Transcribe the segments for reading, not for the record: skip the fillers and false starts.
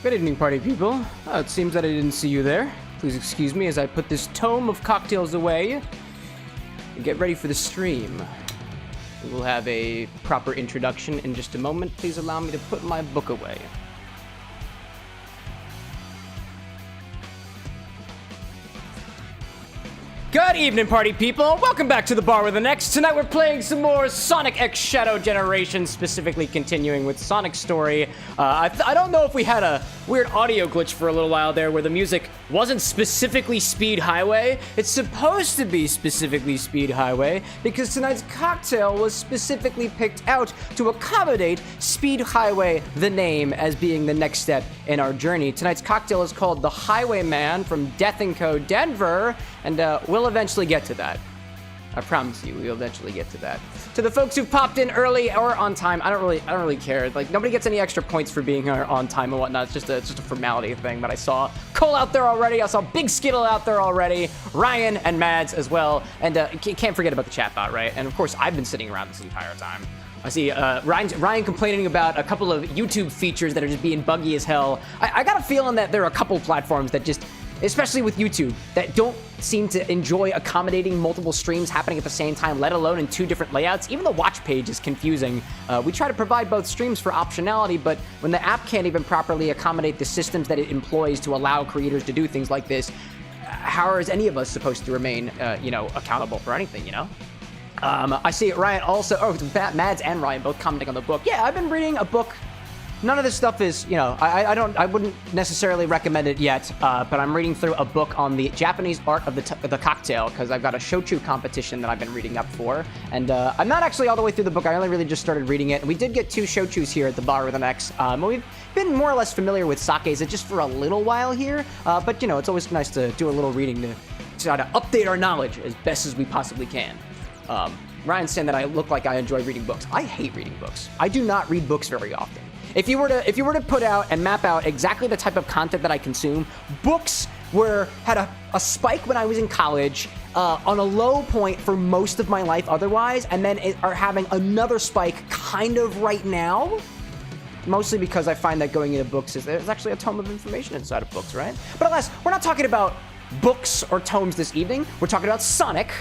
Good evening, party people. It seems that I didn't see you there. Please excuse me as I put this tome of cocktails away and get ready for the stream. We will have a proper introduction in just a moment. Please allow me to put my book away. Good evening, party people. Welcome back to the Bar with an X. Tonight we're playing some more Sonic X Shadow Generation, specifically continuing with Sonic's story. I don't know if we had a weird audio glitch for a little while there where the music wasn't specifically Speed Highway. It's supposed to be specifically Speed Highway because tonight's cocktail was specifically picked out to accommodate Speed Highway, the name, as being the next step in our journey. Tonight's cocktail is called the Highwayman from Death & Co. Denver, and we'll eventually get to that. I promise you, we'll eventually get to that. To the folks who popped in early or on time, I don't really care. Like, nobody gets any extra points for being here on time and whatnot. It's just a formality thing. But I saw Cole out there already. I saw Big Skittle out there already. Ryan and Mads as well. And can't forget about the chat bot, right? And of course, I've been sitting around this entire time. I see Ryan complaining about a couple of YouTube features that are just being buggy as hell. I got a feeling that there are a couple platforms that just, especially with YouTube, that don't seem to enjoy accommodating multiple streams happening at the same time, let alone in two different layouts. Even the watch page is confusing. We try to provide both streams for optionality, but when the app can't even properly accommodate the systems that it employs to allow creators to do things like this, how is any of us supposed to remain, accountable for anything, I see Ryan also, Mads and Ryan both commenting on the book. Yeah, I've been reading a book. None of this stuff is, I wouldn't necessarily recommend it yet, but I'm reading through a book on the Japanese art of the cocktail because I've got a shochu competition that I've been reading up for, and I'm not actually all the way through the book. I only really just started reading it, and we did get 2 shochus here at the Bar with an X. We've been more or less familiar with sakes just for a little while here, but it's always nice to do a little reading to try to update our knowledge as best as we possibly can. Ryan's saying that I look like I enjoy reading books. I hate reading books. I do not read books very often. If you were to put out and map out exactly the type of content that I consume, books had a spike when I was in college, on a low point for most of my life otherwise, and then are having another spike kind of right now. Mostly because I find that going into books there's actually a tome of information inside of books, right? But alas, we're not talking about books or tomes this evening. We're talking about Sonic.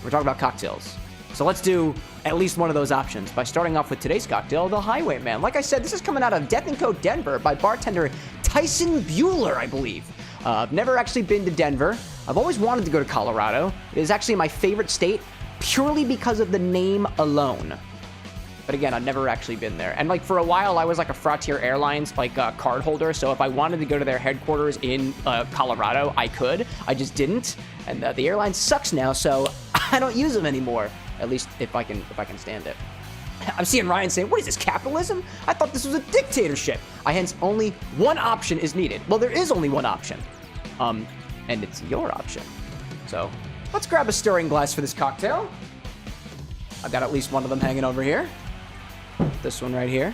We're talking about cocktails. So let's do at least one of those options by starting off with today's cocktail, the Highwayman. Like I said, this is coming out of Death & Co. Denver by bartender Tyson Buhler, I believe. I've never actually been to Denver. I've always wanted to go to Colorado. It is actually my favorite state purely because of the name alone. But again, I've never actually been there. And for a while, I was like a Frontier Airlines card holder. So if I wanted to go to their headquarters in Colorado, I could. I just didn't. And the airline sucks now, so I don't use them anymore. At least if I can stand it. I'm seeing Ryan saying, what is this, capitalism? I thought this was a dictatorship. Hence only one option is needed. Well, there is only one option. And it's your option. So let's grab a stirring glass for this cocktail. I've got at least one of them hanging over here. This one right here.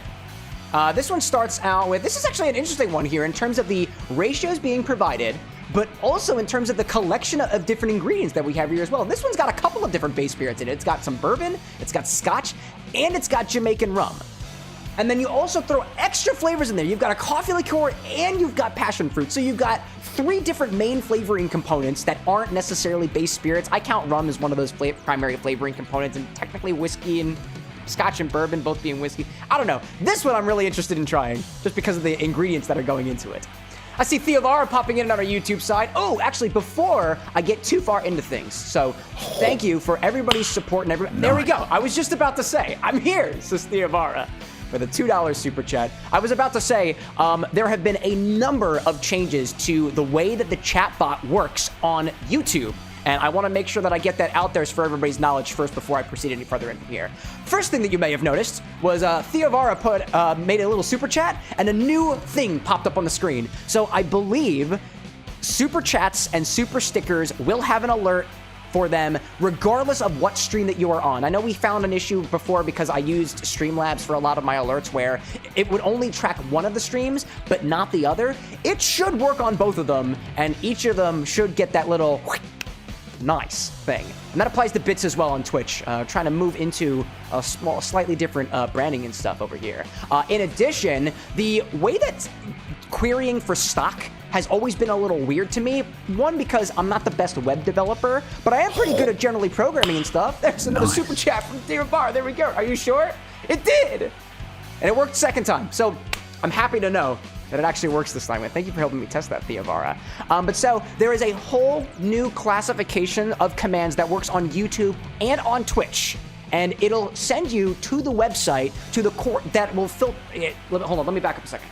This one starts out with, this is actually an interesting one here in terms of the ratios being provided, but also in terms of the collection of different ingredients that we have here as well. This one's got a couple of different base spirits in it. It's got some bourbon, it's got Scotch, and it's got Jamaican rum. And then you also throw extra flavors in there. You've got a coffee liqueur and you've got passion fruit. So you've got 3 different main flavoring components that aren't necessarily base spirits. I count rum as one of those primary flavoring components, and technically whiskey and Scotch and bourbon both being whiskey. I don't know. This one I'm really interested in trying just because of the ingredients that are going into it. I see Theovara popping in on our YouTube side. Oh, actually, before I get too far into things. So thank you for everybody's support and everybody. There we go. I was just about to say, I'm here, says Theovara, for the $2 super chat. I was about to say, there have been a number of changes to the way that the chat bot works on YouTube. And I want to make sure that I get that out there for everybody's knowledge first before I proceed any further in from here. First thing that you may have noticed was Theovara made a little super chat, and a new thing popped up on the screen. So I believe super chats and super stickers will have an alert for them regardless of what stream that you are on. I know we found an issue before because I used Streamlabs for a lot of my alerts where it would only track one of the streams but not the other. It should work on both of them, and each of them should get that little nice thing. And that applies to bits as well on Twitch, trying to move into a slightly different branding and stuff over here. In addition, the way that querying for stock has always been a little weird to me. One, because I'm not the best web developer, but I am pretty good at generally programming and stuff. There's another super chat from XBar. There we go. Are you sure? It did. And it worked second time. So I'm happy to know that it actually works this time. Thank you for helping me test that, Theovara. But so there is a whole new classification of commands that works on YouTube and on Twitch. And it'll send you to the website, to the core that will filter. Hold on, let me back up a second.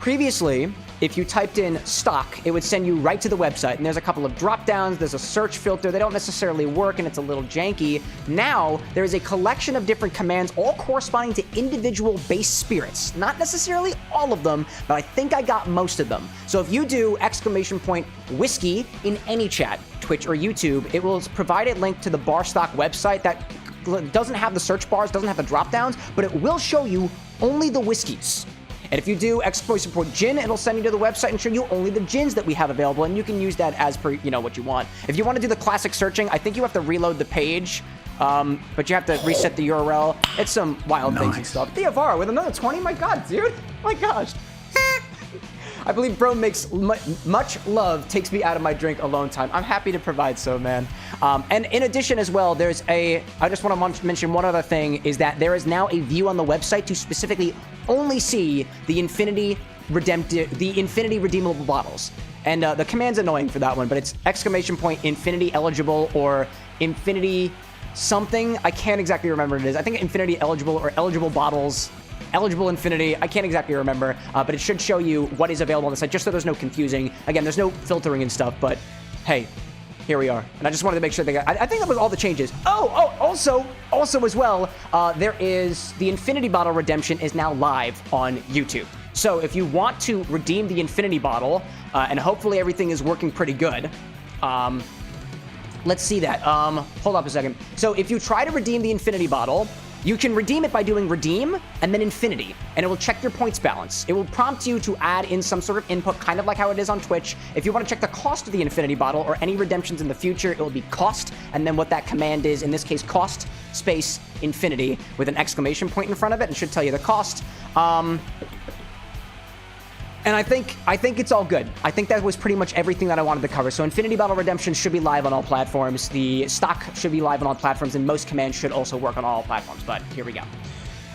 Previously, if you typed in stock, it would send you right to the website. And there's a couple of drop downs. There's a search filter. They don't necessarily work, and it's a little janky. Now, there is a collection of different commands, all corresponding to individual base spirits. Not necessarily all of them, but I think I got most of them. So if you do !whiskey in any chat, Twitch or YouTube, it will provide a link to the bar stock website that doesn't have the search bars, doesn't have the drop downs, but it will show you only the whiskeys. And if you do support gin, it'll send you to the website and show you only the gins that we have available, and you can use that as per, what you want. If you want to do the classic searching, I think you have to reload the page, but you have to reset the URL. It's some wild things and stuff. Theovara with another 20? My God, dude. My gosh. I believe bro makes much love takes me out of my drink alone time. I'm happy to provide so, man. And in addition as well, I just want to mention one other thing, is that there is now a view on the website to specifically only see the infinity redeemable bottles. And the command's annoying for that one, but it's !infinity eligible or infinity something. I can't exactly remember what it is. I think infinity eligible or eligible bottles. Eligible infinity, I can't exactly remember, but it should show you what is available on the site, just so there's no confusing. Again, there's no filtering and stuff, but hey, here we are. And I just wanted to make sure I think that was all the changes. Also as well, there is the infinity bottle redemption is now live on YouTube. So if you want to redeem the infinity bottle, and hopefully everything is working pretty good, let's see that. Hold up a second. So if you try to redeem the infinity bottle, you can redeem it by doing redeem and then infinity, and it will check your points balance. It will prompt you to add in some sort of input, kind of like how it is on Twitch. If you want to check the cost of the infinity bottle or any redemptions in the future, it will be cost, and then what that command is, in this case, cost space infinity with an exclamation point in front of it, and should tell you the cost. And I think it's all good. I think that was pretty much everything that I wanted to cover. So Infinity Bottle Redemption should be live on all platforms. The stock should be live on all platforms, and most commands should also work on all platforms. But here we go.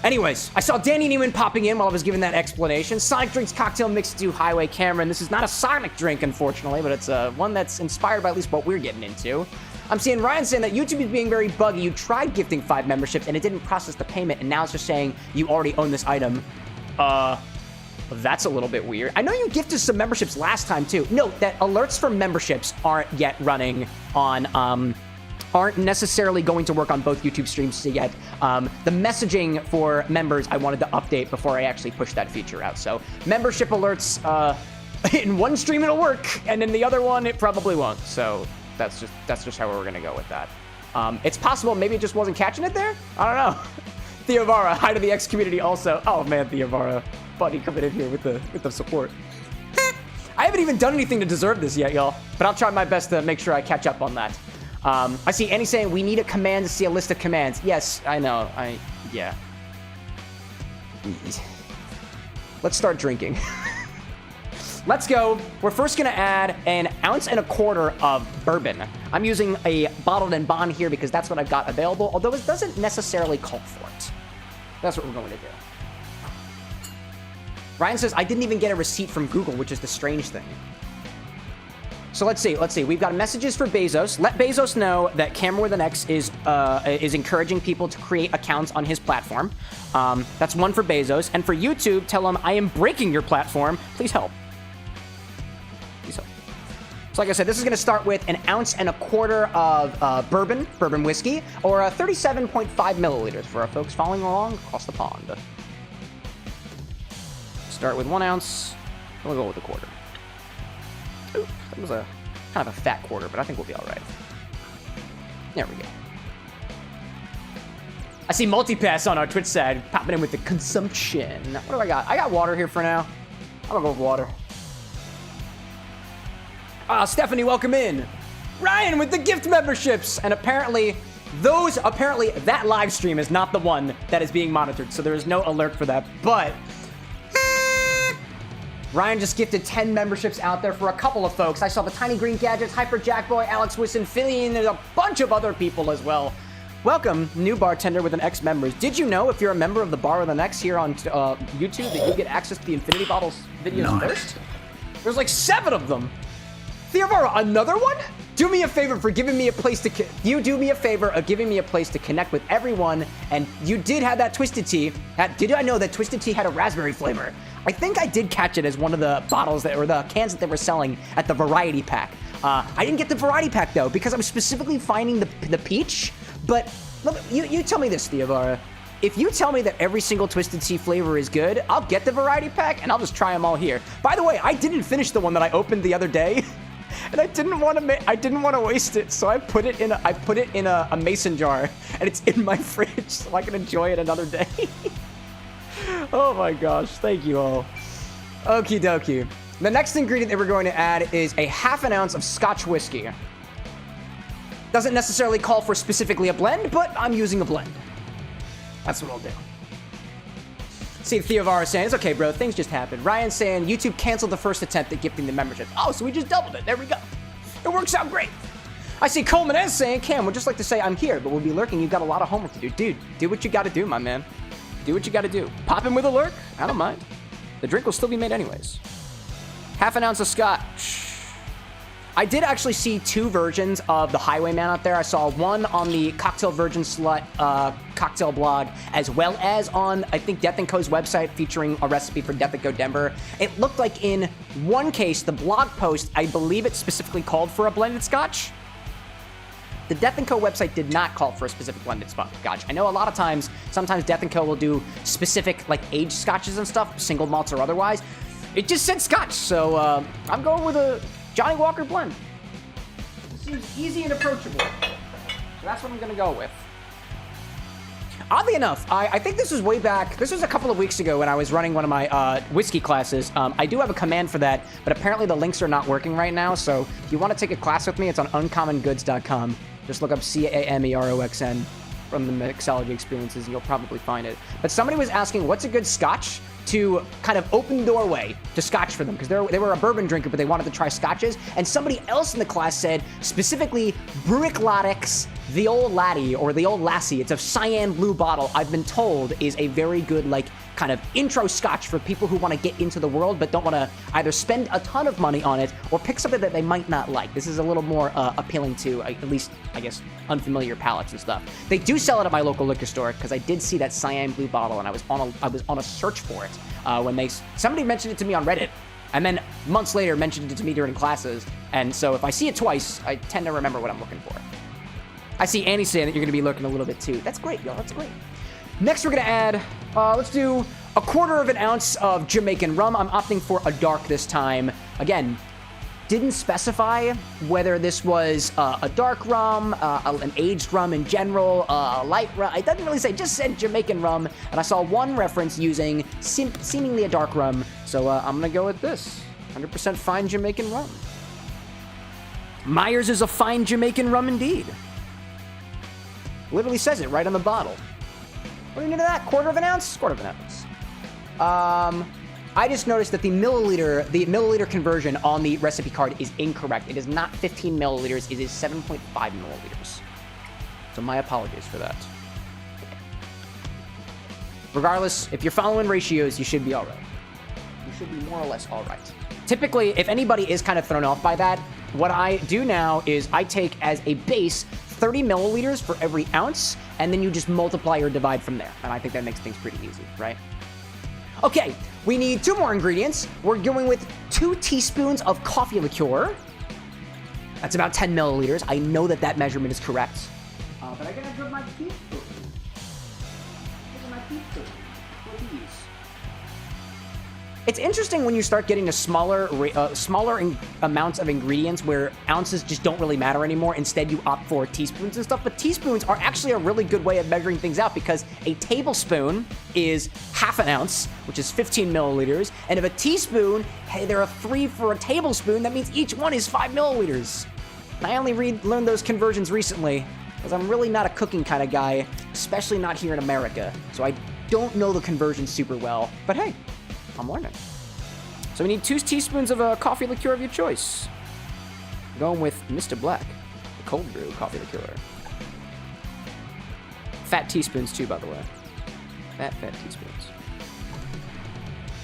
Anyways, I saw Danny Newman popping in while I was giving that explanation. Sonic Drinks Cocktail Mixed to Highway Cameron. This is not a Sonic drink, unfortunately, but it's one that's inspired by at least what we're getting into. I'm seeing Ryan saying that YouTube is being very buggy. You tried gifting 5 memberships, and it didn't process the payment, and now it's just saying you already own this item. That's a little bit weird. I know you gifted some memberships last time too. Note that alerts for memberships aren't yet running on, aren't necessarily going to work on both YouTube streams yet. The messaging for members I wanted to update before I actually push that feature out. So membership alerts, in one stream it'll work, and in the other one it probably won't. So that's just how we're gonna go with that. It's possible maybe it just wasn't catching it there. I don't know. Theovara, hi to the X community also. Oh man, Theovara. Buddy coming in here with the support. I haven't even done anything to deserve this yet, y'all, but I'll try my best to make sure I catch up on that. I see Annie saying we need a command to see a list of commands. Yes, I know. Yeah. Let's start drinking. Let's go. We're first gonna add 1.25 ounces of bourbon. I'm using a bottled and bond here because that's what I've got available, although it doesn't necessarily call for it. That's what we're going to do. Ryan says, I didn't even get a receipt from Google, which is the strange thing. So let's see. We've got messages for Bezos. Let Bezos know that CameroxnWithAnX is encouraging people to create accounts on his platform. That's one for Bezos. And for YouTube, tell him, I am breaking your platform. Please help. Please help. So like I said, this is going to start with 1.25 ounces of bourbon whiskey, or 37.5 milliliters for our folks following along across the pond. Start with 1 ounce. We'll go with a quarter. Ooh, that was a kind of a fat quarter, but I think we'll be all right. There we go. I see Multipass on our Twitch side popping in with the consumption. What do I got? I got water here for now. I'm gonna go with water. Stephanie, welcome in. Ryan with the gift memberships. And apparently that live stream is not the one that is being monitored, so there is no alert for that. But Ryan just gifted 10 memberships out there for a couple of folks. I saw the Tiny Green Gadgets, Hyper Jackboy, Alex Wisson, Philly, and there's a bunch of other people as well. Welcome, new bartender with an X members. Did you know if you're a member of the Bar with an X here on YouTube that you get access to the Infinity Bottles videos first? There's like 7 of them. Theovara, another one? Do me a favor for giving me a place to... do me a favor of giving me a place to connect with everyone, and you did have that Twisted Tea. Did I know that Twisted Tea had a raspberry flavor? I think I did catch it as one of the bottles or the cans that they were selling at the variety pack. I didn't get the variety pack though because I'm specifically finding the peach. But look, you tell me this, Theovara. If you tell me that every single Twisted Tea flavor is good, I'll get the variety pack and I'll just try them all here. By the way, I didn't finish the one that I opened the other day, and I didn't want to waste it, so I put it in a mason jar, and it's in my fridge so I can enjoy it another day. Oh my gosh, thank you all. Okie dokie. The next ingredient that we're going to add is a ½ ounce of Scotch whiskey. Doesn't necessarily call for specifically a blend, but I'm using a blend. That's what I'll do. See, Theovara saying, it's okay, bro, things just happened. Ryan's saying, YouTube canceled the first attempt at gifting the membership. Oh, so we just doubled it. There we go. It works out great. I see Coleman is saying, Cam, would just like to say I'm here, but we'll be lurking. You've got a lot of homework to do. Dude, do what you got to do, my man. Do what you got to do. Pop in with a lurk. I don't mind. The drink will still be made anyways. ½ ounce of Scotch. I did actually see 2 versions of the Highwayman out there. I saw one on the Cocktail Virgin Slut cocktail blog, as well as on, I think, Death & Co.'s website featuring a recipe for Death & Co. Denver. It looked like in one case, the blog post, I believe it specifically called for a blended Scotch. The Death & Co. website did not call for a specific blended Scotch. I know a lot of times, sometimes Death & Co. will do specific, like, aged Scotches and stuff, single malts or otherwise. It just said Scotch, so I'm going with a Johnnie Walker blend. It seems easy and approachable. So that's what I'm going to go with. Oddly enough, I think this was way back. This was a couple of weeks ago when I was running one of my whiskey classes. I do have a command for that, but apparently the links are not working right now. So if you want to take a class with me, it's on uncommongoods.com. Just look up CAMEROXN from the mixology experiences, and you'll probably find it. But somebody was asking, what's a good Scotch to kind of open the doorway to Scotch for them, because they were a bourbon drinker, but they wanted to try Scotches. And somebody else in the class said, specifically, Bruick Laddock's The Old Laddie, or The Old Lassie. It's a cyan blue bottle, I've been told, is a very good, like, kind of intro Scotch for people who want to get into the world, but don't want to either spend a ton of money on it, or pick something that they might not like. This is a little more appealing to, at least, I guess, unfamiliar palates and stuff. They do sell it at my local liquor store, because I did see that cyan blue bottle, and I was on a search for it. When somebody mentioned it to me on Reddit, and then months later mentioned it to me during classes, and so if I see it twice, I tend to remember what I'm looking for. I see Annie saying that you're going to be looking a little bit too. That's great, y'all. That's great. Next, we're going to add, let's do 1/4 ounce of Jamaican rum. I'm opting for a dark this time. Again, didn't specify whether this was a dark rum, an aged rum in general, a light rum. It doesn't really say, just said Jamaican rum. And I saw one reference using seemingly a dark rum. So I'm going to go with this. 100% fine Jamaican rum. Myers is a fine Jamaican rum indeed. Literally says it right on the bottle. What do you know that? 1/4 ounce? 1/4 ounce. I just noticed that the milliliter conversion on the recipe card is incorrect. It is not 15 milliliters. It is 7.5 milliliters. So my apologies for that. Regardless, if you're following ratios, you should be all right. You should be more or less all right. Typically, if anybody is kind of thrown off by that, what I do now is I take as a base 30 milliliters for every ounce, and then you just multiply or divide from there. And I think that makes things pretty easy, right? Okay, we need 2 more ingredients. We're going with 2 teaspoons of coffee liqueur. That's about 10 milliliters. I know that that measurement is correct. But I gotta drip my teeth through. It's interesting when you start getting to smaller amounts of ingredients where ounces just don't really matter anymore. Instead, you opt for teaspoons and stuff. But teaspoons are actually a really good way of measuring things out, because a tablespoon is ½ ounce, which is 15 milliliters. And if a teaspoon, hey, there are 3 for a tablespoon, that means each one is 5 milliliters. And I only learned those conversions recently, because I'm really not a cooking kind of guy, especially not here in America. So I don't know the conversions super well. But hey, I'm learning. So we need 2 teaspoons of a coffee liqueur of your choice. I'm going with Mr. Black, the cold brew coffee liqueur. Fat teaspoons too, by the way. Fat teaspoons.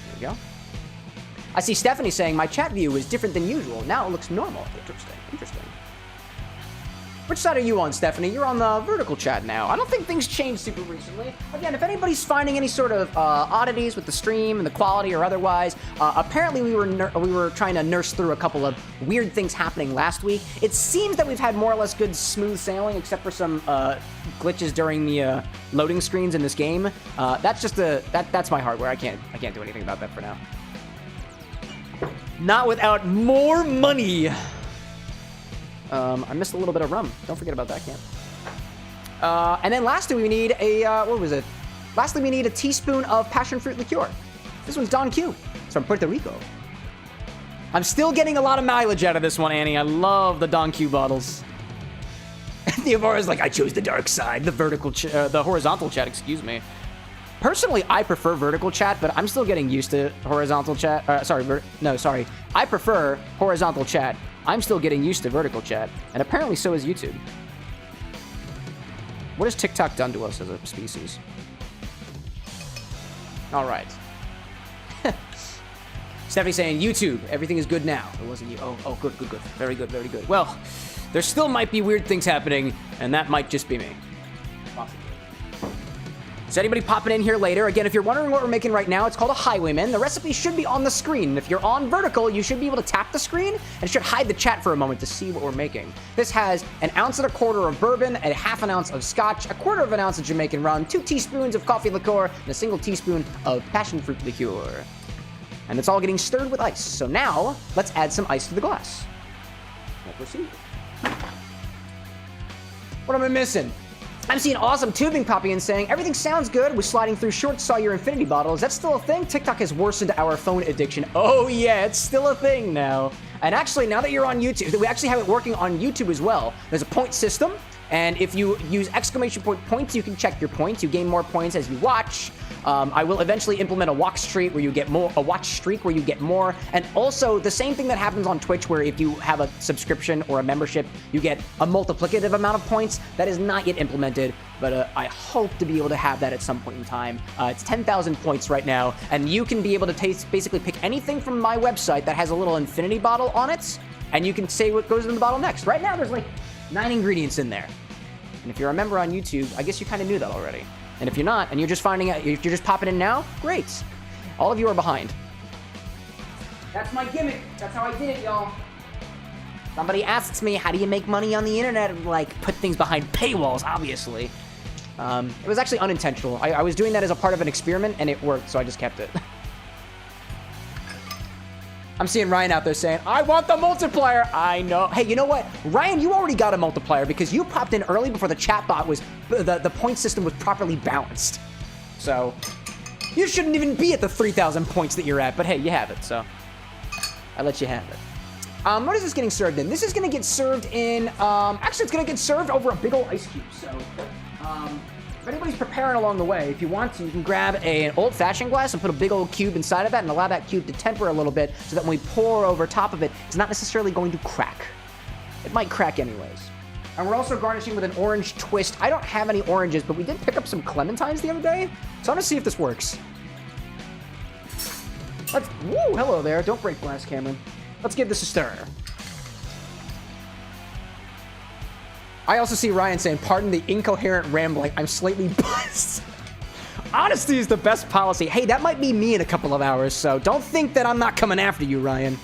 There we go. I see Stephanie saying, my chat view is different than usual. Now it looks normal. Interesting. Which side are you on, Stephanie? You're on the vertical chat now. I don't think things changed super recently. Again, if anybody's finding any sort of oddities with the stream and the quality or otherwise, apparently we were trying to nurse through a couple of weird things happening last week. It seems that we've had more or less good smooth sailing, except for some glitches during the loading screens in this game. That's just that's my hardware. I can't do anything about that for now. Not without more money. I missed a little bit of rum. Don't forget about that, Cam. And then lastly, we need a, what was it? Lastly, we need a teaspoon of passion fruit liqueur. This one's Don Q. It's from Puerto Rico. I'm still getting a lot of mileage out of this one, Annie. I love the Don Q bottles. Theovara's like, I chose the dark side, the horizontal chat, excuse me. Personally, I prefer vertical chat, but I'm still getting used to horizontal chat. I prefer horizontal chat. I'm still getting used to vertical chat, and apparently so is YouTube. What has TikTok done to us as a species? All right. Stephanie saying, YouTube, everything is good now. It wasn't you. Oh, good. Very good. Well, there still might be weird things happening, and that might just be me. Possibly. Is anybody popping in here later? Again, if you're wondering what we're making right now, it's called a Highwayman. The recipe should be on the screen. If you're on vertical, you should be able to tap the screen, and it should hide the chat for a moment to see what we're making. This has 1 1/4 ounce of bourbon, a 1/2 ounce of Scotch, 1/4 ounce of Jamaican rum, 2 teaspoons of coffee liqueur, and a single teaspoon of passion fruit liqueur. And it's all getting stirred with ice. So now, let's add some ice to the glass. We'll proceed. What am I missing? I'm seeing awesome tubing popping in saying, everything sounds good. Was sliding through short, saw your infinity bottle. Is that still a thing? TikTok has worsened our phone addiction. Oh yeah, it's still a thing now. And actually, now that you're on YouTube, we actually have it working on YouTube as well. There's a point system, and if you use exclamation point points, you can check your points. You gain more points as you watch. I will eventually implement a watch streak where you get more, and also the same thing that happens on Twitch, where if you have a subscription or a membership, you get a multiplicative amount of points. That is not yet implemented, but I hope to be able to have that at some point in time. It's 10,000 points right now, and you can be able to basically pick anything from my website that has a little infinity bottle on it, and you can say what goes in the bottle next. Right now, there's like 9 ingredients in there. And if you're a member on YouTube, I guess you kind of knew that already. And if you're not, and you're just finding out, if you're just popping in now, great. All of you are behind. That's my gimmick. That's how I did it, y'all. Somebody asks me, how do you make money on the internet? And, like, put things behind paywalls, obviously. It was actually unintentional. I was doing that as a part of an experiment, and it worked, so I just kept it. I'm seeing Ryan out there saying, I want the multiplier. I know. Hey, you know what? Ryan, you already got a multiplier because you popped in early before the chat bot was, the point system was properly balanced. So, you shouldn't even be at the 3,000 points that you're at, but hey, you have it, so I let you have it. What is this getting served in? This is gonna get served in, actually it's gonna get served over a big old ice cube, so, if anybody's preparing along the way, if you want to, you can grab an old-fashioned glass and put a big old cube inside of that and allow that cube to temper a little bit so that when we pour over top of it, it's not necessarily going to crack. It might crack anyways. And we're also garnishing with an orange twist. I don't have any oranges, but we did pick up some clementines the other day, so I'm gonna see if this works. Woo, hello there. Don't break glass, Cameron. Let's give this a stir. I also see Ryan saying, pardon the incoherent rambling. I'm slightly buzzed. Honesty is the best policy. Hey, that might be me in a couple of hours, so don't think that I'm not coming after you, Ryan.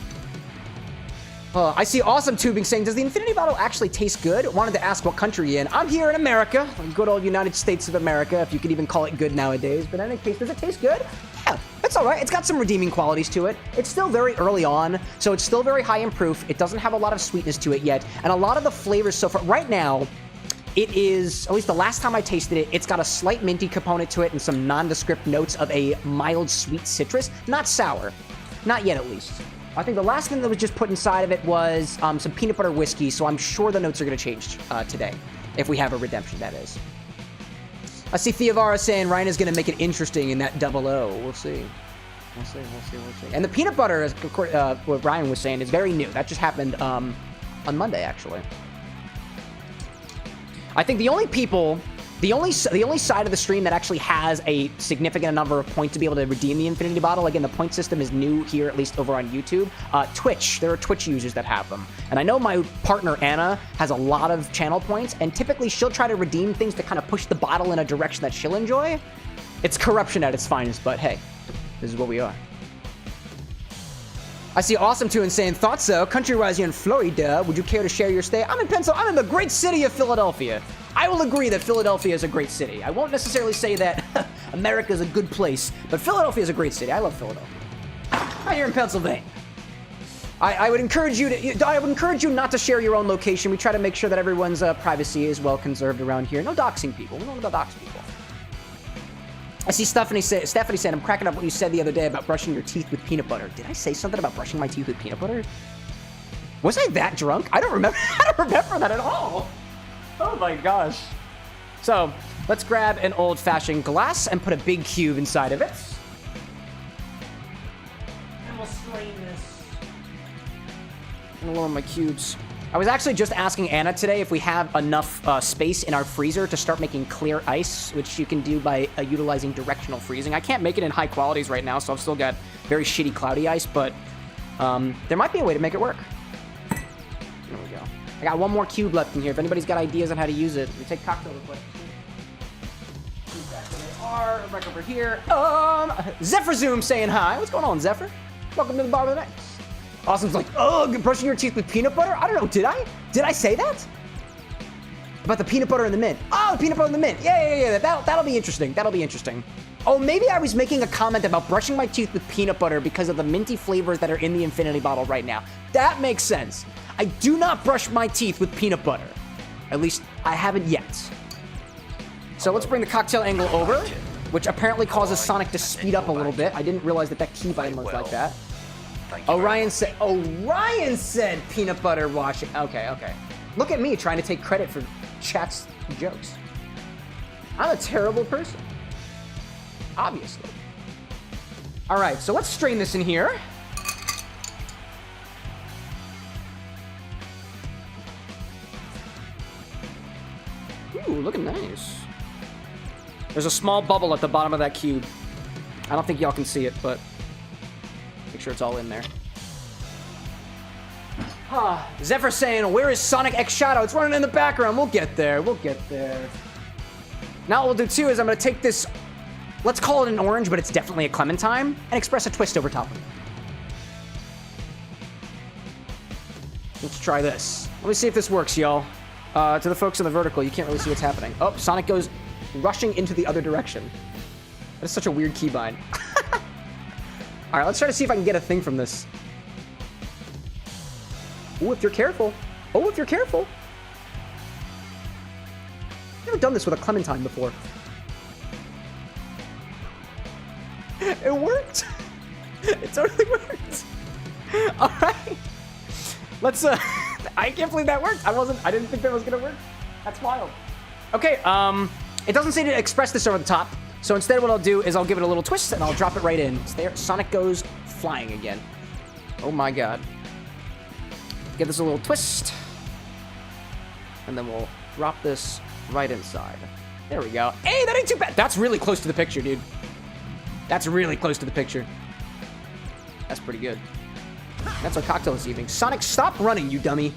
I see awesome tubing saying, does the infinity bottle actually taste good? Wanted to ask what country you're in. I'm here in America, good old United States of America, if you could even call it good nowadays. But in any case, does it taste good? Yeah, it's all right. It's got some redeeming qualities to it. It's still very early on, so it's still very high in proof. It doesn't have a lot of sweetness to it yet, and a lot of the flavors so far. Right now, it is, at least the last time I tasted it, it's got a slight minty component to it and some nondescript notes of a mild sweet citrus. Not sour. Not yet, at least. I think the last thing that was just put inside of it was some peanut butter whiskey, so I'm sure the notes are going to change today, if we have a redemption, that is. I see Theovara saying Ryan is going to make it interesting in that 00. We'll see. We'll see. And the peanut butter, as what Ryan was saying, is very new. That just happened on Monday, actually. I think the only side of the stream that actually has a significant number of points to be able to redeem the Infinity Bottle, again, the point system is new here, at least over on YouTube. Twitch, there are Twitch users that have them. And I know my partner, Anna, has a lot of channel points, and typically she'll try to redeem things to kind of push the bottle in a direction that she'll enjoy. It's corruption at its finest, but hey, this is what we are. I see Awesome Too and saying, thought so. Country-wise, you're in Florida. Would you care to share your stay? I'm in Pennsylvania. I'm in the great city of Philadelphia. I will agree that Philadelphia is a great city. I won't necessarily say that America is a good place, but Philadelphia is a great city. I love Philadelphia. Right here in Pennsylvania. I would encourage you not to share your own location. We try to make sure that everyone's privacy is well conserved around here. No doxing people. We don't dox people. I see Stephanie said, I'm cracking up what you said the other day about brushing your teeth with peanut butter. Did I say something about brushing my teeth with peanut butter? Was I that drunk? I don't remember that at all. Oh my gosh. So, let's grab an old-fashioned glass and put a big cube inside of it. And we'll strain this. And lower my cubes. I was actually just asking Anna today if we have enough space in our freezer to start making clear ice, which you can do by utilizing directional freezing. I can't make it in high qualities right now, so I've still got very shitty cloudy ice, but there might be a way to make it work. There we go. I got one more cube left in here. If anybody's got ideas on how to use it, we take cocktail real quick. Back where they are, back over here. Zephyr Zoom saying hi. What's going on, Zephyr? Welcome to the Bar with X. Awesome's like, oh, brushing your teeth with peanut butter? I don't know, did I? Did I say that? About the peanut butter and the mint. Oh, the peanut butter and the mint. Yeah. That'll be interesting. That'll be interesting. Oh, maybe I was making a comment about brushing my teeth with peanut butter because of the minty flavors that are in the Infinity Bottle right now. That makes sense. I do not brush my teeth with peanut butter. At least, I haven't yet. So let's bring the cocktail angle over, which apparently causes Sonic to speed up a little bit. I didn't realize that key button was like that. Ryan said peanut butter washing. Okay. Look at me trying to take credit for chat's jokes. I'm a terrible person. Obviously. All right, so let's strain this in here. Ooh, looking nice. There's a small bubble at the bottom of that cube. I don't think y'all can see it, but make sure it's all in there. Zephyr saying, where is Sonic X Shadow? It's running in the background. We'll get there. Now what we'll do too is I'm going to take this, let's call it an orange, but it's definitely a clementine, and express a twist over top of it. Let's try this. Let me see if this works, y'all. To the folks in the vertical, you can't really see what's happening. Oh, Sonic goes rushing into the other direction. That is such a weird keybind. All right, let's try to see if I can get a thing from this. Ooh, if you're careful. I've never done this with a clementine before. It worked. It totally worked. All right. Let's, I can't believe that worked. I didn't think that was gonna work. That's wild. Okay, it doesn't say to express this over the top. So instead what I'll do is I'll give it a little twist and I'll drop it right in. It's there. Sonic goes flying again. Oh my god. Give this a little twist. And then we'll drop this right inside. There we go. Hey, that ain't too bad. That's really close to the picture, dude. That's really close to the picture. That's pretty good. That's our cocktail this evening. Sonic, stop running, you dummy.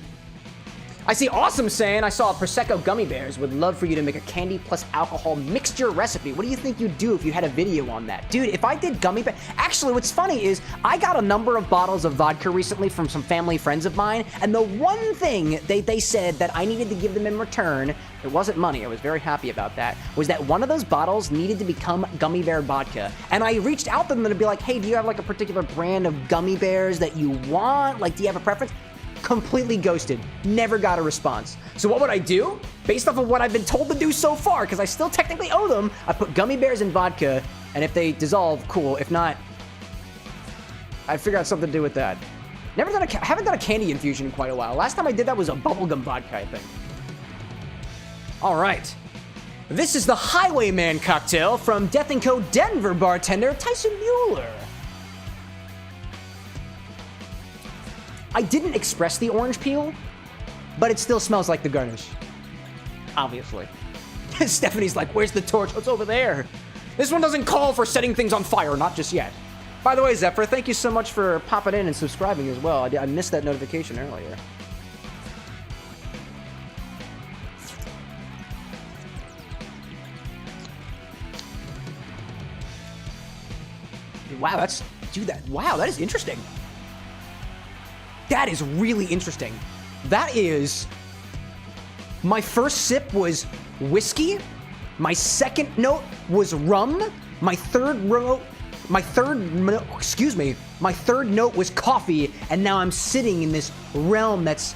I see Awesome saying, I saw Prosecco gummy bears. Would love for you to make a candy plus alcohol mixture recipe. What do you think you'd do if you had a video on that? Dude, if I did gummy bear... Actually, what's funny is I got a number of bottles of vodka recently from some family friends of mine, and the one thing they said that I needed to give them in return, it wasn't money, I was very happy about that, was that one of those bottles needed to become gummy bear vodka. And I reached out to them to be like, hey, do you have like a particular brand of gummy bears that you want? Like, do you have a preference? Completely ghosted. Never got a response. So what would I do? Based off of what I've been told to do so far, because I still technically owe them, I put gummy bears in vodka, and if they dissolve, cool. If not, I'd figure out something to do with that. Haven't done a candy infusion in quite a while. Last time I did that was a bubblegum vodka, I think. All right. This is the Highwayman cocktail from Death & Co. Denver bartender Tyson Buhler. I didn't express the orange peel, but it still smells like the Garnish. Obviously. Stephanie's like, where's the torch? Oh, it's over there. This one doesn't call for setting things on fire, not just yet. By the way, Zephyr, thank you so much for popping in and subscribing as well. I missed that notification earlier. Wow, that's... Dude, wow, that is interesting. That is really interesting. That is... My first sip was whiskey. My second note was rum. My third note was coffee, and now I'm sitting in this realm that's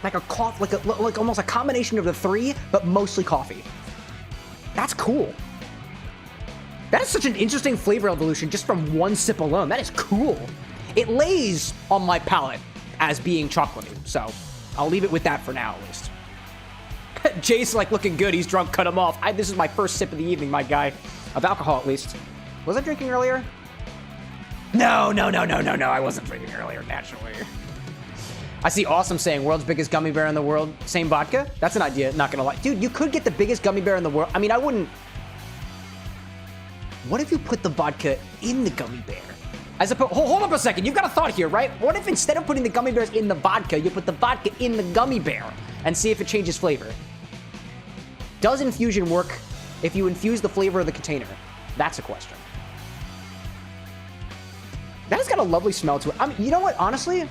like like almost a combination of the three, but mostly coffee. That's cool. That is such an interesting flavor evolution just from one sip alone. That is cool. It lays on my palate as being chocolatey, so I'll leave it with that for now, at least. Jay's like looking good. He's drunk. Cut him off. This is my first sip of the evening, my guy. Of alcohol, at least. Was I drinking earlier? No. I wasn't drinking earlier, naturally. I see Awesome saying, world's biggest gummy bear in the world. Same vodka? That's an idea, not gonna lie. Dude, you could get the biggest gummy bear in the world. I mean, I wouldn't... What if you put the vodka in the gummy bear? As opposed... Hold up a second. You've got a thought here, right? What if instead of putting the gummy bears in the vodka, you put the vodka in the gummy bear and see if it changes flavor? Does infusion work if you infuse the flavor of the container? That's a question. That has got a lovely smell to it. I mean, you know what? Honestly,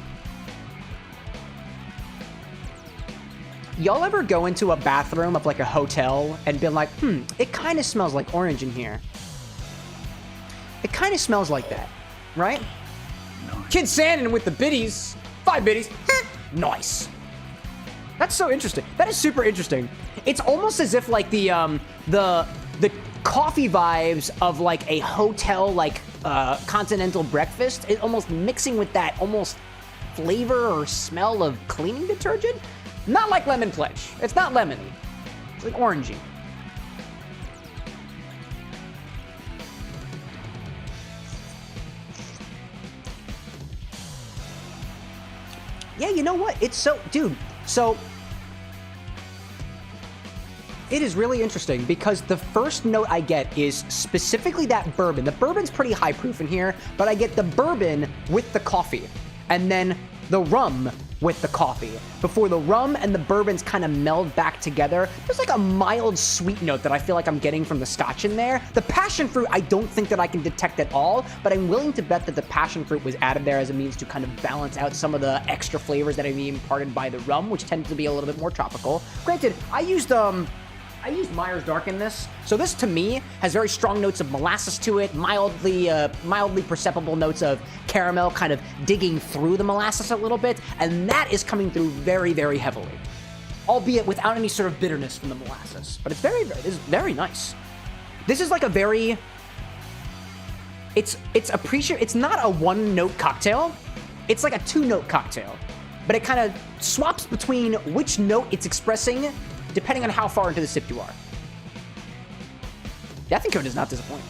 y'all ever go into a bathroom of like a hotel and been like, it kind of smells like orange in here. It kind of smells like that, right? Nice. Kid Sandin with the biddies. 5 biddies. Nice. That's so interesting. That is super interesting. It's almost as if like the coffee vibes of like a hotel like continental breakfast is almost mixing with that almost flavor or smell of cleaning detergent. Not like Lemon Pledge. It's not lemony. It's like orangey. Yeah, you know what? It's so... Dude, so... It is really interesting because the first note I get is specifically that bourbon. The bourbon's pretty high proof in here, but I get the bourbon with the coffee and then the rum with the coffee. Before the rum and the bourbons kind of meld back together, there's like a mild sweet note that I feel like I'm getting from the Scotch in there. The passion fruit, I don't think that I can detect at all, but I'm willing to bet that the passion fruit was added there as a means to kind of balance out some of the extra flavors that are being imparted by the rum, which tends to be a little bit more tropical. Granted, I used Myers Dark in this, so this to me has very strong notes of molasses to it, mildly perceptible notes of caramel kind of digging through the molasses a little bit, and that is coming through very, very heavily, albeit without any sort of bitterness from the molasses. But it's very nice. This is like a very, it's not a 1-note cocktail. It's like a 2-note cocktail, but it kind of swaps between which note it's expressing depending on how far into the sip you are. Death does not disappoint.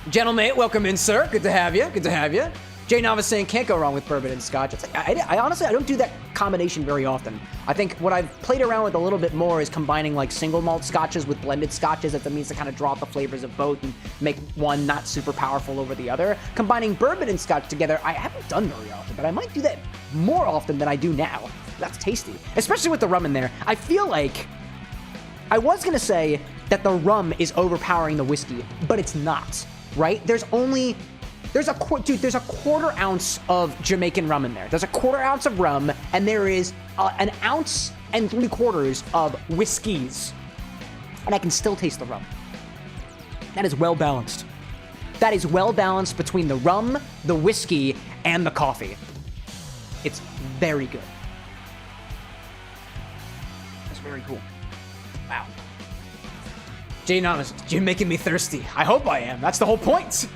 Gentleman, welcome in, sir. Good to have you. Good to have you. Jay Nava saying can't go wrong with bourbon and Scotch. It's like, I honestly, I don't do that combination very often. I think what I've played around with a little bit more is combining like single malt Scotches with blended Scotches. That means to kind of draw out the flavors of both and make one not super powerful over the other. Combining bourbon and Scotch together, I haven't done very often, but I might do that more often than I do now. That's tasty, especially with the rum in there. I feel like I was gonna say that the rum is overpowering the whiskey, but it's not, right? There's a quarter ounce of Jamaican rum in there. There's a quarter ounce of rum, and there is an ounce and 3/4 of whiskeys, and I can still taste the rum. That is well balanced. That is well balanced between the rum, the whiskey, and the coffee. It's very good. Very cool. Wow. Jay Anonymous, you're making me thirsty. I hope I am. That's the whole point.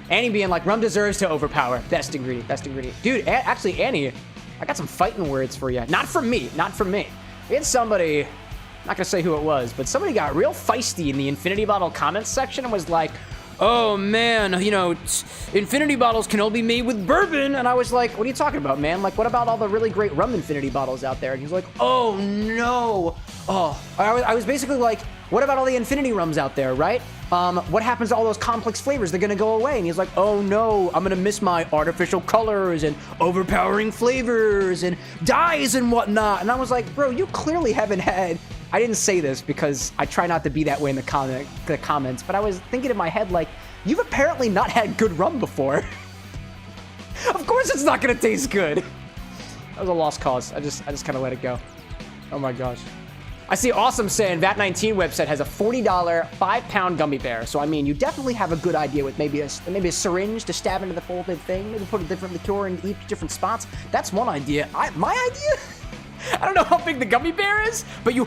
Annie being like, rum deserves to overpower. Best ingredient, best ingredient. Dude, actually, Annie, I got some fighting words for you. Not from me, not from me. We had somebody, I'm not gonna say who it was, but somebody got real feisty in the Infinity Bottle comments section and was like, oh man, you know, infinity bottles can only be made with bourbon. And I was like, what are you talking about, man? Like, what about all the really great rum infinity bottles out there? And he's like, oh no. Oh, I was basically like, what about all the infinity rums out there, right? What happens to all those complex flavors? They're gonna go away. And he's like, oh no, I'm gonna miss my artificial colors and overpowering flavors and dyes and whatnot. And I was like, bro, you clearly haven't had... I didn't say this because I try not to be that way in the comments, but I was thinking in my head, like, you've apparently not had good rum before. Of course it's not gonna taste good. That was a lost cause. I just kind of let it go. Oh my gosh. I see Awesome saying VAT19 website has a $40 5-pound gummy bear. So I mean, you definitely have a good idea with maybe a syringe to stab into the folded thing, maybe put a different liqueur in each different spots. That's one idea. My idea? I don't know how big the gummy bear is, but you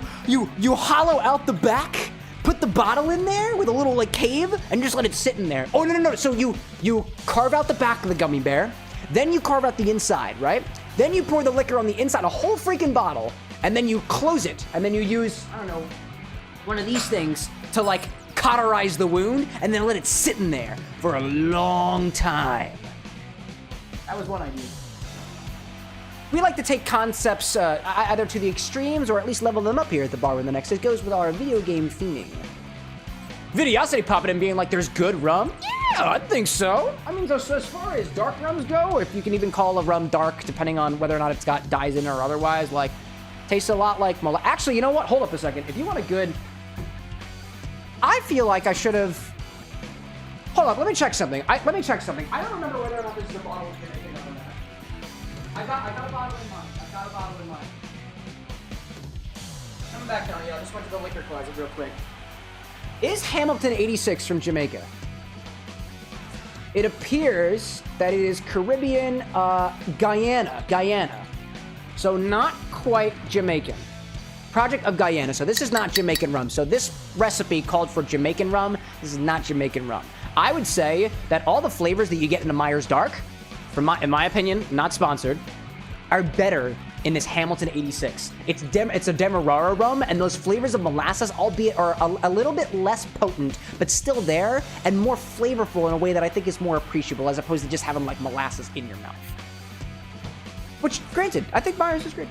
hollow out the back, put the bottle in there with a little like cave, and just let it sit in there. Oh no. So you carve out the back of the gummy bear, then you carve out the inside, right? Then you pour the liquor on the inside, a whole freaking bottle. And then you close it, and then you use, I don't know, one of these things to like cauterize the wound, and then let it sit in there for a long time. That was one idea. We like to take concepts either to the extremes or at least level them up here at the bar with the next. It goes with our video game theming. Videosity popping in being like, there's good rum? Yeah, I think so. I mean, so as far as dark rums go, or if you can even call a rum dark, depending on whether or not it's got dyes in it or otherwise, like, tastes a lot like molasses. Actually, you know what? Hold up a second. If you want a good... I feel like I should have... Hold up, let me check something. I don't remember whether or not this is a bottle of Jamaican or not. I got a bottle in mind. Coming back down, yeah, I just went to the liquor closet real quick. Is Hamilton 86 from Jamaica? It appears that it is Caribbean, Guyana. So not quite Jamaican. Project of Guyana. So this is not Jamaican rum. So this recipe called for Jamaican rum. This is not Jamaican rum. I would say that all the flavors that you get in a Myers Dark, in my opinion, not sponsored, are better in this Hamilton 86. It's a Demerara rum, and those flavors of molasses, albeit are a little bit less potent, but still there, and more flavorful in a way that I think is more appreciable, as opposed to just having like molasses in your mouth. Which, granted, I think Myers is great.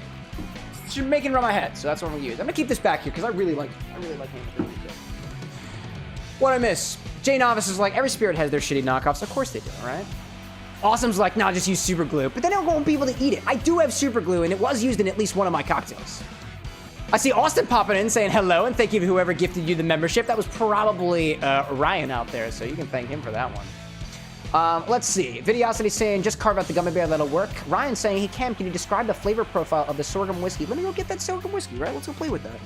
It's Jamaican rum I had, so that's what I'm gonna use. I'm gonna keep this back here because I really like Hamilton. What I miss? Jay Novice is like, every spirit has their shitty knockoffs. Of course they do, all right? Awesome's like, nah, just use super glue. But then I won't be able to eat it. I do have super glue, and it was used in at least one of my cocktails. I see Austin popping in saying hello, and thank you to whoever gifted you the membership. That was probably Ryan out there, so you can thank him for that one. Let's see. Videosity saying, just carve out the gummy bear, that'll work. Ryan saying, hey, Cam, can you describe the flavor profile of the sorghum whiskey? Let me go get that sorghum whiskey, right? Let's go play with that.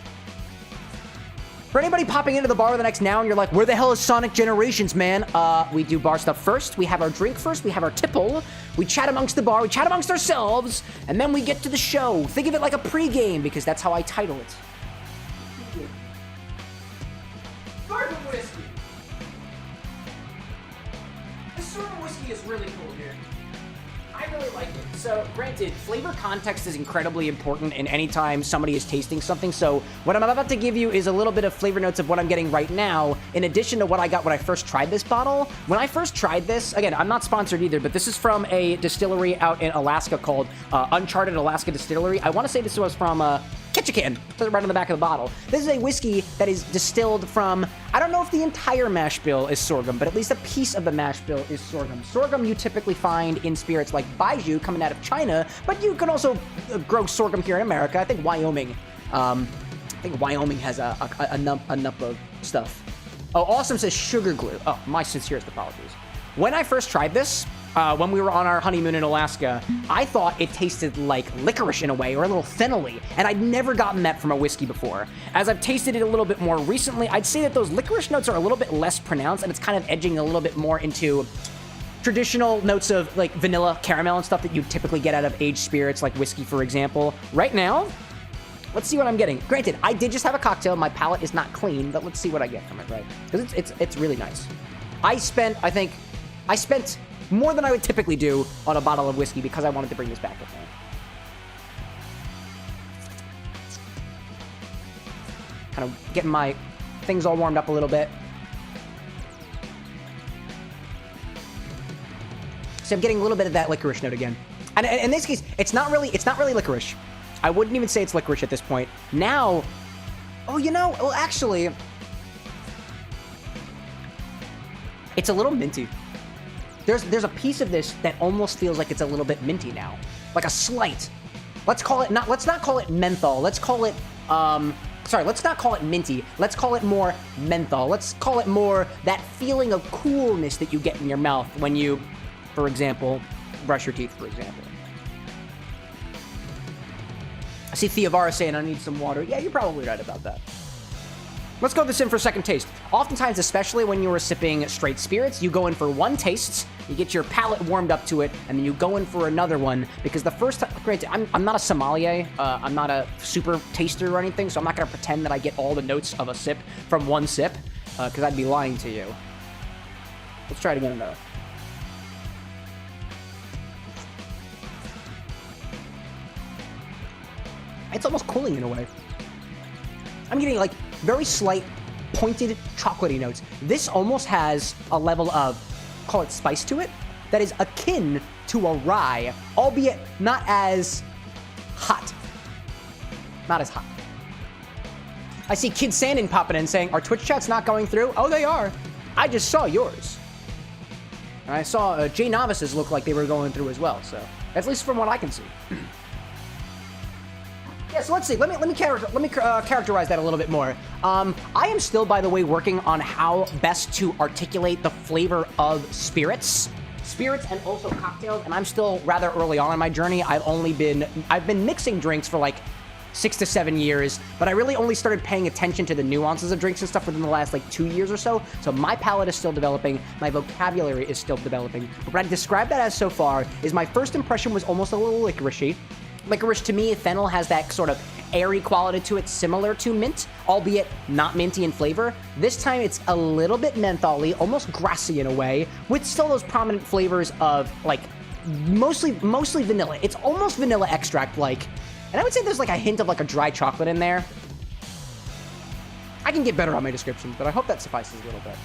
For anybody popping into the bar with the next now and you're like, where the hell is Sonic Generations, man? We do bar stuff first. We have our drink first. We have our tipple. We chat amongst the bar. We chat amongst ourselves. And then we get to the show. Think of it like a pregame because that's how I title it. Sorghum whiskey. This sorghum whiskey is really cool here. I really like it. So, granted, flavor context is incredibly important in any time somebody is tasting something. So, what I'm about to give you is a little bit of flavor notes of what I'm getting right now, in addition to what I got when I first tried this bottle. When I first tried this, again, I'm not sponsored either, but this is from a distillery out in Alaska called Uncharted Alaska Distillery. I want to say this was from Ketchikan, right on the back of the bottle. This is a whiskey that is distilled from, I don't know if the entire mash bill is sorghum, but at least a piece of the mash bill is sorghum. Sorghum you typically find in spirits like Baijiu coming out of China, but you can also grow sorghum here in America. I think Wyoming has a number of stuff. Oh, Awesome says sugar glue. Oh, my sincerest apologies. When I first tried this, when we were on our honeymoon in Alaska, I thought it tasted like licorice in a way, or a little phenol-y, and I'd never gotten that from a whiskey before. As I've tasted it a little bit more recently, I'd say that those licorice notes are a little bit less pronounced, and it's kind of edging a little bit more into traditional notes of like vanilla, caramel, and stuff that you typically get out of aged spirits, like whiskey, for example. Right now, let's see what I'm getting. Granted, I did just have a cocktail. My palate is not clean, but let's see what I get from it, right? Because it's really nice. I spent more than I would typically do on a bottle of whiskey because I wanted to bring this back with me. Kind of getting my things all warmed up a little bit. See, I'm getting a little bit of that licorice note again. And in this case, it's not really licorice. I wouldn't even say it's licorice at this point. Now, oh, you know, well, actually, it's a little minty. There's a piece of this that almost feels like it's a little bit minty now, like a slight. Let's not call it menthol. Let's call it let's not call it minty. Let's call it more menthol. Let's call it more that feeling of coolness that you get in your mouth when you, for example, brush your teeth, for example. I see Theovara saying I need some water. Yeah, you're probably right about that. Let's go this in for a second taste. Oftentimes, especially when you are sipping straight spirits, you go in for one taste, you get your palate warmed up to it, and then you go in for another one, because the first time, granted, I'm not a sommelier, I'm not a super taster or anything, so I'm not going to pretend that I get all the notes of a sip from one sip, because I'd be lying to you. Let's try it again, though. It's almost cooling in a way. I'm getting, like, very slight, pointed, chocolatey notes. This almost has a level of, call it spice to it, that is akin to a rye, albeit not as hot. Not as hot. I see Kid Sandin popping in saying, are Twitch chats not going through? Oh, they are. I just saw yours. And I saw Jay Novices look like they were going through as well, so at least from what I can see. Yeah, so let's see. Let me characterize that a little bit more. I am still, by the way, working on how best to articulate the flavor of spirits and also cocktails. And I'm still rather early on in my journey. I've been mixing drinks for like 6 to 7 years, but I really only started paying attention to the nuances of drinks and stuff within the last like 2 years or so. So my palate is still developing, my vocabulary is still developing. But what I described that as so far is my first impression was almost a little licoricey. Licorice, to me, fennel has that sort of airy quality to it, similar to mint, albeit not minty in flavor. This time, it's a little bit mentholy, almost grassy in a way, with still those prominent flavors of, like, mostly vanilla. It's almost vanilla extract-like, and I would say there's, like, a hint of, like, a dry chocolate in there. I can get better on my descriptions, but I hope that suffices a little bit.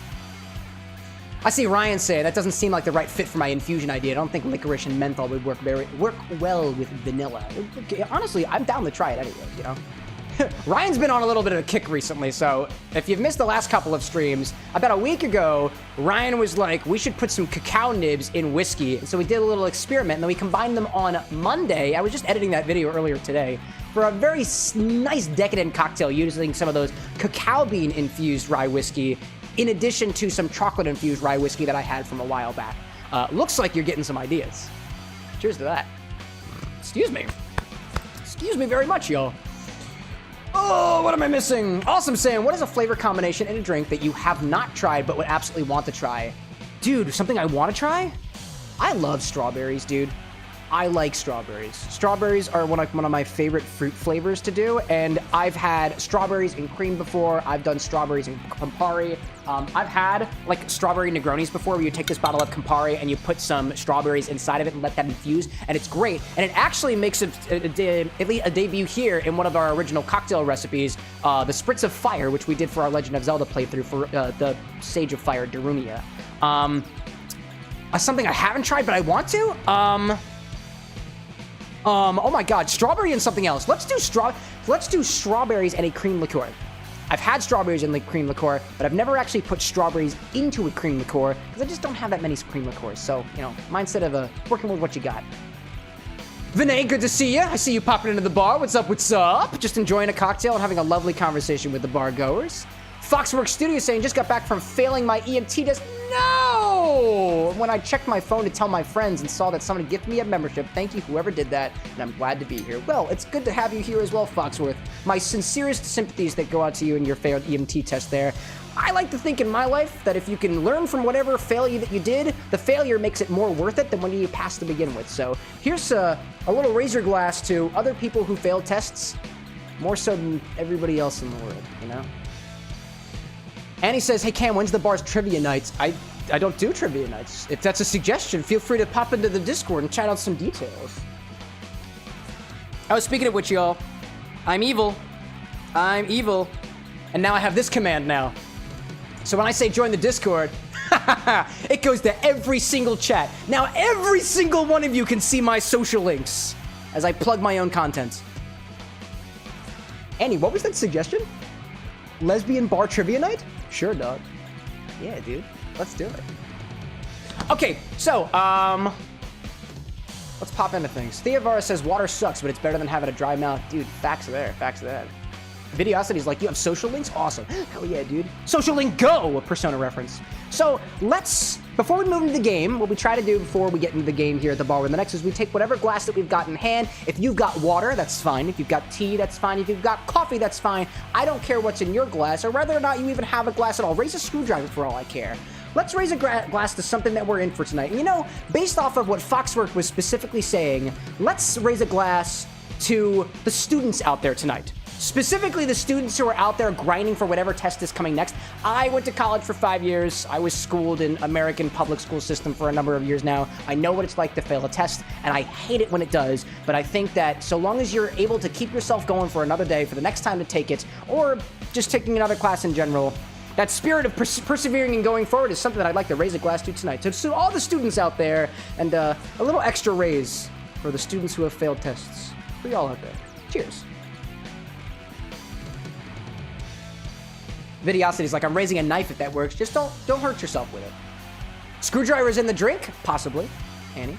I see Ryan say that doesn't seem like the right fit for my infusion idea. I don't think licorice and menthol would work well with vanilla. Honestly, I'm down to try it anyway, you know? Ryan's been on a little bit of a kick recently, so if you've missed the last couple of streams, about a week ago, Ryan was like, we should put some cacao nibs in whiskey. And so we did a little experiment, and then we combined them on Monday. I was just editing that video earlier today for a very nice decadent cocktail using some of those cacao bean infused rye whiskey, in addition to some chocolate-infused rye whiskey that I had from a while back. Looks like you're getting some ideas. Cheers to that. Excuse me. Excuse me very much, y'all. Oh, what am I missing? Awesome saying, what is a flavor combination in a drink that you have not tried but would absolutely want to try? Dude, something I want to try? I love strawberries, dude. I like strawberries. Strawberries are one of my favorite fruit flavors to do, and I've had strawberries and cream before. I've done strawberries and Campari. I've had like strawberry Negronis before, where you take this bottle of Campari and you put some strawberries inside of it and let that infuse, and it's great. And it actually makes a debut here in one of our original cocktail recipes, the Spritz of Fire, which we did for our Legend of Zelda playthrough for the Sage of Fire Darunia. Something I haven't tried, but I want to. Oh my god, strawberry and something else. Let's do strawberries and a cream liqueur. I've had strawberries in the cream liqueur, but I've never actually put strawberries into a cream liqueur because I just don't have that many cream liqueurs. So, you know, mindset of working with what you got. Vinay, good to see you. I see you popping into the bar. What's up? What's up? Just enjoying a cocktail and having a lovely conversation with the bar goers. Foxworks Studio saying, just got back from failing my EMT test. No! When I checked my phone to tell my friends and saw that somebody gifted me a membership, thank you whoever did that, and I'm glad to be here. Well, it's good to have you here as well, Foxworth. My sincerest sympathies that go out to you in your failed EMT test there. I like to think in my life that if you can learn from whatever failure that you did, the failure makes it more worth it than when you passed to begin with. So here's a little razor glass to other people who failed tests, more so than everybody else in the world, you know? Annie says, hey Cam, when's the bar's trivia nights? I don't do trivia nights. If that's a suggestion, feel free to pop into the Discord and chat out some details. Oh, speaking of which, y'all, I'm evil. I'm evil. And now I have this command now. So when I say join the Discord, it goes to every single chat. Now every single one of you can see my social links as I plug my own content. Annie, what was that suggestion? Lesbian bar trivia night? Sure, dog. Yeah, dude. Let's do it. Okay, so, let's pop into things. Theovara says water sucks, but it's better than having a dry mouth. Dude, facts there. Facts of that. Videosity's like, you have social links? Awesome. Hell yeah, dude. Social link go! A Persona reference. So, before we move into the game, what we try to do before we get into the game here at the Bar with the Next is we take whatever glass that we've got in hand. If you've got water, that's fine. If you've got tea, that's fine. If you've got coffee, that's fine. I don't care what's in your glass, or whether or not you even have a glass at all. Raise a screwdriver for all I care. Let's raise a glass to something that we're in for tonight. And you know, based off of what Foxwork was specifically saying, let's raise a glass to the students out there tonight. Specifically, the students who are out there grinding for whatever test is coming next. I went to college for 5 years. I was schooled in American public school system for a number of years now. I know what it's like to fail a test, and I hate it when it does. But I think that so long as you're able to keep yourself going for another day, for the next time to take it, or just taking another class in general, that spirit of persevering and going forward is something that I'd like to raise a glass to tonight. So all the students out there, and a little extra raise for the students who have failed tests. For y'all out there. Cheers. Videosity's like, I'm raising a knife if that works. Just don't hurt yourself with it. Screwdriver's in the drink? Possibly. Annie.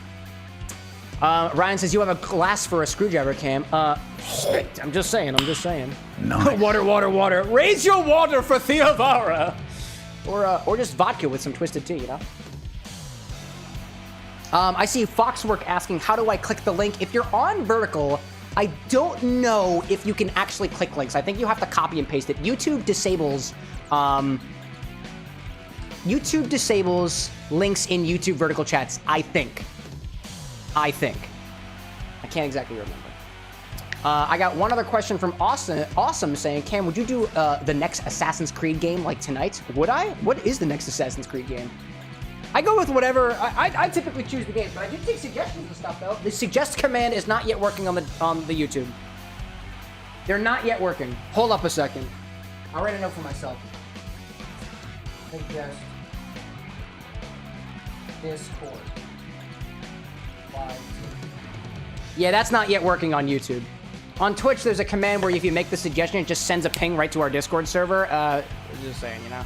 Ryan says, you have a glass for a screwdriver, Cam. I'm just saying. Nice. Water. Raise your water for Theovara. Or just vodka with some twisted tea, you know? I see Foxwork asking, how do I click the link? If you're on vertical, I don't know if you can actually click links. I think you have to copy and paste it. YouTube disables links in YouTube vertical chats, I think. I can't exactly remember. I got one other question from Awesome saying, Cam, would you do the next Assassin's Creed game like tonight? Would I? What is the next Assassin's Creed game? I go with whatever. I typically choose the game, but I do take suggestions and stuff, though. The suggest command is not yet working on the YouTube. They're not yet working. Hold up a second. I'll write a note for myself. Suggest Discord. Yeah, that's not yet working on YouTube. On Twitch, there's a command where if you make the suggestion, it just sends a ping right to our Discord server. Just saying, you know.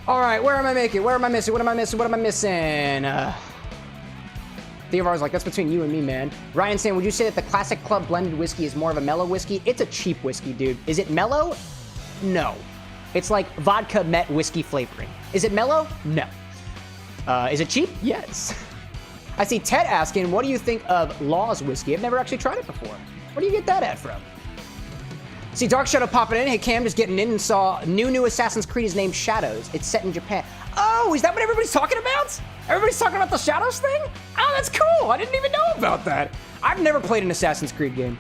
All right, where am I making? Where am I missing? What am I missing? What am I missing? Theovar's like, that's between you and me, man. Ryan saying, would you say that the Classic Club blended whiskey is more of a mellow whiskey? It's a cheap whiskey, dude. Is it mellow? No. It's like vodka met whiskey flavoring. Is it mellow? No. Is it cheap? Yes. I see Ted asking, what do you think of Law's whiskey? I've never actually tried it before. Where do you get that at from? See Dark Shadow popping in. Hey, Cam just getting in and saw new Assassin's Creed is named Shadows. It's set in Japan. Oh, is that what everybody's talking about? Everybody's talking about the Shadows thing? Oh, that's cool. I didn't even know about that. I've never played an Assassin's Creed game.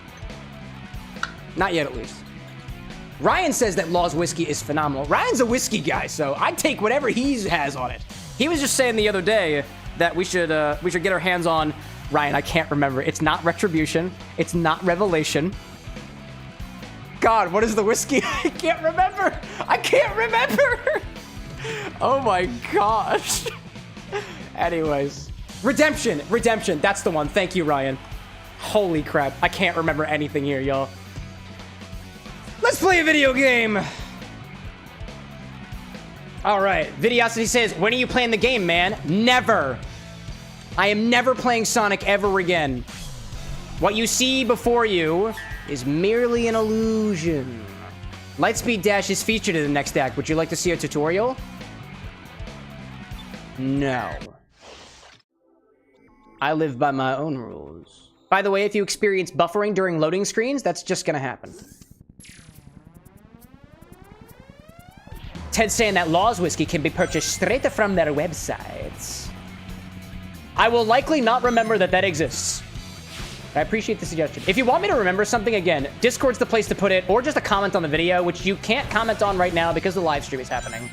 Not yet, at least. Ryan says that Law's whiskey is phenomenal. Ryan's a whiskey guy, so I'd take whatever he has on it. He was just saying the other day that we should get our hands on, Ryan, I can't remember. It's not Retribution. It's not Revelation. God, what is the whiskey? I can't remember. Oh my gosh. Anyways. Redemption. That's the one. Thank you, Ryan. Holy crap. I can't remember anything here, y'all. Let's play a video game. All right. Videosity says, when are you playing the game, man? Never. I am never playing Sonic ever again. What you see before you is merely an illusion. Lightspeed Dash is featured in the next act. Would you like to see a tutorial? No. I live by my own rules. By the way, if you experience buffering during loading screens, that's just gonna happen. Ted's saying that Law's whiskey can be purchased straight from their websites. I will likely not remember that exists. I appreciate the suggestion. If you want me to remember something, again, Discord's the place to put it, or just a comment on the video, which you can't comment on right now because the live stream is happening.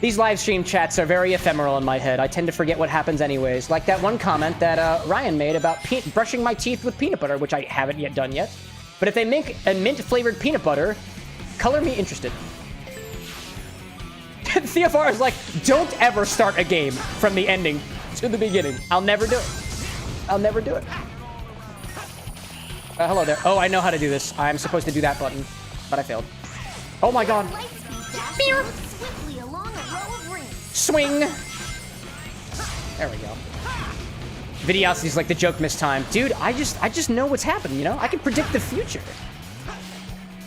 These live stream chats are very ephemeral in my head. I tend to forget what happens anyways. Like that one comment that Ryan made about brushing my teeth with peanut butter, which I haven't yet done yet. But if they make a mint-flavored peanut butter, color me interested. Theophar is like, don't ever start a game from the ending to the beginning. I'll never do it. I'll never do it. Hello there. Oh, I know how to do this. I'm supposed to do that button, but I failed. Oh my god. Swing. There we go. Videosity's like the joke missed time. Dude, I just know what's happening, you know? I can predict the future.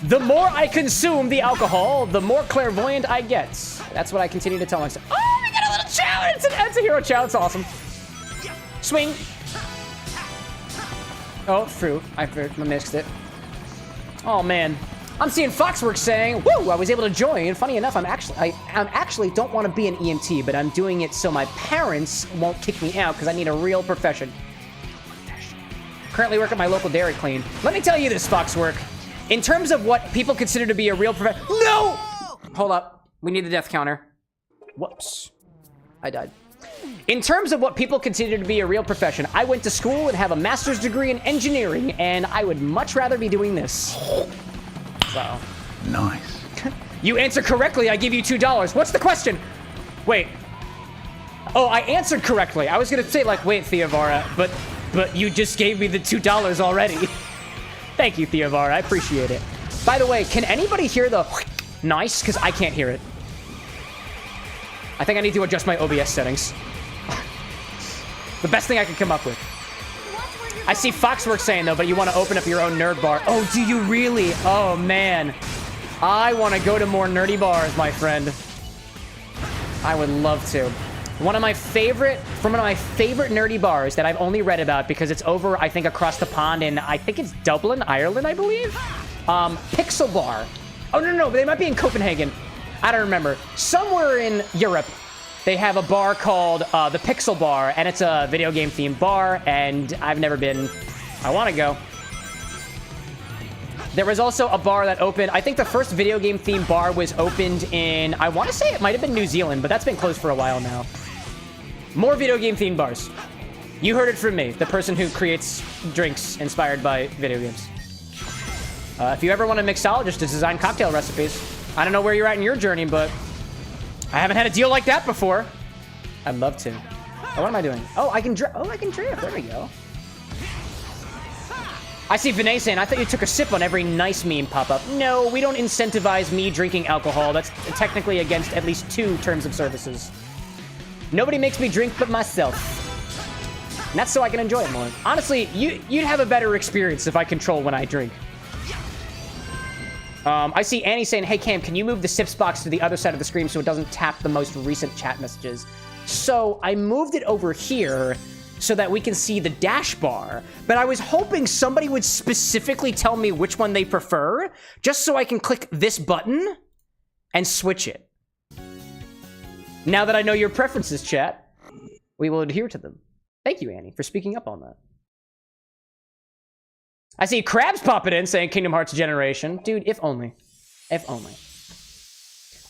The more I consume the alcohol, the more clairvoyant I get. That's what I continue to tell myself. Oh, we got a little chow! It's a hero chow. It's awesome. Swing. Oh, fruit. I missed it. Oh, man. I'm seeing Foxworks saying, woo, I was able to join. Funny enough, I'm actually don't want to be an EMT, but I'm doing it so my parents won't kick me out because I need a real profession. Currently work at my local Dairy Clean. Let me tell you this, Foxwork. In terms of what people consider to be a real profession... No! Hold up. We need the death counter. Whoops. I died. In terms of what people consider to be a real profession, I went to school and have a master's degree in engineering, and I would much rather be doing this. So. Nice. You answer correctly, I give you $2. What's the question? Wait. Oh, I answered correctly. I was gonna say, like, wait, Theovara, but you just gave me the $2 already. Thank you, Theovara. I appreciate it. By the way, can anybody hear the nice? Because I can't hear it. I think I need to adjust my OBS settings. The best thing I can come up with. I see Foxworks saying, though, but you want to open up your own nerd bar. Oh, do you really? Oh, man. I want to go to more nerdy bars, my friend. I would love to. One of my favorite nerdy bars that I've only read about because it's over, I think, across the pond in, I think it's Dublin, Ireland, I believe. Pixel Bar. Oh, no, they might be in Copenhagen. I don't remember. Somewhere in Europe, they have a bar called the Pixel Bar, and it's a video game themed bar, and I've never been. I want to go. There was also a bar that opened, I think the first video game themed bar was opened in, I want to say it might have been New Zealand, but that's been closed for a while now. More video game themed bars. You heard it from me, the person who creates drinks inspired by video games. If you ever want a mixologist to design cocktail recipes, I don't know where you're at in your journey, but I haven't had a deal like that before. I'd love to. Oh, what am I doing? Oh, I can drift. Oh, I can drift. There we go. I see Vinay saying, I thought you took a sip on every nice meme pop-up. No, we don't incentivize me drinking alcohol. That's technically against at least 2 terms of services. Nobody makes me drink but myself. And that's so I can enjoy it more. Honestly, you'd have a better experience if I control when I drink. I see Annie saying, hey, Cam, can you move the sips box to the other side of the screen so it doesn't tap the most recent chat messages? So I moved it over here so that we can see the dash bar, but I was hoping somebody would specifically tell me which one they prefer, just so I can click this button and switch it. Now that I know your preferences, chat, we will adhere to them. Thank you, Annie, for speaking up on that. I see Krabs popping in saying Kingdom Hearts Generation. Dude, if only. If only.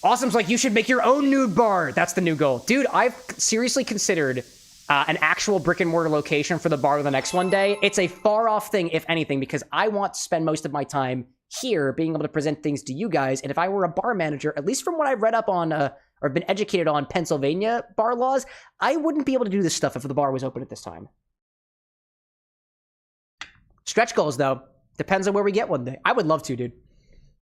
Awesome's like, you should make your own nude bar. That's the new goal. Dude, I've seriously considered an actual brick and mortar location for the bar with the next one day. It's a far off thing, if anything, because I want to spend most of my time here being able to present things to you guys. And if I were a bar manager, at least from what I've read up on or been educated on Pennsylvania bar laws, I wouldn't be able to do this stuff if the bar was open at this time. Stretch goals, though. Depends on where we get one day. I would love to, dude.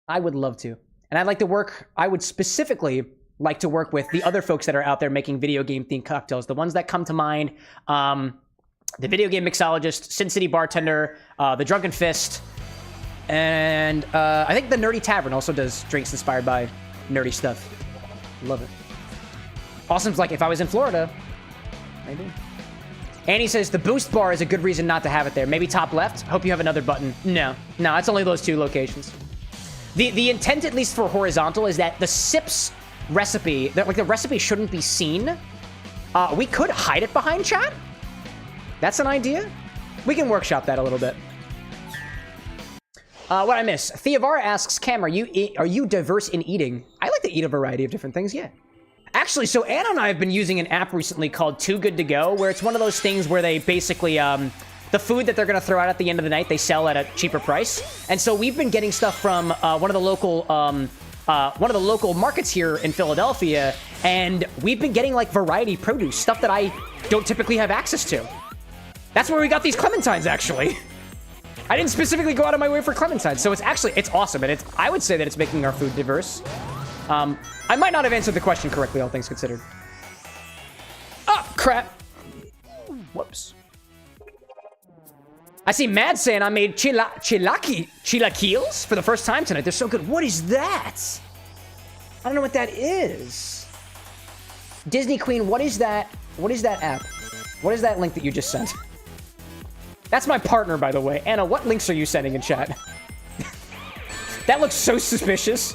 I would love to. And I'd like to work, I would specifically like to work with the other folks that are out there making video game themed cocktails. The ones that come to mind, the Video Game Mixologist, Sin City Bartender, the Drunken Fist, and I think the Nerdy Tavern also does drinks inspired by nerdy stuff. Love it. Awesome's like, if I was in Florida, maybe. Annie says, the boost bar is a good reason not to have it there. Maybe top left? Hope you have another button. No, it's only those 2 locations. The intent, at least for horizontal, is that the sips recipe, that like the recipe shouldn't be seen. We could hide it behind chat. That's an idea. We can workshop that a little bit. What I miss? Theovara asks, Cam, are you diverse in eating? I like to eat a variety of different things, yeah. Actually, so Anna and I have been using an app recently called Too Good to Go, where it's one of those things where they basically, the food that they're going to throw out at the end of the night, they sell at a cheaper price. And so we've been getting stuff from one of the local one of the local markets here in Philadelphia, and we've been getting like variety produce, stuff that I don't typically have access to. That's where we got these clementines, actually. I didn't specifically go out of my way for clementines, so it's awesome, and I would say that it's making our food diverse. I might not have answered the question correctly, all things considered. Oh, crap. Whoops. I see Mad saying I made chilaquiles for the first time tonight. They're so good. What is that? I don't know what that is. Disney Queen, what is that? What is that app? What is that link that you just sent? That's my partner, by the way. Anna, what links are you sending in chat? That looks so suspicious.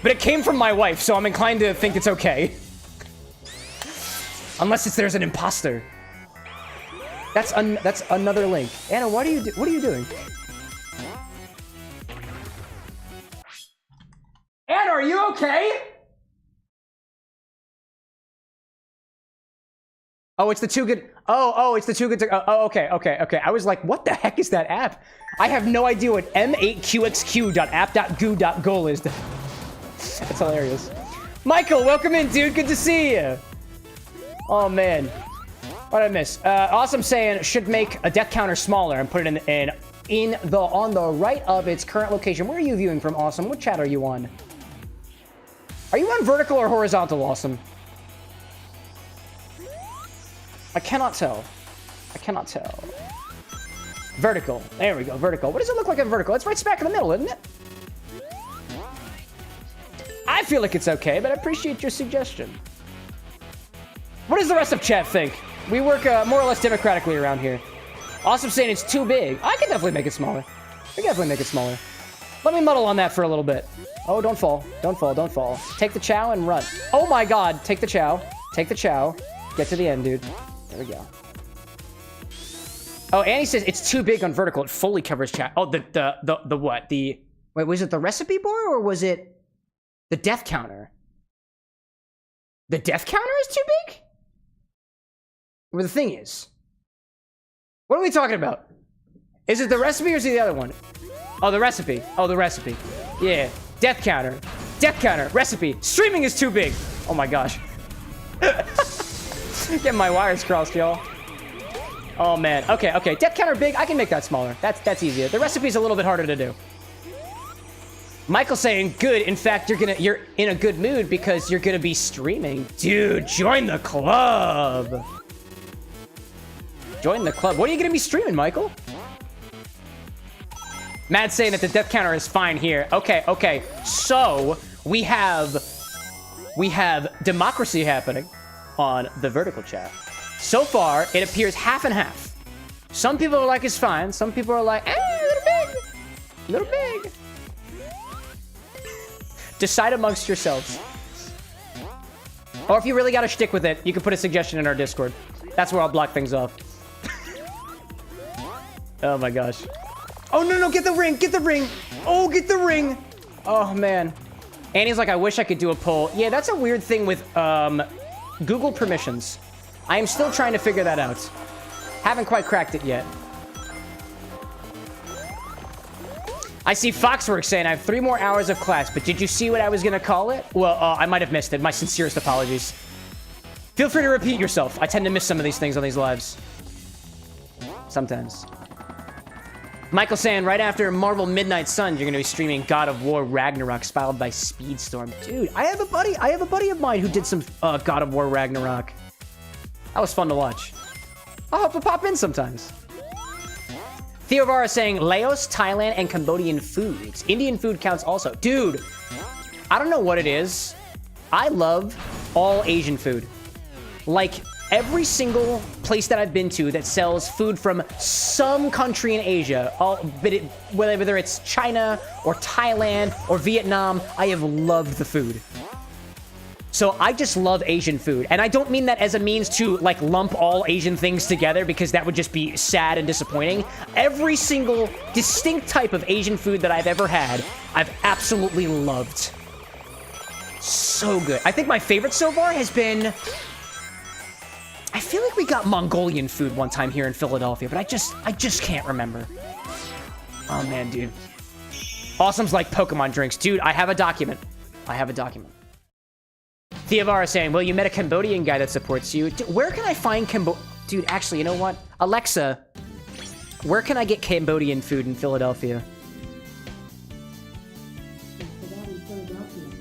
But it came from my wife, so I'm inclined to think it's okay. Unless there's an imposter. That's another link. Anna, what are you doing? Anna, are you okay? Oh, it's the Too Good. Oh, it's the Too Good to. Oh, okay. I was like, what the heck is that app? I have no idea what m8qxq.app.goo.goal is. That's hilarious. Michael, welcome in, dude. Good to see you. Oh man, what did I miss? Awesome saying should make a death counter smaller and put it on the right of its current location. Where are you viewing from, Awesome? What chat are you on? Are you on vertical or horizontal, Awesome? I cannot tell. Vertical. There we go. Vertical. What does it look like on vertical? It's right smack in the middle, isn't it? I feel like it's okay, but I appreciate your suggestion. What does the rest of chat think? We work more or less democratically around here. Awesome saying it's too big. I can definitely make it smaller. Let me muddle on that for a little bit. Oh, don't fall. Take the chow and run. Oh my god. Take the chow. Get to the end, dude. There we go. Oh, Annie says it's too big on vertical. It fully covers chat. Oh, the what? Wait, was it the recipe bar or was it the death counter? The death counter is too big? Well, the thing is, what are we talking about? Is it the recipe or is it the other one? Oh, the recipe. Yeah. Death counter. Recipe. Streaming is too big. Oh my gosh. Get my wires crossed, y'all. Oh man. Okay. Death counter big. I can make that smaller. That's easier. The recipe's a little bit harder to do. Michael saying good. In fact, you're in a good mood because you're gonna be streaming. Dude, join the club. What are you gonna be streaming, Michael? Matt's saying that the death counter is fine here. Okay. So we have democracy happening on the vertical chat. So far, it appears half and half. Some people are like, it's fine. Some people are like, a little big. Decide amongst yourselves. Or if you really got to stick with it, you can put a suggestion in our Discord. That's where I'll block things off. Oh my gosh. Oh, no, get the ring. Oh, get the ring. Oh, man. Annie's like, I wish I could do a poll. Yeah, that's a weird thing with Google permissions. I am still trying to figure that out. Haven't quite cracked it yet. I see Foxworks saying, I have 3 more hours of class, but did you see what I was going to call it? Well, I might have missed it. My sincerest apologies. Feel free to repeat yourself. I tend to miss some of these things on these lives. Sometimes. Michael saying, right after Marvel Midnight Suns, you're going to be streaming God of War Ragnarok, spelled by Speedstorm. Dude, I have a buddy of mine who did some God of War Ragnarok. That was fun to watch. I'll have to pop in sometimes. Theovara saying, Laos, Thailand, and Cambodian foods. Indian food counts also. Dude, I don't know what it is. I love all Asian food. Like, every single place that I've been to that sells food from some country in Asia, whether it's China or Thailand or Vietnam, I have loved the food. So I just love Asian food. And I don't mean that as a means to like lump all Asian things together because that would just be sad and disappointing. Every single distinct type of Asian food that I've ever had, I've absolutely loved. So good. I think my favorite so far has been... I feel like we got Mongolian food one time here in Philadelphia, but I just can't remember. Oh man, dude. Awesome's like Pokemon drinks. Dude, I have a document. I have a document. Theovara saying, well, you met a Cambodian guy that supports you. Dude, where can I find Dude, actually, you know what? Alexa, where can I get Cambodian food in Philadelphia?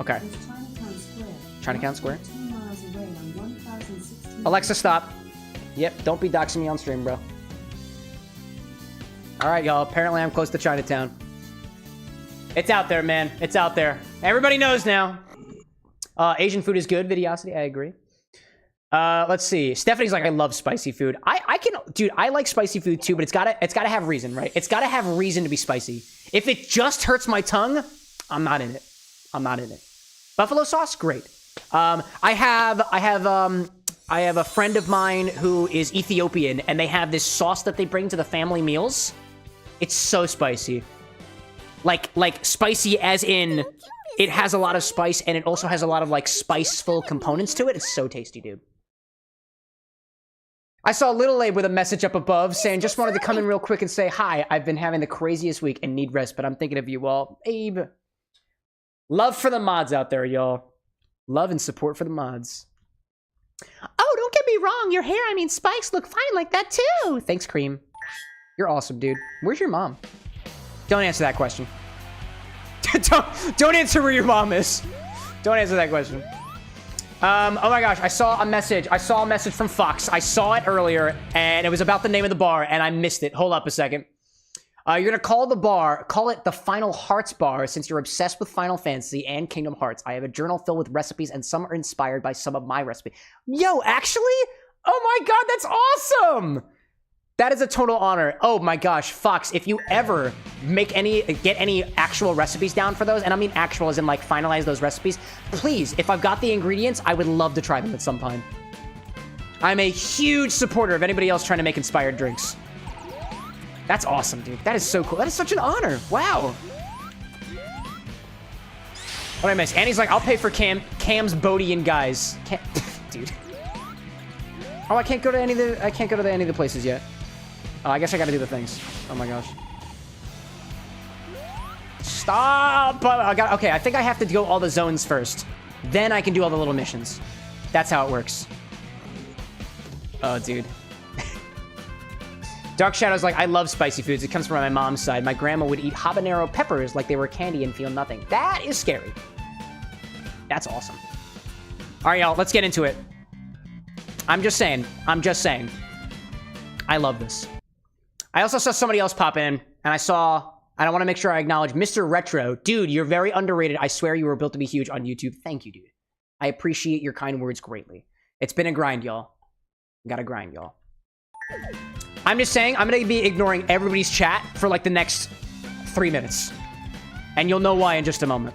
Okay. Chinatown Square. Alexa, stop. Yep, don't be doxing me on stream, bro. Alright, y'all. Apparently, I'm close to Chinatown. It's out there, man. It's out there. Everybody knows now. Asian food is good. Videosity, I agree. Let's see. Stephanie's like, I love spicy food. Dude, I like spicy food too, but it's gotta have reason, right? It's gotta have reason to be spicy. If it just hurts my tongue, I'm not in it. I'm not in it. Buffalo sauce, great. I have a friend of mine who is Ethiopian, and they have this sauce that they bring to the family meals. It's so spicy. Like spicy as in it has a lot of spice, and it also has a lot of like spiceful components to it. It's so tasty, dude. I saw Little Abe with a message up above saying, just wanted to come in real quick and say hi. I've been having the craziest week and need rest, but I'm thinking of you all. Abe. Love for the mods out there, y'all. Love and support for the mods. Oh, don't get me wrong. Your hair, I mean, spikes look fine like that too. Thanks, Cream. You're awesome, dude. Where's your mom? Don't answer that question. don't answer where your mom is. Don't answer that question. Oh my gosh, I saw a message from Fox. I saw it earlier, and it was about the name of the bar, and I missed it. Hold up a second. You're gonna call it the Final Hearts Bar, since you're obsessed with Final Fantasy and Kingdom Hearts. I have a journal filled with recipes, and some are inspired by some of my recipes. Yo, actually? Oh my god, that's awesome! That is a total honor. Oh my gosh, Fox, if you ever get any actual recipes down for those, and I mean actual as in like finalize those recipes, please, if I've got the ingredients, I would love to try them at some time. I'm a huge supporter of anybody else trying to make inspired drinks. That's awesome, dude. That is so cool. That is such an honor. Wow. What did I miss? Annie's like, I'll pay for Cam's Bodian guys. Dude. Oh, I can't go to any of the places yet. Oh, I guess I gotta do the things. Oh my gosh. Stop! Okay, I think I have to go all the zones first. Then I can do all the little missions. That's how it works. Oh, dude. Dark Shadow's like, I love spicy foods. It comes from my mom's side. My grandma would eat habanero peppers like they were candy and feel nothing. That is scary. That's awesome. All right, y'all, let's get into it. I'm just saying. I love this. I also saw somebody else pop in, and I want to make sure I acknowledge Mr. Retro. Dude, you're very underrated. I swear you were built to be huge on YouTube. Thank you, dude. I appreciate your kind words greatly. It's been a grind, y'all. Gotta grind, y'all. I'm just saying, I'm going to be ignoring everybody's chat for like the next 3 minutes. And you'll know why in just a moment.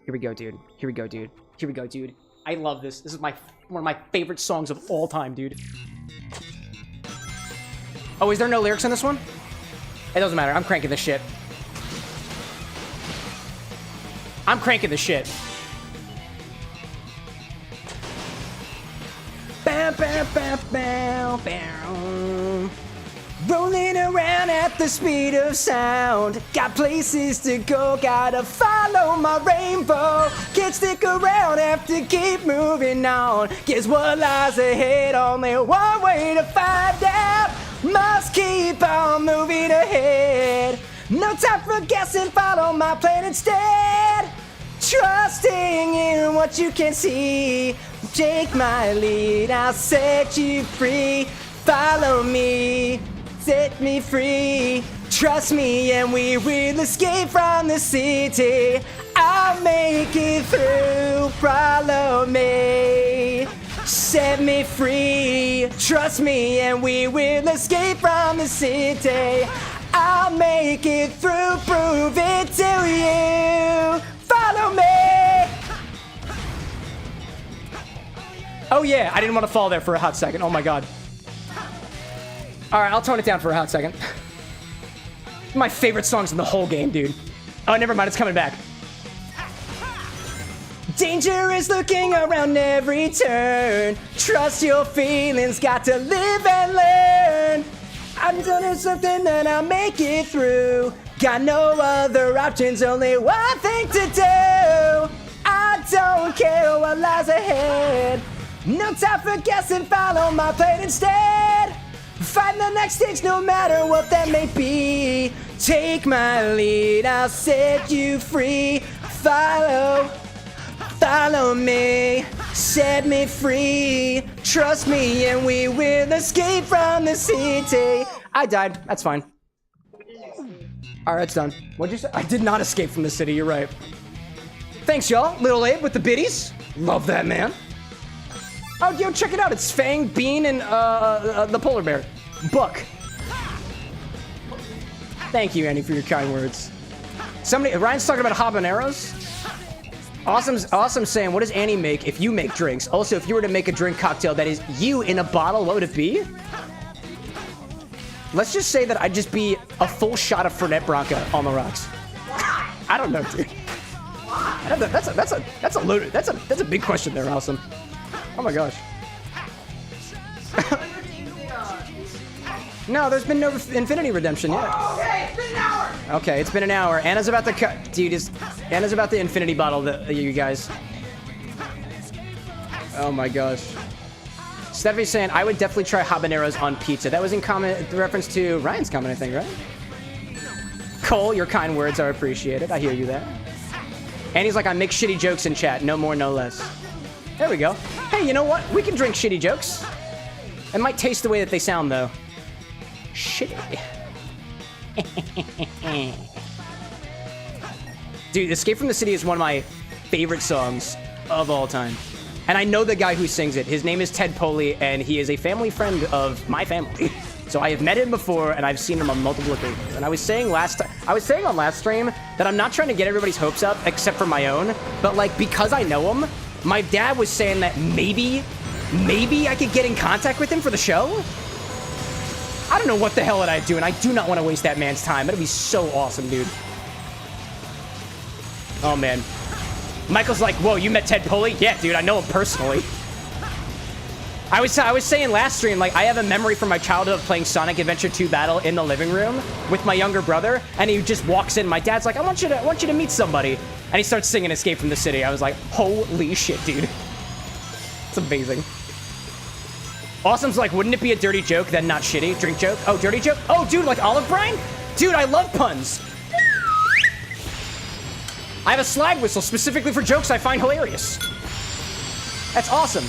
Here we go, dude. Here we go, dude. Here we go, dude. I love this. This is one of my favorite songs of all time, dude. Oh, is there no lyrics on this one? It doesn't matter. I'm cranking this shit. I'm cranking this shit. Bow, bow, bow, bow, bow. Rolling around at the speed of sound. Got places to go, gotta follow my rainbow. Can't stick around, have to keep moving on. Guess what lies ahead, only one way to find out. Must keep on moving ahead. No time for guessing, follow my plan instead. Trusting in what you can see. Take my lead, I'll set you free. Follow me, set me free. Trust me and we will escape from the city. I'll make it through, follow me. Set me free. Trust me and we will escape from the city. I'll make it through, prove it to you. Follow me. Oh yeah, I didn't want to fall there for a hot second. Oh my god. Alright, I'll tone it down for a hot second. My favorite songs in the whole game, dude. Oh, never mind, it's coming back. Danger is looking around every turn. Trust your feelings, got to live and learn. I'm doing something that I'll make it through. Got no other options, only one thing to do. I don't care what lies ahead. No time for guessing, follow my plan instead. Find the next stage no matter what that may be. Take my lead, I'll set you free. Follow me, set me free. Trust me and we will escape from the city. I died, that's fine. Alright, it's done. What'd you say? I did not escape from the city, you're right. Thanks, y'all. Little Abe with the biddies. Love that, man. Oh, yo, check it out. It's Fang, Bean, and the polar bear. Book. Thank you, Annie, for your kind words. Ryan's talking about habaneros. Awesome saying, what does Annie make if you make drinks? Also, if you were to make a drink cocktail that is you in a bottle, what would it be? Let's just say that I'd just be a full shot of Fernet Branca on the rocks. I don't know, dude. That's a loaded. That's a big question there, Awesome. Oh my gosh. No, there's been no Infinity Redemption yet. Okay, it's been an hour. Okay, it's been an hour. Anna's about to cut. Dude, Anna's about to Infinity bottle you guys. Oh my gosh. Steffi's saying, I would definitely try habaneros on pizza. That was in reference to Ryan's comment, I think, right? Cole, your kind words are appreciated. I hear you there. And he's like, I make shitty jokes in chat. No more, no less. There we go. Hey, you know what? We can drink shitty jokes. It might taste the way that they sound, though. Shitty. Dude, Escape from the City is one of my favorite songs of all time. And I know the guy who sings it. His name is Ted Poley, and he is a family friend of my family. So I have met him before, and I've seen him on multiple occasions. And I was saying on last stream that I'm not trying to get everybody's hopes up, except for my own. But like, because I know him, my dad was saying that maybe I could get in contact with him for the show. I don't know what the hell would I do, and I do not want to waste that man's time. That'd be so awesome, dude. Oh, man. Michael's like, whoa, you met Ted Poley? Yeah, dude, I know him personally. I was saying last stream, like, I have a memory from my childhood of playing Sonic Adventure 2 Battle in the living room with my younger brother, and he just walks in. My dad's like, I want you to meet somebody. And he starts singing Escape from the City. I was like, holy shit, dude. It's amazing. Awesome's like, wouldn't it be a dirty joke, then not shitty? Drink joke? Oh, dirty joke? Oh, dude, like olive brine? Dude, I love puns. I have a slide whistle specifically for jokes I find hilarious. That's awesome.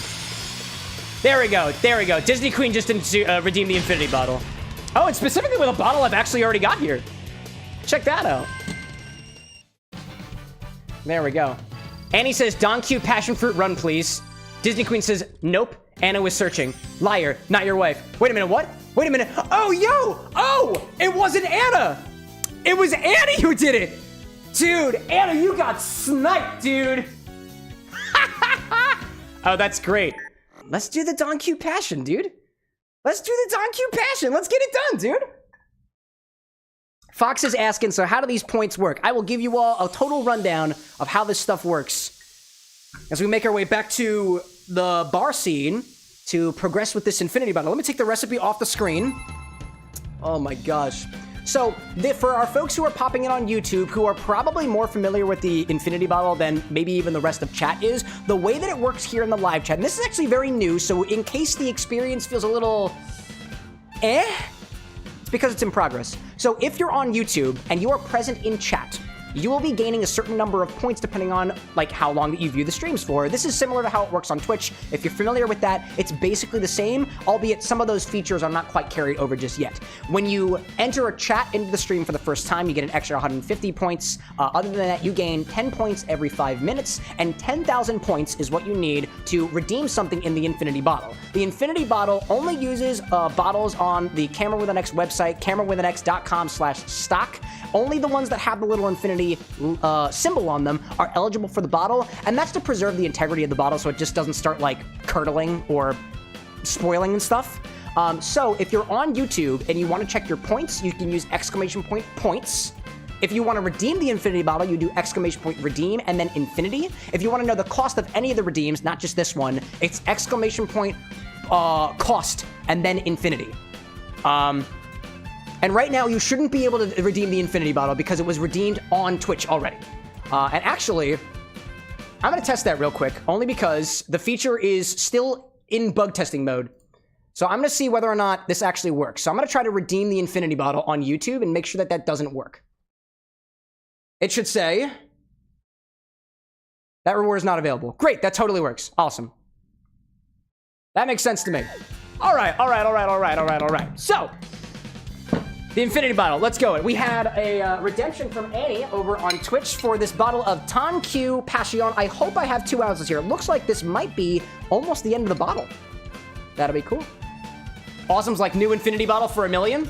There we go. There we go. Disney Queen just didn't redeem the Infinity bottle. Oh, and specifically with a bottle I've actually already got here. Check that out. There we go. Annie says, Don Q, passion fruit run, please. Disney Queen says, nope. Anna was searching. Liar, not your wife. Wait a minute, what? Wait a minute. Oh, yo! Oh! It wasn't Anna! It was Annie who did it! Dude, Anna, you got sniped, dude! Oh, that's great. Let's do the Don Q passion, dude. Let's do the Don Q passion. Let's get it done, dude. Fox is asking, so how do these points work? I will give you all a total rundown of how this stuff works as we make our way back to the bar scene to progress with this Infinity bottle. Let me take the recipe off the screen. Oh my gosh. So, for our folks who are popping in on YouTube, who are probably more familiar with the Infinity bottle than maybe even the rest of chat is, the way that it works here in the live chat, and this is actually very new, so in case the experience feels a little it's because it's in progress. So if you're on YouTube and you are present in chat, you will be gaining a certain number of points depending on like how long that you view the streams for. This is similar to how it works on Twitch. If you're familiar with that, it's basically the same, albeit some of those features are not quite carried over just yet. When you enter a chat into the stream for the first time, you get an extra 150 points. Other than that, you gain 10 points every 5 minutes, and 10,000 points is what you need to redeem something in the Infinity bottle. The Infinity bottle only uses bottles on the CameroxnWithAnX website, CameroxnWithAnX.com/stock. Only the ones that have the little Infinity symbol on them are eligible for the bottle, and that's to preserve the integrity of the bottle so it just doesn't start like curdling or spoiling and stuff. So if you're on YouTube and you want to check your points, you can use !points. If you want to redeem the Infinity bottle, you do !redeem and then Infinity. If you want to know the cost of any of the redeems, not just this one, it's !cost and then Infinity. And right now, you shouldn't be able to redeem the infinity bottle because it was redeemed on Twitch already. And actually, I'm going to test that real quick, only because the feature is still in bug testing mode. So I'm going to see whether or not this actually works. So I'm going to try to redeem the infinity bottle on YouTube and make sure that that doesn't work. It should say, that reward is not available. Great, that totally works. Awesome. That makes sense to me. All right. So, the infinity bottle, let's go. We had a redemption from Annie over on Twitch for this bottle of Tan Q Pasión. I hope I have 2 ounces here. It looks like this might be almost the end of the bottle. That'll be cool. Awesome's like new infinity bottle for $1 million.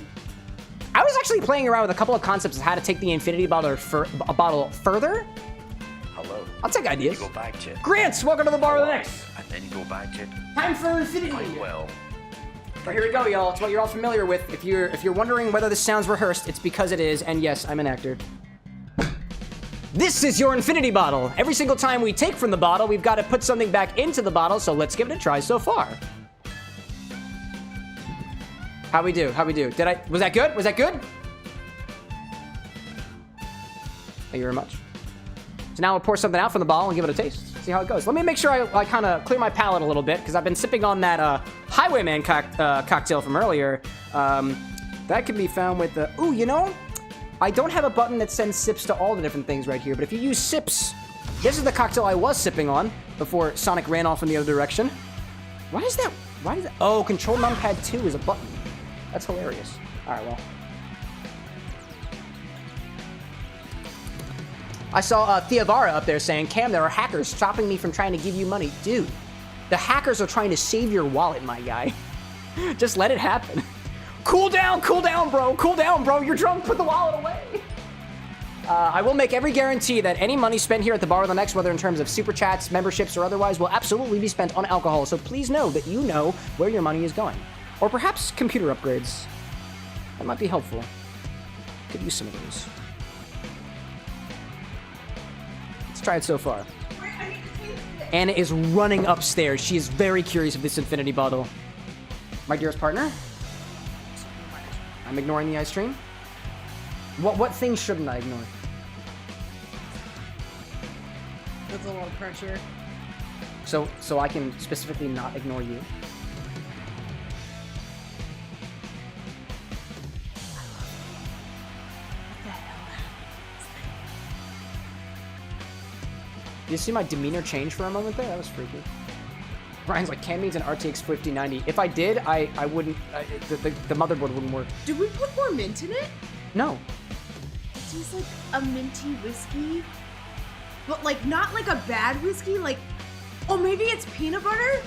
I was actually playing around with a couple of concepts of how to take the infinity bottle further. Hello. I'll take ideas. Go back to Grants, welcome to the bar with an X. And then go back to Time for infinity. well. But here we go, y'all. It's what you're all familiar with. If you're wondering whether this sounds rehearsed, it's because it is. And yes, I'm an actor. This is your infinity bottle. Every single time we take from the bottle, we've got to put something back into the bottle. So let's give it a try so far. How we do? Was that good? Thank you very much. So now we'll pour something out from the bottle and give it a taste. See how it goes. Let me make sure I kind of clear my palate a little bit, because I've been sipping on that Highwayman cocktail from earlier. That can be found with the... Ooh, you know, I don't have a button that sends sips to all the different things right here, but if you use sips, this is the cocktail I was sipping on before Sonic ran off in the other direction. Why is that? Oh, Control Numpad 2 is a button. That's hilarious. All right, well. I saw Theavara up there saying, Cam, there are hackers stopping me from trying to give you money. Dude, the hackers are trying to save your wallet, my guy. Just let it happen. Cool down, bro. Cool down, bro. You're drunk. Put the wallet away. I will make every guarantee that any money spent here at the Bar with an X, whether in terms of super chats, memberships, or otherwise, will absolutely be spent on alcohol. So please know that you know where your money is going. Or perhaps computer upgrades. That might be helpful. Could use some of those. Let's try it so far. Anna is running upstairs. She is very curious of this infinity bottle. My dearest partner? I'm ignoring the ice stream. What things shouldn't I ignore? That's a lot of pressure. So I can specifically not ignore you. Did you see my demeanor change for a moment there? That was freaky. Brian's like, Cam needs an RTX 5090. If I did, I wouldn't, the motherboard wouldn't work. Did we put more mint in it? No. It tastes like a minty whiskey, but like not like a bad whiskey, like, oh, maybe it's peanut butter?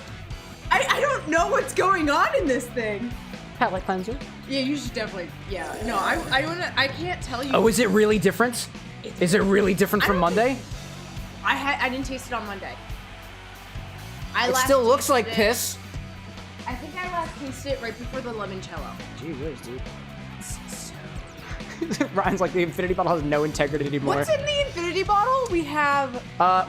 I don't know what's going on in this thing. Palate cleanser? Yeah, you should definitely, yeah. No, I can't tell you. Oh, is it really different? Is it really different from Monday? I didn't taste it on Monday. It still looks like piss. I think I last tasted it right before the limoncello. Gee whiz, dude. Ryan's like, the infinity bottle has no integrity anymore. What's in the infinity bottle? We have...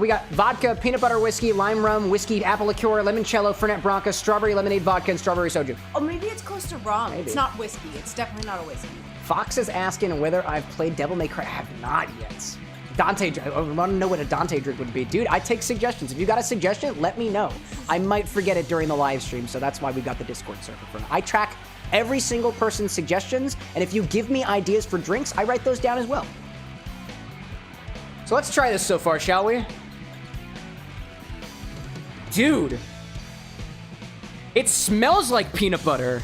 we got vodka, peanut butter whiskey, lime rum, whiskey, apple liqueur, limoncello, Fernet Branca, strawberry lemonade vodka, and strawberry soju. Oh, maybe it's close to rum. Maybe. It's not whiskey. It's definitely not a whiskey. Fox is asking whether I've played Devil May Cry. I have not yet. Dante, I want to know what a Dante drink would be. Dude, I take suggestions. If you got a suggestion, let me know. I might forget it during the live stream, so that's why we got the Discord server for now. I track every single person's suggestions, and if you give me ideas for drinks, I write those down as well. So let's try this so far, shall we? Dude. It smells like peanut butter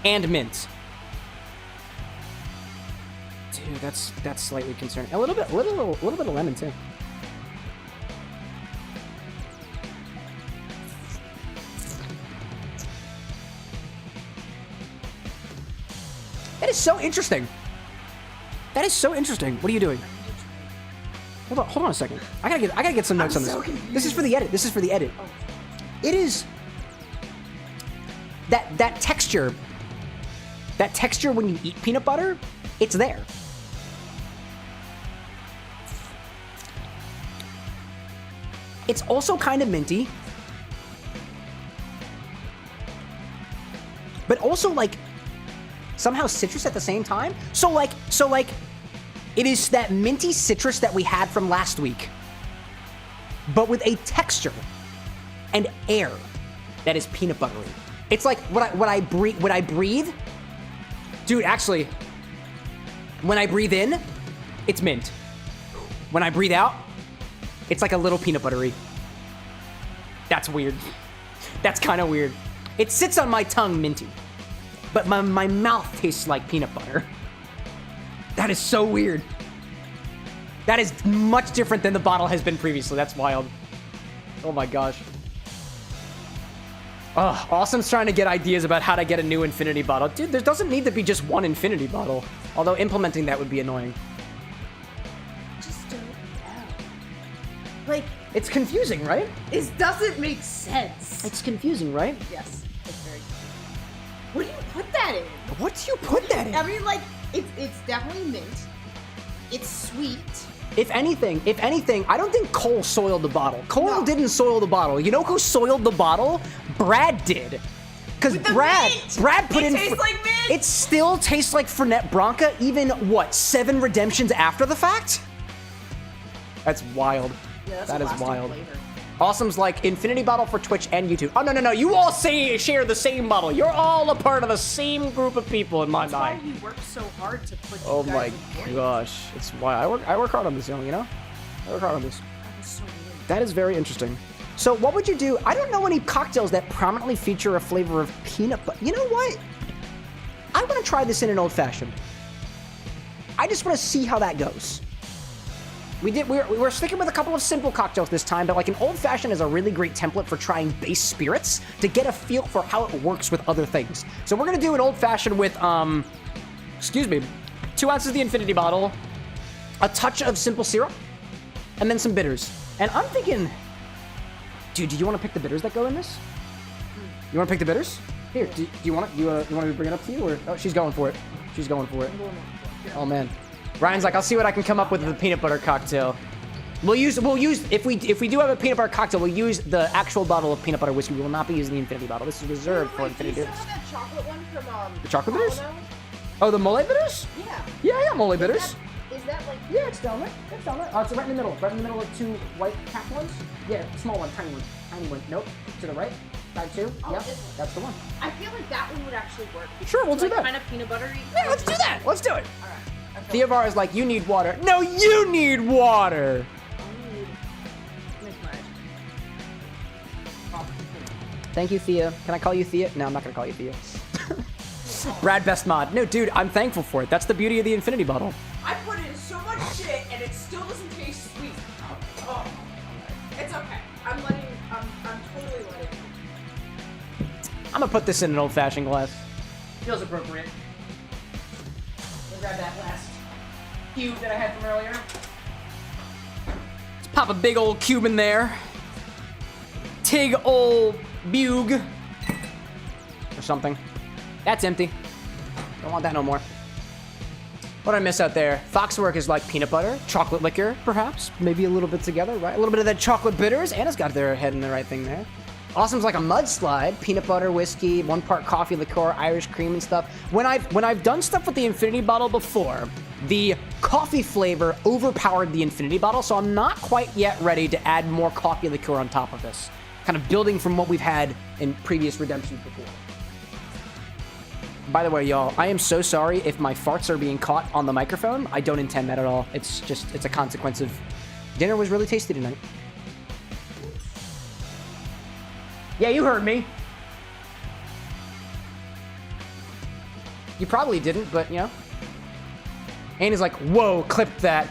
and mint. Dude, that's slightly concerning. A little bit of lemon too. That is so interesting. That is so interesting. What are you doing? Hold on a second. I gotta get some notes on this. Confused. This is for the edit. This is for the edit. It is that texture. That texture when you eat peanut butter, it's there. It's also kind of minty. But also like somehow citrus at the same time. So like, it is that minty citrus that we had from last week, but with a texture and air that is peanut buttery. It's like when I breathe, dude. Actually, when I breathe in, it's mint. When I breathe out, it's like a little peanut buttery. That's weird. That's kind of weird. It sits on my tongue minty, but my mouth tastes like peanut butter. That is so weird. That is much different than the bottle has been previously. That's wild. Oh my gosh. Oh, Awesome's trying to get ideas about how to get a new infinity bottle. Dude, there doesn't need to be just one infinity bottle. Although implementing that would be annoying. Just don't know. Like, it's confusing, right? it doesn't make sense. It's confusing, right? Yes, it's very confusing. What do you put that in? What do you put that in? I mean, like, it's definitely mint. It's sweet. If anything, I don't think Cole soiled the bottle. Cole No. didn't soil the bottle. You know who soiled the bottle? Brad did. Because With the Brad mint! put It in. tastes like mint! It still tastes like Fernet Branca, even what, 7 redemptions after the fact? That's wild. Yeah, that's That a is lasting wild. flavor. Awesome's like infinity bottle for Twitch and YouTube. Oh no! You all share the same bottle. You're all a part of the same group of people in my That's why mind. he worked so hard to put you Oh guys my in place. gosh, it's why I work hard on this, you know. I work hard on this. That was so weird. That is very interesting. So what would you do? I don't know any cocktails that prominently feature a flavor of peanut butter. You know what? I want to try this in an old fashioned. I just want to see how that goes. We're sticking with a couple of simple cocktails this time, but like an old fashioned is a really great template for trying base spirits to get a feel for how it works with other things. So we're gonna do an old fashioned with 2 ounces of the infinity bottle, a touch of simple syrup, and then some bitters. And I'm thinking, dude, do you want to pick the bitters that go in this? You want to pick the bitters? Here, do you want it? You want me to bring it up to you, or oh, she's going for it. She's going for it. Oh man, Ryan's like, I'll see what I can come up with the peanut butter cocktail. We'll use if we do have a peanut butter cocktail, we'll use the actual bottle of peanut butter whiskey. We will not be using the infinity bottle. This is reserved for infinity Do you bitters. still have that chocolate one from The chocolate bitters? Colorado? Oh, the mole bitters? Yeah. Yeah, I got mole bitters. Is that like? Yeah, it's down there. It's down there. Oh, it's right in the middle. Right in the middle of 2 white cap ones. Yeah, small one, tiny one. Tiny one. Nope. To the right. Side 2. Oh, Yep. this one. That's the one. I feel like that one would actually work. Sure, we'll It's do like that. Kind of peanut buttery. Yeah, let's do that. Let's do it. All right. I feel Theobar is like, you need water. No, you need water. I need Miss Marge. Oh, Thank you, Thea. Can I call you Thea? No, I'm not gonna call you Thea. Brad Best Mod. No, dude, I'm thankful for it. That's the beauty of the infinity bottle. I put in so much shit and it still doesn't taste sweet. Oh, it's okay. I'm totally letting it. I'm gonna put this in an old-fashioned glass. Feels appropriate. We'll grab that last cube that I had from earlier. Let's pop a big old cube in there. Tig old bug. Or something. That's empty. Don't want that no more. What did I miss out there? Foxwork is like peanut butter, chocolate liquor, perhaps. Maybe a little bit together, right? A little bit of that chocolate bitters. Anna's got their head in the right thing there. Awesome's like a mudslide, peanut butter, whiskey, 1 part coffee, liqueur, Irish cream and stuff. When I've done stuff with the infinity bottle before, the coffee flavor overpowered the infinity bottle, so I'm not quite yet ready to add more coffee liqueur on top of this. Kind of building from what we've had in previous redemptions before. By the way, y'all, I am so sorry if my farts are being caught on the microphone. I don't intend that at all. It's a consequence of dinner was really tasty tonight. Yeah, you heard me. You probably didn't, but, you know. Anna's like, whoa, clip that.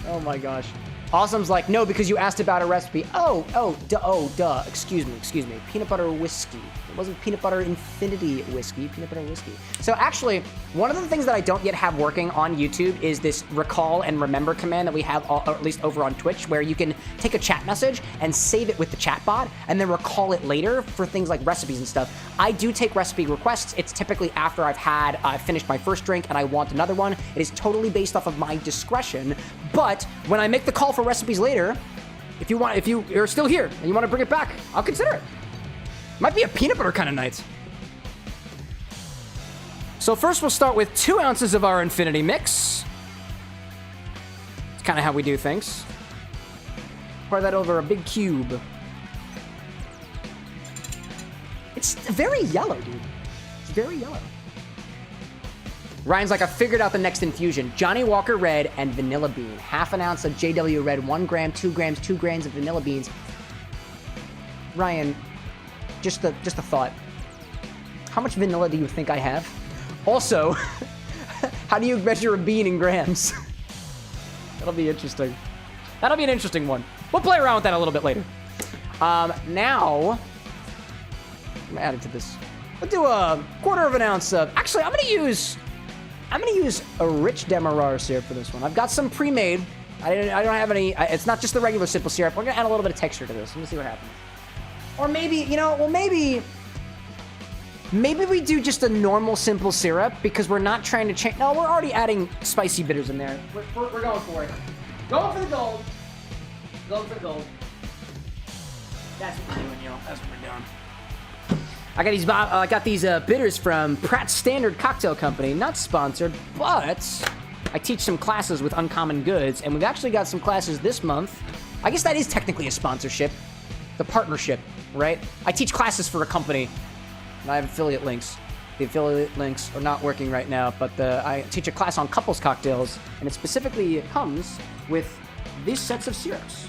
Oh my gosh. Awesome's like, no, because you asked about a recipe. Duh. Excuse me. Peanut butter whiskey. It wasn't peanut butter infinity whiskey, peanut butter whiskey. So actually, one of the things that I don't yet have working on YouTube is this recall and remember command that we have, or at least over on Twitch, where you can take a chat message and save it with the chat bot and then recall it later for things like recipes and stuff. I do take recipe requests. It's typically after I've finished my first drink and I want another one. It is totally based off of my discretion. But when I make the call for recipes later, if you're still here and you want to bring it back, I'll consider it. Might be a peanut butter kind of night. So first we'll start with 2 ounces of our infinity mix. It's kind of how we do things. Pour that over a big cube. It's very yellow, dude. It's very yellow. Ryan's like, I figured out the next infusion. Johnnie Walker Red and vanilla bean. Half an ounce of JW Red, 1 gram, 2 grams, 2 grains of vanilla beans. Ryan, just a thought. How much vanilla do you think I have? Also, how do you measure a bean in grams? That'll be interesting. That'll be an interesting one. We'll play around with that a little bit later. Now, I'm gonna add it to this. We'll do a 1/4 ounce of. Actually, I'm gonna use a rich Demerara syrup for this one. I've got some pre-made. I don't have any. It's not just the regular simple syrup. We're gonna add a little bit of texture to this. Let me see what happens. Or maybe, you know, well maybe we do just a normal simple syrup because we're not trying to change. No, we're already adding spicy bitters in there. We're going for it. Going for the gold. Going for the gold. That's what we're doing, yo. That's what we're doing. I got these bitters from Pratt Standard Cocktail Company. Not sponsored, but I teach some classes with Uncommon Goods, and we've actually got some classes this month. I guess that is technically a sponsorship. The partnership, right? I teach classes for a company. I have affiliate links. The affiliate links are not working right now, but I teach a class on couples cocktails, and it specifically comes with these sets of syrups.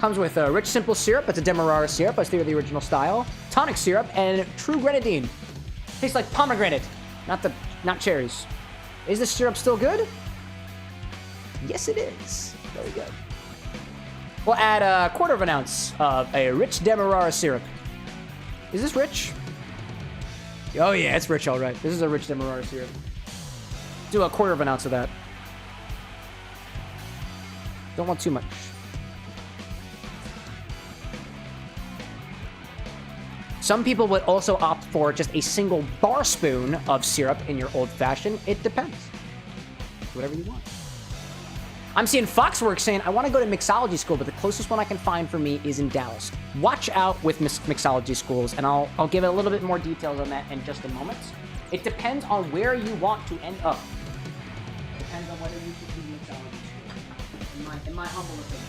Comes with a rich simple syrup. It's a Demerara syrup. I stay with the original style. Tonic syrup and true grenadine. Tastes like pomegranate, not cherries. Is this syrup still good? Yes, it is. Very good. We'll add a 1/4 ounce of a rich Demerara syrup. Is this rich? Oh yeah, it's rich, all right. This is a rich Demerara syrup. Do a 1/4 ounce of that. Don't want too much. Some people would also opt for just a single bar spoon of syrup in your old fashioned. It depends. Whatever you want. I'm seeing Foxworks saying, I want to go to mixology school, but the closest one I can find for me is in Dallas. Watch out with mixology schools, and I'll give it a little bit more details on that in just a moment. It depends on where you want to end up. It depends on whether you should do mixology school, in my humble opinion.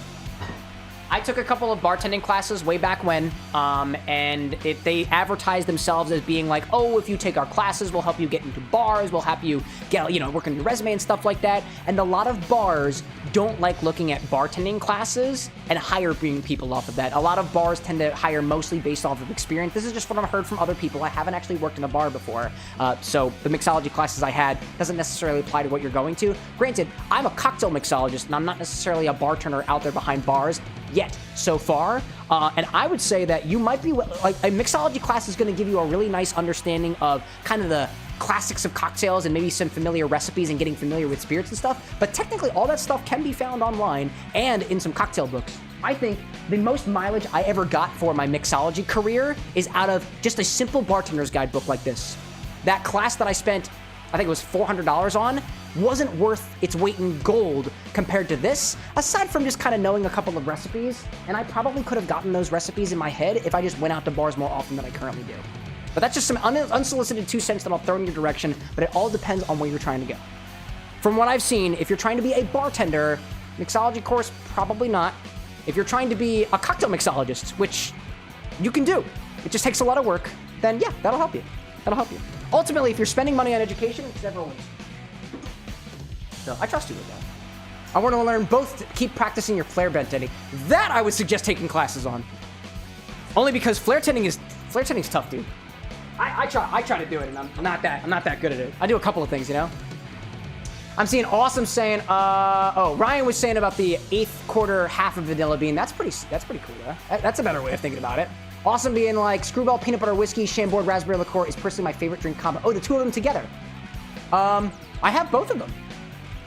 I took a couple of bartending classes way back when, and they advertised themselves as being like, oh, if you take our classes, we'll help you get into bars, we'll help you get, work on your resume and stuff like that. And a lot of bars don't like looking at bartending classes and hiring people off of that. A lot of bars tend to hire mostly based off of experience. This is just what I've heard from other people. I haven't actually worked in a bar before, so the mixology classes I had doesn't necessarily apply to what you're going to. Granted, I'm a cocktail mixologist, and I'm not necessarily a bartender out there behind bars yet so far, and I would say that you might be like a mixology class is going to give you a really nice understanding of kind of the classics of cocktails and maybe some familiar recipes and getting familiar with spirits and stuff, but technically all that stuff can be found online and in some cocktail books. I think the most mileage I ever got for my mixology career is out of just a simple bartender's guidebook like this. That class that I spent, I think it was $400 on, wasn't worth its weight in gold compared to this, aside from just kind of knowing a couple of recipes, and I probably could have gotten those recipes in my head if I just went out to bars more often than I currently do. But that's just some unsolicited 2 cents that I'll throw in your direction, but it all depends on where you're trying to go. From what I've seen, if you're trying to be a bartender, mixology course, probably not. If you're trying to be a cocktail mixologist, which you can do, it just takes a lot of work, then yeah, that'll help you. That'll help you. Ultimately, if you're spending money on education, it's never a waste. So I trust you with that. I want to learn both to keep practicing your flare bending. That I would suggest taking classes on. Only because flare tending's tough, dude. I try to do it, and I'm not that good at it. I do a couple of things, I'm seeing Awesome saying, Ryan was saying about the 1/8 quarter half of vanilla bean. That's pretty cool, huh? That's a better way of thinking about it. Awesome being like, Screwball peanut butter whiskey, Chambord raspberry liqueur is personally my favorite drink combo. Oh, the 2 of them together. I have both of them.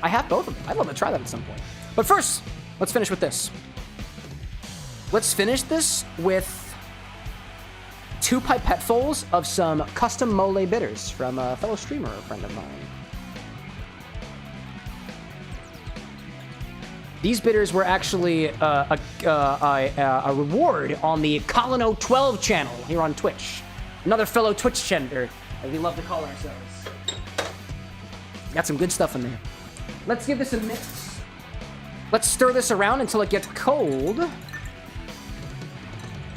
I'd love to try that at some point. But first, let's finish with this. Let's finish this with 2 pipettefuls of some custom mole bitters from a fellow streamer, a friend of mine. These bitters were actually a reward on the Colino 12 channel here on Twitch. Another fellow Twitch gender, as we love to call ourselves. Got some good stuff in there. Let's give this a mix. Let's stir this around until it gets cold.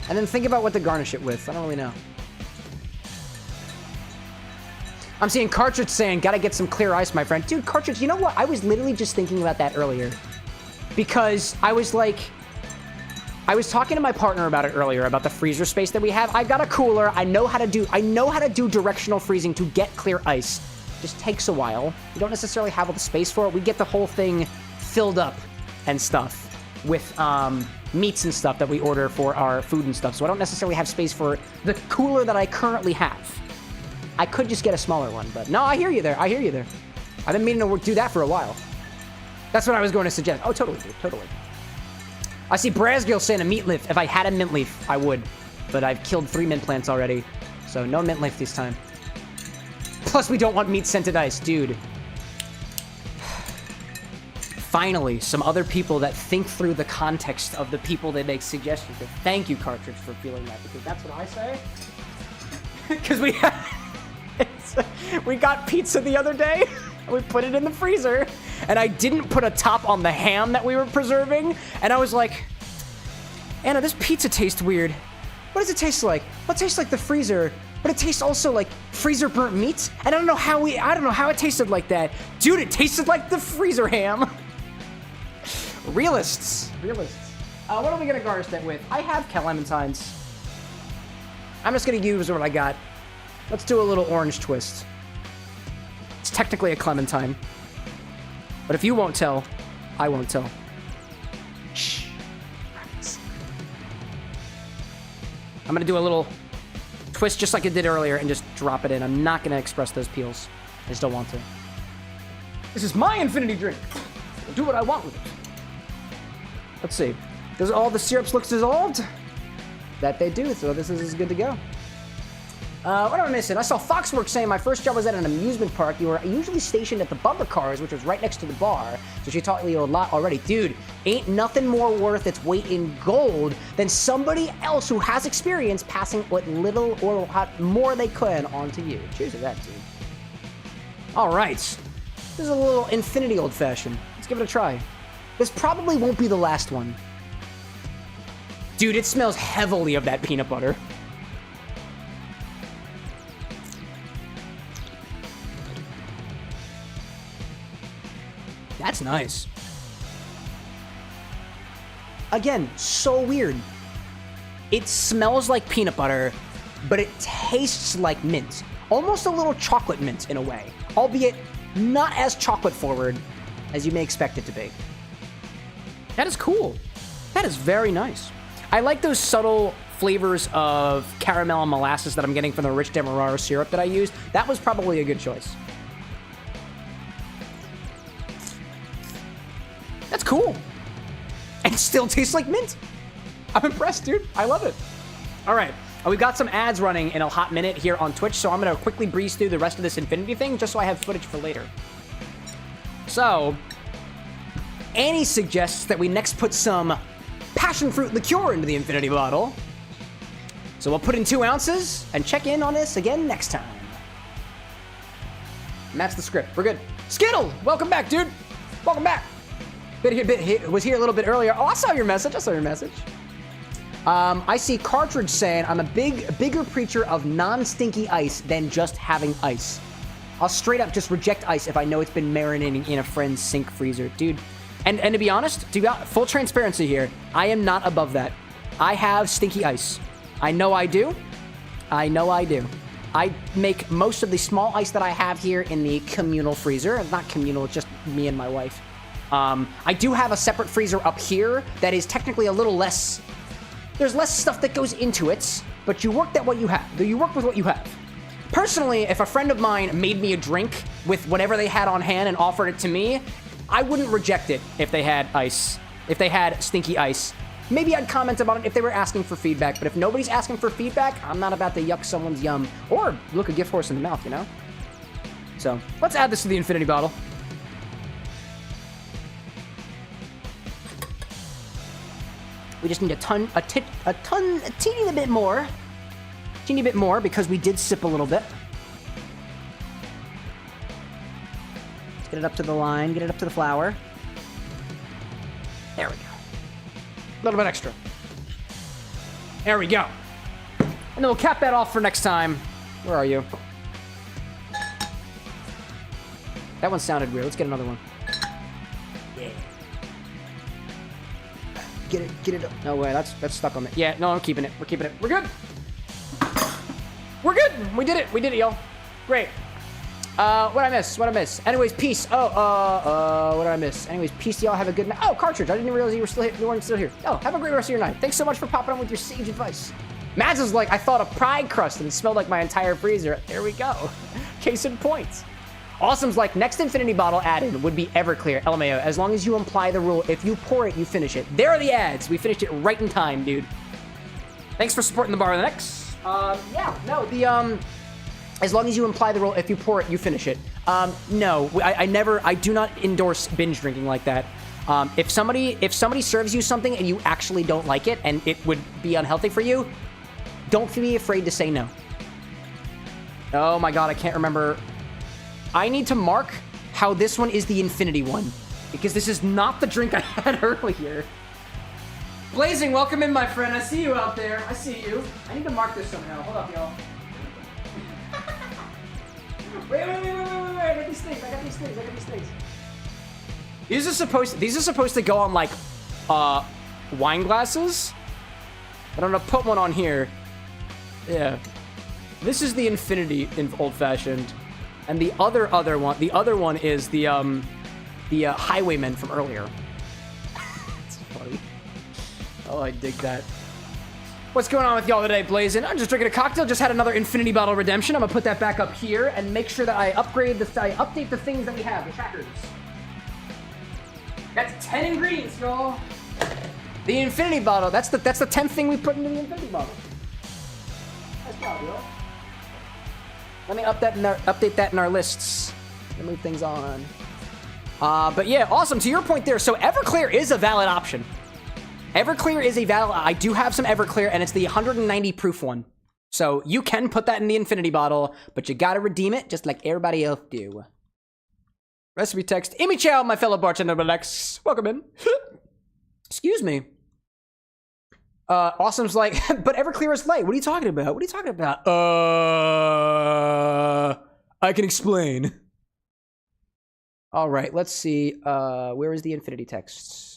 And then think about what to garnish it with. I don't really know. I'm seeing Cartridge saying, gotta get some clear ice, my friend. Dude, Cartridge, you know what? I was literally just thinking about that earlier. Because I was like... I was talking to my partner about it earlier, about the freezer space that we have. I got a cooler. I know how to do directional freezing to get clear ice. Just takes a while. We don't necessarily have all the space for it. We get the whole thing filled up and stuff with meats and stuff that we order for our food and stuff. So I don't necessarily have space for the cooler that I currently have. I could just get a smaller one, but no, I hear you there. I hear you there. I've been meaning to do that for a while. That's what I was going to suggest. Oh, totally, dude. Totally. I see Brasgill saying a meat leaf. If I had a mint leaf, I would. But I've killed 3 mint plants already. So no mint leaf this time. Plus, we don't want meat-scented ice. Dude. Finally, some other people that think through the context of the people they make suggestions to. Thank you, Cartridge, for feeling that. Because that's what I say. Because we got pizza the other day. And we put it in the freezer. And I didn't put a top on the ham that we were preserving. And I was like, Anna, this pizza tastes weird. What does it taste like? Well, it tastes like the freezer, but it tastes also like freezer burnt meat. And I don't know how it tasted like that. Dude, it tasted like the freezer ham. Realists. What are we gonna garnish that with? I have clementines. I'm just gonna use what I got. Let's do a little orange twist. It's technically a clementine. But if you won't tell, I won't tell. Shh. I'm gonna do a little twist just like I did earlier and just drop it in. I'm not gonna express those peels. I just don't want to. This is my infinity drink. I'll do what I want with it. Let's see. Does all the syrups look dissolved? That they do, so this is good to go. What am I missing? I saw Foxworks saying my first job was at an amusement park. You were usually stationed at the bumper cars, which was right next to the bar. So she taught you a lot already. Dude, ain't nothing more worth its weight in gold than somebody else who has experience passing what little or what more they can on to you. Cheers to that, dude. All right. This is a little infinity old-fashioned. Let's give it a try. This probably won't be the last one. Dude, it smells heavily of that peanut butter. That's nice. Again, so weird. It smells like peanut butter, but it tastes like mint. Almost a little chocolate mint in a way, albeit not as chocolate forward as you may expect it to be. That is cool. That is very nice. I like those subtle flavors of caramel and molasses that I'm getting from the rich Demerara syrup that I used. That was probably a good choice. That's cool. And it still tastes like mint. I'm impressed, dude. I love it. All right. We've got some ads running in a hot minute here on Twitch, so I'm going to quickly breeze through the rest of this infinity thing just so I have footage for later. So, Annie suggests that we next put some passion fruit liqueur into the infinity bottle. So we'll put in 2 ounces and check in on this again next time. And that's the script. We're good. Skittle, welcome back, dude. Welcome back. Was here a little bit earlier. Oh, I saw your message. I see Cartridge saying, I'm a bigger preacher of non-stinky ice than just having ice. I'll straight up just reject ice if I know it's been marinating in a friend's sink freezer. Dude, and to be honest, full transparency here, I am not above that. I have stinky ice. I know I do. I make most of the small ice that I have here in the communal freezer. It's not communal, it's just me and my wife. I do have a separate freezer up here that is technically a little less... There's less stuff that goes into it, but you work with what you have. Personally, if a friend of mine made me a drink with whatever they had on hand and offered it to me, I wouldn't reject it if they had ice. If they had stinky ice. Maybe I'd comment about it if they were asking for feedback, but if nobody's asking for feedback, I'm not about to yuck someone's yum or look a gift horse in the mouth, you know? So, let's add this to the infinity bottle. We just need a teeny bit more. Teeny bit more because we did sip a little bit. Let's get it up to the line. Get it up to the flower. There we go. A little bit extra. There we go. And then we'll cap that off for next time. Where are you? That one sounded weird. Let's get another one. Yeah. Get it up. No way, that's stuck on me. Yeah, no, I'm keeping it. We're keeping it. We're good. We're good. We did it, y'all. Great. What'd I miss? Anyways, peace. What did I miss? Anyways, peace. Y'all have a good night. Oh, Cartridge. I didn't realize you weren't still here. Oh, have a great rest of your night. Thanks so much for popping on with your sage advice. Mads is like, I thought of pride crust and it smelled like my entire freezer. There we go. Case in point. Awesome's like, next infinity bottle added would be Everclear, LMAO, as long as you imply the rule, if you pour it, you finish it. There are the ads. We finished it right in time, dude. Thanks for supporting the bar with an X. As long as you imply the rule, if you pour it, you finish it. No, I do not endorse binge drinking like that. If somebody serves you something and you actually don't like it and it would be unhealthy for you, don't be afraid to say no. Oh my God, I can't remember. I need to mark how this one is the infinity one, because this is not the drink I had earlier. Blazing, welcome in, my friend. I see you out there. I see you. I need to mark this somehow. Hold up, y'all. Wait. I got these things. These are supposed to go on, like, wine glasses. I don't know, put one on here. Yeah. This is the infinity in old-fashioned. And the other one is the Highwayman from earlier. It's funny. Oh, I dig that. What's going on with y'all today, Blazing? I'm just drinking a cocktail. Just had another infinity bottle redemption. I'm gonna put that back up here and make sure that I update the things that we have, the trackers. That's 10 ingredients, y'all. The infinity bottle. That's the 10th thing we put into the infinity bottle. Nice job, y'all. Let me update that in our lists. Let me move things on. But yeah, awesome. To your point there, so Everclear is a valid option. Everclear is a valid... I do have some Everclear, and it's the 190 proof one. So you can put that in the infinity bottle, but you gotta redeem it just like everybody else do. Recipe text. Amy Chow, my fellow bartender, Alex. Welcome in. Excuse me. Awesome's like, but Everclear is light. What are you talking about? I can explain. All right, let's see. Where is the infinity texts?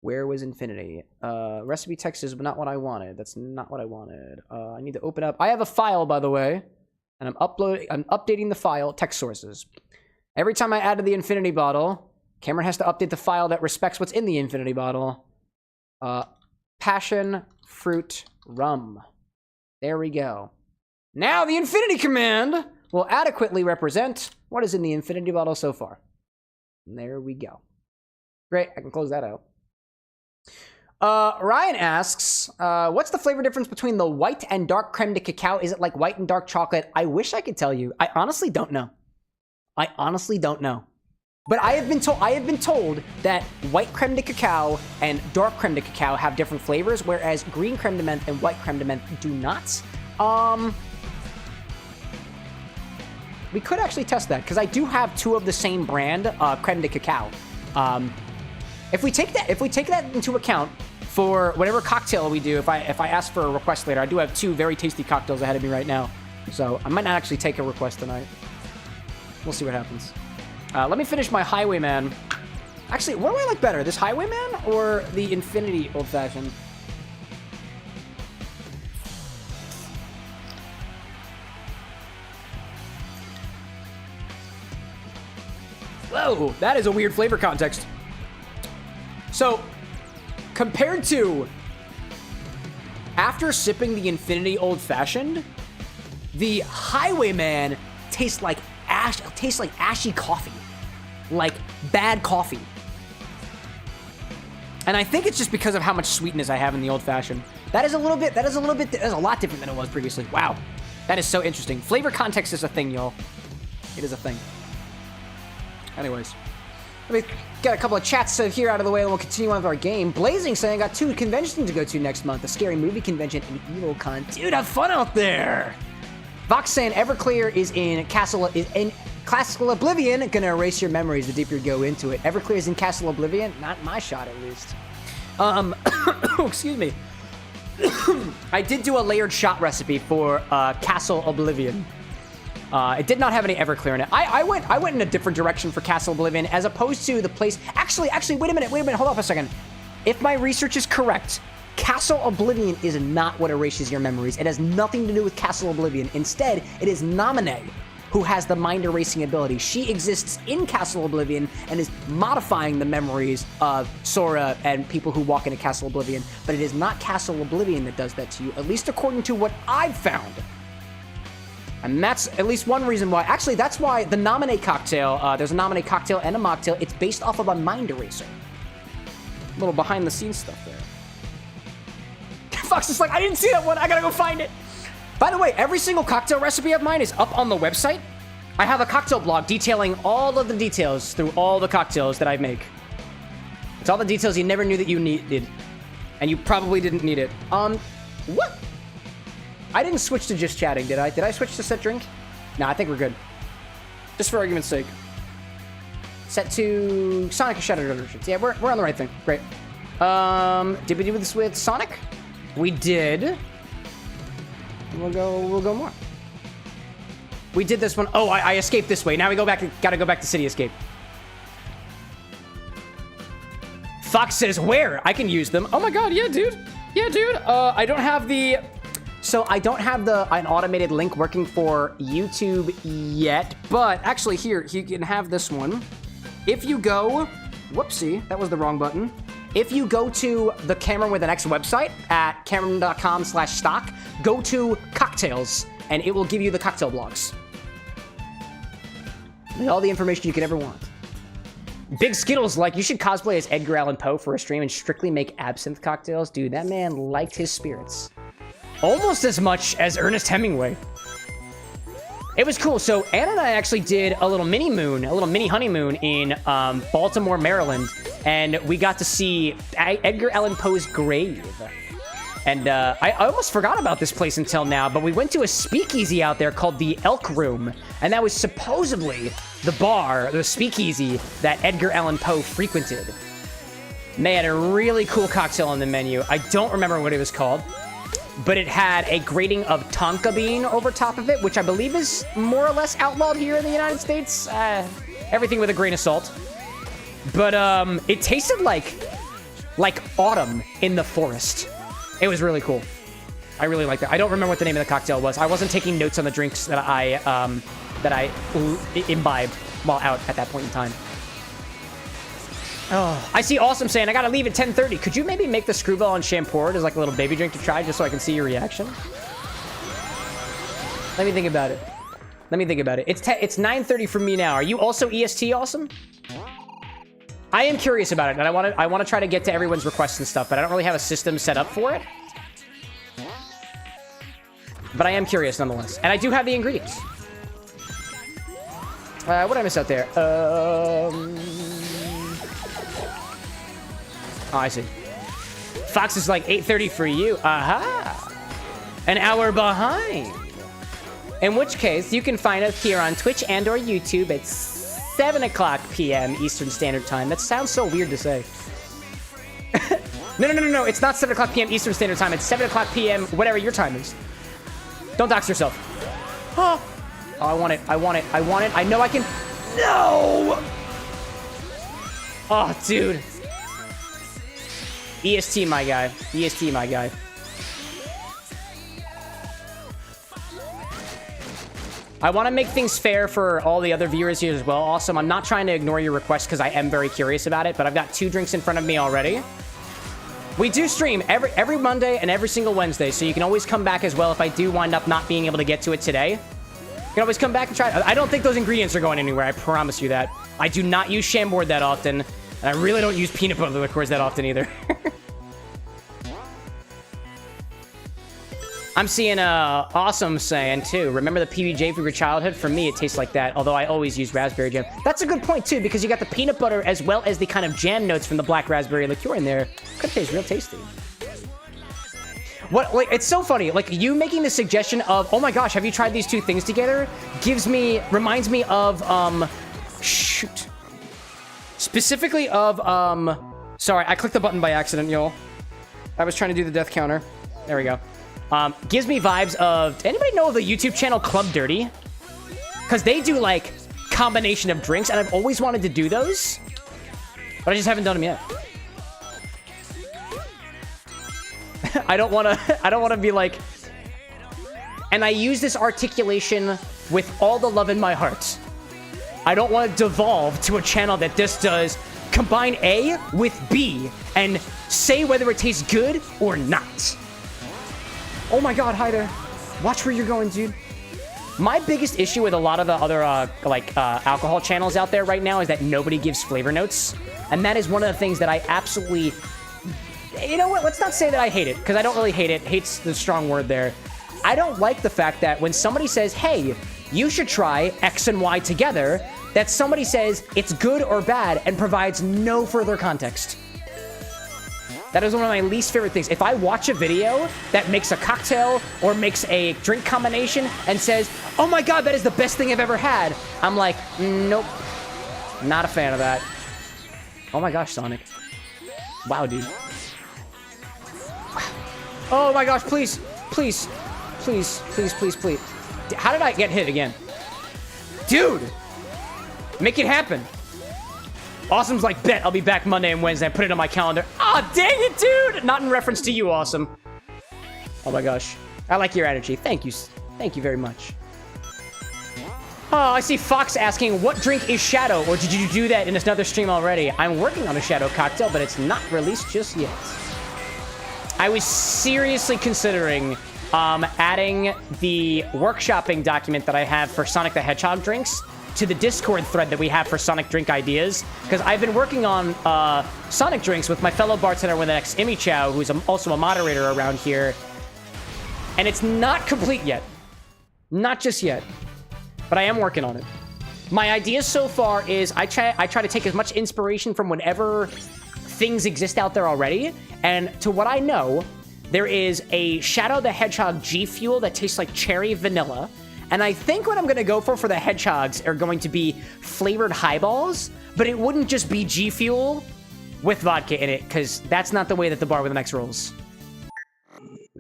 Where was infinity? Recipe text is not what I wanted. That's not what I wanted. I need to open up. I have a file, by the way, and I'm updating the file, text sources. Every time I add to the infinity bottle, Cameron has to update the file that respects what's in the infinity bottle. Passion fruit rum. There we go. Now the infinity command will adequately represent what is in the infinity bottle so far. And there we go. Great, I can close that out. Ryan asks, what's the flavor difference between the white and dark creme de cacao? Is it like white and dark chocolate? I wish I could tell you. I honestly don't know. But I have been told that white creme de cacao and dark creme de cacao have different flavors, whereas green creme de menthe and white creme de menthe do not. We could actually test that, because I do have two of the same brand, creme de cacao. If we take that into account for whatever cocktail we do, if I ask for a request later, I do have two very tasty cocktails ahead of me right now, so I might not actually take a request tonight. We'll see what happens. Let me finish my Highwayman. Actually, what do I like better, this Highwayman or the Infinity Old Fashioned? Whoa, that is a weird flavor context. So, compared to after sipping the Infinity Old Fashioned, the Highwayman tastes like ashy coffee, like bad coffee. And I think it's just because of how much sweetness I have in the Old Fashioned. That is a lot different than it was previously. Wow, that is so interesting. Flavor context is a thing, y'all. It is a thing. Anyways, let me get a couple of chats here out of the way and we'll continue on with our game. Blazing saying I got 2 conventions to go to next month, a scary movie convention and EvilCon. Dude, have fun out there. Vox saying Everclear is in Classical Oblivion, gonna erase your memories the deeper you go into it. Everclear is in Castle Oblivion? Not my shot, at least. Excuse me. I did do a layered shot recipe for Castle Oblivion. It did not have any Everclear in it. I went in a different direction for Castle Oblivion as opposed to the place. Actually, wait a minute. Hold up a second. If my research is correct, Castle Oblivion is not what erases your memories. It has nothing to do with Castle Oblivion. Instead, it is Naminé who has the mind erasing ability. She exists in Castle Oblivion and is modifying the memories of Sora and people who walk into Castle Oblivion. But it is not Castle Oblivion that does that to you, at least according to what I've found. And that's at least one reason why. Actually, that's why the Naminé cocktail, there's a Naminé cocktail and a mocktail. It's based off of a mind eraser. A little behind the scenes stuff there. Fox is like, I didn't see that one. I gotta go find it. By the way, every single cocktail recipe of mine is up on the website. I have a cocktail blog detailing all of the details through all the cocktails that I make. It's all the details you never knew that you needed. And you probably didn't need it. What? I didn't switch to just chatting, did I? Did I switch to set drink? No, I think we're good. Just for argument's sake. Set to Sonic and Shadow Generations. Yeah, we're on the right thing. Great. Did we do this with Sonic? We did. We'll go more. We did this one. Oh, I escaped this way. Now we gotta go back to City Escape. Fox says, where? I can use them. Oh my god, yeah, dude. Yeah, dude. I don't have the... So I don't have an automated link working for YouTube yet, but actually here, you can have this one. If you go... Whoopsie, that was the wrong button. If you go to the CameroxnWithAnX website at cameron.com/stock, go to cocktails, and it will give you the cocktail blogs. And all the information you could ever want. Big Skittles like, you should cosplay as Edgar Allan Poe for a stream and strictly make absinthe cocktails. Dude, that man liked his spirits. Almost as much as Ernest Hemingway. It was cool. So Anna and I actually did a little mini honeymoon in Baltimore, Maryland. And we got to see Edgar Allan Poe's grave. And I almost forgot about this place until now, but we went to a speakeasy out there called the Elk Room. And that was supposedly the bar, the speakeasy that Edgar Allan Poe frequented. And they had a really cool cocktail on the menu. I don't remember what it was called, but it had a grating of tonka bean over top of it, which I believe is more or less outlawed here in the United States. Everything with a grain of salt. But it tasted like autumn in the forest. It was really cool. I really liked it. I don't remember what the name of the cocktail was. I wasn't taking notes on the drinks that I imbibed while out at that point in time. Oh, I see Awesome saying, I gotta leave at 10:30. Could you maybe make the Screwball and Shampooed as like a little baby drink to try just so I can see your reaction? Let me think about it. It's 9:30 for me now. Are you also EST Awesome? I am curious about it, and I want to try to get to everyone's requests and stuff, but I don't really have a system set up for it. But I am curious nonetheless, and I do have the ingredients. What did I miss out there? Oh, I see. Fox is like 8:30 for you. Aha! An hour behind. In which case, you can find us here on Twitch and or YouTube at 7 o'clock p.m. Eastern Standard Time. That sounds so weird to say. No. It's not 7 o'clock p.m. Eastern Standard Time. It's 7 o'clock p.m. whatever your time is. Don't dox yourself. Oh, I want it. I know I can. No! Oh, dude. EST, my guy. I want to make things fair for all the other viewers here as well. Awesome. I'm not trying to ignore your request because I am very curious about it, but I've got 2 drinks in front of me already. We do stream every Monday and every single Wednesday, so you can always come back as well if I do wind up not being able to get to it today. You can always come back and try it. I don't think those ingredients are going anywhere. I promise you that. I do not use Chambord that often, and I really don't use peanut butter liqueurs that often either. I'm seeing Awesome saying, too, remember the PBJ from your childhood? For me, it tastes like that, although I always use raspberry jam. That's a good point, too, because you got the peanut butter as well as the kind of jam notes from the black raspberry liqueur in there. Could taste real tasty. What, like, it's so funny. Like, you making the suggestion of, oh my gosh, have you tried these two things together? Reminds me of, shoot. Specifically of, sorry, I clicked the button by accident, y'all. I was trying to do the death counter. There we go. Gives me vibes of, anybody know of the YouTube channel Club Dirty? Because they do, like, combination of drinks, and I've always wanted to do those. But I just haven't done them yet. I don't want to be like... And I use this articulation with all the love in my heart. I don't want to devolve to a channel that just does combine A with B and say whether it tastes good or not. Oh my god, hi there. Watch where you're going, dude. My biggest issue with a lot of the other, alcohol channels out there right now is that nobody gives flavor notes. And that is one of the things that I absolutely... You know what? Let's not say that I hate it, because I don't really hate it. Hate's the strong word there. I don't like the fact that when somebody says, hey, you should try X and Y together, that somebody says it's good or bad and provides no further context. That is one of my least favorite things. If I watch a video that makes a cocktail or makes a drink combination and says, oh my god, that is the best thing I've ever had, I'm like, nope. Not a fan of that. Oh my gosh, Sonic. Wow, dude. Oh my gosh, please. Please. Please, please, please, please. How did I get hit again? Dude! Make it happen. Awesome's like, bet I'll be back Monday and Wednesday. I put it on my calendar. Ah, dang it, dude! Not in reference to you, Awesome. Oh my gosh. I like your energy. Thank you. Thank you very much. Oh, I see Fox asking, what drink is Shadow? Or did you do that in another stream already? I'm working on a Shadow cocktail, but it's not released just yet. I was seriously considering adding the workshopping document that I have for Sonic the Hedgehog drinks to the Discord thread that we have for Sonic drink ideas, because I've been working on Sonic drinks with my fellow bartender with X, Imi Chow, who's also a moderator around here, and it's not complete yet. Not just yet, but I am working on it. My idea so far is I try to take as much inspiration from whatever things exist out there already, and to what I know, there is a Shadow the Hedgehog G Fuel that tastes like cherry vanilla. And I think what I'm going to go for the Hedgehogs are going to be flavored highballs, but it wouldn't just be G Fuel with vodka in it, because that's not the way that the bar with an X rolls.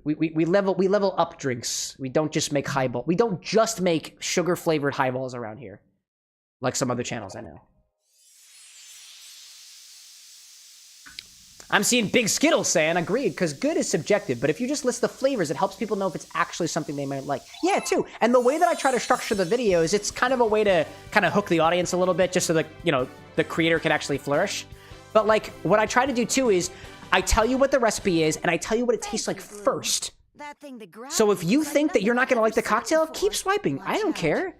We level up drinks. We don't just make highball. We don't just make sugar flavored highballs around here, like some other channels I know. I'm seeing Big Skittles saying, agreed, because good is subjective, but if you just list the flavors, it helps people know if it's actually something they might like. Yeah, too. And the way that I try to structure the videos, it's kind of a way to kind of hook the audience a little bit, just so that, you know, the creator can actually flourish. But, like, what I try to do, too, is I tell you what the recipe is, and I tell you what it tastes like first. So if you think that you're not going to like the cocktail, keep swiping. I don't care.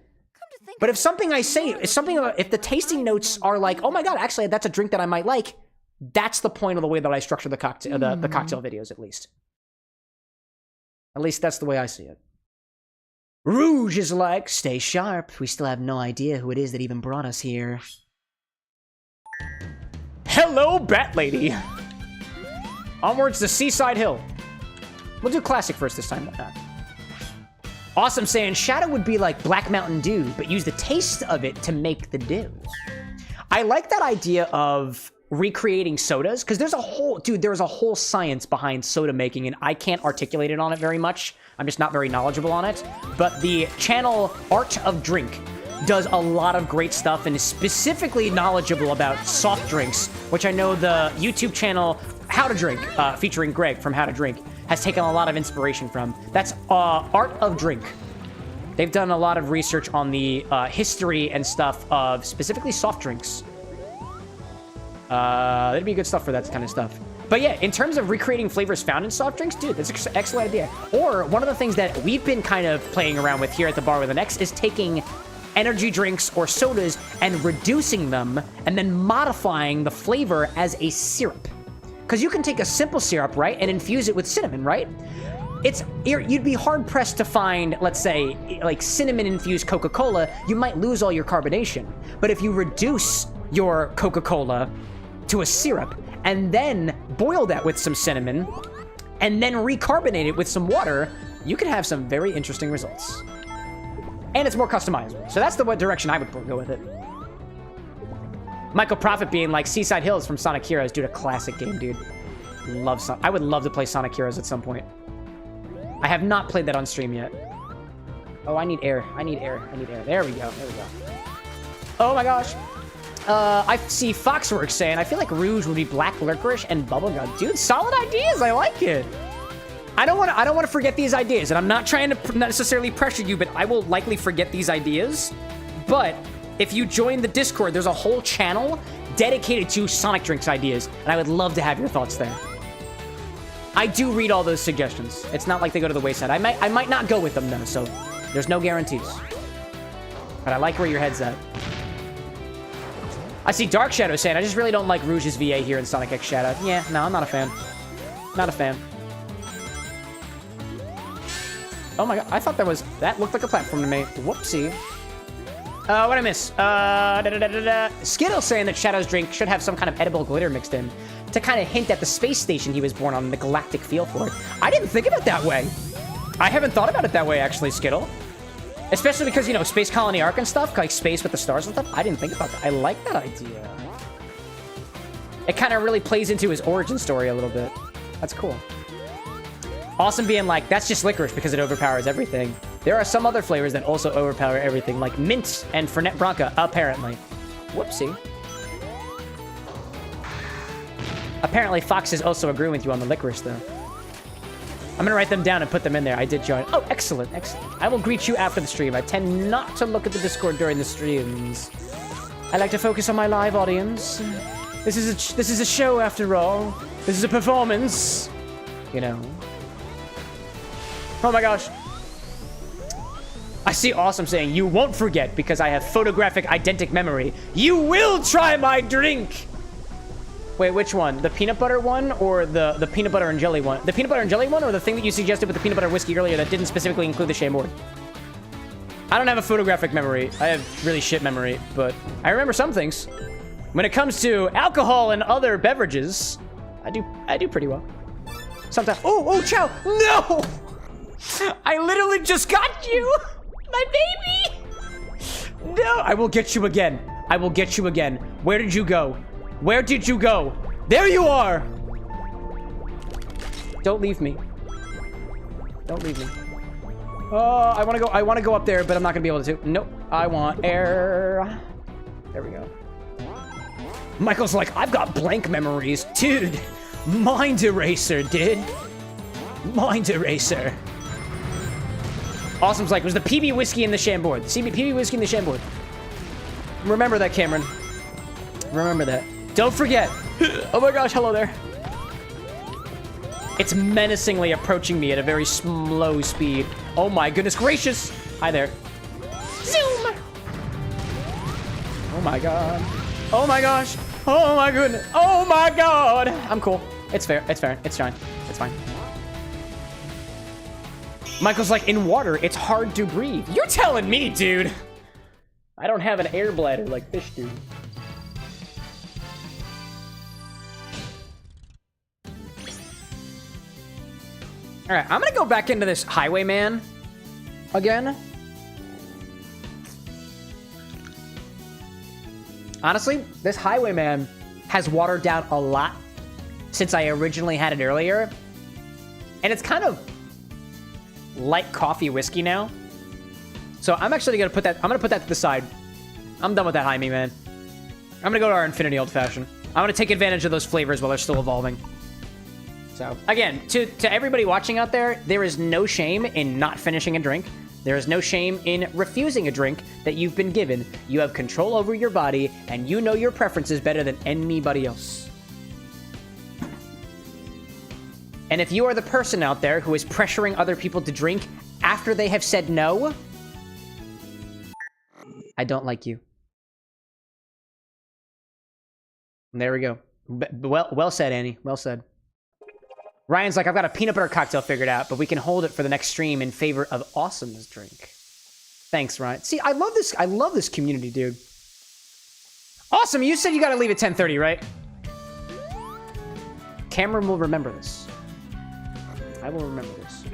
But if something I say, if the tasting notes are like, oh my god, actually, that's a drink that I might like, that's the point of the way that I structure the cocktail, the cocktail videos, at least. At least that's the way I see it. Rouge is like, stay sharp. We still have no idea who it is that even brought us here. Hello, Bat Lady. Onwards to Seaside Hill. We'll do classic first this time. Why not? Awesome saying Shadow would be like Black Mountain Dew, but use the taste of it to make the dew. I like that idea of recreating sodas, because there's a whole science behind soda making, and I can't articulate it on it very much. I'm just not very knowledgeable on it. But the channel Art of Drink does a lot of great stuff and is specifically knowledgeable about soft drinks, which I know the YouTube channel How to Drink, featuring Greg from How to Drink, has taken a lot of inspiration from. That's Art of Drink. They've done a lot of research on the history and stuff of specifically soft drinks. That'd be good stuff for that kind of stuff. But yeah, in terms of recreating flavors found in soft drinks, dude, that's an excellent idea. Or one of the things that we've been kind of playing around with here at the Bar with an X is taking energy drinks or sodas and reducing them and then modifying the flavor as a syrup. Because you can take a simple syrup, right, and infuse it with cinnamon, right? You'd be hard-pressed to find, let's say, like cinnamon-infused Coca-Cola. You might lose all your carbonation. But if you reduce your Coca-Cola to a syrup and then boil that with some cinnamon and then recarbonate it with some water, you can have some very interesting results. And it's more customizable. So that's the direction I would go with it. Michael Prophet being like Seaside Hills from Sonic Heroes. Dude, a classic game, dude. I would love to play Sonic Heroes at some point. I have not played that on stream yet. Oh, I need air. I need air. I need air. There we go. There we go. Oh my gosh. I see Foxworks saying, I feel like Rouge would be black licorice and bubblegum. Dude, solid ideas. I like it. I don't want to forget these ideas, and I'm not trying to necessarily pressure you, but I will likely forget these ideas. But if you join the Discord, there's a whole channel dedicated to Sonic Drinks ideas, and I would love to have your thoughts there. I do read all those suggestions. It's not like they go to the wayside. I might not go with them though, so there's no guarantees. But I like where your head's at. I see Dark Shadow saying, I just really don't like Rouge's VA here in Sonic X Shadow. Yeah, no, I'm not a fan. Not a fan. Oh my god, I thought that looked like a platform to me. Whoopsie. What'd I miss? Skittle saying that Shadow's drink should have some kind of edible glitter mixed in to kind of hint at the space station he was born on and the galactic feel for it. I didn't think of it that way. I haven't thought about it that way, actually, Skittle. Especially because, you know, Space Colony Arc and stuff, like space with the stars and stuff. I didn't think about that. I like that idea. It kind of really plays into his origin story a little bit. That's cool. Awesome being like, that's just licorice because it overpowers everything. There are some other flavors that also overpower everything, like mint and Fernet Branca, apparently. Whoopsie. Apparently, Fox is also agreeing with you on the licorice, though. I'm gonna write them down and put them in there. I did join. Oh, excellent, excellent. I will greet you after the stream. I tend not to look at the Discord during the streams. I like to focus on my live audience. This is a show, after all. This is a performance. You know. Oh my gosh. I see Awesome saying, you won't forget because I have photographic eidetic memory. You will try my drink! Wait, which one? The peanut butter one or the peanut butter and jelly one? The peanut butter and jelly one or the thing that you suggested with the peanut butter whiskey earlier that didn't specifically include the Chambord? I don't have a photographic memory. I have really shit memory, but I remember some things. When it comes to alcohol and other beverages, I do pretty well. Sometimes. Oh, Chow! No! I literally just got you! My baby! No! I will get you again. I will get you again. Where did you go? Where did you go? There you are! Don't leave me. Don't leave me. Oh, I want to go up there, but I'm not gonna be able to. Nope. I want air. There we go. Michael's like, I've got blank memories. Dude, mind eraser, dude. Mind eraser. Awesome's like, was the PB whiskey in the Chambord? PB whiskey in the Chambord. Remember that, Cameron. Remember that. Don't forget. Oh my gosh, hello there. It's menacingly approaching me at a very slow speed. Oh my goodness gracious. Hi there. Zoom. Oh my god. Oh my gosh. Oh my goodness. Oh my god. I'm cool. It's fair. It's fair. It's fine. It's fine. Michael's like, in water, it's hard to breathe. You're telling me, dude. I don't have an air bladder like fish do. All right, I'm gonna go back into this Highwayman again. Honestly, this Highwayman has watered down a lot since I originally had it earlier. And it's kind of like coffee whiskey now. So I'm actually gonna put that, I'm gonna put that to the side. I'm done with that Highwayman. I'm gonna go to our Infinity Old Fashioned. I'm gonna take advantage of those flavors while they're still evolving. So, again, to everybody watching out there, there is no shame in not finishing a drink. There is no shame in refusing a drink that you've been given. You have control over your body, and you know your preferences better than anybody else. And if you are the person out there who is pressuring other people to drink after they have said no, I don't like you. And there we go. Well said, Annie. Well said. Ryan's like, I've got a peanut butter cocktail figured out, but we can hold it for the next stream in favor of Awesome's drink. Thanks, Ryan. See, I love this community, dude. Awesome, you said you gotta leave at 10:30, right? Cameron will remember this. I will remember this.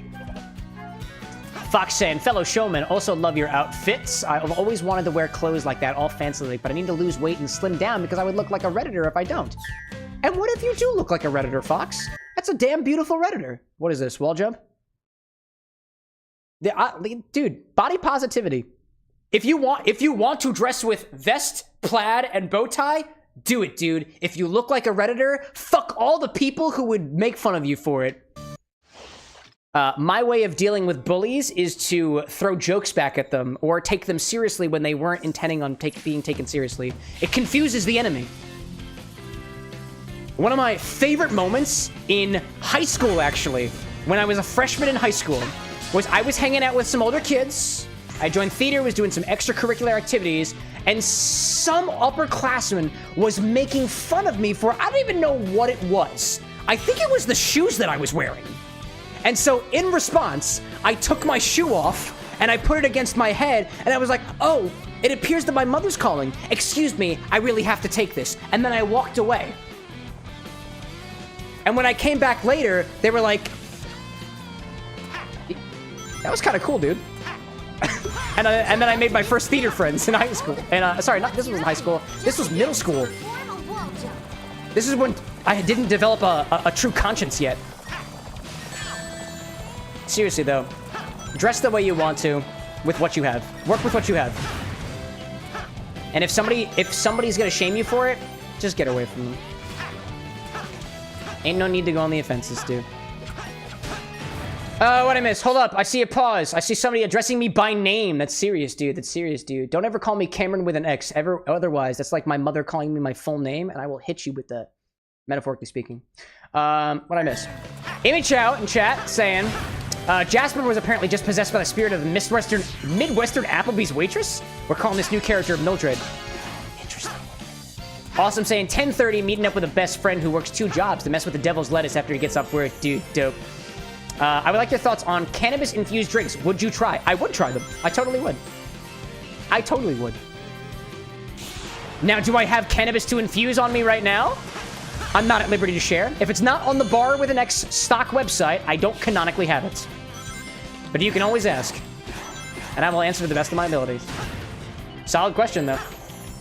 Fox saying, fellow showman, also love your outfits. I've always wanted to wear clothes like that, all fancy, but I need to lose weight and slim down because I would look like a Redditor if I don't. And what if you do look like a Redditor, Fox? That's a damn beautiful Redditor. What is this, wall jump? Dude, body positivity. If you want to dress with vest, plaid, and bow tie, do it, dude. If you look like a Redditor, fuck all the people who would make fun of you for it. My way of dealing with bullies is to throw jokes back at them or take them seriously when they weren't intending on being taken seriously. It confuses the enemy. One of my favorite moments in high school, actually, when I was a freshman in high school, was I was hanging out with some older kids. I joined theater, was doing some extracurricular activities, and some upperclassman was making fun of me for, I don't even know what it was. I think it was the shoes that I was wearing. And so, in response, I took my shoe off, and I put it against my head, and I was like, oh, it appears that my mother's calling. Excuse me, I really have to take this. And then I walked away. And when I came back later, they were like, that was kind of cool, dude. and then I made my first theater friends in high school. And, sorry, this wasn't high school. This was middle school. This is when I didn't develop a true conscience yet. Seriously, though, dress the way you want to with what you have. Work with what you have. And if somebody's gonna shame you for it, just get away from them. Ain't no need to go on the offenses, dude. What I missed? Hold up. I see a pause. I see somebody addressing me by name. That's serious, dude. That's serious, dude. Don't ever call me Cameron with an X. Ever. Otherwise, that's like my mother calling me my full name, and I will hit you with that. Metaphorically speaking. What I miss? Amy Chow in chat saying, Jasper was apparently just possessed by the spirit of the Midwestern Applebee's waitress. We're calling this new character Mildred. Interesting. Awesome saying 10:30, meeting up with a best friend who works 2 jobs to mess with the devil's lettuce after he gets off work. Dude, dope. I would like your thoughts on cannabis-infused drinks. Would you try? I would try them. I totally would. I totally would. Now, do I have cannabis to infuse on me right now? I'm not at liberty to share. If it's not on the Bar with an X stock website, I don't canonically have it. But you can always ask. And I will answer to the best of my abilities. Solid question, though.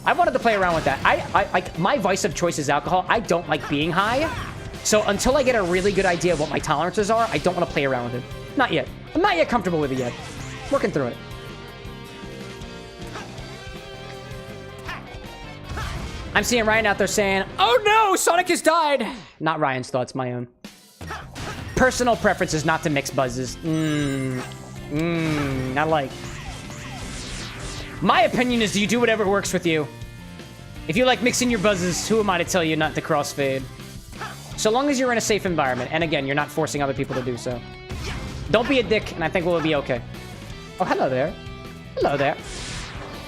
I wanted to play around with that. My vice of choice is alcohol. I don't like being high. So until I get a really good idea of what my tolerances are, I don't want to play around with it. Not yet. I'm not yet comfortable with it yet. Working through it. I'm seeing Ryan out there saying, oh no, Sonic has died. Not Ryan's thoughts, my own. Personal preference is not to mix buzzes. I like. My opinion is you do whatever works with you. If you like mixing your buzzes, who am I to tell you not to crossfade? So long as you're in a safe environment. And again, you're not forcing other people to do so. Don't be a dick, and I think we'll be okay. Oh, hello there. Hello there.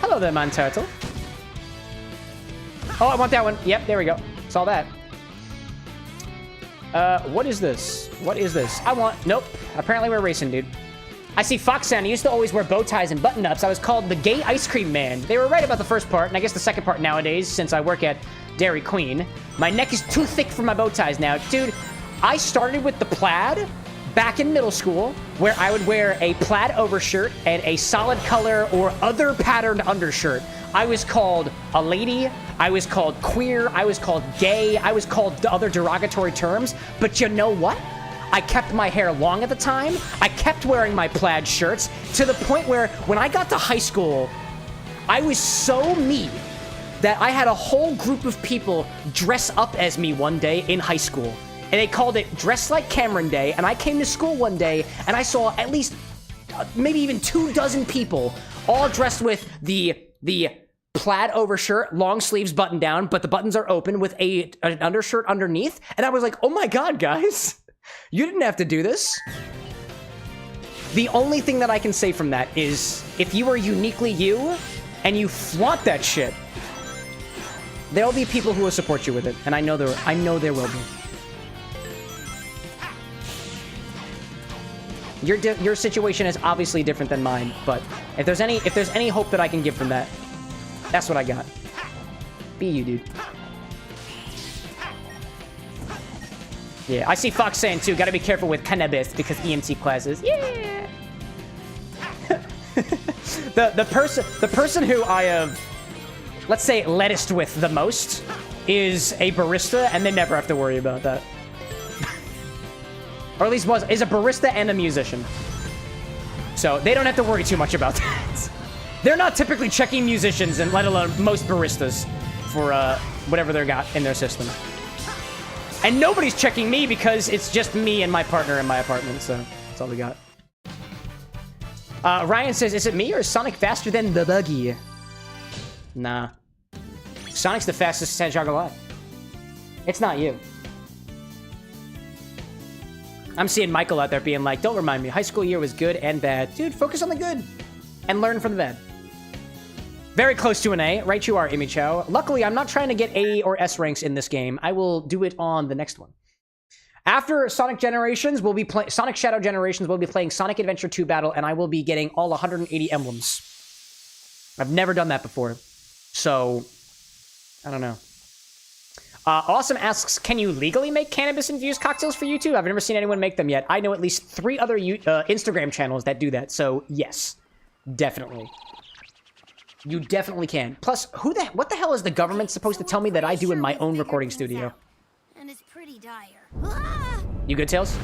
Hello there, man turtle. Oh, I want that one. Yep, there we go. Saw that. What is this? What is this? I want... Nope. Apparently we're racing, dude. I see Foxan. I used to always wear bow ties and button-ups. I was called the gay ice cream man. They were right about the first part, and I guess the second part nowadays, since I work at Dairy Queen. My neck is too thick for my bow ties now. Dude, I started with the plaid back in middle school, where I would wear a plaid overshirt and a solid color or other patterned undershirt. I was called a lady, I was called queer, I was called gay, I was called other derogatory terms, but you know what? I kept my hair long at the time, I kept wearing my plaid shirts, to the point where when I got to high school, I was so me that I had a whole group of people dress up as me one day in high school. And they called it Dress Like Cameron Day, and I came to school one day, and I saw at least maybe even 24 people all dressed with the plaid overshirt, long sleeves button down, but the buttons are open with an undershirt underneath. And I was like, oh my God, guys, you didn't have to do this. The only thing that I can say from that is if you are uniquely you and you flaunt that shit, there'll be people who will support you with it. And I know there will be. Your situation is obviously different than mine, but if there's any hope that I can give from that, that's what I got. Be you, dude. Yeah, I see Fox saying too, gotta be careful with cannabis because EMT classes. Yeah. the person who I have, let's say, lettuced with the most is a barista, and they never have to worry about that. Or at least is a barista and a musician. So they don't have to worry too much about that. They're not typically checking musicians, and let alone most baristas, for whatever they got in their system. And nobody's checking me because it's just me and my partner in my apartment, so that's all we got. Ryan says, is it me or is Sonic faster than the buggy? Nah. Sonic's the fastest hedgehog alive. It's not you. I'm seeing Michael out there being like, don't remind me, high school year was good and bad. Dude, focus on the good and learn from the bad. Very close to an A. Right you are, Imi Chow. Luckily, I'm not trying to get A or S ranks in this game. I will do it on the next one. After Sonic Generations, we'll be Sonic Shadow Generations, we'll be playing Sonic Adventure 2 Battle, and I will be getting all 180 emblems. I've never done that before. So, I don't know. Awesome asks, can you legally make cannabis-infused cocktails for YouTube? I've never seen anyone make them yet. I know at least 3 other Instagram channels that do that, so yes. Definitely. You definitely can. Plus, what the hell is the government supposed to tell me that I do in my own recording studio? And it's pretty dire. You good, Tails?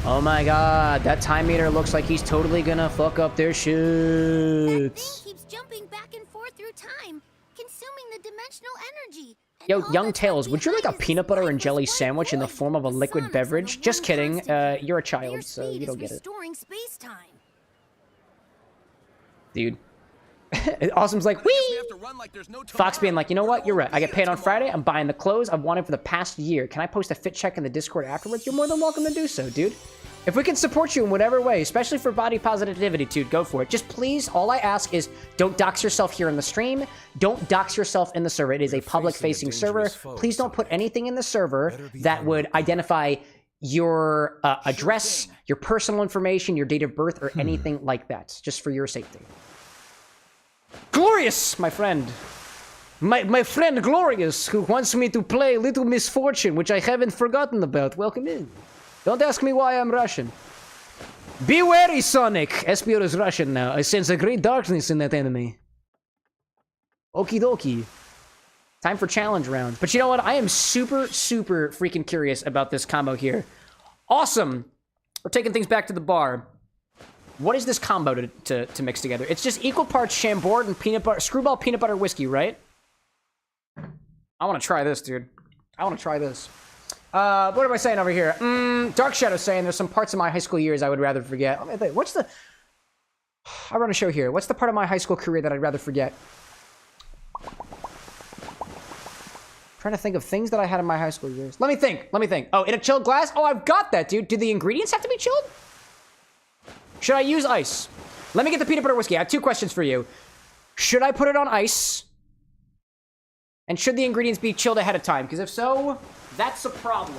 Oh my god, that time meter looks like he's totally gonna fuck up their shit. That thing keeps jumping back and forth through time, consuming the dimensional energy. Yo, young Tails, would you like a peanut butter and jelly sandwich in the form of a liquid beverage? Just kidding, you're a child, so you don't get it. Dude. Awesome's like, whee! Fox being like, you know what? You're right. I get paid on Friday. I'm buying the clothes I've wanted for the past year. Can I post a fit check in the Discord afterwards? You're more than welcome to do so, dude. If we can support you in whatever way, especially for body positivity, dude, go for it. Just please, all I ask is don't dox yourself here in the stream. Don't dox yourself in the server. It is a public-facing server. Please don't put anything in the server that would identify your address, your personal information, your date of birth, or anything like that, just for your safety. Glorious, my friend. My friend Glorious, who wants me to play Little Misfortune, which I haven't forgotten about. Welcome in. Don't ask me why I'm Russian. Be wary, Sonic. Espio is Russian now. I sense a great darkness in that enemy. Okie dokie. Time for challenge round. But you know what? I am super, super freaking curious about this combo here. Awesome. We're taking things back to the bar. What is this combo to mix together? It's just equal parts Chambord and peanut butter, screwball peanut butter whiskey, right? I want to try this, dude. I want to try this. What am I saying over here? Dark Shadow saying there's some parts of my high school years I would rather forget. Let me think. What's the... I run a show here. What's the part of my high school career that I'd rather forget? Trying to think of things that I had in my high school years. Let me think. Let me think. Oh, in a chilled glass? Oh, I've got that, dude. Do the ingredients have to be chilled? Should I use ice? Let me get the peanut butter whiskey. I have 2 questions for you. Should I put it on ice? And should the ingredients be chilled ahead of time? Because if so, that's a problem.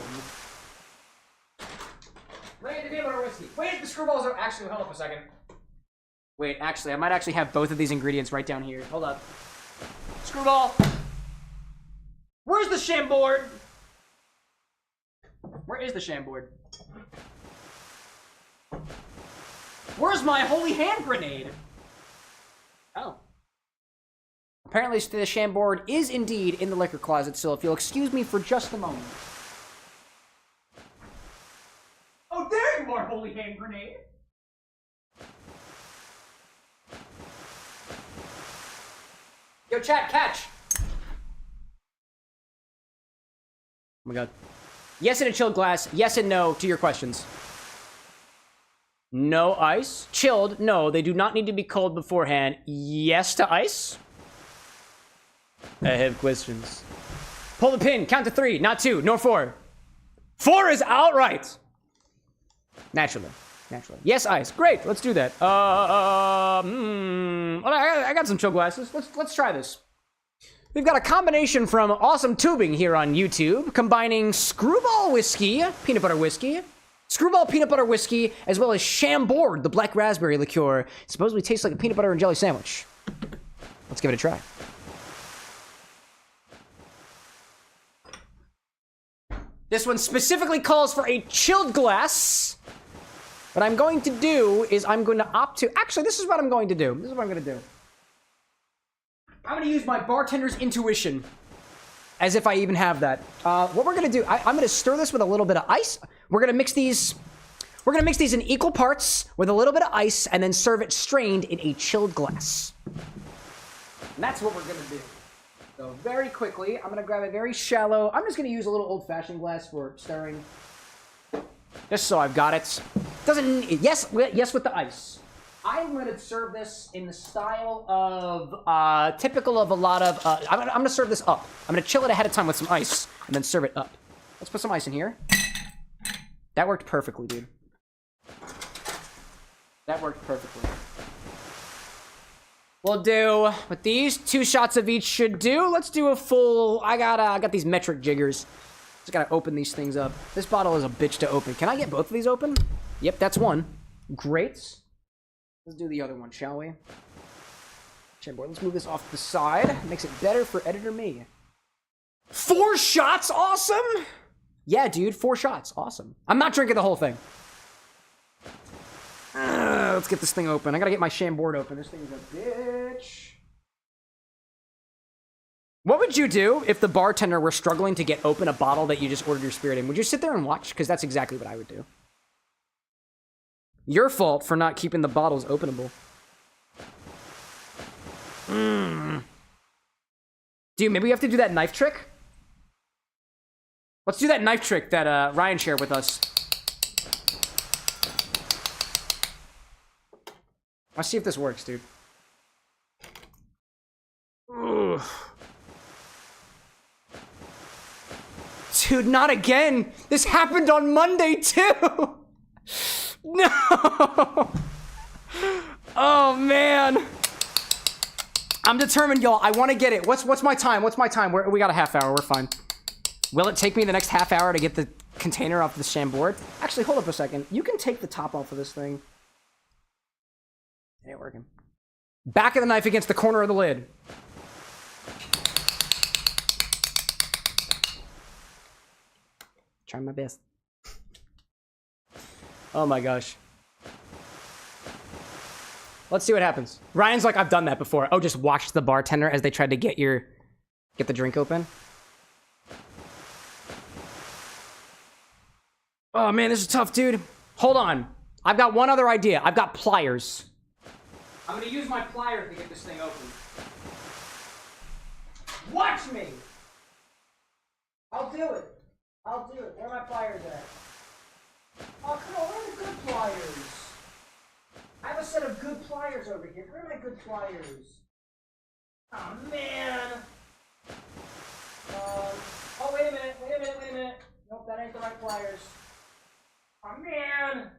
Let me get the peanut butter whiskey. Wait, the screwballs are actually... Hold up a second. Wait, actually, I might actually have both of these ingredients right down here. Hold up. Screwball. Where's the Chambord? Where is the Chambord? Where's my holy hand grenade? Oh. Apparently the Chambord is indeed in the liquor closet, so if you'll excuse me for just a moment. Oh, there you are, holy hand grenade! Yo, chat, catch! Oh my god. Yes in a chilled glass, yes and no to your questions. No ice. Chilled, no, they do not need to be cold beforehand. Yes to ice? I have questions. Pull the pin, count to 3, not 2, nor 4. 4 is outright! Naturally. Naturally. Yes, ice. Great, let's do that. Well, I got some chill glasses. Let's try this. We've got a combination from Awesome Tubing here on YouTube, combining Screwball Whiskey, peanut butter whiskey, Screwball peanut butter whiskey, as well as Chambord, the black raspberry liqueur. It supposedly tastes like a peanut butter and jelly sandwich. Let's give it a try. This one specifically calls for a chilled glass. What I'm going to do is I'm going to opt to... Actually, this is what I'm going to do. This is what I'm going to do. I'm going to use my bartender's intuition. As if I even have that. What we're going to do... I'm going to stir this with a little bit of ice. We're going to mix these... We're going to mix these in equal parts with a little bit of ice and then serve it strained in a chilled glass. And that's what we're going to do. So very quickly, I'm going to grab a very shallow... I'm just going to use a little old-fashioned glass for stirring. Just so I've got it. Doesn't... Yes with the ice. I'm going to serve this in the style of... typical of a lot of... I'm going to serve this up. I'm going to chill it ahead of time with some ice and then serve it up. Let's put some ice in here. That worked perfectly, dude. That worked perfectly. We'll do what these 2 shots of each should do. Let's do a full... I got these metric jiggers. Just gotta open these things up. This bottle is a bitch to open. Can I get both of these open? Yep, that's one. Great. Let's do the other one, shall we? Chambord, let's move this off to the side. Makes it better for editor me. 4 shots? Awesome! Yeah, dude, 4 shots. Awesome. I'm not drinking the whole thing. Let's get this thing open. I gotta get my Chambord open. This thing's a bitch. What would you do if the bartender were struggling to get open a bottle that you just ordered your spirit in? Would you sit there and watch? Because that's exactly what I would do. Your fault for not keeping the bottles openable. Dude, maybe we have to do that knife trick? Let's do that knife trick that Ryan shared with us. Let's see if this works, dude. Ugh. Dude, not again! This happened on Monday, too! No! Oh, man. I'm determined, y'all. I want to get it. What's my time? What's my time? We got a half hour. We're fine. Will it take me the next half hour to get the container off the Chambord? Actually, hold up a second. You can take the top off of this thing. It ain't working. Back of the knife against the corner of the lid. Trying my best. Oh my gosh. Let's see what happens. Ryan's like, I've done that before. Oh, just watch the bartender as they tried to get the drink open. Oh man, this is tough, dude. Hold on. I've got one other idea. I've got pliers. I'm gonna use my pliers to get this thing open. Watch me! I'll do it. I'll do it. Where are my pliers at? Oh, come on. Where are the good pliers? I have a set of good pliers over here. Where are my good pliers? Oh, man. Oh, wait a minute. Nope, that ain't the right pliers. Oh, man.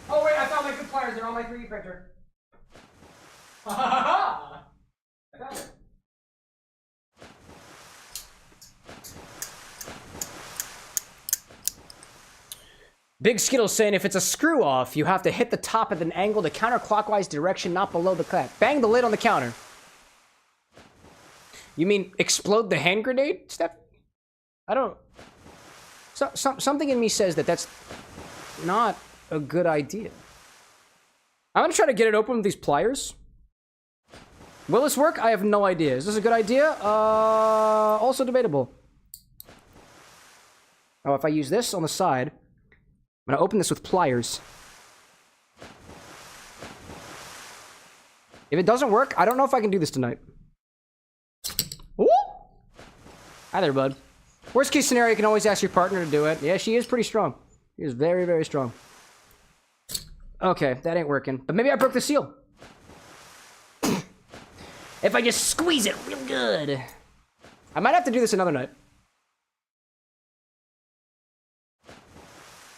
Oh, wait, I found my good pliers. They're on my 3D printer. Ha ha ha! I found it. Big Skittles saying if it's a screw off, you have to hit the top at an angle, the counterclockwise direction, not below the cap. Bang the lid on the counter. You mean explode the hand grenade, Steph? I don't... something in me says that that's not a good idea. I'm gonna try to get it open with these pliers. Will this work? I have no idea. Is this a good idea? Also debatable. Oh, if I use this on the side... I'm gonna open this with pliers. If it doesn't work, I don't know if I can do this tonight. Ooh! Hi there, bud. Worst case scenario, you can always ask your partner to do it. Yeah, she is pretty strong. She is very, very strong. Okay, that ain't working. But maybe I broke the seal. If I just squeeze it real good. I might have to do this another night.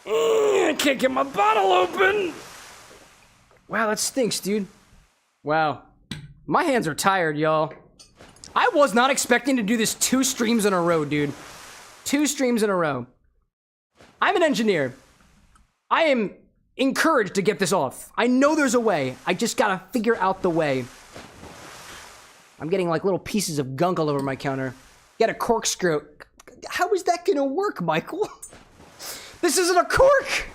I can't get my bottle open. Wow, that stinks, dude. Wow. My hands are tired, y'all. I was not expecting to do this 2 streams in a row, dude. 2 streams in a row. I'm an engineer. I am encouraged to get this off. I know there's a way. I just gotta figure out the way. I'm getting like little pieces of gunk all over my counter. Get a corkscrew. How is that gonna work, Michael? This isn't a cork!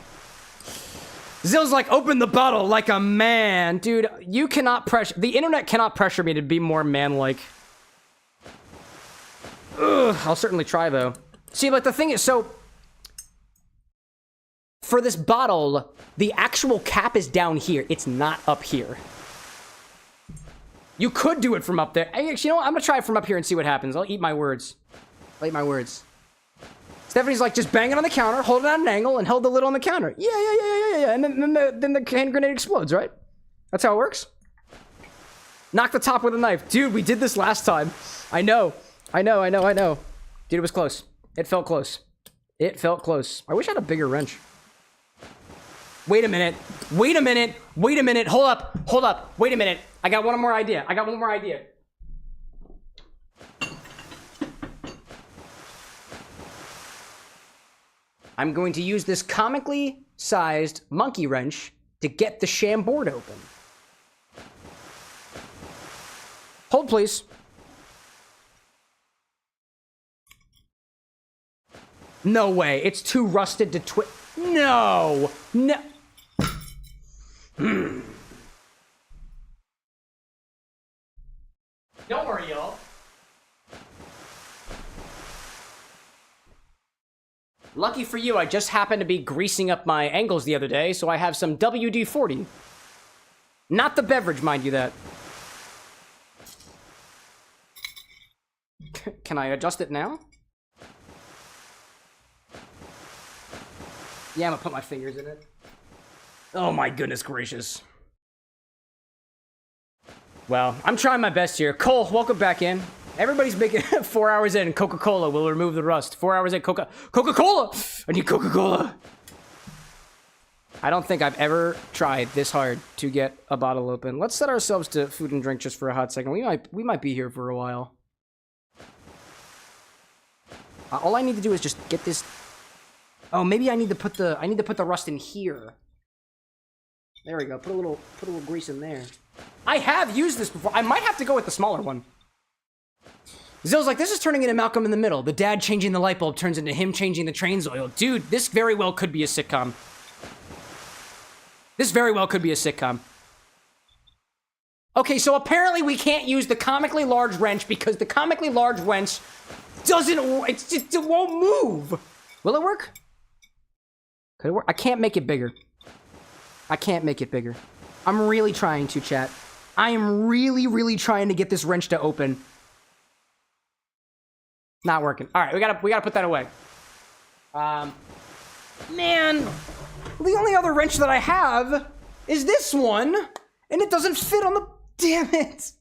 Zill's like, open the bottle like a man. Dude, you cannot pressure... The internet cannot pressure me to be more man-like. Ugh, I'll certainly try, though. See, like, the thing is, so... For this bottle, the actual cap is down here. It's not up here. You could do it from up there. Actually, you know what? I'm gonna try it from up here and see what happens. I'll eat my words. I'll eat my words. Stephanie's like, just bang it on the counter, hold it at an angle, and hold the lid on the counter. Yeah. And then the hand grenade explodes, right? That's how it works. Knock the top with a knife. Dude, we did this last time. I know. Dude, it was close. It felt close. It felt close. I wish I had a bigger wrench. Wait a minute. Hold up. Wait a minute. I got one more idea. I'm going to use this comically sized monkey wrench to get the sham board open. Hold, please. No way. It's too rusted to twist. No. Don't worry, y'all. Lucky for you, I just happened to be greasing up my angles the other day, so I have some WD-40. Not the beverage, mind you that. Can I adjust it now? Yeah, I'm gonna put my fingers in it. Oh my goodness gracious. Well, I'm trying my best here. Cole, welcome back in. Everybody's making 4 hours in. Coca-Cola will remove the rust. 4 hours in. Coca-Cola! I need Coca-Cola! I don't think I've ever tried this hard to get a bottle open. Let's set ourselves to food and drink just for a hot second. We might be here for a while. All I need to do is just get this. Oh, maybe I need to put the rust in here. There we go. Put a little grease in there. I have used this before. I might have to go with the smaller one. Zill's like, this is turning into Malcolm in the Middle. The dad changing the light bulb turns into him changing the train's oil. Dude, this very well could be a sitcom. Okay, so apparently we can't use the comically large wrench because the comically large wrench it won't move. Will it work? Could it work? I can't make it bigger. I'm really trying to, chat. I am really trying to get this wrench to open. Not working. All right, we gotta put that away. Man, the only other wrench that I have is this one, and it doesn't fit on the. Damn it.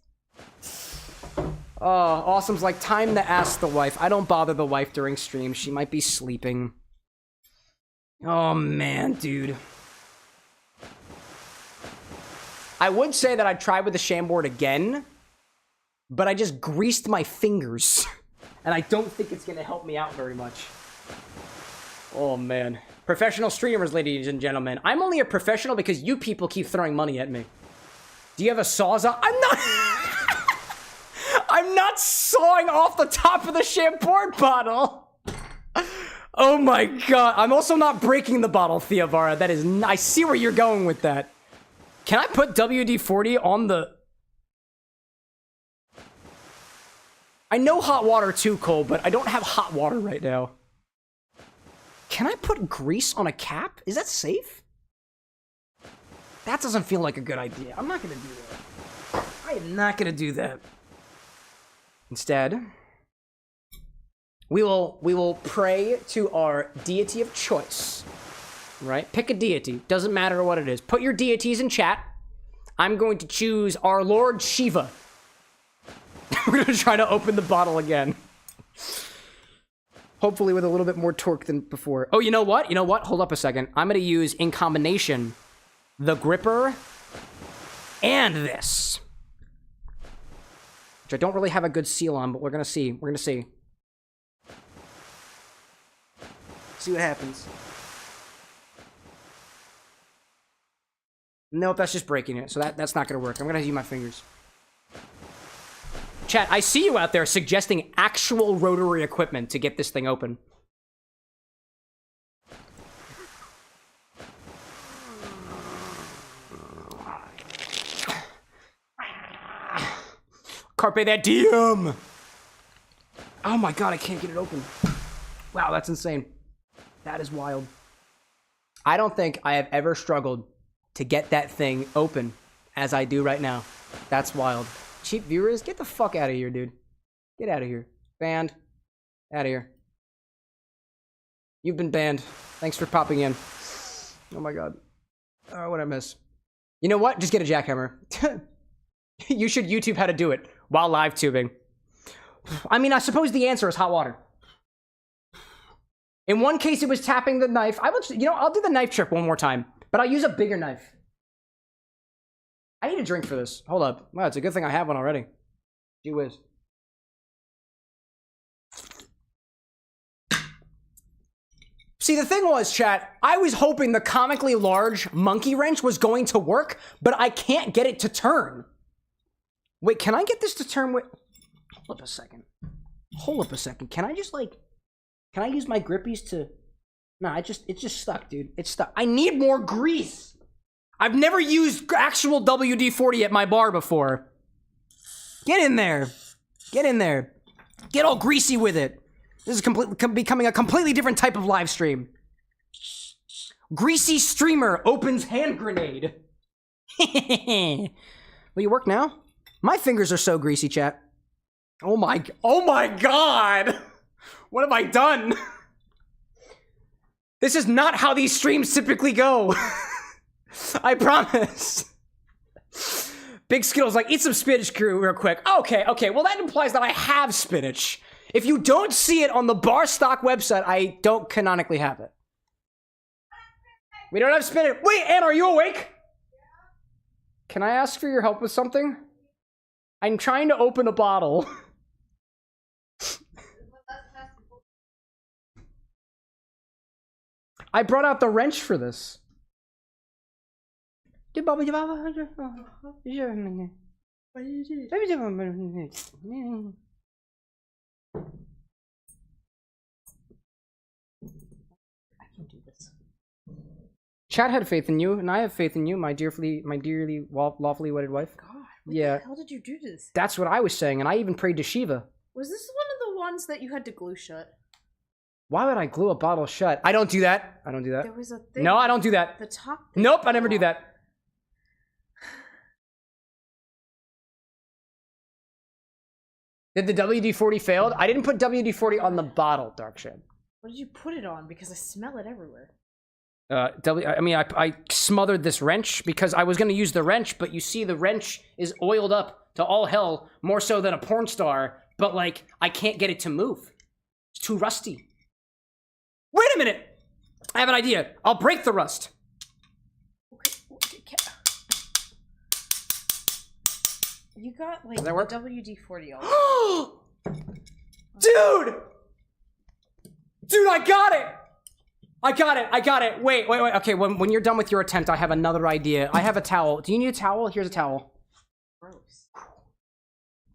Oh, Awesome's like, time to ask the wife. I don't bother the wife during stream. She might be sleeping. Oh man, dude. I would say that I'd try with the sham board again, but I just greased my fingers. And I don't think it's gonna help me out very much. Oh, man. Professional streamers, ladies and gentlemen. I'm only a professional because you people keep throwing money at me. Do you have a Sawzall? I'm not sawing off the top of the shampoo bottle. Oh my god. I'm also not breaking the bottle, Theavara. That is... I see where you're going with that. Can I put WD-40 on the... I know hot water too, Cole, but I don't have hot water right now. Can I put grease on a cap? Is that safe? That doesn't feel like a good idea. I'm not gonna do that. I am not gonna do that. Instead, we will pray to our deity of choice. Right? Pick a deity. Doesn't matter what it is. Put your deities in chat. I'm going to choose our Lord Shiva. We're gonna try to open the bottle again. Hopefully with a little bit more torque than before. Oh, you know what? Hold up a second. I'm gonna use, in combination, the gripper and this. Which I don't really have a good seal on, but we're gonna see. See what happens. Nope, that's just breaking it. So that's not gonna work. I'm gonna use my fingers. Chat, I see you out there suggesting actual rotary equipment to get this thing open. Carpe that diem! Oh my god, I can't get it open. Wow, that's insane. That is wild. I don't think I have ever struggled to get that thing open as I do right now. That's wild. Cheap viewers, get the fuck out of here, dude. Get out of here. Banned. Out of here. You've been banned. Thanks for popping in. Oh my god. Oh, what'd I miss? You know what? Just get a jackhammer. You should YouTube how to do it while live tubing. I mean, I suppose the answer is hot water. In one case, it was tapping the knife. I'll do the knife trick one more time, but I'll use a bigger knife. I need a drink for this. Hold up. Wow, it's a good thing I have one already. Gee whiz. See, the thing was, chat, I was hoping the comically large monkey wrench was going to work, but I can't get it to turn. Wait, can I get this to turn with... Hold up a second. Hold up a second. Can I just, like... Can I use my grippies to... No, it's just stuck, dude. It's stuck. I need more grease. I've never used actual WD-40 at my bar before. Get in there. Get in there. Get all greasy with it. This is becoming a completely different type of live stream. Greasy streamer opens hand grenade. Will you work now? My fingers are so greasy, chat. Oh my god. What have I done? This is not how these streams typically go. I promise. Big Skittles like, eat some spinach crew real quick. Okay, well that implies that I have spinach. If you don't see it on the bar stock website, I don't canonically have it. We don't have spinach. Wait, Ann, are you awake? Can I ask for your help with something? I'm trying to open a bottle. I brought out the wrench for this. What did you do? I can do this. Chad had faith in you, and I have faith in you, my dearly lawfully wedded wife. God, what yeah. the hell did you do to this? That's what I was saying, and I even prayed to Shiva. Was this one of the ones that you had to glue shut? Why would I glue a bottle shut? I don't do that. I don't do that. There was a thing. No, I don't do that. The top thing. Nope, I never do that. Did the WD-40 failed? I didn't put WD-40 on the bottle, Darkshade. What did you put it on? Because I smell it everywhere. I smothered this wrench because I was going to use the wrench, but you see the wrench is oiled up to all hell, more so than a porn star, but like, I can't get it to move. It's too rusty. Wait a minute! I have an idea. I'll break the rust. Okay. You got like Does that work? WD-40 all. Dude! Dude, I got it! I got it. Wait. Okay, when you're done with your attempt, I have another idea. I have a towel. Do you need a towel? Here's a towel. Gross.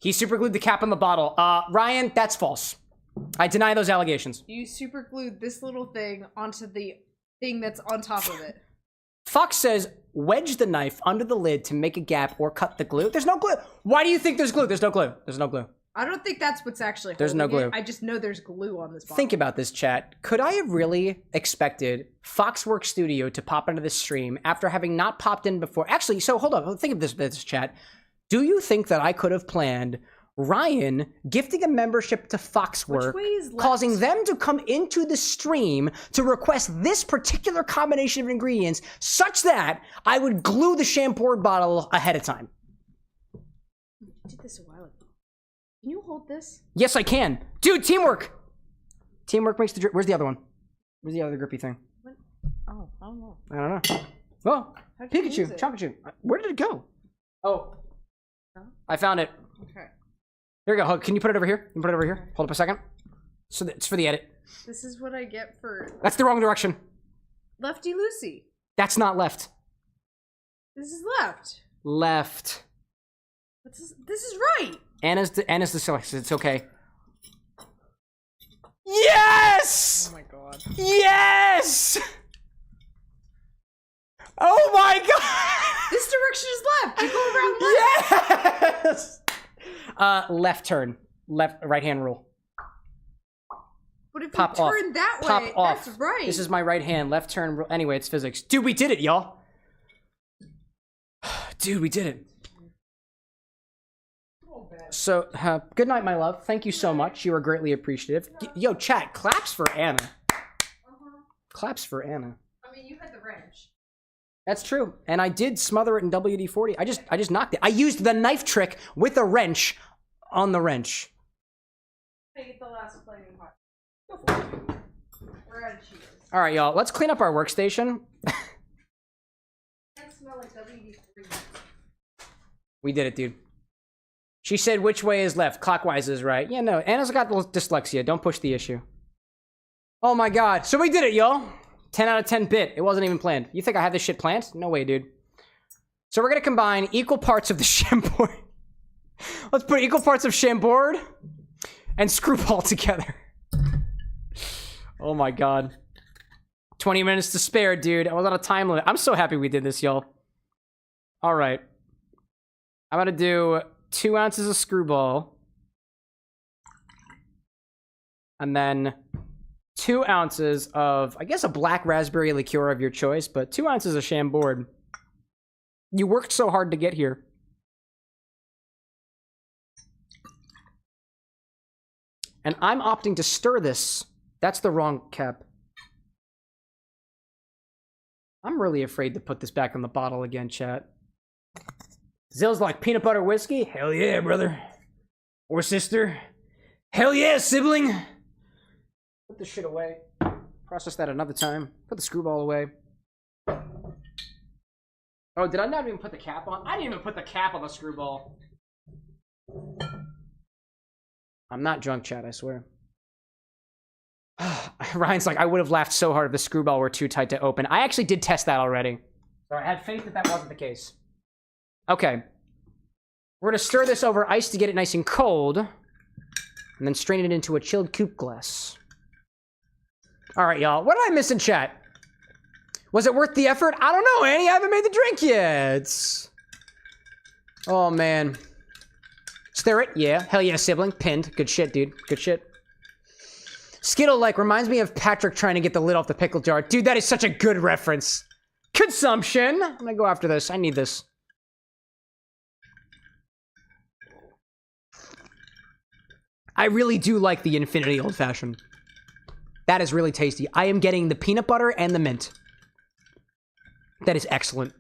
He super glued the cap on the bottle. Ryan, that's false. I deny those allegations. You super glued this little thing onto the thing that's on top of it. Fox says, wedge the knife under the lid to make a gap or cut the glue. There's no glue. Why do you think there's glue? There's no glue. There's no glue. I don't think that's what's actually There's no glue. it. I just know there's glue on this bottle. Think about this, chat. Could I have really expected Foxworks Studio to pop into this stream after having not popped in before? Actually, so hold on. Think of this, chat. Do you think that I could have planned Ryan gifting a membership to Foxworks, causing them to come into the stream to request this particular combination of ingredients such that I would glue the shampoo bottle ahead of time? You did this a while ago. Can you hold this? Yes, I can. Dude, teamwork! Teamwork makes the dream. Where's the other one? Where's the other grippy thing? What? Oh, I don't know. I don't know. Well, Pikachu, Chompachu. Where did it go? Oh. Huh? I found it. Okay. Here we go. Can you put it over here? Can you put it over here? Hold up a second. So it's for the edit. This is what I get for... That's the wrong direction. Lefty Lucy. That's not left. This is left. Left. This is right. Anna's dyslexic. It's okay. Yes! Oh my god. Yes! Oh my god! This direction is left. You go around left. Yes! Left turn. Right hand rule. But if Pop you off. turn that Pop way, off. that's right. This is my right hand. Left turn rule. Anyway, it's physics. Dude, we did it, y'all. Dude, we did it. So, good night, my love. Thank you so much. You are greatly appreciative. Yo, chat, claps for Anna. Claps for Anna. I mean, you had the wrench. That's true. And I did smother it in WD-40. I just knocked it. I used the knife trick with a wrench on the wrench. Take the last flaming part. We're out of cheese. All right, y'all. Let's clean up our workstation. That smell like WD-40. We did it, dude. She said, which way is left? Clockwise is right. Yeah, no. Anna's got dyslexia. Don't push the issue. Oh, my God. So we did it, y'all. 10 out of 10 bit. It wasn't even planned. You think I had this shit planned? No way, dude. So we're going to combine equal parts of the Chambord. Let's put equal parts of Chambord and Screwball together. Oh, my God. 20 minutes to spare, dude. I was on a time limit. I'm so happy we did this, y'all. All right. I'm going to do 2 ounces of Screwball. And then 2 ounces of, I guess, a black raspberry liqueur of your choice, but 2 ounces of Chambord. You worked so hard to get here. And I'm opting to stir this. That's the wrong cap. I'm really afraid to put this back in the bottle again, chat. Zill's like, peanut butter whiskey? Hell yeah, brother. Or sister. Hell yeah, sibling. Put this shit away. Process that another time. Put the Screwball away. Oh, did I not even put the cap on? I didn't even put the cap on the Screwball. I'm not drunk, chat, I swear. Ryan's like, I would have laughed so hard if the Screwball were too tight to open. I actually did test that already. So I had faith that that wasn't the case. Okay. We're going to stir this over ice to get it nice and cold. And then strain it into a chilled coupe glass. All right, y'all. What did I miss in chat? Was it worth the effort? I don't know, Annie. I haven't made the drink yet. Oh, man. Stir it. Yeah. Hell yeah, sibling. Pinned. Good shit, dude. Good shit. Skittle-like reminds me of Patrick trying to get the lid off the pickle jar. Dude, that is such a good reference. Consumption. I'm going to go after this. I need this. I really do like the Infinity Old Fashioned. That is really tasty. I am getting the peanut butter and the mint. That is excellent.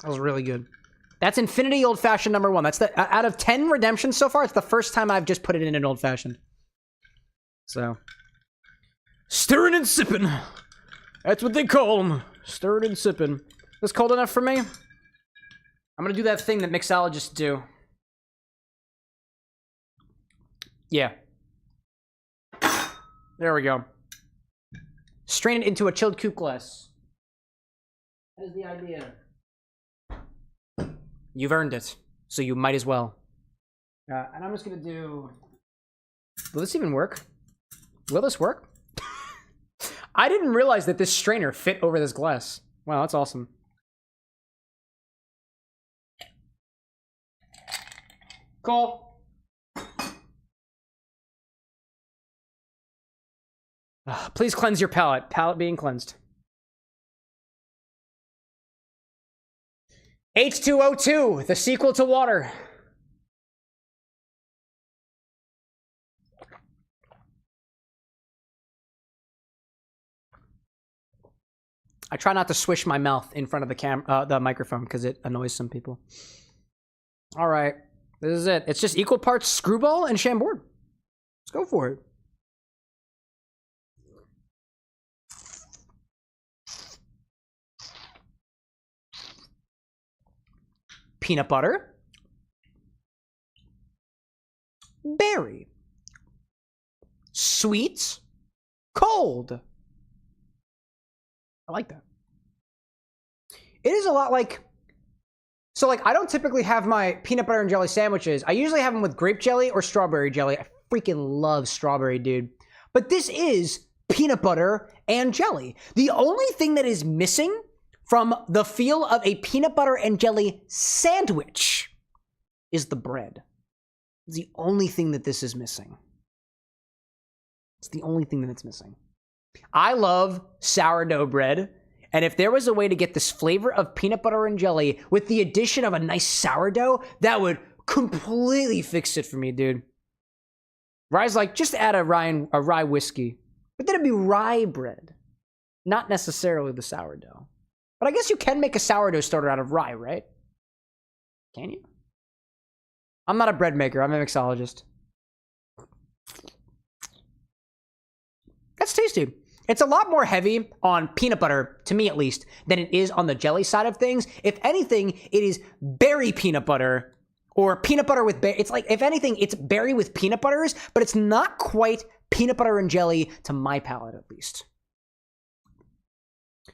That was really good. That's Infinity Old Fashioned #1. That's the out of 10 redemptions so far, it's the first time I've just put it in an Old Fashioned. So, stirring and sipping. That's what they call them. Stirring and sipping. This cold enough for me? I'm gonna do that thing that mixologists do. Yeah. There we go. Strain it into a chilled coupe glass. That is the idea. You've earned it, so you might as well. And I'm just gonna do... Will this even work? Will this work? I didn't realize that this strainer fit over this glass. Wow, that's awesome. Cool. Please cleanse your palate. Palate being cleansed. H2O2, the sequel to water. I try not to swish my mouth in front of the microphone because it annoys some people. All right, this is it. It's just equal parts Screwball and Chambord. Let's go for it. Peanut butter. Berry. Sweet. Cold. I like that. It is a lot like So, like, I don't typically have my peanut butter and jelly sandwiches. I usually have them with grape jelly or strawberry jelly. I freaking love strawberry, dude. But this is peanut butter and jelly. The only thing that is missing from the feel of a peanut butter and jelly sandwich is the bread. It's the only thing that this is missing. It's the only thing that it's missing. I love sourdough bread, and if there was a way to get this flavor of peanut butter and jelly with the addition of a nice sourdough, that would completely fix it for me, dude. Rye's like, just add a rye whiskey. But then it'd be rye bread, not necessarily the sourdough. But I guess you can make a sourdough starter out of rye, right? Can you? I'm not a bread maker. I'm a mixologist. That's tasty. It's a lot more heavy on peanut butter, to me at least, than it is on the jelly side of things. If anything, it is berry peanut butter or peanut butter with berry. It's like, if anything, it's berry with peanut butters, but it's not quite peanut butter and jelly to my palate, at least.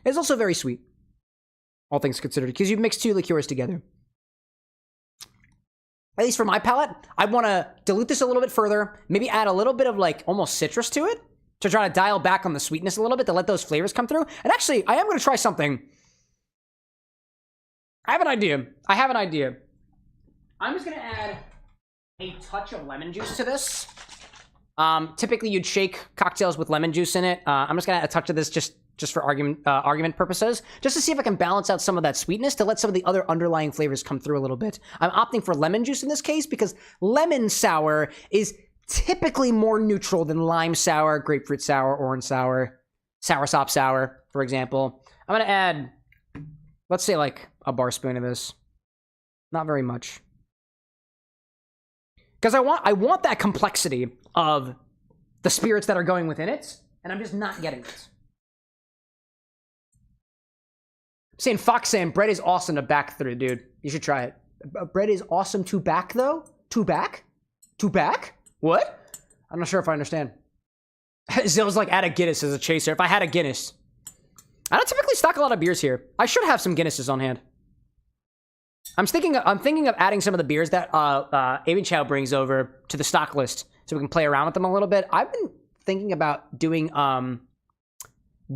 It's also very sweet, all things considered, because you've mixed two liqueurs together. At least for my palate, I want to dilute this a little bit further, maybe add a little bit of like almost citrus to it to try to dial back on the sweetness a little bit to let those flavors come through. And actually, I am going to try something. I have an idea. I'm just going to add a touch of lemon juice to this. Typically, you'd shake cocktails with lemon juice in it. I'm just going to add a touch of this just for argument purposes, just to see if I can balance out some of that sweetness to let some of the other underlying flavors come through a little bit. I'm opting for lemon juice in this case because lemon sour is typically more neutral than lime sour, grapefruit sour, orange sour, soursop sour, for example. I'm going to add, let's say like a bar spoon of this. Not very much. Because I want that complexity of the spirits that are going within it, and I'm just not getting it. Saying Fox saying bread is awesome to back through, dude. You should try it. Bread is awesome to back, though? To back? To back? What? I'm not sure if I understand. Zill's like, add a Guinness as a chaser. If I had a Guinness. I don't typically stock a lot of beers here. I should have some Guinnesses on hand. I'm thinking of adding some of the beers that Aben Chow brings over to the stock list so we can play around with them a little bit. I've been thinking about doing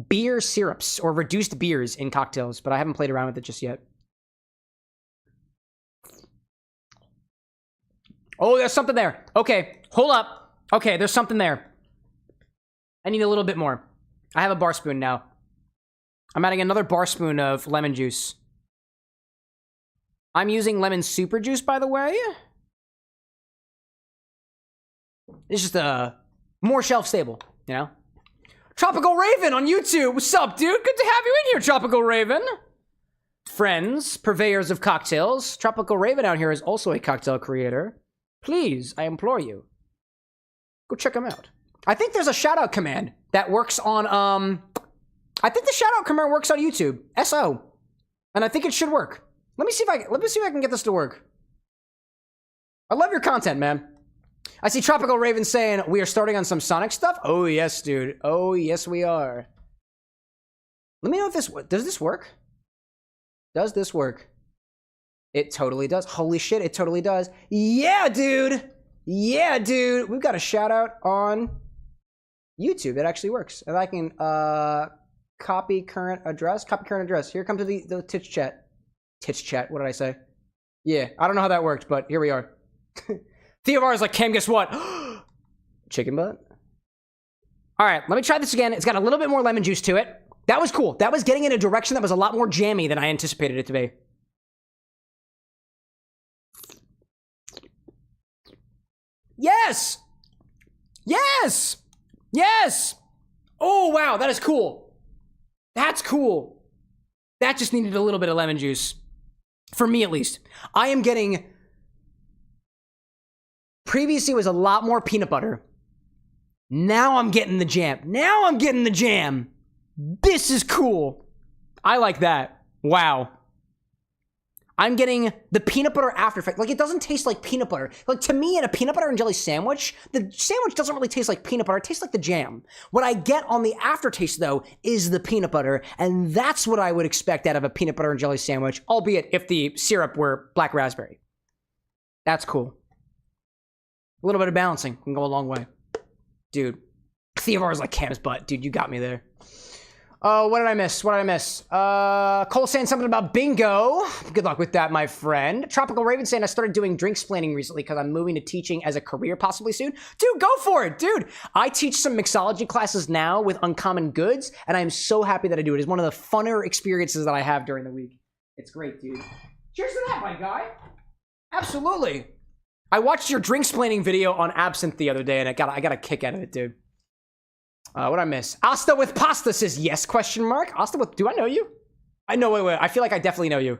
beer syrups or reduced beers in cocktails, but I haven't played around with it just yet. Oh, there's something there. Okay, hold up. Okay, there's something there. I need a little bit more. I have a bar spoon now. I'm adding another bar spoon of lemon juice. I'm using lemon super juice, by the way. It's just more shelf stable, you know? Tropical Raven on YouTube. What's up, dude? Good to have you in here, Tropical Raven. Friends, purveyors of cocktails. Tropical Raven out here is also a cocktail creator. Please, I implore you, go check him out. I think there's a shout-out command that works on, I think the shout-out command works on YouTube. SO. And I think it should work. Let me see if I can get this to work. I love your content, man. I see Tropical Raven saying we are starting on some Sonic stuff. Oh yes, dude. Oh yes, we are. Let me know if does this work? Does this work? It totally does. Holy shit, it totally does. Yeah, dude. Yeah, dude. We've got a shout out on YouTube. It actually works. And I can copy current address. Copy current address. Here comes the Twitch chat. Twitch chat. What did I say? Yeah, I don't know how that worked, but here we are. Theovar is like, Cam, guess what? Chicken butt? All right, let me try this again. It's got a little bit more lemon juice to it. That was cool. That was getting in a direction that was a lot more jammy than I anticipated it to be. Yes! Yes! Yes! Oh, wow, that is cool. That's cool. That just needed a little bit of lemon juice. For me, at least. I am getting... Previously, it was a lot more peanut butter. Now I'm getting the jam. Now I'm getting the jam. This is cool. I like that. Wow. I'm getting the peanut butter after effect. Like, it doesn't taste like peanut butter. Like, to me, in a peanut butter and jelly sandwich, the sandwich doesn't really taste like peanut butter. It tastes like the jam. What I get on the aftertaste, though, is the peanut butter, and that's what I would expect out of a peanut butter and jelly sandwich, albeit if the syrup were black raspberry. That's cool. A little bit of balancing can go a long way. Dude, Theovar is like Cam's butt. Dude, you got me there. Oh, what did I miss? Cole saying something about bingo. Good luck with that, my friend. Tropical Raven saying I started doing drink splaining recently because I'm moving to teaching as a career possibly soon. Dude, go for it, dude. I teach some mixology classes now with Uncommon Goods, and I'm so happy that I do it. It's one of the funner experiences that I have during the week. It's great, dude. Cheers to that, my guy. Absolutely. I watched your drink splaining video on Absinthe the other day, and I got a kick out of it, dude. What I miss? Asta with pasta says yes, question mark. Asta with, do I know you? I know, wait. I feel like I definitely know you.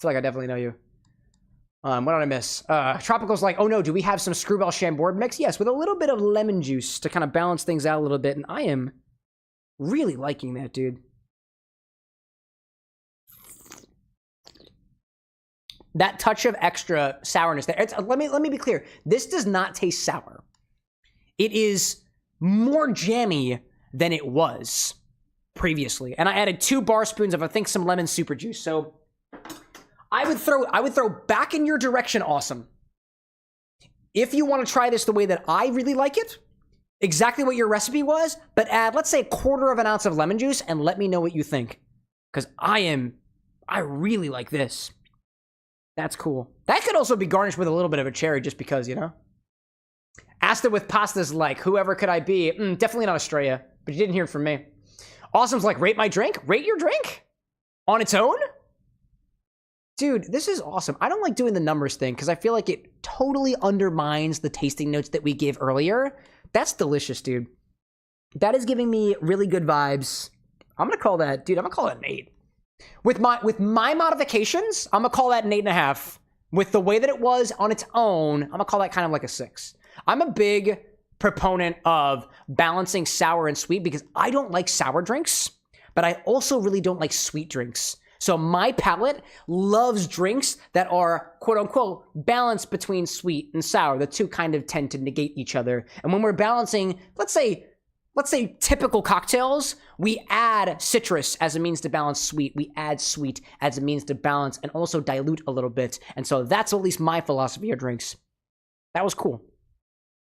What did I miss? Tropical's like, oh no, do we have some Screwball Chambord mix? Yes, with a little bit of lemon juice to kind of balance things out a little bit. And I am really liking that, dude. That touch of extra sourness there. Let me be clear. This does not taste sour. It is more jammy than it was previously. And I added 2 bar spoons of, I think, some lemon super juice. So I would throw back in your direction, awesome. If you want to try this the way that I really like it, exactly what your recipe was, but add, let's say, 1/4 ounce of lemon juice and let me know what you think. Because I really like this. That's cool. That could also be garnished with a little bit of a cherry just because, you know? Asta with pasta's like, whoever could I be? Definitely not Australia, but you didn't hear it from me. Awesome's like, rate my drink? Rate your drink? On its own? Dude, this is awesome. I don't like doing the numbers thing because I feel like it totally undermines the tasting notes that we gave earlier. That's delicious, dude. That is giving me really good vibes. I'm going to call that, dude, I'm going to call that an 8. With my modifications, I'm going to call that an 8.5. With the way that it was on its own, I'm going to call that kind of like a 6. I'm a big proponent of balancing sour and sweet because I don't like sour drinks, but I also really don't like sweet drinks. So my palate loves drinks that are, quote unquote, balanced between sweet and sour. The two kind of tend to negate each other. And when we're balancing, let's say typical cocktails, we add citrus as a means to balance sweet. We add sweet as a means to balance and also dilute a little bit. And so that's at least my philosophy of drinks. That was cool.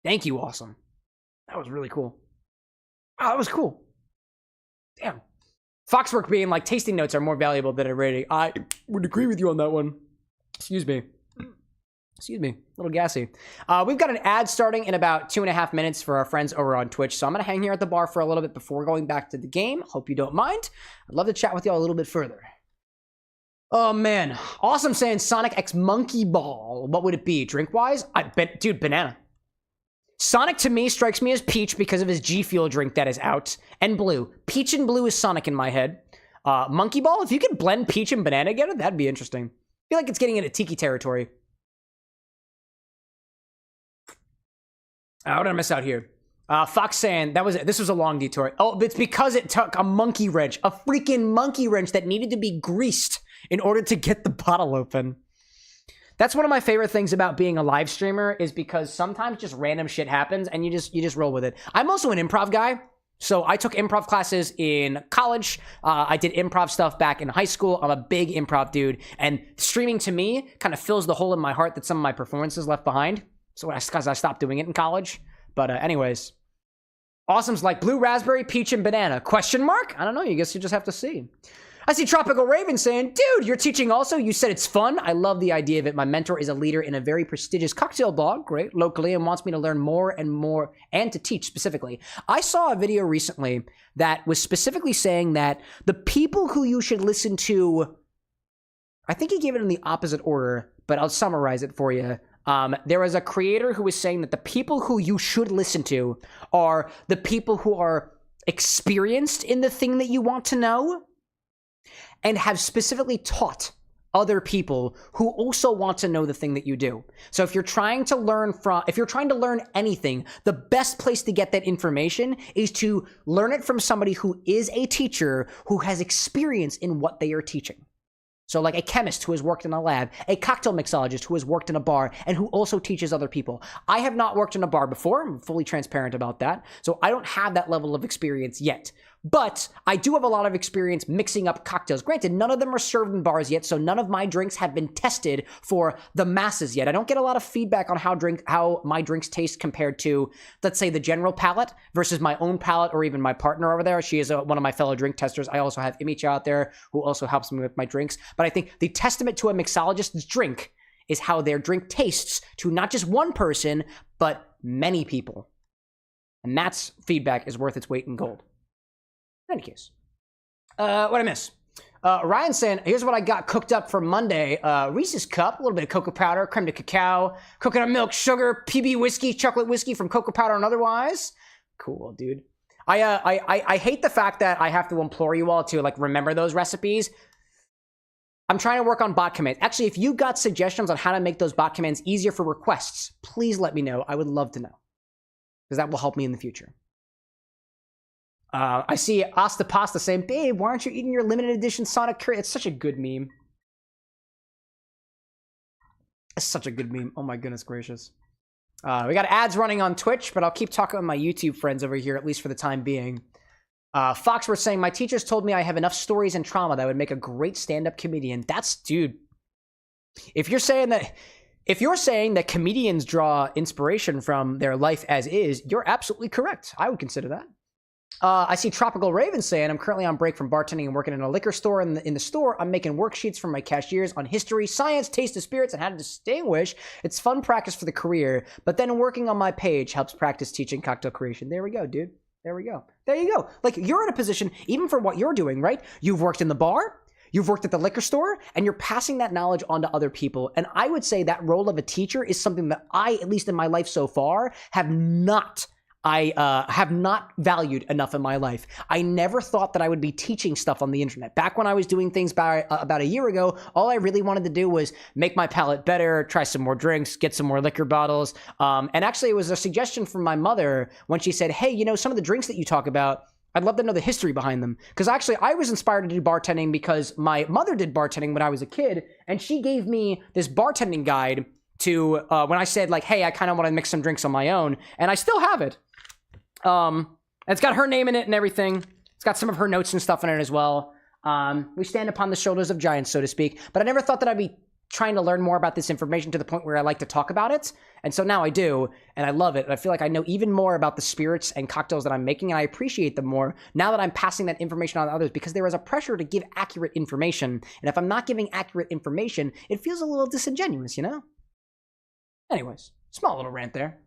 Thank you, awesome. That was really cool. Oh, that was cool. Damn. Foxwork being like, tasting notes are more valuable than a rating. I would agree with you on that one. Excuse me. A little gassy. We've got an ad starting in about 2.5 minutes for our friends over on Twitch. So I'm going to hang here at the bar for a little bit before going back to the game. Hope you don't mind. I'd love to chat with y'all a little bit further. Oh, man. Awesome saying Sonic X Monkey Ball. What would it be? Drink-wise? Dude, banana. Sonic to me strikes me as Peach because of his G Fuel drink that is out. And Blue. Peach and Blue is Sonic in my head. Monkey Ball, if you could blend Peach and banana together, that'd be interesting. I feel like it's getting into Tiki territory. What did I miss out here? Fox saying this was a long detour. Oh, it's because it took a monkey wrench, a freaking monkey wrench that needed to be greased in order to get the bottle open. That's one of my favorite things about being a live streamer is because sometimes just random shit happens and you just roll with it. I'm also an improv guy. So I took improv classes in college. I did improv stuff back in high school. I'm a big improv dude. And streaming to me kind of fills the hole in my heart that some of my performances left behind. So because I stopped doing it in college. But anyways. Awesome's like blue raspberry, peach, and banana. Question mark? I don't know. You guess you just have to see. I see Tropical Raven saying, dude, you're teaching also? You said it's fun. I love the idea of it. My mentor is a leader in a very prestigious cocktail bar, great, locally, and wants me to learn more and to teach specifically. I saw a video recently that was specifically saying that the people who you should listen to, I think he gave it in the opposite order, but I'll summarize it for you. There was a creator who was saying that the people who you should listen to are the people who are experienced in the thing that you want to know and have specifically taught other people who also want to know the thing that you do. So if you're trying to learn anything, the best place to get that information is to learn it from somebody who is a teacher who has experience in what they are teaching. So like a chemist who has worked in a lab, a cocktail mixologist who has worked in a bar and who also teaches other people. I have not worked in a bar before. I'm fully transparent about that. So I don't have that level of experience yet. But I do have a lot of experience mixing up cocktails. Granted, none of them are served in bars yet, so none of my drinks have been tested for the masses yet. I don't get a lot of feedback on how my drinks taste compared to, let's say, the general palate versus my own palate or even my partner over there. She is one of my fellow drink testers. I also have Imicha out there who also helps me with my drinks. But I think the testament to a mixologist's drink is how their drink tastes to not just one person, but many people. And that's feedback is worth its weight in gold. In any case, what I miss? Ryan saying, here's what I got cooked up for Monday. Reese's Cup, a little bit of cocoa powder, creme de cacao, coconut milk, sugar, PB whiskey, chocolate whiskey from cocoa powder and otherwise. Cool, dude. I hate the fact that I have to implore you all to like remember those recipes. I'm trying to work on bot commands. Actually, if you got suggestions on how to make those bot commands easier for requests, please let me know. I would love to know because that will help me in the future. I see Asta Pasta saying, babe, why aren't you eating your limited edition Sonic curry? It's such a good meme. It's such a good meme. Oh my goodness gracious. We got ads running on Twitch, but I'll keep talking with my YouTube friends over here, at least for the time being. Foxworth saying, my teachers told me I have enough stories and trauma that would make a great stand-up comedian. That's, dude. If you're saying that comedians draw inspiration from their life as is, you're absolutely correct. I would consider that. I see Tropical Raven saying, I'm currently on break from bartending and working in a liquor store. In the store, I'm making worksheets for my cashiers on history, science, taste of spirits, and how to distinguish. It's fun practice for the career, but then working on my page helps practice teaching cocktail creation. There we go, dude. There we go. There you go. Like, you're in a position, even for what you're doing, right? You've worked in the bar, you've worked at the liquor store, and you're passing that knowledge on to other people. And I would say that role of a teacher is something that I, at least in my life so far, have not valued enough in my life. I never thought that I would be teaching stuff on the internet. Back when I was doing things about a year ago, all I really wanted to do was make my palate better, try some more drinks, get some more liquor bottles. And actually, it was a suggestion from my mother when she said, hey, you know, some of the drinks that you talk about, I'd love to know the history behind them. Because actually, I was inspired to do bartending because my mother did bartending when I was a kid, and she gave me this bartending guide to when I said, like, hey, I kind of want to mix some drinks on my own, and I still have it. It's got her name in it and everything. It's got some of her notes and stuff in it as well. We stand upon the shoulders of giants, so to speak. But I never thought that I'd be trying to learn more about this information to the point where I like to talk about it. And so now I do, and I love it. And I feel like I know even more about the spirits and cocktails that I'm making, and I appreciate them more now that I'm passing that information on to others, because there is a pressure to give accurate information. And if I'm not giving accurate information, it feels a little disingenuous, you know? Anyways, small little rant there.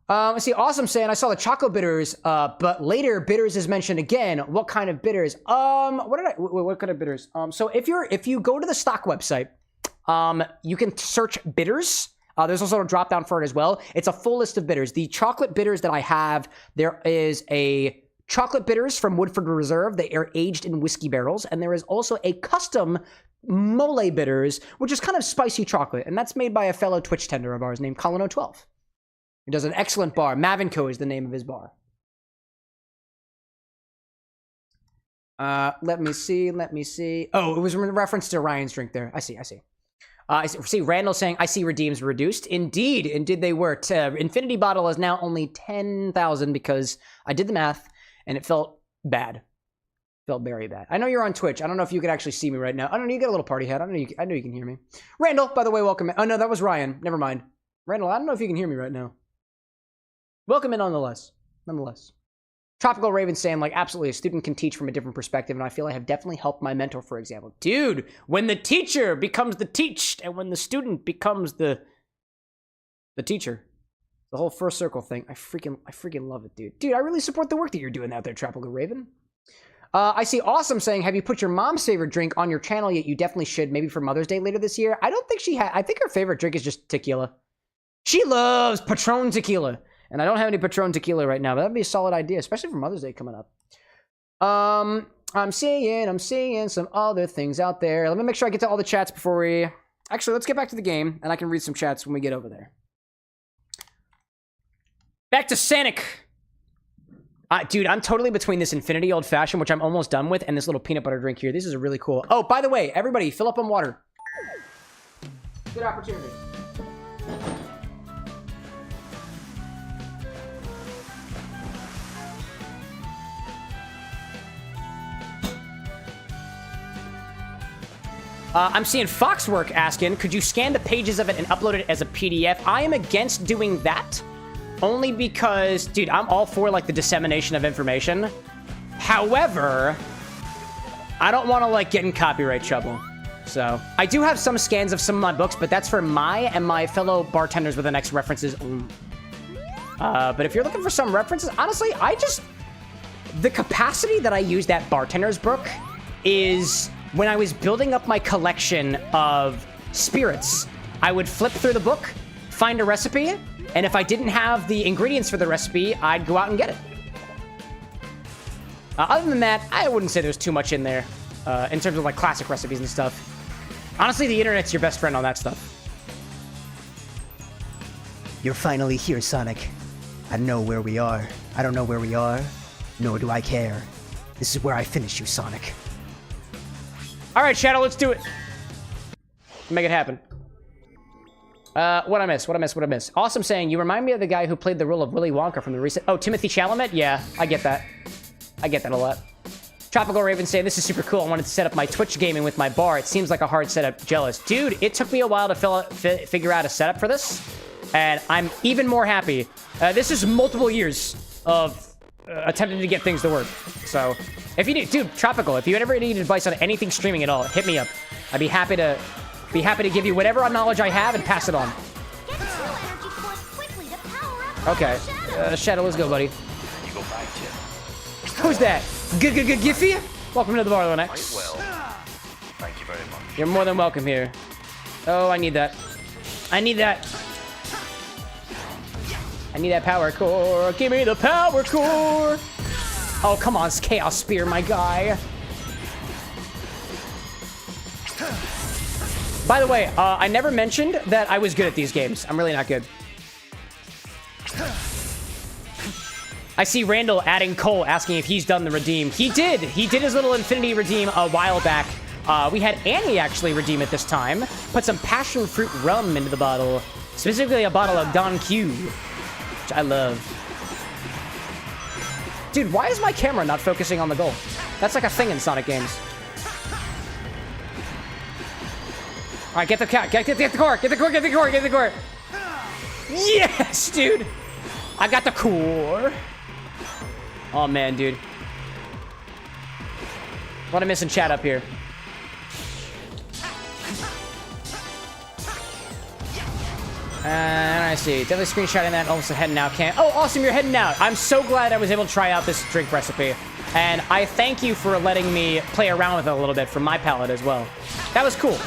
I see Awesome saying, I saw the choco bitters, but later bitters is mentioned again. What kind of bitters? What kind of bitters? So if you go to the stock website, you can search bitters. There's also a drop down for it as well. It's a full list of bitters. The chocolate bitters that I have, there is a chocolate bitters from Woodford Reserve. They are aged in whiskey barrels. And there is also a custom mole bitters, which is kind of spicy chocolate. And that's made by a fellow Twitch tender of ours named Colin012. He does an excellent bar. Mavinco is the name of his bar. Let me see. Oh, it was in reference to Ryan's drink there. I see. I see Randall saying, I see redeems reduced. Indeed they were. Infinity Bottle is now only 10,000 because I did the math and it felt bad. Felt very bad. I know you're on Twitch. I don't know if you can actually see me right now. I don't know. You got a little party hat. I know you can hear me. Randall, by the way, welcome. Oh, no, that was Ryan. Never mind. Randall, I don't know if you can hear me right now. Welcome in nonetheless. Tropical Raven saying, like, absolutely, a student can teach from a different perspective, and I feel I have definitely helped my mentor, for example. Dude, when the teacher becomes the teached, and when the student becomes the teacher. The whole first circle thing. I freaking love it, dude. Dude, I really support the work that you're doing out there, Tropical Raven. I see Awesome saying, have you put your mom's favorite drink on your channel yet? You definitely should, maybe for Mother's Day later this year. I don't think she had. I think her favorite drink is just tequila. She loves Patron tequila. And I don't have any Patron tequila right now, but that'd be a solid idea, especially for Mother's Day coming up. I'm seeing some other things out there. Let me make sure I get to all the chats before we... Actually, let's get back to the game, and I can read some chats when we get over there. Back to Sanic. Dude, I'm totally between this Infinity Old Fashioned, which I'm almost done with, and this little peanut butter drink here. This is really cool. Oh, by the way, everybody, fill up on water. Good opportunity. I'm seeing Foxwork asking, could you scan the pages of it and upload it as a PDF? I am against doing that, only because, dude, I'm all for, like, the dissemination of information. However, I don't want to, like, get in copyright trouble. So, I do have some scans of some of my books, but that's for my and my fellow bartenders with an X references. But if you're looking for some references, honestly, the capacity that I use that bartender's book is... When I was building up my collection of spirits, I would flip through the book, find a recipe, and if I didn't have the ingredients for the recipe, I'd go out and get it. Other than that, I wouldn't say there's too much in there in terms of like classic recipes and stuff. Honestly, the internet's your best friend on that stuff. You're finally here, Sonic. I know where we are. I don't know where we are, nor do I care. This is where I finish you, Sonic. All right, Shadow, let's do it. Make it happen. What I miss? Awesome saying, you remind me of the guy who played the role of Willy Wonka from the recent... Oh, Timothy Chalamet? Yeah, I get that. I get that a lot. Tropical Raven saying, this is super cool. I wanted to set up my Twitch gaming with my bar. It seems like a hard setup. Jealous. Dude, it took me a while to figure out a setup for this. And I'm even more happy. This is multiple years of attempting to get things to work. So, if you need, dude, Tropical, if you ever need advice on anything streaming at all, hit me up. I'd be happy to give you whatever knowledge I have and pass it on. Okay, Shadow, let's go, buddy. You go back to. Who's that? Giffy? Welcome to the bar, Quite X. well. Thank you very much. You're more than welcome here. Oh, I need that. I need that. I need that power core. Give me the power core. Oh, come on, Chaos Spear, my guy. By the way, I never mentioned that I was good at these games. I'm really not good. I see Randall adding Cole, asking if he's done the redeem. He did. He did his little Infinity redeem a while back. We had Annie actually redeem it this time. Put some passion fruit rum into the bottle. Specifically a bottle of Don Q. Which I love. Dude, why is my camera not focusing on the goal? That's like a thing in Sonic games. All right, get the core, get the core. Yes, dude. I got the core. Oh man, dude. What am I missing chat up here? And I see. Definitely screenshotting that. Almost heading out. Oh, awesome. You're heading out. I'm so glad I was able to try out this drink recipe. And I thank you for letting me play around with it a little bit for my palate as well. That was cool.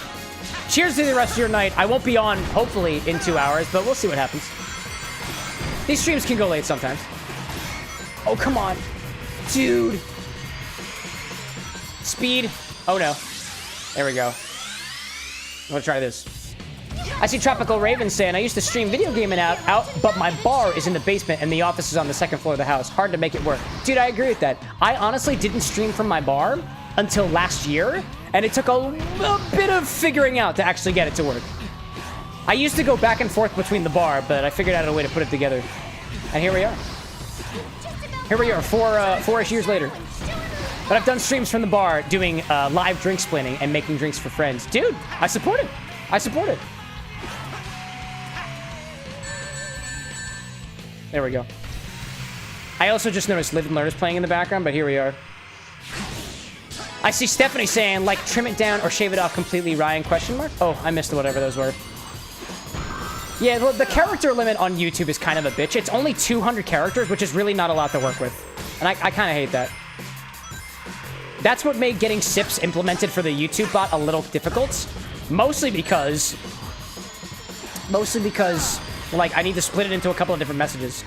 Cheers to the rest of your night. I won't be on, hopefully, in 2 hours, but we'll see what happens. These streams can go late sometimes. Oh, come on. Dude. Speed. Oh, no. There we go. I'm gonna try this. I see Tropical Raven saying, I used to stream video gaming out, but my bar is in the basement and the office is on the second floor of the house. Hard to make it work. Dude, I agree with that. I honestly didn't stream from my bar until last year, and it took a bit of figuring out to actually get it to work. I used to go back and forth between the bar, but I figured out a way to put it together. And here we are. Here we are, four-ish years later. But I've done streams from the bar doing live drink splitting and making drinks for friends. Dude, I support it. I support it. There we go. I also just noticed Live and Learn is playing in the background, but here we are. I see Stephanie saying, like, trim it down or shave it off completely, Ryan, question mark? Oh, I missed whatever those were. Yeah, well, the character limit on YouTube is kind of a bitch. It's only 200 characters, which is really not a lot to work with. And I kind of hate that. That's what made getting SIPs implemented for the YouTube bot a little difficult. Mostly because, like, I need to split it into a couple of different messages.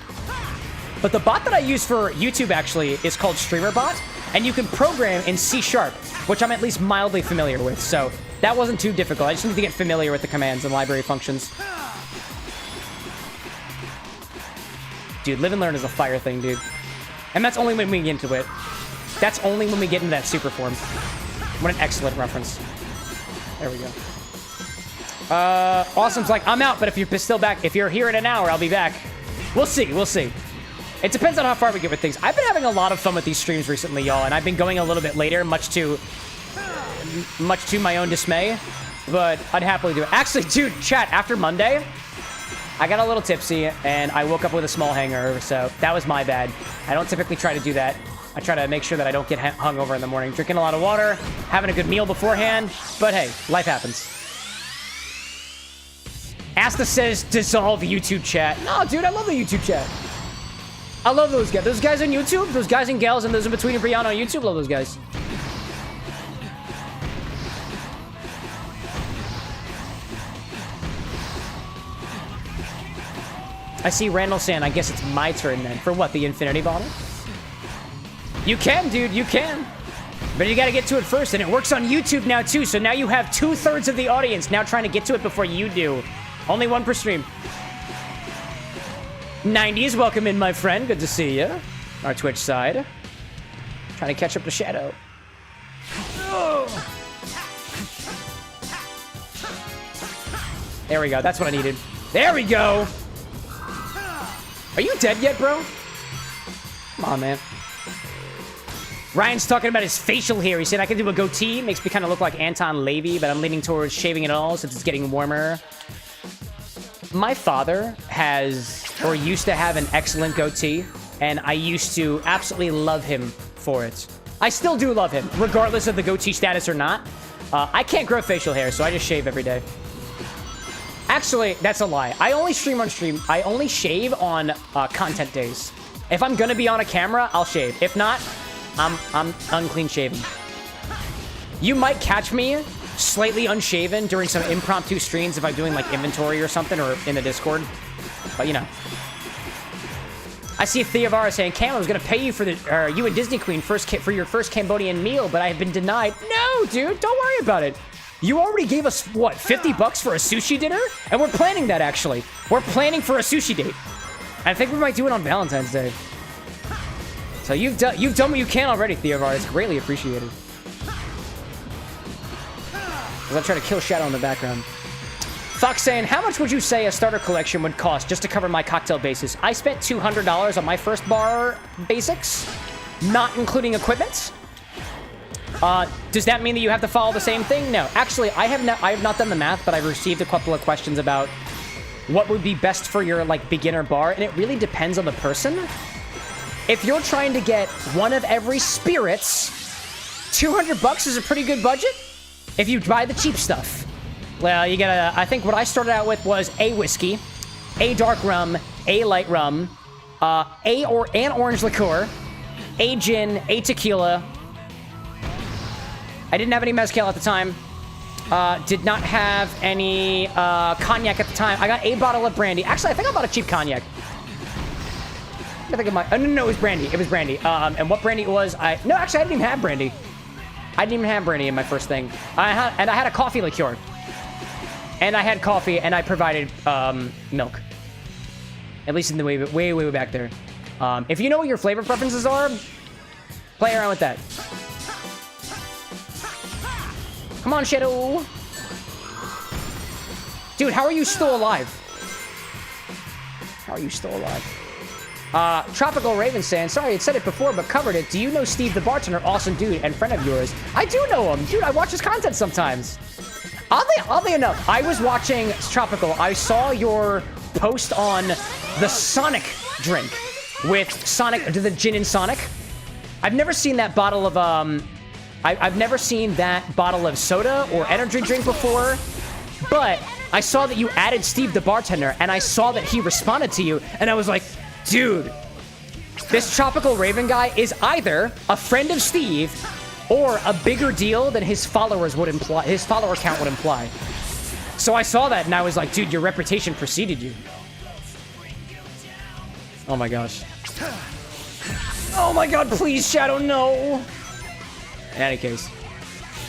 But the bot that I use for YouTube, actually, is called StreamerBot. And you can program in C#, which I'm at least mildly familiar with. So that wasn't too difficult. I just need to get familiar with the commands and library functions. Dude, Live and Learn is a fire thing, dude. And that's only when we get into it. That's only when we get into that super form. What an excellent reference. There we go. Awesome's like, I'm out, but if you're still back, if you're here in an hour, I'll be back. We'll see, we'll see. It depends on how far we get with things. I've been having a lot of fun with these streams recently, y'all, and I've been going a little bit later, much to my own dismay, but I'd happily do it. Actually, dude, chat, after Monday, I got a little tipsy, and I woke up with a small hangover, so that was my bad. I don't typically try to do that. I try to make sure that I don't get hungover in the morning. Drinking a lot of water, having a good meal beforehand, but hey, life happens. Asta says, dissolve YouTube chat. No, dude, I love the YouTube chat. I love those guys. Those guys on YouTube, those guys and gals, and those in between and beyond on YouTube, love those guys. I see Randall saying, I guess it's my turn then. For what, the infinity bottle? You can, dude, you can. But you gotta get to it first, and it works on YouTube now, too. So now you have 2/3 of the audience now trying to get to it before you do. Only one per stream. 90s, welcome in, my friend. Good to see you. Our Twitch side. Trying to catch up to Shadow. Oh. There we go. That's what I needed. There we go. Are you dead yet, bro? Come on, man. Ryan's talking about his facial hair. He said, I can do a goatee. Makes me kind of look like Anton Levy, but I'm leaning towards shaving it all since it's getting warmer. My father has, or used to have, an excellent goatee, and I used to absolutely love him for it. I still do love him, regardless of the goatee status or not. I can't grow facial hair, so I just shave every day. Actually, that's a lie. I only stream on stream. I only shave on content days. If I'm gonna be on a camera, I'll shave. If not, I'm unclean shaven. You might catch me slightly unshaven during some impromptu streams if I'm doing like inventory or something, or in the Discord. But you know. I see Theovara saying, Cam, I was gonna pay you for you and Disney Queen for your first Cambodian meal, but I have been denied. No, dude, don't worry about it. You already gave us, what, 50 bucks for a sushi dinner? And we're planning that, actually. We're planning for a sushi date. I think we might do it on Valentine's Day. So you've done what you can already, Theovara. It's greatly appreciated. As I try to kill Shadow in the background. Fox saying, how much would you say a starter collection would cost just to cover my cocktail bases? I spent $200 on my first bar basics, not including equipment. Does that mean that you have to follow the same thing? No. Actually, I have not done the math, but I've received a couple of questions about what would be best for your, like, beginner bar, and it really depends on the person. If you're trying to get one of every spirits, $200 is a pretty good budget if you buy the cheap stuff. Well, you gotta, I think what I started out with was a whiskey, a dark rum, a light rum, an orange liqueur, a gin, a tequila. I didn't have any mezcal at the time. Did not have any cognac at the time. I got a bottle of brandy. Actually, I think I bought a cheap cognac. I think of my... Oh, no, it was brandy. It was brandy. And what brandy it was, No, actually, I didn't even have brandy. I didn't even have brandy in my first thing. I had a coffee liqueur. And I had coffee, and I provided milk. At least in the way back there. If you know what your flavor preferences are, play around with that. Come on, Shadow. Dude, how are you still alive? How are you still alive? Tropical Raven saying, sorry, I said it before, but covered it. Do you know Steve the bartender? Awesome dude and friend of yours. I do know him. Dude, I watch his content sometimes. Oddly enough, I was watching Tropical. I saw your post on the Sonic drink with Sonic, the gin and Sonic. I've never seen that bottle of, I've never seen that bottle of soda or energy drink before, but I saw that you added Steve the bartender, and I saw that he responded to you, and I was like, dude, this Tropical Raven guy is either a friend of Steve or a bigger deal than his followers would imply, his follower count would imply. So I saw that, and I was like, dude, your reputation preceded you. Oh my gosh. Oh my god, please, Shadow, no! In any case.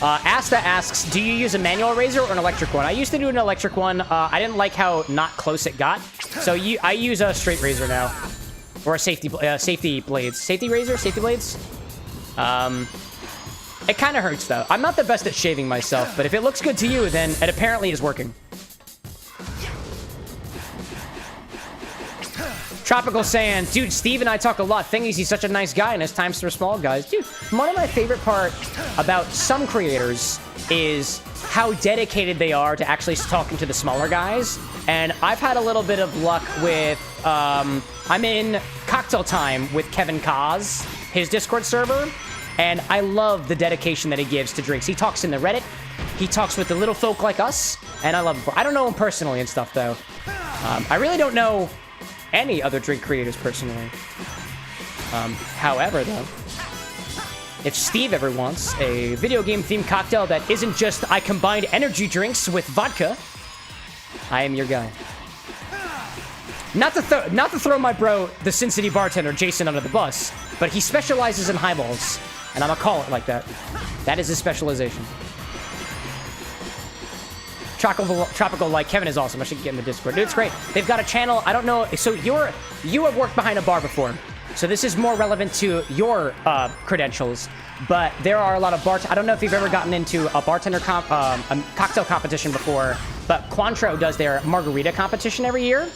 Asta asks, do you use a manual razor or an electric one? I used to do an electric one. I didn't like how not close it got. So I use a straight razor now. Or a safety blades. Safety razor? Safety blades? It kind of hurts, though. I'm not the best at shaving myself, but if it looks good to you, then it apparently is working. Tropical saying, dude, Steve and I talk a lot. Thingies, he's such a nice guy, and his times for small guys. Dude, one of my favorite part about some creators is how dedicated they are to actually talking to the smaller guys. And I've had a little bit of luck with, I'm in Cocktail Time with Kevin Kaz, his Discord server, and I love the dedication that he gives to drinks. He talks in the Reddit, he talks with the little folk like us, and I love him. I don't know him personally and stuff, though. I really don't know any other drink creators personally. However, though, if Steve ever wants a video game themed cocktail that isn't just I combined energy drinks with vodka, I am your guy. Not to throw my bro, the Sin City bartender Jason, under the bus, but he specializes in highballs, and I'm gonna call it like that. That is his specialization. Tropical, like Kevin is awesome. I should get in the Discord. Dude, it's great. They've got a channel. I don't know. So you have worked behind a bar before. So this is more relevant to your credentials. But there are a lot of I don't know if you've ever gotten into a bartender a cocktail competition before, but Cointreau does their margarita competition every year.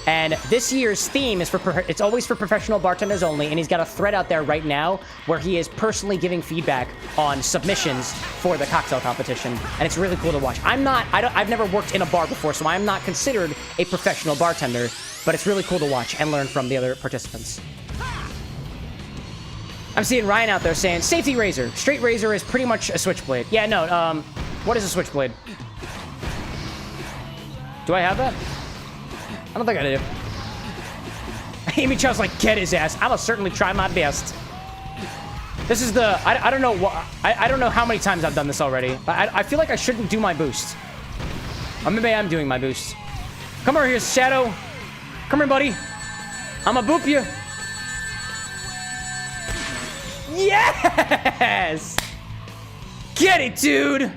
And this year's theme is it's always for professional bartenders only, and he's got a thread out there right now where he is personally giving feedback on submissions for the cocktail competition, and it's really cool to watch. I've never worked in a bar before, so I'm not considered a professional bartender, but it's really cool to watch and learn from the other participants. I'm seeing Ryan out there saying, safety razor. Straight razor is pretty much a switchblade. Yeah, no, what is a switchblade? Do I have that? I don't think I do. Amy Chow's like, get his ass. I'll certainly try my best. This is the... I don't know what... I don't know how many times I've done this already. I feel like I shouldn't do my boost. Or maybe I'm doing my boost. Come over here, Shadow. Come here, buddy. I'ma boop you. Yes! Get it, dude!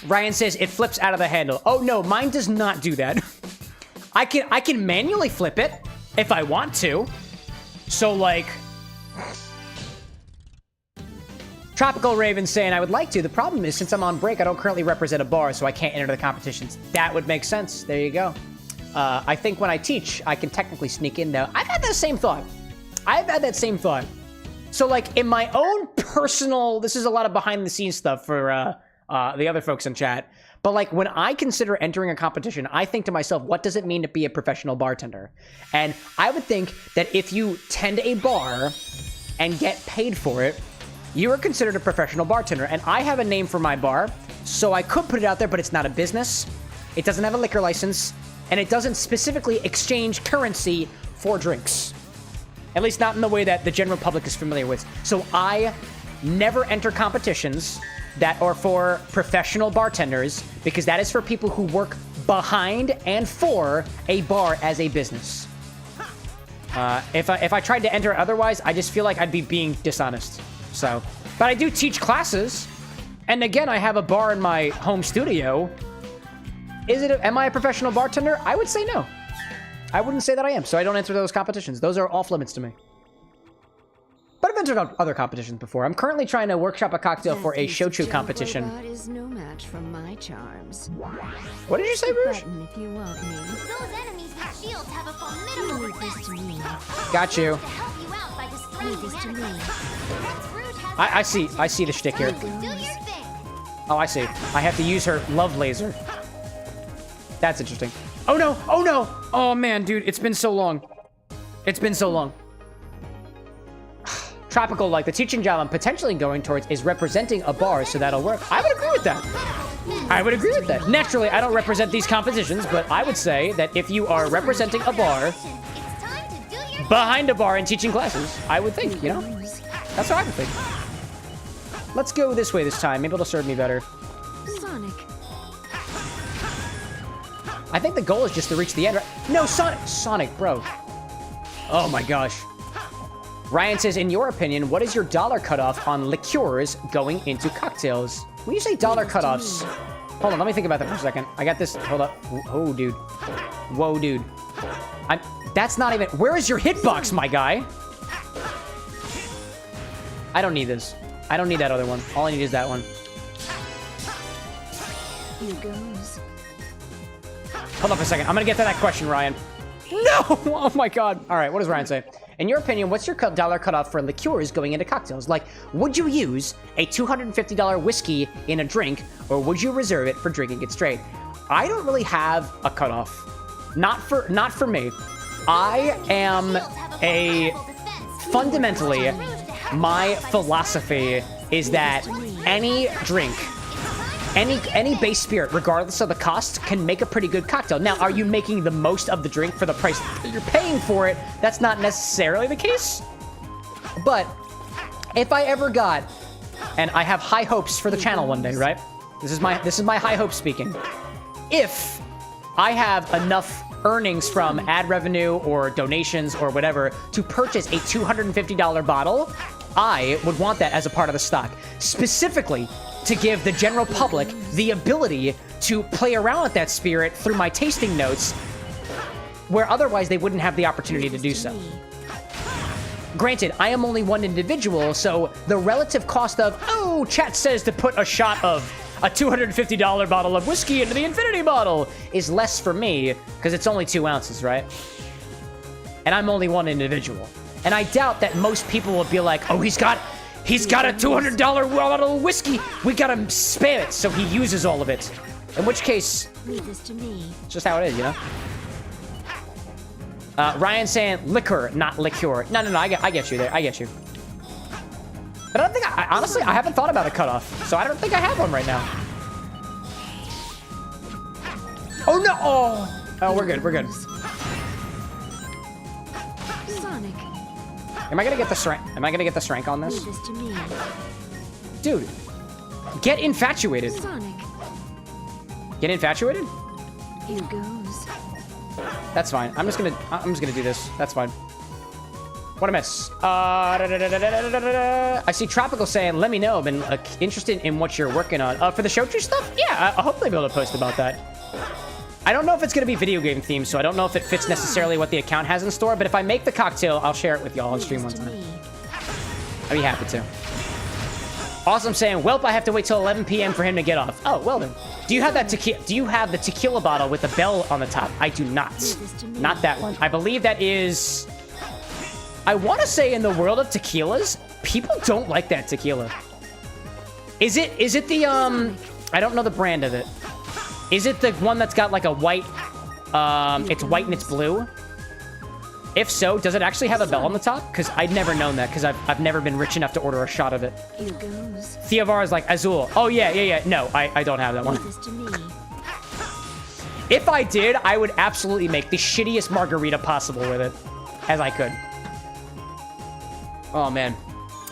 Ryan says it flips out of the handle. Oh no, mine does not do that. I can manually flip it if I want to. So like, Tropical Raven saying I would like to. The problem is since I'm on break, I don't currently represent a bar, so I can't enter the competitions. That would make sense. There you go. I think when I teach, I can technically sneak in though. I've had that same thought. So like in my own personal, this is a lot of behind the scenes stuff for the other folks in chat. But like when I consider entering a competition, I think to myself, what does it mean to be a professional bartender? And I would think that if you tend a bar and get paid for it, you are considered a professional bartender. And I have a name for my bar, so I could put it out there, but it's not a business. It doesn't have a liquor license, and it doesn't specifically exchange currency for drinks. At least not in the way that the general public is familiar with. So I never enter competitions that are for professional bartenders, because that is for people who work behind and for a bar as a business. If I tried to enter otherwise, I just feel like I'd be being dishonest. So, but I do teach classes, and again, I have a bar in my home studio. Am I a professional bartender? I would say no. I wouldn't say that I am, so I don't enter those competitions. Those are off limits to me. But I've entered other competitions before. I'm currently trying to workshop a cocktail for a shochu competition. Is no match for my charms. What did you say, Rouge? If you want me. Those enemies with shields have a formidable defense. Got you. Help you out by displaying Leave this to me. Prince Rouge has I see the shtick here. do your thing. Oh, I see. I have to use her love laser. That's interesting. Oh no! Oh no! Oh man, dude, it's been so long. It's been so long. Tropical, like the teaching job I'm potentially going towards is representing a bar, so that'll work. I would agree with that. I would agree with that. Naturally, I don't represent these competitions, but I would say that if you are representing a bar It's time to do your behind a bar and teaching classes, I would think, you know? That's what I would think. Let's go this way this time. Maybe it'll serve me better. Sonic. I think the goal is just to reach the end, right? No, Sonic, bro. Oh my gosh. Ryan says, in your opinion, what is your dollar cutoff on liqueurs going into cocktails? When you say dollar cutoffs, hold on, let me think about that for a second. I got this, hold up. Oh, dude. Whoa, dude. That's not even... Where is your hitbox, my guy? I don't need this. I don't need that other one. All I need is that one. Here goes. Hold up a second. I'm gonna get to that question, Ryan. No! Oh my god. All right, what does Ryan say? In your opinion, what's your dollar cutoff for liqueurs going into cocktails? Like, would you use a $250 whiskey in a drink, or would you reserve it for drinking it straight? I don't really have a cutoff. Not for me. I am fundamentally, my philosophy is that any drink, any base spirit, regardless of the cost, can make a pretty good cocktail. Now, are you making the most of the drink for the price that you're paying for it? That's not necessarily the case. But if I ever got, and I have high hopes for the channel one day, right? This is my high hope speaking. If I have enough earnings from ad revenue or donations or whatever to purchase a $250 bottle, I would want that as a part of the stock. Specifically, to give the general public the ability to play around with that spirit through my tasting notes, where otherwise they wouldn't have the opportunity to do so. Granted, I am only one individual, so the relative cost of, oh, chat says to put a shot of a $250 bottle of whiskey into the infinity bottle is less for me, because it's only 2 ounces, right? And I'm only one individual. And I doubt that most people will be like, oh, he's got a $200 bottle of whiskey. We gotta spam it, so he uses all of it. In which case, Leave this to me. it's just how it is, you know? Ryan's saying liquor, not liqueur. No, I get you there. I get you. But I don't think honestly, I haven't thought about a cutoff, so I don't think I have one right now. Oh no! Oh, we're good. We're good. Sonic. Am I gonna get the strength? Am I gonna get the strength on this? Leave this to me. Dude, get infatuated. Sonic. Get infatuated? Here goes. That's fine. I'm just gonna do this. That's fine. What a miss. I see Tropical saying, let me know. I've been interested in what you're working on. For the Shochu stuff? Yeah, I'll hopefully be able to post about that. I don't know if it's going to be video game themed, so I don't know if it fits necessarily what the account has in store, but if I make the cocktail, I'll share it with y'all on stream one time. I'd be happy to. Awesome saying, welp, I have to wait till 11 p.m. for him to get off. Oh, well then. Do you have that tequila? Do you have the tequila bottle with the bell on the top? I do not. Not that one. I believe that is... I want to say in the world of tequilas, people don't like that tequila. Is it the, I don't know the brand of it. Is it the one that's got like a white, it's white and it's blue? If so, does it actually have a bell on the top? Because I'd never known that, because I've never been rich enough to order a shot of it. Here goes. Theovar is like, Azul. Oh, yeah. No, I don't have that one. Leave this to me. If I did, I would absolutely make the shittiest margarita possible with it, as I could. Oh, man.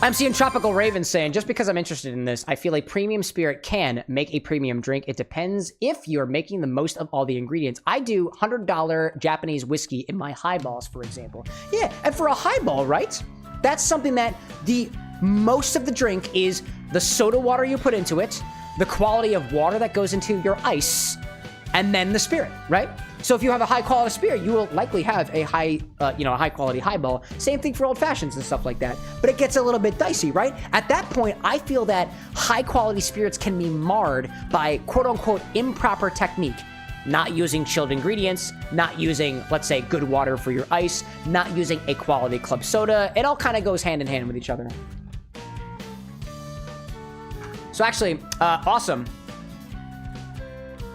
I'm seeing Tropical Raven saying, just because I'm interested in this, I feel a premium spirit can make a premium drink. It depends if you're making the most of all the ingredients. I do $100 Japanese whiskey in my highballs, for example. Yeah, and for a highball, right? That's something that the most of the drink is the soda water you put into it, the quality of water that goes into your ice, and then the spirit, right? So if you have a high quality spirit, you will likely have a high, a high quality highball. Same thing for old fashions and stuff like that. But it gets a little bit dicey, right? At that point, I feel that high quality spirits can be marred by quote unquote improper technique. Not using chilled ingredients, not using, let's say, good water for your ice, not using a quality club soda. It all kind of goes hand in hand with each other. So actually, awesome.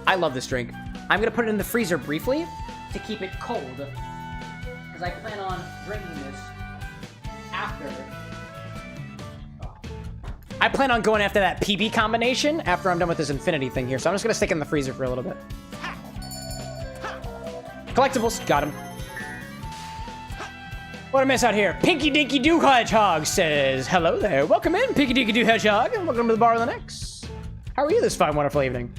I love this drink. I'm gonna put it in the freezer briefly to keep it cold, because I plan on drinking this after. I plan on going after that PB combination after I'm done with this infinity thing here, so I'm just gonna stick it in the freezer for a little bit. Collectibles, got him. What a miss out here. Pinky Dinky Doo Hedgehog says, hello there. Welcome in, Pinky Dinky Doo Hedgehog, and welcome to the bar with an X. How are you this fine, wonderful evening?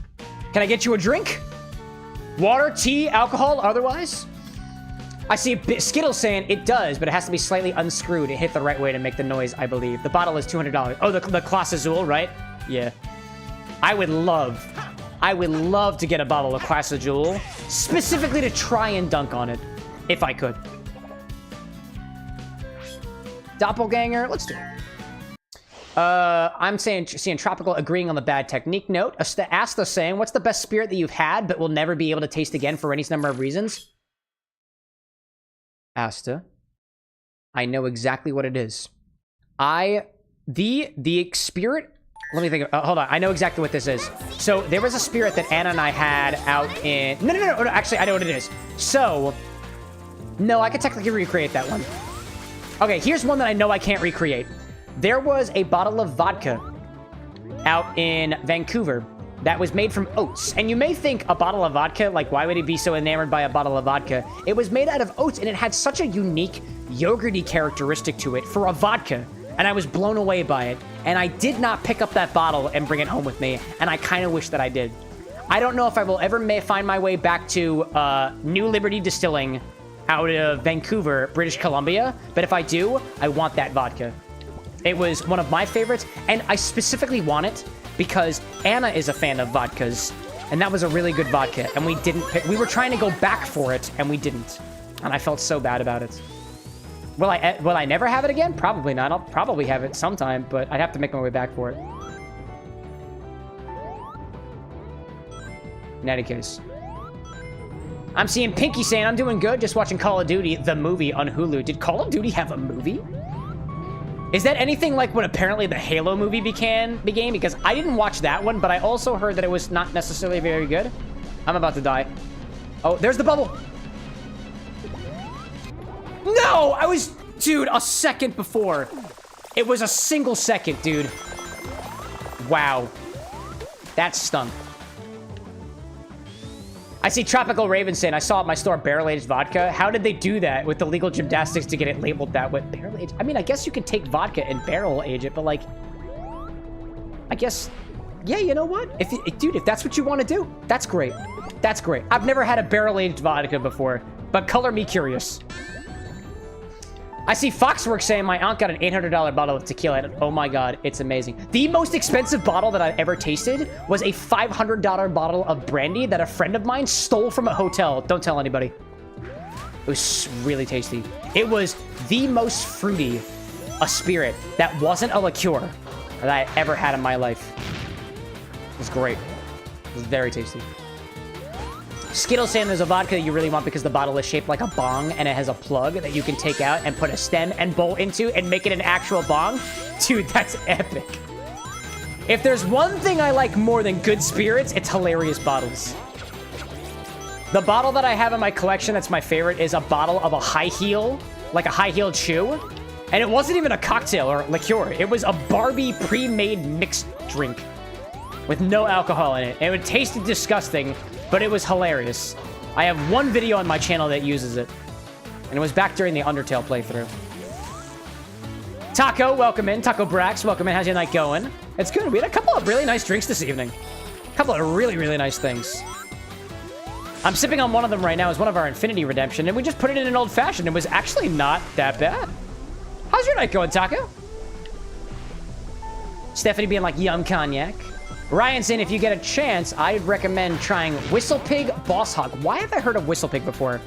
Can I get you a drink? Water, tea, alcohol, otherwise? I see Skittles saying it does, but it has to be slightly unscrewed and hit the right way to make the noise, I believe. The bottle is $200. Oh, the Class Azul, right? Yeah. I would love I would love to get a bottle of Class of Jewel, specifically to try and dunk on it, if I could. Doppelganger, let's do it. I'm seeing Tropical agreeing on the bad technique note. Asta saying, what's the best spirit that you've had but will never be able to taste again for any number of reasons? Asta, I know exactly what it is. The spirit... Let me think. Hold on. I know exactly what this is. So there was a spirit that Anna and I had out in... No. Actually, I know what it is. So, no, I could technically recreate that one. Okay, here's one that I know I can't recreate. There was a bottle of vodka out in Vancouver that was made from oats. And you may think a bottle of vodka, like, why would he be so enamored by a bottle of vodka? It was made out of oats, and it had such a unique yogurty characteristic to it for a vodka. And I was blown away by it. And I did not pick up that bottle and bring it home with me. And I kind of wish that I did. I don't know if I will ever find my way back to New Liberty Distilling out of Vancouver, British Columbia. But if I do, I want that vodka. It was one of my favorites. And I specifically want it because Anna is a fan of vodkas. And that was a really good vodka. And we didn't pick... We were trying to go back for it, and we didn't. And I felt so bad about it. Will I never have it again? Probably not. I'll probably have it sometime, but I'd have to make my way back for it. In any case. I'm seeing Pinky saying, I'm doing good, just watching Call of Duty, the movie on Hulu. Did Call of Duty have a movie? Is that anything like what apparently the Halo movie became? Because I didn't watch that one, but I also heard that it was not necessarily very good. I'm about to die. Oh, there's the bubble. No! I was... Dude, a second before. It was a single second, dude. Wow. That stunk. I see Tropical Raven saying, I saw at my store barrel-aged vodka. How did they do that with the legal gymnastics to get it labeled that way? Barrel-aged? I mean, I guess you could take vodka and barrel-age it, but, like... I guess... Yeah, you know what? Dude, if that's what you want to do, that's great. That's great. I've never had a barrel-aged vodka before, but color me curious. I see Foxworks saying my aunt got an $800 bottle of tequila. And oh my god, it's amazing. The most expensive bottle that I've ever tasted was a $500 bottle of brandy that a friend of mine stole from a hotel. Don't tell anybody. It was really tasty. It was the most fruity a spirit that wasn't a liqueur that I ever had in my life. It was great. It was very tasty. Skittles saying there's a vodka you really want because the bottle is shaped like a bong and it has a plug that you can take out and put a stem and bowl into and make it an actual bong. Dude, that's epic. If there's one thing I like more than good spirits, it's hilarious bottles. The bottle that I have in my collection that's my favorite is a bottle of a high heel, like a high-heeled shoe. And it wasn't even a cocktail or liqueur. It was a Barbie pre-made mixed drink with no alcohol in it. And it tasted disgusting, but it was hilarious. I have one video on my channel that uses it. And it was back during the Undertale playthrough. Taco, welcome in. Taco Brax, welcome in. How's your night going? It's good. We had a couple of really nice drinks this evening. A couple of really, really nice things. I'm sipping on one of them right now. It's one of our Infinity Redemption, and we just put it in an old-fashioned. It was actually not that bad. How's your night going, Taco? Stephanie being like, yum cognac. Ryan saying, if you get a chance, I'd recommend trying Whistle Pig Boss Hog. Why have I heard of Whistle Pig before?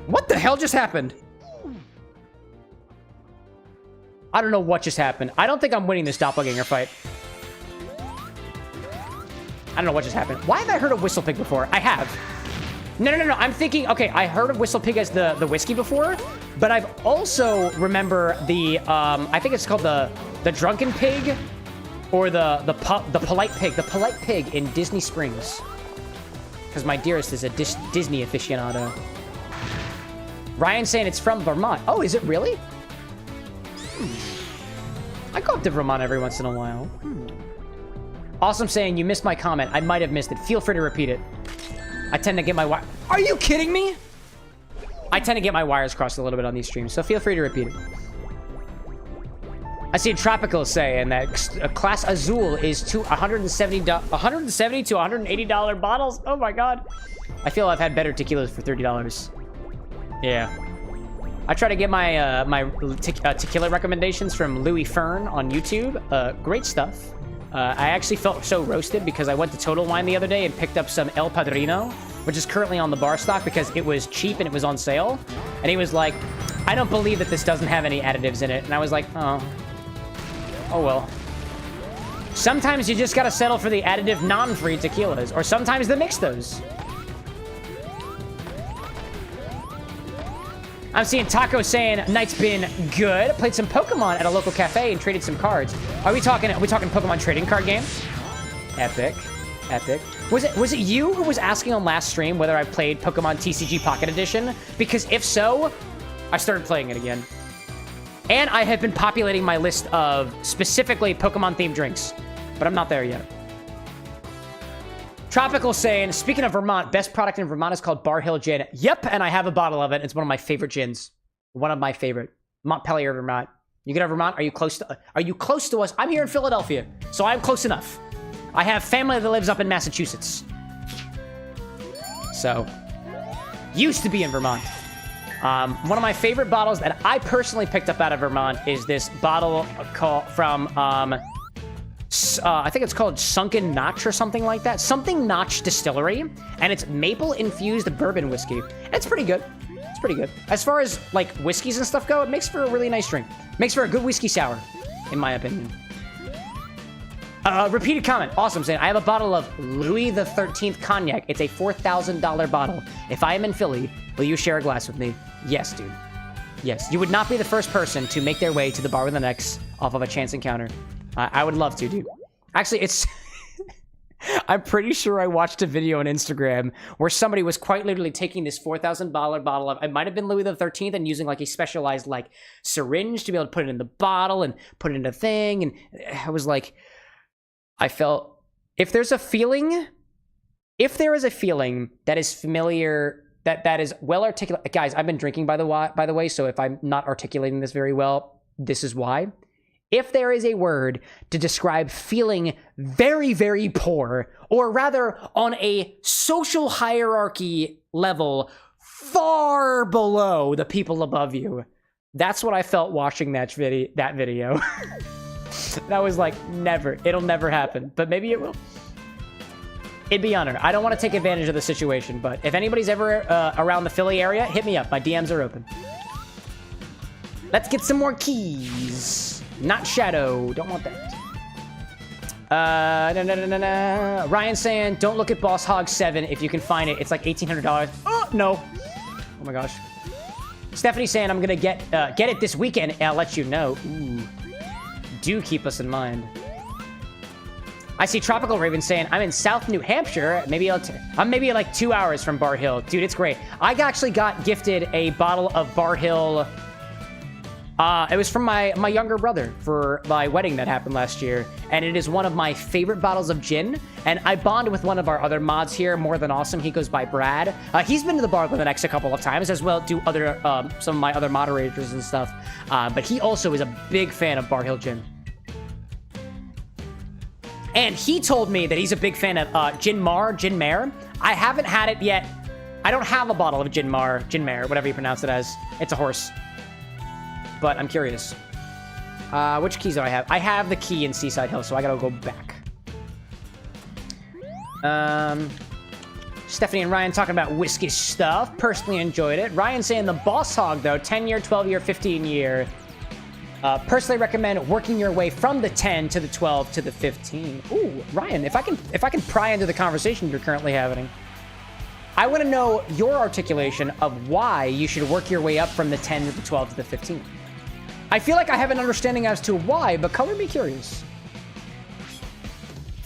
What the hell just happened? I don't know what just happened. I don't think I'm winning this doppelganger fight. I don't know what just happened. Why have I heard of Whistle Pig before? I have. No. I'm thinking, okay, I heard of Whistle Pig as the whiskey before, but I've also remember the, I think it's called the Drunken Pig. Or the polite pig. The polite pig in Disney Springs. Because my dearest is a Disney aficionado. Ryan saying it's from Vermont. Oh, is it really? I go up to Vermont every once in a while. Awesome saying you missed my comment. I might have missed it. Feel free to repeat it. I tend to get my wire... Are you kidding me? I tend to get my wires crossed a little bit on these streams, so feel free to repeat it. I see Tropical saying that Class Azul is $170 to $180 bottles. Oh my god. I feel I've had better tequilas for $30. Yeah. I try to get my tequila recommendations from Louis Fern on YouTube. Great stuff. I actually felt so roasted because I went to Total Wine the other day and picked up some El Padrino, which is currently on the bar stock because it was cheap and it was on sale. And he was like, I don't believe that this doesn't have any additives in it. And I was like, oh well. Sometimes you just gotta settle for the additive non-free tequilas, or sometimes they mix those. I'm seeing Taco saying, night's been good. Played some Pokemon at a local cafe and traded some cards. Are we talking Pokemon trading card game? Epic. Epic. Was it you who was asking on last stream whether I played Pokemon TCG Pocket Edition? Because if so, I started playing it again. And I have been populating my list of specifically Pokemon-themed drinks, but I'm not there yet. Tropical saying, speaking of Vermont, best product in Vermont is called Bar Hill Gin. Yep, and I have a bottle of it. It's one of my favorite gins. One of my favorite. Montpelier, Vermont. You go to Vermont? Are you close to us? I'm here in Philadelphia, so I'm close enough. I have family that lives up in Massachusetts. So, used to be in Vermont. One of my favorite bottles that I personally picked up out of Vermont is this bottle from, I think it's called Sunken Notch or something like that. Something Notch Distillery, and it's maple-infused bourbon whiskey. It's pretty good. It's pretty good. As far as, like, whiskeys and stuff go, it makes for a really nice drink. Makes for a good whiskey sour, in my opinion. Repeated comment. Awesome, saying, I have a bottle of Louis the 13th cognac. It's a $4,000 bottle. If I am in Philly, will you share a glass with me? Yes, dude. Yes. You would not be the first person to make their way to the bar with an X off of a chance encounter. I would love to, dude. Actually, it's... I'm pretty sure I watched a video on Instagram where somebody was quite literally taking this $4,000 bottle of... It might have been Louis the 13th and using, like, a specialized, like, syringe to be able to put it in the bottle and put it in a thing. And I was like... I felt... If there is a feeling that is familiar... That is well articulated... Guys, I've been drinking, by the way, so if I'm not articulating this very well, this is why. If there is a word to describe feeling very, very poor, or rather on a social hierarchy level far below the people above you, that's what I felt watching that video. And I was like, never. It'll never happen. But maybe it will. It'd be honored. I don't want to take advantage of the situation, but if anybody's ever around the Philly area, hit me up. My DMs are open. Let's get some more keys. Not Shadow. Don't want that. Ryan saying, don't look at Boss Hog 7 if you can find it. It's like $1,800. Oh, no. Oh, my gosh. Stephanie saying, I'm going to get it this weekend, and I'll let you know. Ooh. Do keep us in mind. I see Tropical Raven saying, I'm in South New Hampshire. I'm maybe like 2 hours from Bar Hill. Dude, it's great. I actually got gifted a bottle of Bar Hill. It was from my younger brother for my wedding that happened last year. And it is one of my favorite bottles of gin. And I bond with one of our other mods here, More Than Awesome. He goes by Brad. He's been to the bar with an X a couple of times, as well do other some of my other moderators and stuff. But he also is a big fan of Bar Hill gin. And he told me that he's a big fan of Gin Mare. I haven't had it yet. I don't have a bottle of Gin Mare, whatever you pronounce it as. It's a horse. But I'm curious. Which keys do I have? I have the key in Seaside Hill, so I gotta go back. Stephanie and Ryan talking about whiskey stuff. Personally enjoyed it. Ryan saying the Boss Hog, though, 10-year, 12-year, 15-year. Personally recommend working your way from the 10 to the 12 to the 15. Ooh, Ryan, if I can pry into the conversation you're currently having, I want to know your articulation of why you should work your way up from the 10 to the 12 to the 15. I feel like I have an understanding as to why, but color me curious.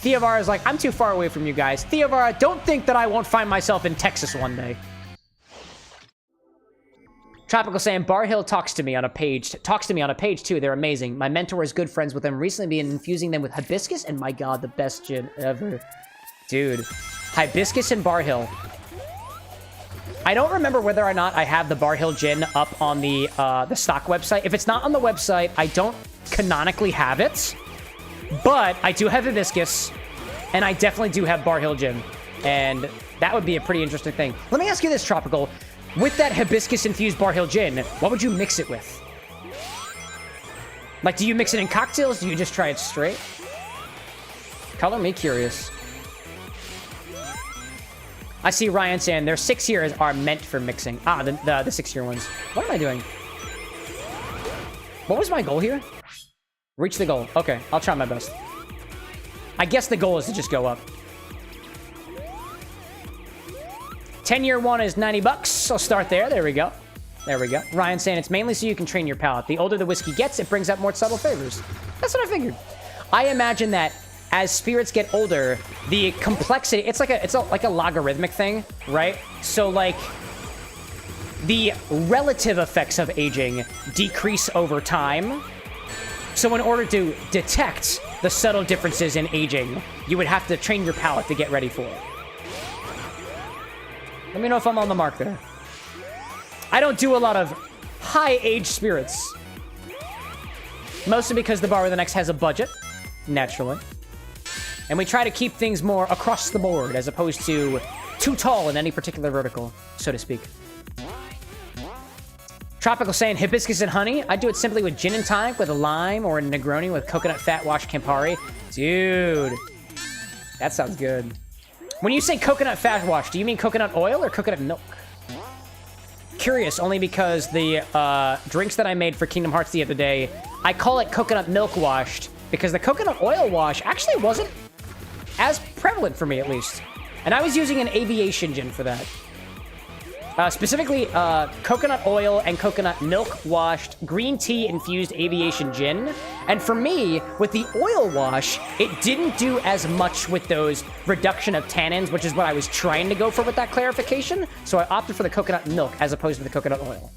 Theovara is like, I'm too far away from you guys. Theovara, don't think that I won't find myself in Texas one day. Tropical saying, Bar Hill talks to me on a page too. They're amazing. My mentor is good friends with them. Recently been infusing them with hibiscus, and my god, the best gin ever. Dude, hibiscus and Bar Hill. I don't remember whether or not I have the Bar Hill gin up on the stock website. If it's not on the website, I don't canonically have it. But I do have hibiscus, and I definitely do have Bar Hill gin. And that would be a pretty interesting thing. Let me ask you this, Tropical. With that hibiscus-infused Bar Hill gin, what would you mix it with? Like, do you mix it in cocktails? Do you just try it straight? Color me curious. I see Ryan saying their 6-years are meant for mixing. Ah, the 6-year ones. What am I doing? What was my goal here? Reach the goal. Okay, I'll try my best. I guess the goal is to just go up. 10-year one is $90. I'll start there. There we go. There we go. Ryan saying it's mainly so you can train your palate. The older the whiskey gets, it brings out more subtle flavors. That's what I figured. I imagine that as spirits get older, the complexity, it's like a logarithmic thing, right? So like the relative effects of aging decrease over time. So in order to detect the subtle differences in aging, you would have to train your palate to get ready for it. Let me know if I'm on the mark there. I don't do a lot of high-age spirits. Mostly because the Bar with an X has a budget, naturally. And we try to keep things more across the board, as opposed to too tall in any particular vertical, so to speak. Tropical saying hibiscus and honey. I do it simply with gin and tonic with a lime or a Negroni with coconut fat wash Campari. Dude, that sounds good. When you say coconut fat wash, do you mean coconut oil or coconut milk? Curious, only because the drinks that I made for Kingdom Hearts the other day, I call it coconut milk washed because the coconut oil wash actually wasn't as prevalent for me, at least. And I was using an aviation gin for that. Specifically, coconut oil and coconut milk washed green tea infused aviation gin. And for me, with the oil wash, it didn't do as much with those reduction of tannins, which is what I was trying to go for with that clarification. So I opted for the coconut milk as opposed to the coconut oil.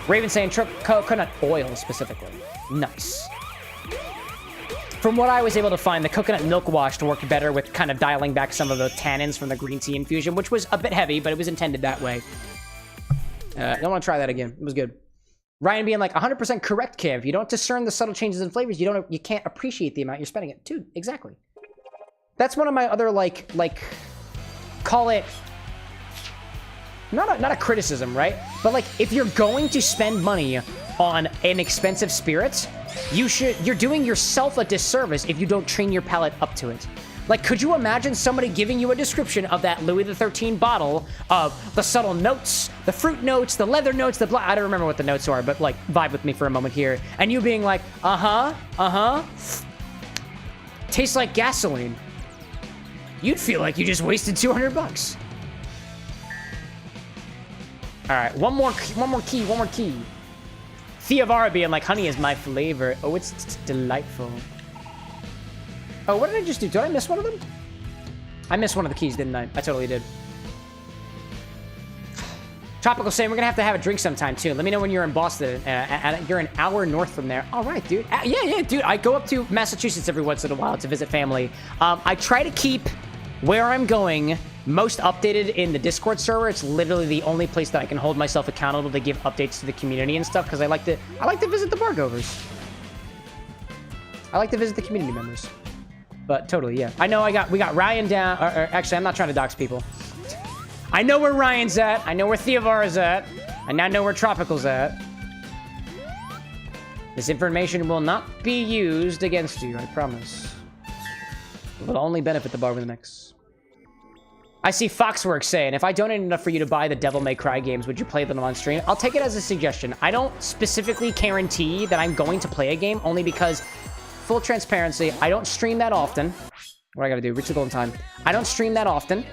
Raven saying coconut oil specifically. Nice. From what I was able to find, the coconut milk wash worked better with kind of dialing back some of the tannins from the green tea infusion, which was a bit heavy, but it was intended that way. I don't want to try that again. It was good. Ryan being like, 100% correct, Kev. You don't discern the subtle changes in flavors. You can't appreciate the amount you're spending it. Dude, exactly. That's one of my other, like, call it, not a criticism, right? But, like, if you're going to spend money on an expensive spirit, you're doing yourself a disservice if you don't train your palate up to it. Like, could you imagine somebody giving you a description of that Louis XIII bottle of the subtle notes, the fruit notes, the leather notes, I don't remember what the notes are, but, like, vibe with me for a moment here. And you being like, tastes like gasoline. You'd feel like you just wasted $200. All right, one more key. Theavara being like, honey is my flavor. Oh, it's delightful. Oh, what did I just do? Did I miss one of them? I missed one of the keys, didn't I? I totally did. Tropical saying we're gonna have a drink sometime too. Let me know when you're in Boston. You're an hour north from there. All right, dude. Yeah, dude. I go up to Massachusetts every once in a while to visit family. I try to keep where I'm going most updated in the Discord server. It's literally the only place that I can hold myself accountable to give updates to the community and stuff, because I like to visit the Bargovers. I like to visit the community members. But totally, yeah. I know we got Ryan down, or actually, I'm not trying to dox people. I know where Ryan's at. I know where Theavara's at. I now know where Tropical's at. This information will not be used against you, I promise. It will only benefit the Bar with an X. I see Foxworks saying, if I donate enough for you to buy the Devil May Cry games, would you play them on stream? I'll take it as a suggestion. I don't specifically guarantee that I'm going to play a game, only because, full transparency, I don't stream that often. What do I gotta do? Reach the golden time. I don't stream that often.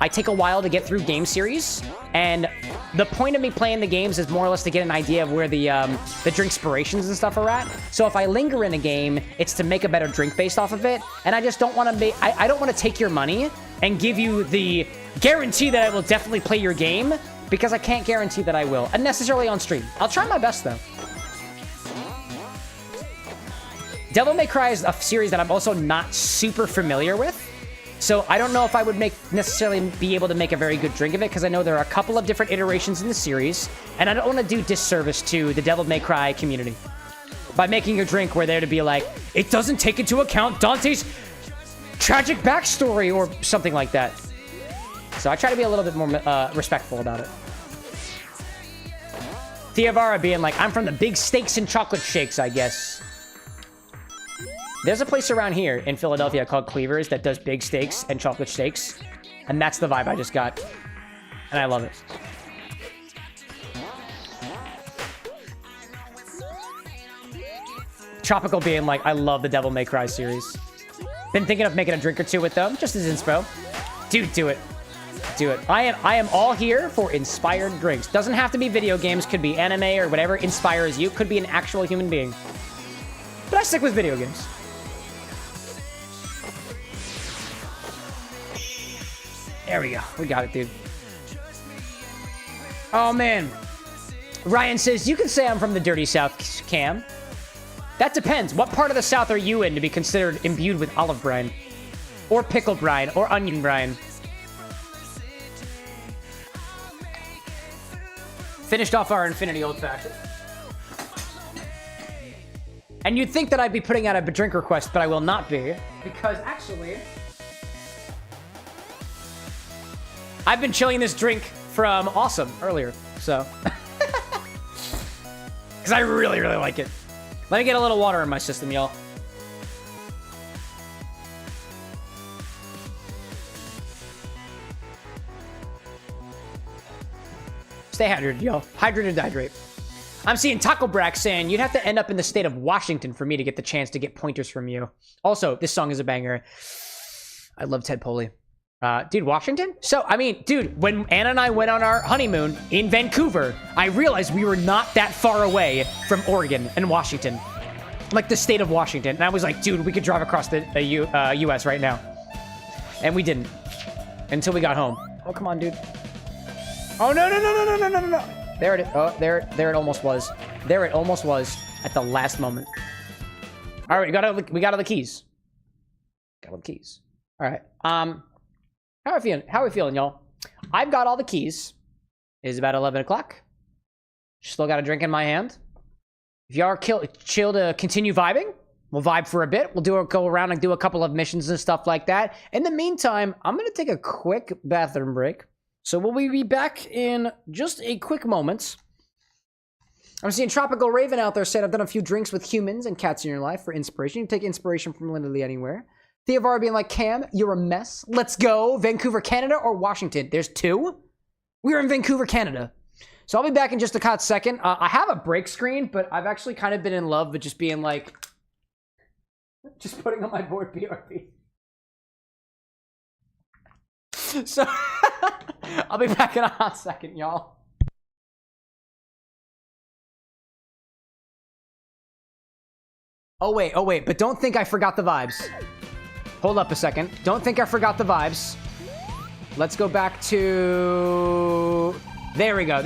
I take a while to get through game series, and the point of me playing the games is more or less to get an idea of where the drink inspirations and stuff are at. So if I linger in a game, it's to make a better drink based off of it, and I just don't want to I don't want to take your money and give you the guarantee that I will definitely play your game, because I can't guarantee that I will, unnecessarily on stream. I'll try my best, though. Devil May Cry is a series that I'm also not super familiar with, so I don't know if I would necessarily be able to make a very good drink of it, because I know there are a couple of different iterations in the series, and I don't want to do disservice to the Devil May Cry community by making a drink where they're to be like, it doesn't take into account Dante's tragic backstory or something like that. So I try to be a little bit more respectful about it. Theavara being like, I'm from the big steaks and chocolate shakes, I guess. There's a place around here in Philadelphia called Cleaver's that does big steaks and chocolate steaks. And that's the vibe I just got. And I love it. Tropical being like, I love the Devil May Cry series. Been thinking of making a drink or two with them, just as inspo. Dude, do it. Do it. I am all here for inspired drinks. Doesn't have to be video games, could be anime or whatever inspires you, could be an actual human being. But I stick with video games. There we go. We got it, dude. Oh, man. Ryan says, you can say I'm from the dirty South, Cam. That depends. What part of the South are you in to be considered imbued with olive brine? Or pickle brine? Or onion brine? Finished off our Infinity Old Fashioned. And you'd think that I'd be putting out a drink request, but I will not be. Because, actually... I've been chilling this drink from Awesome earlier, so. Because I really, really like it. Let me get a little water in my system, y'all. Stay hydrated, y'all. Hydrate and hydrate. I'm seeing Taco Brack saying, you'd have to end up in the state of Washington for me to get the chance to get pointers from you. Also, this song is a banger. I love Ted Poley. Dude, Washington? So, I mean, dude, when Anna and I went on our honeymoon in Vancouver, I realized we were not that far away from Oregon and Washington. Like the state of Washington. And I was like, dude, we could drive across the U.S. right now. And we didn't. Until we got home. Oh, come on, dude. Oh, no, no, no, no, no, no, no, no. There it is. Oh, there it almost was. There it almost was at the last moment. All right, we got all the keys. Got all the keys. All right. How are we feeling? How are we feeling, y'all? I've got all the keys. It is about 11 o'clock. Still got a drink in my hand. If y'all are chill to continue vibing, we'll vibe for a bit. We'll go around and do a couple of missions and stuff like that. In the meantime, I'm going to take a quick bathroom break. So we'll be back in just a quick moment. I'm seeing Tropical Raven out there saying, I've done a few drinks with humans and cats in your life for inspiration. You can take inspiration from literally anywhere. Theovar being like, Cam, you're a mess. Let's go. Vancouver, Canada or Washington? There's two. We're in Vancouver, Canada. So I'll be back in just a hot second. I have a break screen, but I've actually kind of been in love with just being like, just putting on my board BRB. So I'll be back in a hot second, y'all. Oh, wait. But don't think I forgot the vibes. Hold up a second. Don't think I forgot the vibes. Let's go back to... There we go.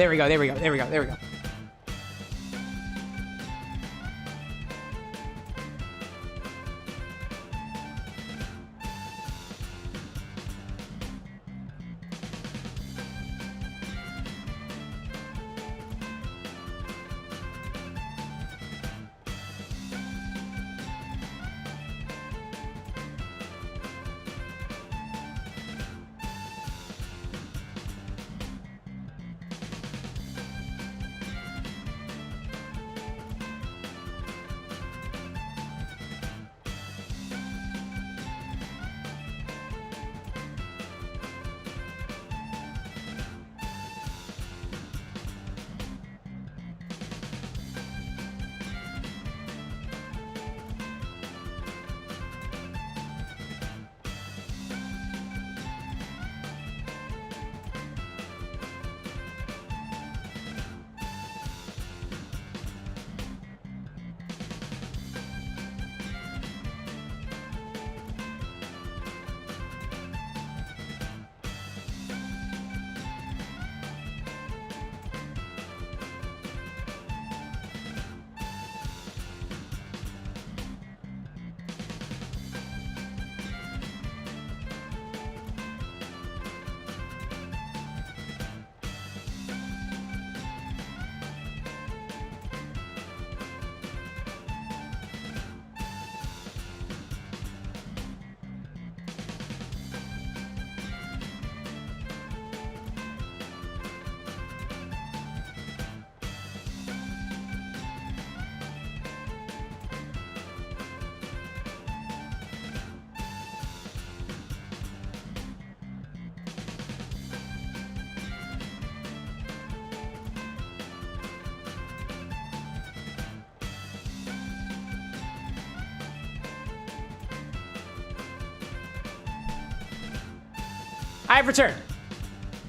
I've returned.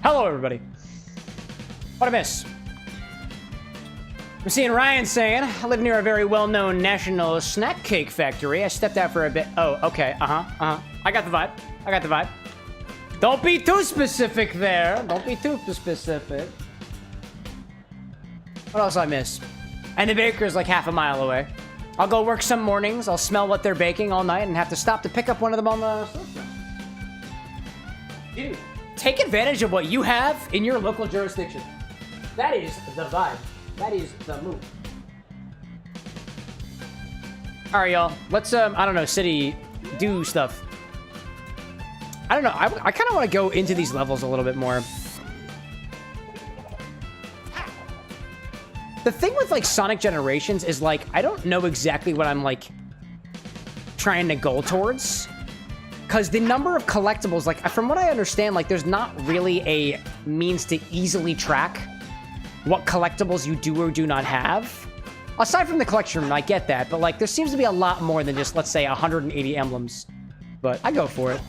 Hello, everybody. What I miss? I'm seeing Ryan saying, I live near a very well-known national snack cake factory. I stepped out for a bit. Oh, okay. I got the vibe. I got the vibe. Don't be too specific there. Don't be too specific. What else I miss? And the baker's like half a mile away. I'll go work some mornings. I'll smell what they're baking all night and have to stop to pick up one of them on the storefront. Dude, take advantage of what you have in your local jurisdiction. That is the vibe. That is the move. All right, y'all. Let's, I don't know, city do stuff. I don't know. I kind of want to go into these levels a little bit more. The thing with, like, Sonic Generations is, like, I don't know exactly what I'm, like, trying to go towards. Because the number of collectibles, like, from what I understand, like, there's not really a means to easily track what collectibles you do or do not have. Aside from the collection room, I get that. But, like, there seems to be a lot more than just, let's say, 180 emblems. But I go for it.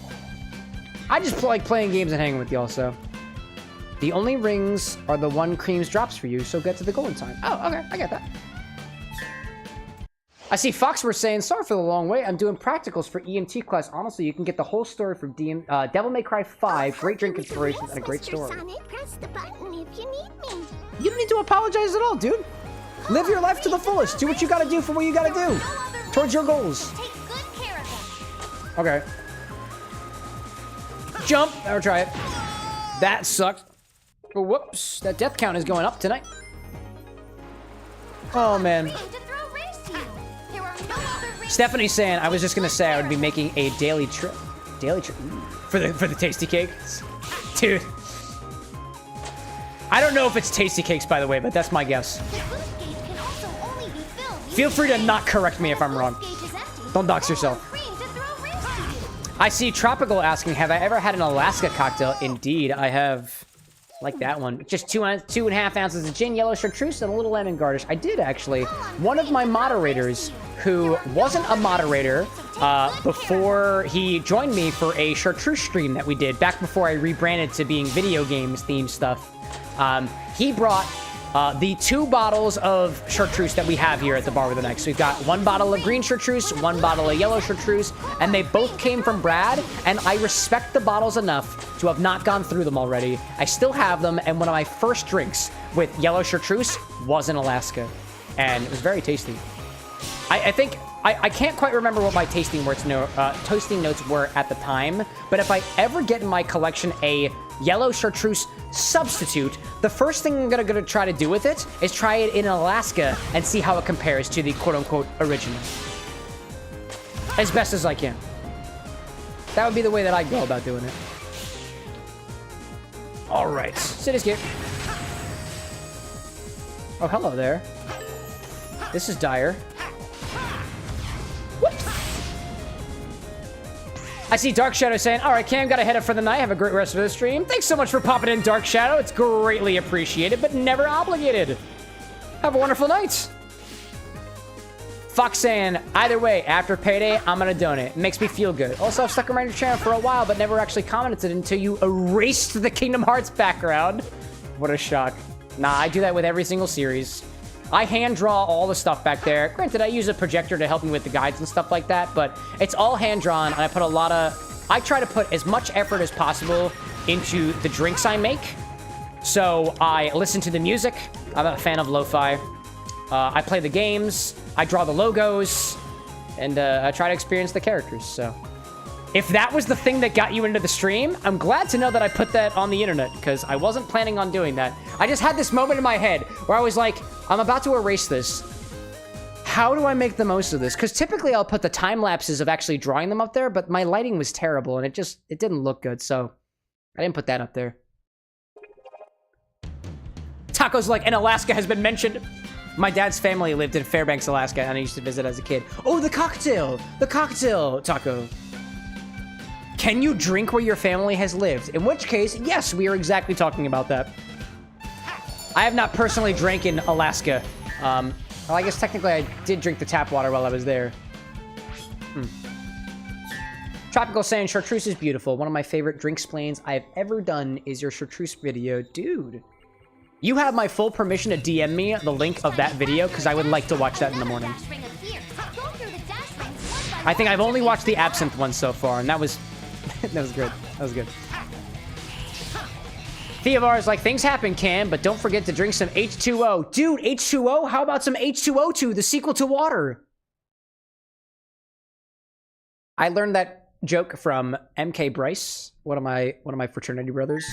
I just like playing games and hanging with y'all, so. The only rings are the one Creams drops for you, so get to the goal in time. Oh, okay, I get that. I see Foxworth saying, sorry for the long wait, I'm doing practicals for EMT class. Honestly, you can get the whole story from Devil May Cry 5, great drink inspirations, and a great story. Sonic, press the button if you need me. You don't need to apologize at all, dude. Live your life to the fullest. Do what you gotta do for what you gotta do. Towards your goals. Take good care of them. Okay. Jump. Never try it. That sucked. Oh, whoops. That death count is going up tonight. Oh, man. Stephanie's saying, I was just going to say I would be making a daily trip. Daily trip? For the tasty cakes? Dude. I don't know if it's tasty cakes, by the way, but that's my guess. Feel free to not correct me if I'm wrong. Don't dox yourself. I see Tropical asking, have I ever had an Alaska cocktail? Indeed, I have. Like that one. Just 2.5 ounces of gin, yellow chartreuse, and a little lemon garnish. I did, actually. One of my moderators, who wasn't a moderator before he joined me for a chartreuse stream that we did, back before I rebranded to being video games themed stuff, he brought the 2 bottles of chartreuse that we have here at the Bar with an X. We've got 1 bottle of green chartreuse, 1 bottle of yellow chartreuse, and they both came from Brad, and I respect the bottles enough to have not gone through them already. I still have them, and one of my first drinks with yellow chartreuse was in Alaska, and it was very tasty. I think, I can't quite remember what my tasting notes were at the time, but if I ever get in my collection a yellow chartreuse substitute, the first thing I'm gonna try to do with it is try it in Alaska and see how it compares to the quote-unquote original. As best as I can. That would be the way that I'd go about doing it. Alright, Cityscape. Oh, hello there. This is Dire. Whoops. I see Dark Shadow saying, all right, Cam, gotta head up for the night. Have a great rest of the stream. Thanks so much for popping in, Dark Shadow. It's greatly appreciated, but never obligated. Have a wonderful night. Fox saying, either way, after payday, I'm gonna donate. It makes me feel good. Also, I've stuck around your channel for a while, but never actually commented until you erased the Kingdom Hearts background. What a shock. Nah, I do that with every single series. I hand draw all the stuff back there. Granted, I use a projector to help me with the guides and stuff like that, but it's all hand drawn, and I put a lot of... I try to put as much effort as possible into the drinks I make. So I listen to the music. I'm a fan of lo-fi. I play the games. I draw the logos. And I try to experience the characters, so... If that was the thing that got you into the stream, I'm glad to know that I put that on the internet, because I wasn't planning on doing that. I just had this moment in my head where I was like, I'm about to erase this. How do I make the most of this? Because typically I'll put the time lapses of actually drawing them up there, but my lighting was terrible and it didn't look good, so I didn't put that up there. Taco's like, and Alaska has been mentioned. My dad's family lived in Fairbanks, Alaska, and I used to visit as a kid. Oh, the cocktail! The cocktail, Taco. Can you drink where your family has lived? In which case, yes, we are exactly talking about that. I have not personally drank in Alaska. Well, I guess technically I did drink the tap water while I was there. Tropical saying chartreuse is beautiful. One of my favorite drink explains I've ever done is your chartreuse video. Dude, you have my full permission to DM me the link of that video because I would like to watch that in the morning. I think I've only watched the absinthe one so far, and that was that was good. That was good. Theovar is like, things happen, Cam, but don't forget to drink some H2O. Dude, H2O? How about some H2O2, the sequel to water? I learned that joke from MK Bryce, one of my fraternity brothers.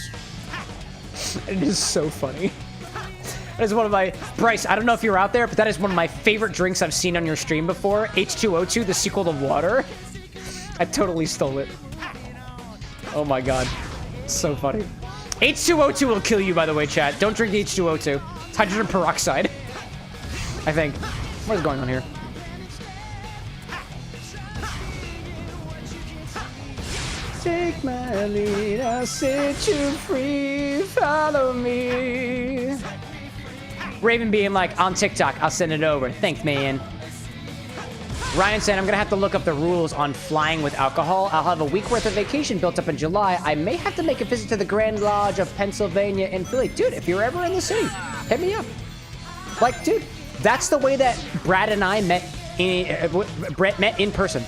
It is so funny. That is one of my... Bryce, I don't know if you're out there, but that is one of my favorite drinks I've seen on your stream before. H2O2, the sequel to water. I totally stole it. Oh my god. So funny. H2O2 will kill you, by the way, chat. Don't drink the H2O2. It's hydrogen peroxide. I think. What is going on here? Take my lead, I'll set you free. Follow me. Raven being like, on TikTok, I'll send it over. Thanks, man. Ryan saying, I'm gonna have to look up the rules on flying with alcohol. I'll have a week worth of vacation built up in July. I may have to make a visit to the Grand Lodge of Pennsylvania in Philly. Dude, if you're ever in the city, hit me up. Like, dude, that's the way that Brad and I met Brett met in person.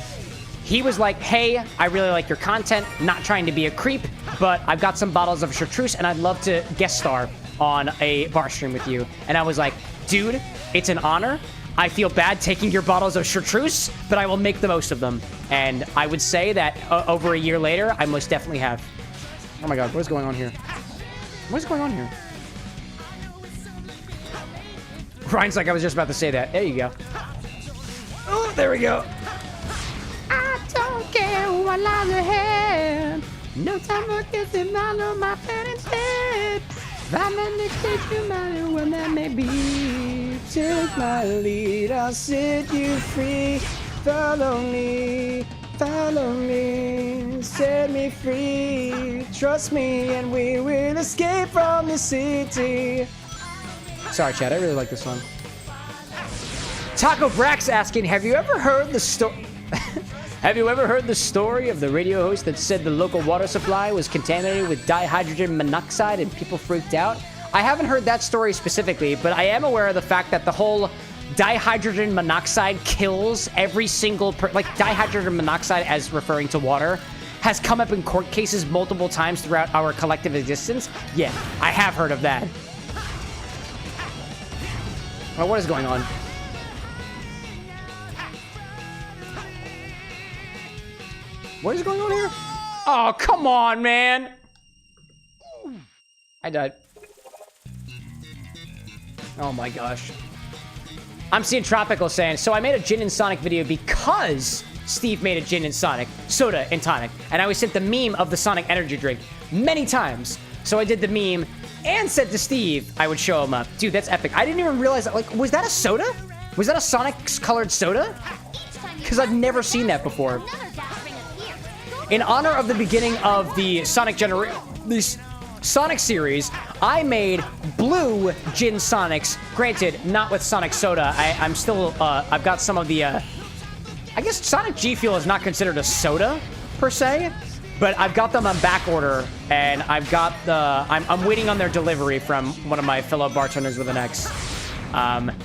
He was like, hey, I really like your content. Not trying to be a creep, but I've got some bottles of chartreuse and I'd love to guest star on a bar stream with you. And I was like, dude, it's an honor. I feel bad taking your bottles of chartreuse, but I will make the most of them. And I would say that over a year later, I most definitely have. Oh my god, what is going on here? What is going on here? Ryan's like, I was just about to say that. There you go. Oh, there we go. I don't care who I lie ahead. No time for kissing, I know my plan instead. I'm in the kitchen, matter when that may be. Take my lead, I'll set you free. Follow me, set me free. Trust me, and we will escape from the city. Sorry, Chad, I really like this song. Taco Brax asking, have you ever heard the story? Have you ever heard the story of the radio host that said the local water supply was contaminated with dihydrogen monoxide and people freaked out? I haven't heard that story specifically, but I am aware of the fact that the whole dihydrogen monoxide kills every single like dihydrogen monoxide as referring to water has come up in court cases multiple times throughout our collective existence. Yeah, I have heard of that. Well, what is going on? What is going on here? Oh, come on, man. I died. Oh my gosh. I'm seeing Tropical saying, so I made a gin and Sonic video because Steve made a gin and Sonic, soda and tonic. And I was sent the meme of the Sonic energy drink many times. So I did the meme and said to Steve I would show him up. Dude, that's epic. I didn't even realize that. Like, was that a soda? Was that a Sonic colored soda? Because I've never seen that before. In honor of the beginning of the Sonic Sonic series, I made blue gin Sonics. Granted, not with Sonic soda. I'm still, I've got some of the, I guess Sonic G Fuel is not considered a soda, per se. But I've got them on back order, and I've got the, I'm waiting on their delivery from one of my fellow bartenders with an X.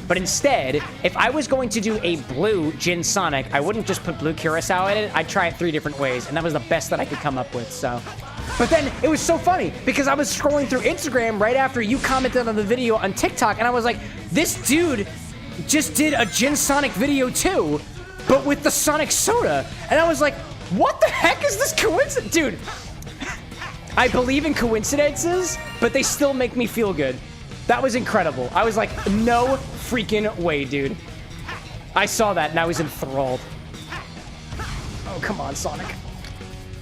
But instead, if I was going to do a blue gin Sonic, I wouldn't just put blue curacao in it. I'd try it 3 different ways, and that was the best that I could come up with, so. But then, it was so funny, because I was scrolling through Instagram right after you commented on the video on TikTok, and I was like, this dude just did a gin Sonic video too, but with the Sonic soda. And I was like, what the heck is this coincidence? Dude, I believe in coincidences, but they still make me feel good. That was incredible. I was like, no freaking way, dude. I saw that and I was enthralled. Oh, come on, Sonic.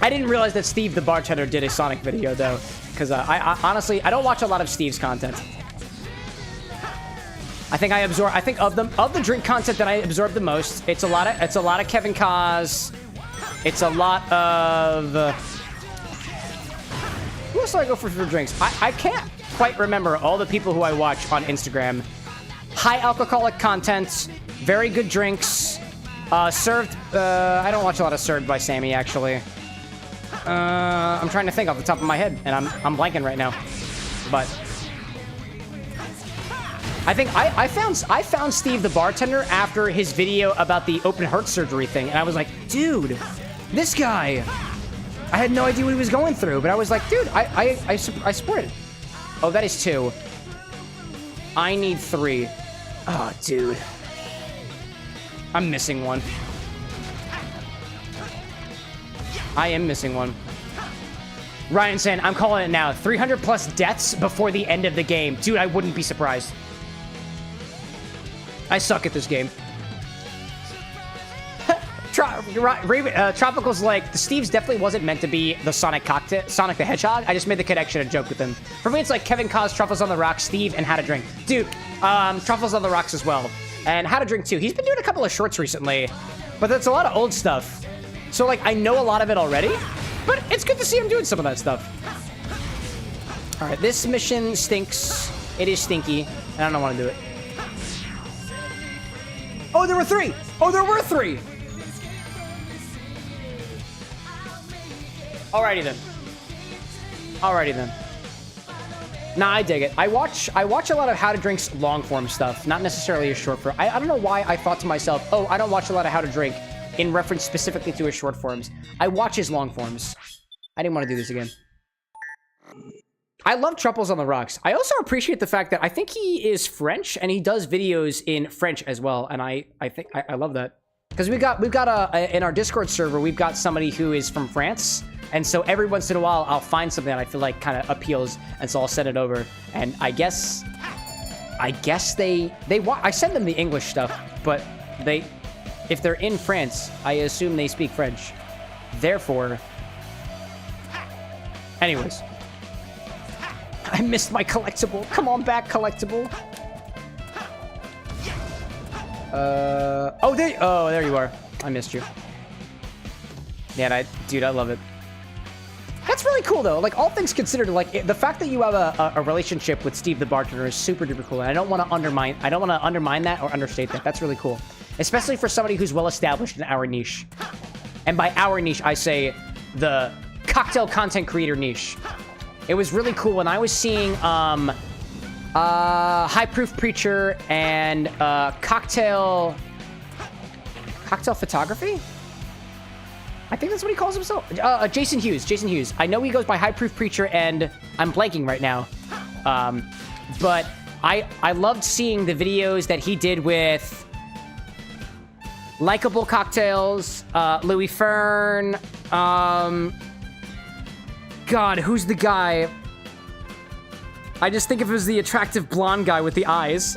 I didn't realize that Steve the bartender did a Sonic video, though. Because I honestly, I don't watch a lot of Steve's content. I think of the drink content that I absorb the most, it's a lot of Kevin Kaz. It's a lot of... who else do I go for drinks? I can't quite remember all the people who I watch on Instagram. High alcoholic content, very good drinks, served, I don't watch a lot of Served by Sammy, actually. I'm trying to think off the top of my head, and I'm blanking right now. But I think I found Steve the bartender after his video about the open heart surgery thing, and I was like, dude, this guy. I had no idea what he was going through, but I was like, dude, I support it. Oh, that is 2. I need 3. Oh, dude. I'm missing one. I am missing one. Ryan saying, I'm calling it now. 300 plus deaths before the end of the game. Dude, I wouldn't be surprised. I suck at this game. Tropical's like, Steve's definitely wasn't meant to be the Sonic the Hedgehog. I just made the connection and joke with him. For me, it's like Kevin Cos, Truffles on the Rocks, Steve, and How to Drink. Dude, Truffles on the Rocks as well. And How to Drink too. He's been doing a couple of shorts recently, but that's a lot of old stuff. So like, I know a lot of it already, but it's good to see him doing some of that stuff. All right, this mission stinks. It is stinky, and I don't want to do it. Oh, there were 3. Oh, there were 3. Alrighty then. Alrighty then. Nah, I dig it. I watch a lot of How to Drink's long form stuff, not necessarily a short form. I don't know why I thought to myself, oh, I don't watch a lot of How to Drink in reference specifically to his short forms. I watch his long forms. I didn't want to do this again. I love Truffles on the Rocks. I also appreciate the fact that I think he is French and he does videos in French as well, and I think I love that. Because we've got in our Discord server, we've got somebody who is from France. And so every once in a while, I'll find something that I feel like kind of appeals, and so I'll send it over. And I guess I send them the English stuff, but if they're in France, I assume they speak French. Therefore, anyways, I missed my collectible. Come on back, collectible. Oh, there you are. I missed you. Yeah, dude, I love it. That's really cool, though. Like, all things considered, like, the fact that you have a relationship with Steve the bartender is super duper cool. And I don't want to undermine that or understate that. That's really cool. Especially for somebody who's well established in our niche. And by our niche, I say the cocktail content creator niche. It was really cool when I was seeing High Proof Preacher and cocktail photography? I think that's what he calls himself. Jason Hughes. I know he goes by High Proof Preacher, and I'm blanking right now. But I loved seeing the videos that he did with Likeable Cocktails, Louis Fern, God, who's the guy? I just think of him as the attractive blonde guy with the eyes.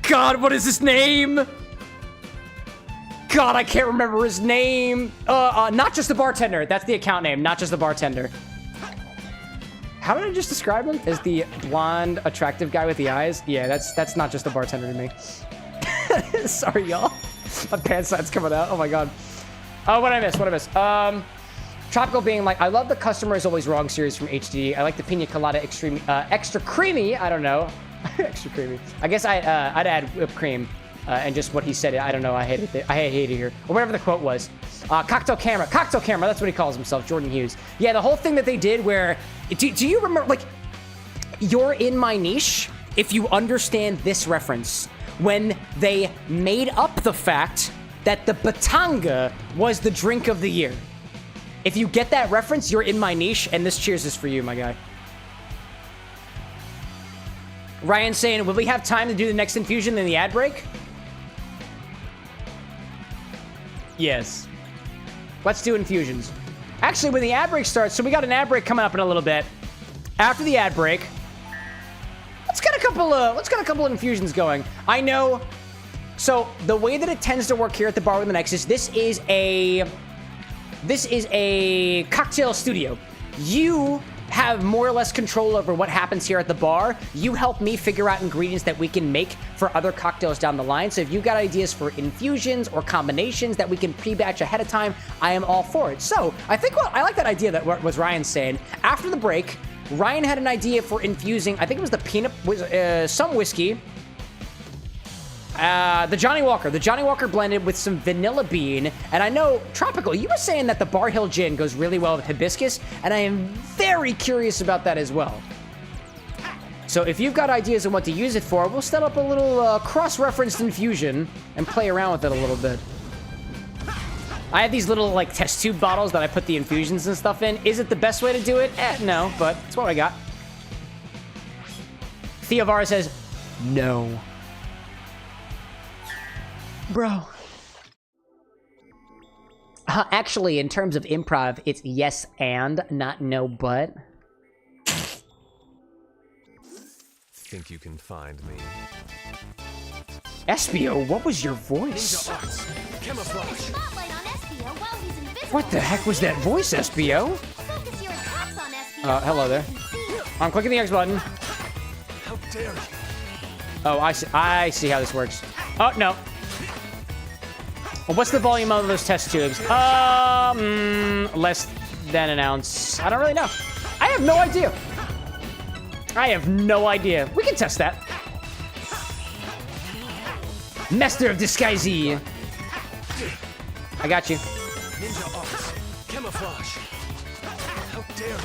God, what is his name? God, I can't remember his name. Not Just the Bartender. That's the account name. Not Just the Bartender. How did I just describe him? As the blonde, attractive guy with the eyes? Yeah, that's Not Just the Bartender to me. Sorry, y'all. My pants side's coming out. Oh my god. Oh, what did I miss? Tropical being like, I love the Customer Is Always Wrong series from HD. I like the Pina Colada extra creamy. I don't know. Extra creamy. I guess I'd add whipped cream. And just what he said, I don't know, I hate it here. Or whatever the quote was. Cocktail camera, that's what he calls himself, Jordan Hughes. Yeah, the whole thing that they did where, do you remember, like, you're in my niche if you understand this reference. When they made up the fact that the Batanga was the drink of the year. If you get that reference, you're in my niche, and this cheers is for you, my guy. Ryan saying, will we have time to do the next infusion in the ad break? Yes. Let's do infusions. Actually, when the ad break starts, so we got an ad break coming up in a little bit. After the ad break, let's get a couple of infusions going. I know. So the way that it tends to work here at the Bar with an X is this is a cocktail studio. You have more or less control over what happens here at the bar. You help me figure out ingredients that we can make for other cocktails down the line. So if you've got ideas for infusions or combinations that we can pre-batch ahead of time, I am all for it. So I think I like that idea that was Ryan saying. After the break, Ryan had an idea for infusing, I think it was some whiskey. The Johnnie Walker blended with some vanilla bean. And I know, Tropical, you were saying that the Bar Hill Gin goes really well with hibiscus, and I am very curious about that as well. So if you've got ideas on what to use it for, we'll set up a little cross-referenced infusion and play around with it a little bit. I have these little, like, test tube bottles that I put the infusions and stuff in. Is it the best way to do it? No, but it's what I got. Theovara says, no. Bro. Actually, in terms of improv, it's yes and, not no but. Think you can find me? Espio, what was your voice? Ninja arts, camouflage. Spotlight on Espio while he's invisible. What the heck was that voice, Espio? Focus your attacks on Espio. Hello there. I'm clicking the X button. How dare you? Oh, I see how this works. Oh, no. Well, what's the volume of those test tubes? Less than an ounce. I don't really know. I have no idea. I have no idea. We can test that. Master of Disguisey. I got you. Ninja arts, camouflage. How dare you?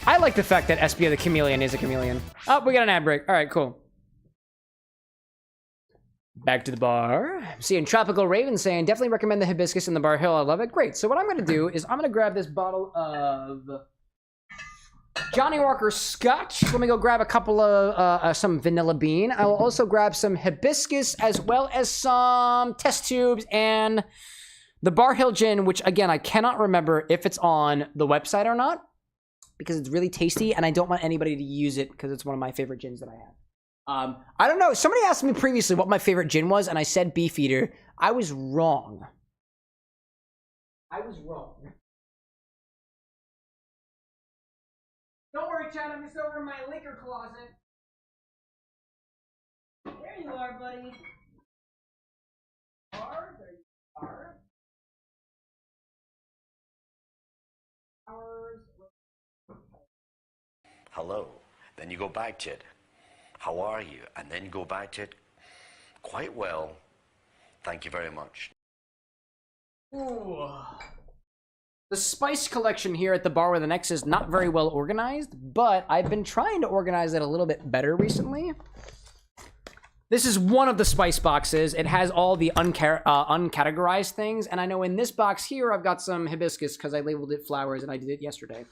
I like the fact that Espio the Chameleon is a chameleon. Oh, we got an ad break. All right, cool. Back to the bar. I'm seeing Tropical Raven saying, definitely recommend the hibiscus in the Bar Hill. I love it. Great. So what I'm going to do is I'm going to grab this bottle of Johnnie Walker Scotch. Let me go grab a couple of some vanilla bean. I will also grab some hibiscus as well as some test tubes and the Bar Hill Gin, which again, I cannot remember if it's on the website or not because it's really tasty and I don't want anybody to use it because it's one of my favorite gins that I have. I don't know. Somebody asked me previously what my favorite gin was, and I said Beefeater. I was wrong. Don't worry, Chad. I'm just over in my liquor closet. There you are, buddy. There you are. Hello. Then you go back to it. How are you? And then go back to it. Quite well. Thank you very much. Ooh. The spice collection here at the Bar with an X is not very well organized, but I've been trying to organize it a little bit better recently. This is one of the spice boxes. It has all the uncategorized things, and I know in this box here I've got some hibiscus because I labeled it flowers and I did it yesterday.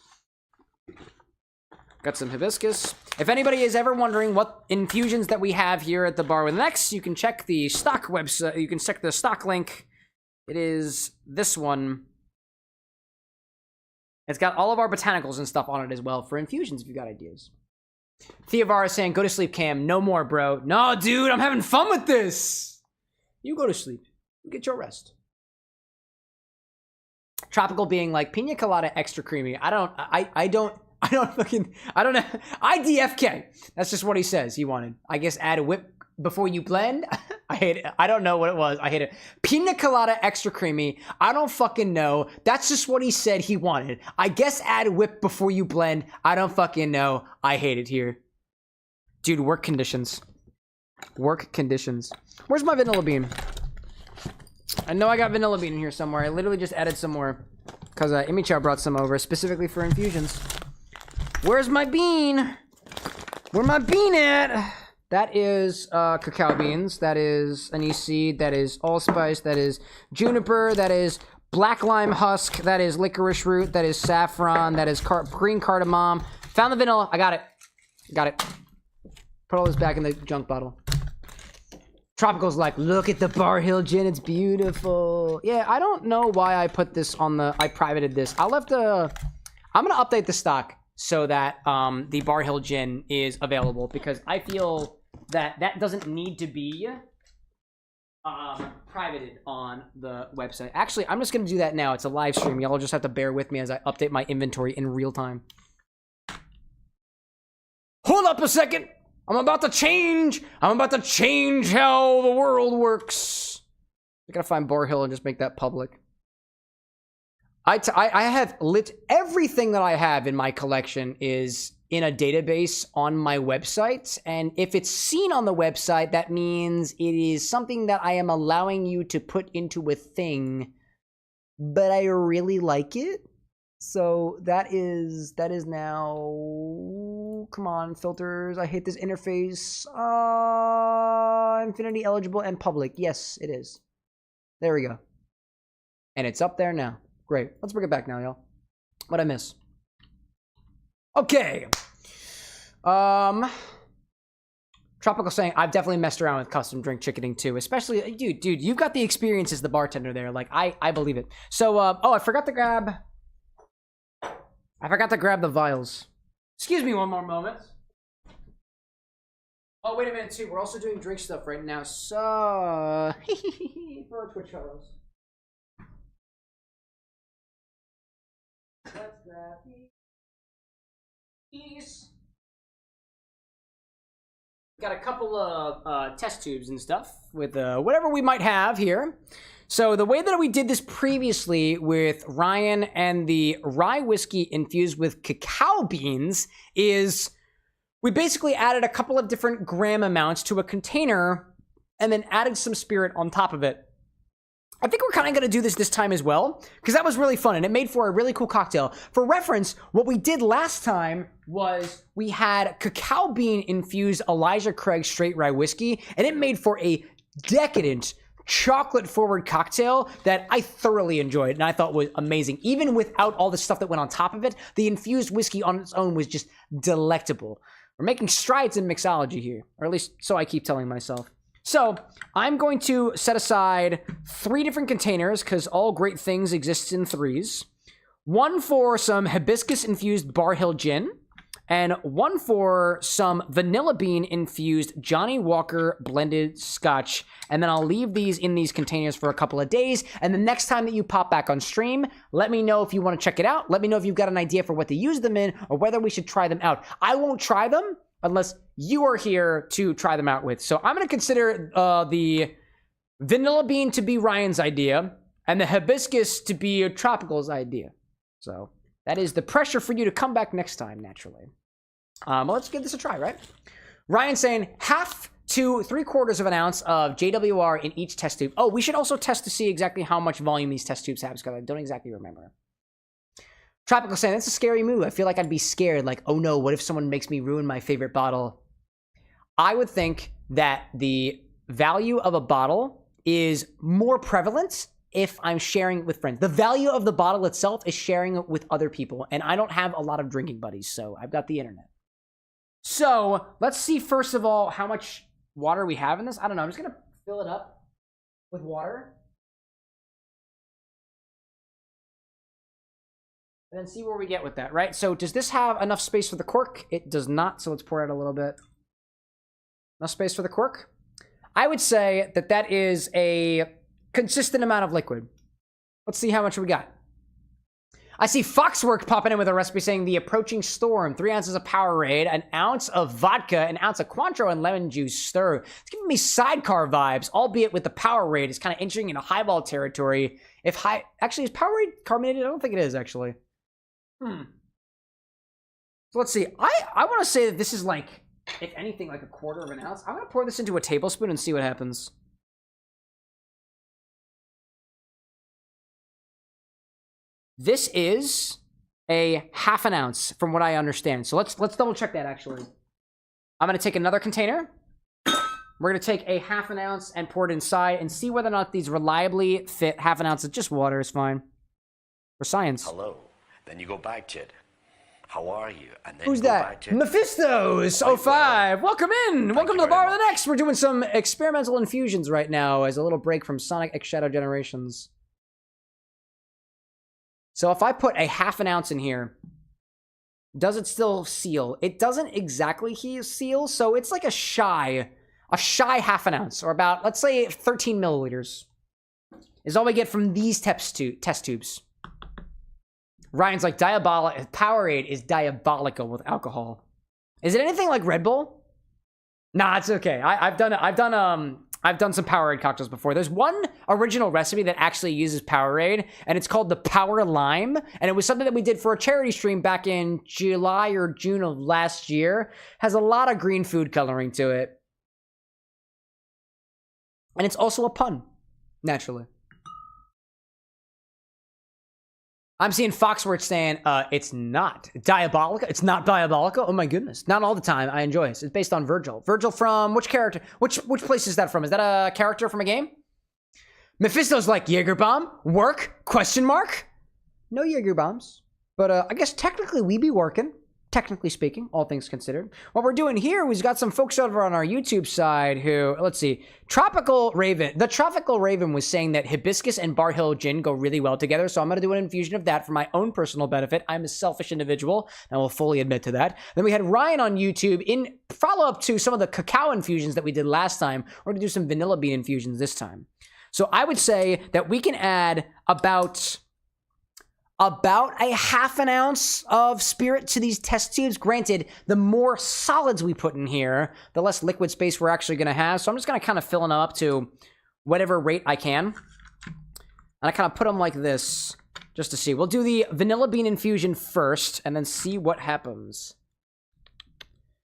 Got some hibiscus. If anybody is ever wondering what infusions that we have here at the Bar with an X, you can check the stock website. You can check the stock link. It is this one. It's got all of our botanicals and stuff on it as well for infusions if you got ideas. Theovara saying, go to sleep, Cam. No more, bro. No, dude, I'm having fun with this. You go to sleep. You get your rest. Tropical being like, pina colada extra creamy. I don't know. IDFK. That's just what he says he wanted. I guess add a whip before you blend. I hate it. I don't know what it was. I hate it. Pina colada extra creamy. I don't fucking know. That's just what he said he wanted. I guess add a whip before you blend. I don't fucking know. I hate it here. Dude, work conditions. Work conditions. Where's my vanilla bean? I know I got vanilla bean in here somewhere. I literally just added some more. Because Imichar brought some over specifically for infusions. Where's my bean? Where my bean at? That is cacao beans. That is anise seed. That is allspice. That is juniper. That is black lime husk. That is licorice root. That is saffron. That is green cardamom. Found the vanilla. I got it. Got it. Put all this back in the junk bottle. Tropical's like, look at the Bar Hill Gin. It's beautiful. Yeah, I don't know why I put this on the... I privated this. I'll have to... I'm going to update the stock so that the Bar Hill Gin is available because I feel that that doesn't need to be privated on the website. Actually, I'm just going to do that now. It's a live stream. Y'all just have to bear with me as I update my inventory in real time. Hold up a second. I'm about to change how the world works. I gotta find Bar Hill and just make that public. I have lit everything that I have in my collection is in a database on my website. And if it's seen on the website, that means it is something that I am allowing you to put into a thing, but I really like it. So that is now, come on, filters. I hate this interface. Infinity eligible and public. Yes, it is. There we go. And it's up there now. Great. Let's bring it back now, y'all. What'd I miss? Okay. Tropical saying, I've definitely messed around with custom drink chickening too. Especially, dude, you've got the experience as the bartender there. Like, I believe it. So, oh, I forgot to grab the vials. Excuse me one more moment. Oh, wait a minute, too. We're also doing drink stuff right now, so... for our Twitch fellows. Let's grab these. Got a couple of test tubes and stuff with whatever we might have here. So the way that we did this previously with Ryan and the rye whiskey infused with cacao beans is we basically added a couple of different gram amounts to a container and then added some spirit on top of it. I think we're kind of going to do this time as well, because that was really fun, and it made for a really cool cocktail. For reference, what we did last time was we had cacao bean infused Elijah Craig straight rye whiskey, and it made for a decadent chocolate-forward cocktail that I thoroughly enjoyed, and I thought was amazing. Even without all the stuff that went on top of it, the infused whiskey on its own was just delectable. We're making strides in mixology here, or at least so I keep telling myself. So I'm going to set aside 3 different containers because all great things exist in threes. 1 for some hibiscus-infused Bar Hill gin, and 1 for some vanilla bean-infused Johnnie Walker blended Scotch. And then I'll leave these in these containers for a couple of days. And the next time that you pop back on stream, let me know if you want to check it out. Let me know if you've got an idea for what to use them in or whether we should try them out. I won't try them unless you are here to try them out with. So I'm going to consider the vanilla bean to be Ryan's idea and the hibiscus to be Tropical's idea. So that is the pressure for you to come back next time, naturally. Well, let's give this a try, right? Ryan saying 1/2 to 3/4 of an ounce of JWR in each test tube. Oh, we should also test to see exactly how much volume these test tubes have, because I don't exactly remember. Tropical saying, that's a scary move. I feel like I'd be scared. Like, oh no, what if someone makes me ruin my favorite bottle? I would think that the value of a bottle is more prevalent if I'm sharing it with friends. The value of the bottle itself is sharing it with other people. And I don't have a lot of drinking buddies, so I've got the internet. So let's see, first of all, how much water we have in this. I don't know. I'm just going to fill it up with water. And then see where we get with that, right? So does this have enough space for the cork? It does not, so let's pour out a little bit. Enough space for the cork? I would say that that is a consistent amount of liquid. Let's see how much we got. I see Foxwork popping in with a recipe saying the approaching storm, 3 ounces of Powerade, 1 ounce of vodka, 1 ounce of Cointreau and lemon juice stir. It's giving me sidecar vibes, albeit with the Powerade. It's kind of entering into highball territory. Actually, is Powerade carbonated? I don't think it is, actually. So let's see. I want to say that this is like, if anything, like 1/4 of an ounce. I'm going to pour this into a tablespoon and see what happens. This is a 1/2 ounce from what I understand. So let's double check that, actually. I'm going to take another container. We're going to take a 1/2 ounce and pour it inside and see whether or not these reliably fit 1/2 ounce of just water is fine. For science. Hello. Then you go back to it. How are you? And then Who's go that? back to it. Mephistos 05. Welcome in. Welcome to the Bar with an X. We're doing some experimental infusions right now as a little break from Sonic X Shadow Generations. So if I put a 1/2 ounce in here, does it still seal? It doesn't exactly seal, so it's like a shy 1/2 ounce, or about, let's say, 13 milliliters is all we get from these test tubes. Ryan's like, Powerade is diabolical with alcohol. Is it anything like Red Bull? Nah, it's okay. I've done I've done some Powerade cocktails before. There's one original recipe that actually uses Powerade, and it's called the Power Lime. And it was something that we did for a charity stream back in July or June of last year. Has a lot of green food coloring to it. And it's also a pun, naturally. I'm seeing Foxworth saying, it's not diabolical. It's not diabolical. Oh my goodness. Not all the time. I enjoy it. It's based on Virgil. Virgil from which character? Which place is that from? Is that a character from a game? Mephisto's like, Jaeger bomb? Work? Question mark? No Jaeger bombs. But I guess technically we be working. Technically speaking, all things considered. What we're doing here, we've got some folks over on our YouTube side who, let's see, Tropical Raven. The Tropical Raven was saying that hibiscus and Bar Hill gin go really well together, so I'm going to do an infusion of that for my own personal benefit. I'm a selfish individual, and I will fully admit to that. Then we had Ryan on YouTube in follow-up to some of the cacao infusions that we did last time. We're going to do some vanilla bean infusions this time. So I would say that we can add about a half an ounce of spirit to these test tubes. Granted, the more solids we put in here, the less liquid space we're actually going to have. So I'm just going to kind of fill them up to whatever rate I can. And I kind of put them like this just to see. We'll do the vanilla bean infusion first and then see what happens.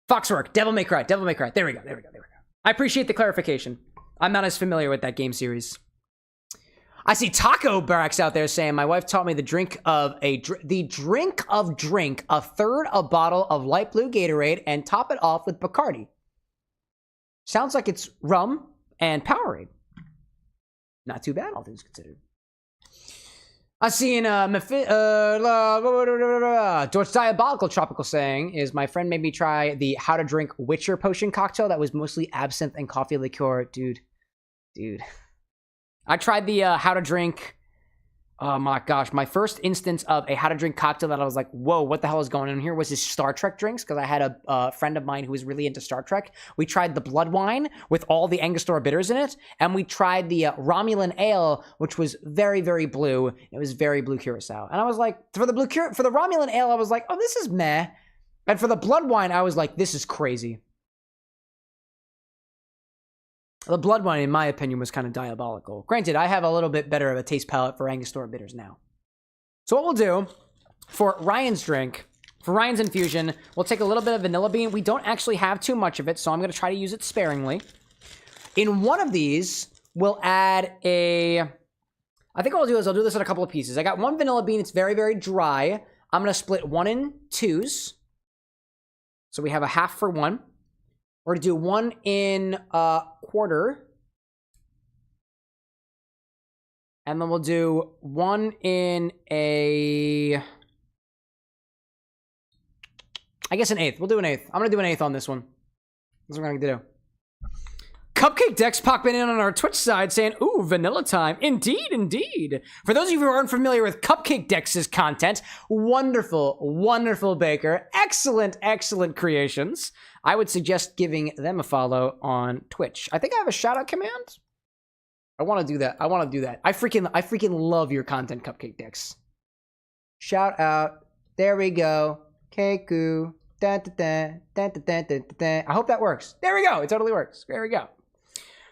Foxwork, Devil May Cry, Devil May Cry. There we go. I appreciate the clarification. I'm not as familiar with that game series. I see Taco Barracks out there saying, my wife taught me the drink of drink, a third a bottle of light blue Gatorade and top it off with Bacardi. Sounds like it's rum and Powerade. Not too bad, all things considered. I see in George Diabolical Tropical saying is, my friend made me try the how to drink Witcher potion cocktail that was mostly absinthe and coffee liqueur. Dude. I tried the how to drink, oh my gosh, my first instance of a how to drink cocktail that I was like, whoa, what the hell is going on here, was his Star Trek drinks, because I had a friend of mine who was really into Star Trek. We tried the blood wine with all the Angostura bitters in it, and we tried the Romulan ale, which was very, very blue. It was very blue curacao. And I was like, for the Romulan ale, I was like, oh, this is meh. And for the blood wine, I was like, this is crazy. The blood wine, in my opinion, was kind of diabolical. Granted, I have a little bit better of a taste palette for Angostura bitters now. So what we'll do for Ryan's drink, for Ryan's infusion, we'll take a little bit of vanilla bean. We don't actually have too much of it, so I'm going to try to use it sparingly. In one of these, we'll add I think what I'll do is I'll do this in a couple of pieces. I got one vanilla bean. It's very, very dry. I'm going to split one in twos. So we have a half for one. We're going to do one in a quarter. And then we'll do one in I guess an eighth. We'll do an eighth. I'm going to do an eighth on this one. That's what I'm going to do. Cupcake Dex popping in on our Twitch side saying, ooh, vanilla time. Indeed, indeed. For those of you who aren't familiar with Cupcake Dex's content, wonderful, wonderful baker. Excellent, excellent creations. I would suggest giving them a follow on Twitch. I think I have a shout out command. I want to do that. I freaking love your content, Cupcake Dex. Shout out. There we go. Keku. I hope that works. There we go. It totally works. There we go.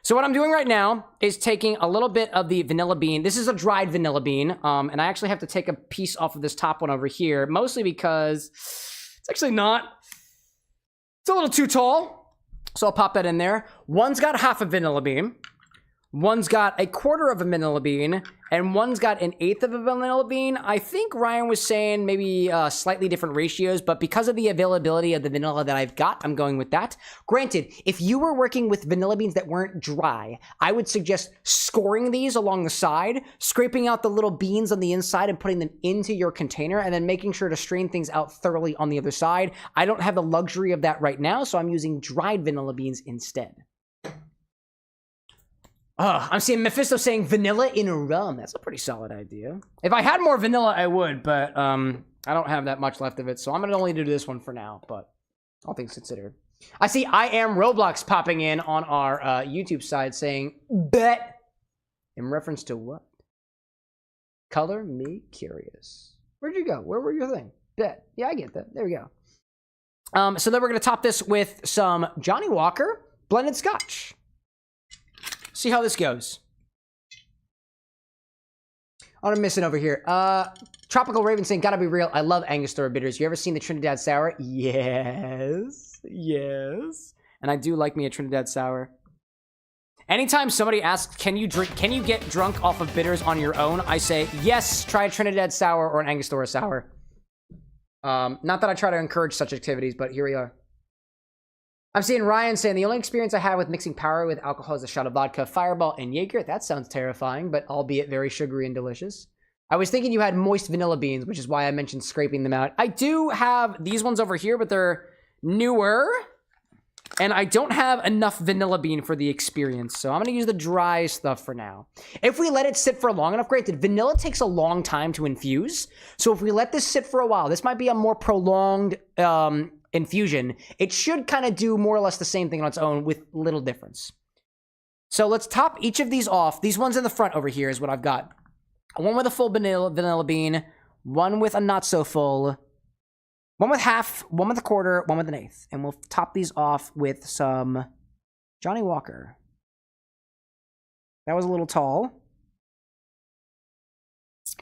So what I'm doing right now is taking a little bit of the vanilla bean. This is a dried vanilla bean. And I actually have to take a piece off of this top one over here, mostly because it's actually not. It's a little too tall. So I'll pop that in there. One's got half a vanilla bean. One's got a quarter of a vanilla bean, and one's got an eighth of a vanilla bean. I think Ryan was saying maybe slightly different ratios, but because of the availability of the vanilla that I've got, I'm going with that. Granted, if you were working with vanilla beans that weren't dry, I would suggest scoring these along the side, scraping out the little beans on the inside and putting them into your container, and then making sure to strain things out thoroughly on the other side. I don't have the luxury of that right now, so I'm using dried vanilla beans instead. I'm seeing Mephisto saying vanilla in rum. That's a pretty solid idea. If I had more vanilla, I would, but I don't have that much left of it, so I'm going to only do this one for now, but all things considered. I see I Am Roblox popping in on our YouTube side saying, bet. In reference to what? Color me curious. Where'd you go? Where were your thing? Bet. Yeah, I get that. There we go. So then we're going to top this with some Johnnie Walker blended Scotch. See how this goes. Oh, I'm missing over here. Tropical Raven saying, gotta be real. I love Angostura bitters. You ever seen the Trinidad Sour? Yes. Yes. And I do like me a Trinidad Sour. Anytime somebody asks, can you get drunk off of bitters on your own? I say, yes, try a Trinidad Sour or an Angostura Sour. Not that I try to encourage such activities, but here we are. I'm seeing Ryan saying, the only experience I have with mixing power with alcohol is a shot of vodka, Fireball, and Jaeger. That sounds terrifying, but albeit very sugary and delicious. I was thinking you had moist vanilla beans, which is why I mentioned scraping them out. I do have these ones over here, but they're newer. And I don't have enough vanilla bean for the experience, so I'm going to use the dry stuff for now. If we let it sit for long enough, granted, vanilla takes a long time to infuse. So if we let this sit for a while, this might be a more prolonged infusion. It should kind of do more or less the same thing on its own with little difference. So let's top each of these off. These ones in the front over here is what I've got. One with a full vanilla bean, one with a not so full, one with half, one with a quarter, one with an eighth. And we'll top these off with some Johnnie Walker. That was a little tall.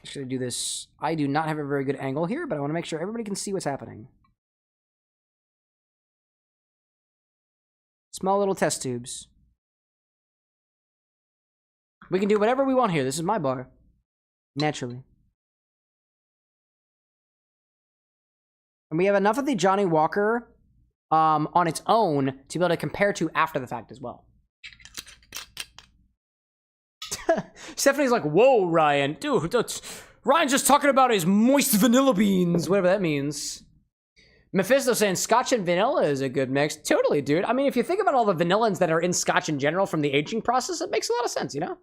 Should I do this? I do not have a very good angle here, but I want to make sure everybody can see what's happening. Small little test tubes. We can do whatever we want here. This is my bar. Naturally. And we have enough of the Johnnie Walker on its own to be able to compare to after the fact as well. Stephanie's like, whoa, Ryan. Dude, Ryan's just talking about his moist vanilla beans, whatever that means. Mephisto saying Scotch and vanilla is a good mix. Totally, dude. I mean, if you think about all the vanillins that are in Scotch in general from the aging process, it makes a lot of sense, you know?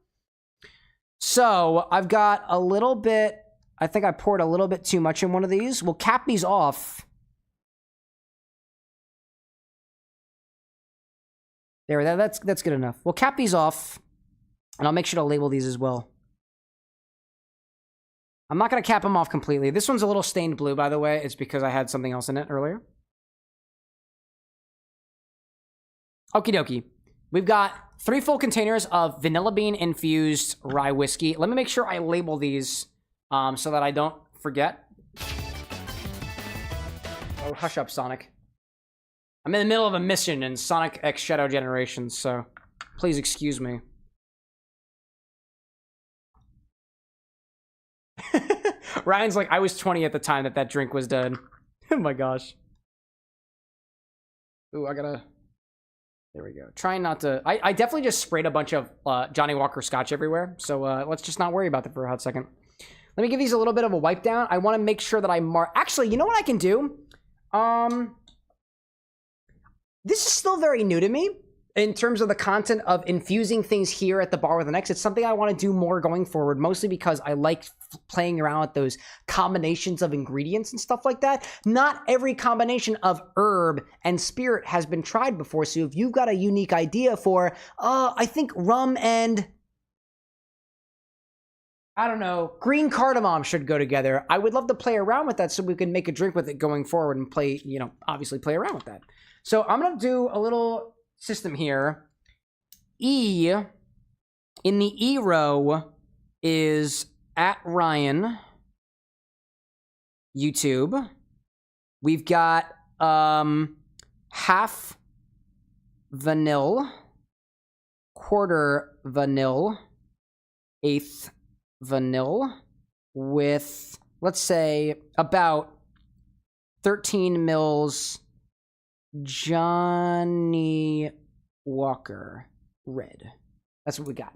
So, I've got a little bit... I think I poured a little bit too much in one of these. We'll cap these off. There, that's good enough. We'll cap these off, and I'll make sure to label these as well. I'm not going to cap them off completely. This one's a little stained blue, by the way. It's because I had something else in it earlier. Okie dokie. We've got 3 full containers of vanilla bean infused rye whiskey. Let me make sure I label these so that I don't forget. Oh, hush up, Sonic. I'm in the middle of a mission in Sonic X Shadow Generations, so please excuse me. Ryan's like, I was 20 at the time that drink was done. Oh my gosh. Ooh, I gotta... There we go. Trying not to... I definitely just sprayed a bunch of Johnnie Walker Scotch everywhere, so let's just not worry about that for a hot second. Let me give these a little bit of a wipe down. I want to make sure that I mark... Actually, you know what I can do? This is still very new to me in terms of the content of infusing things here at the Bar with an X. It's something I want to do more going forward, mostly because I like playing around with those combinations of ingredients and stuff like that. Not every combination of herb and spirit has been tried before, so if you've got a unique idea for, I think rum and... I don't know, green cardamom should go together. I would love to play around with that so we can make a drink with it going forward and play, you know, obviously play around with that. So I'm going to do a little system here. E, in the E row is at Ryan, YouTube. We've got half vanilla, quarter vanilla, eighth vanilla with, let's say, about 13 mils Johnnie Walker Red. That's what we got.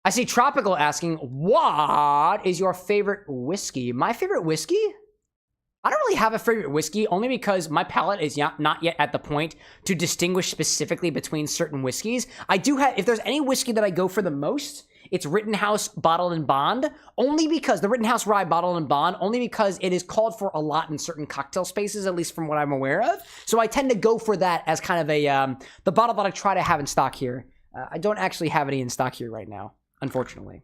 I see Tropical asking, what is your favorite whiskey? My favorite whiskey? I don't really have a favorite whiskey, only because my palate is not yet at the point to distinguish specifically between certain whiskeys. I do have, if there's any whiskey that I go for the most, it's Rittenhouse Bottled and Bond, only because, the Rittenhouse Rye Bottled and Bond, only because it is called for a lot in certain cocktail spaces, at least from what I'm aware of. So I tend to go for that as kind of a, the bottle that I try to have in stock here. I don't actually have any in stock here right now, unfortunately.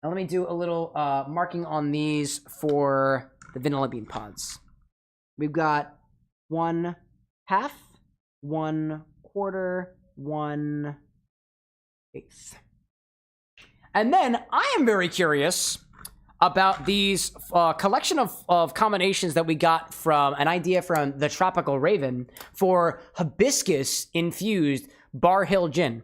Now let me do a little marking on these for the vanilla bean pods. We've got 1/2, 1/4, 1 8th. And then I am very curious about these collection of combinations that we got from an idea from the Tropical Raven for hibiscus infused Bar Hill Gin.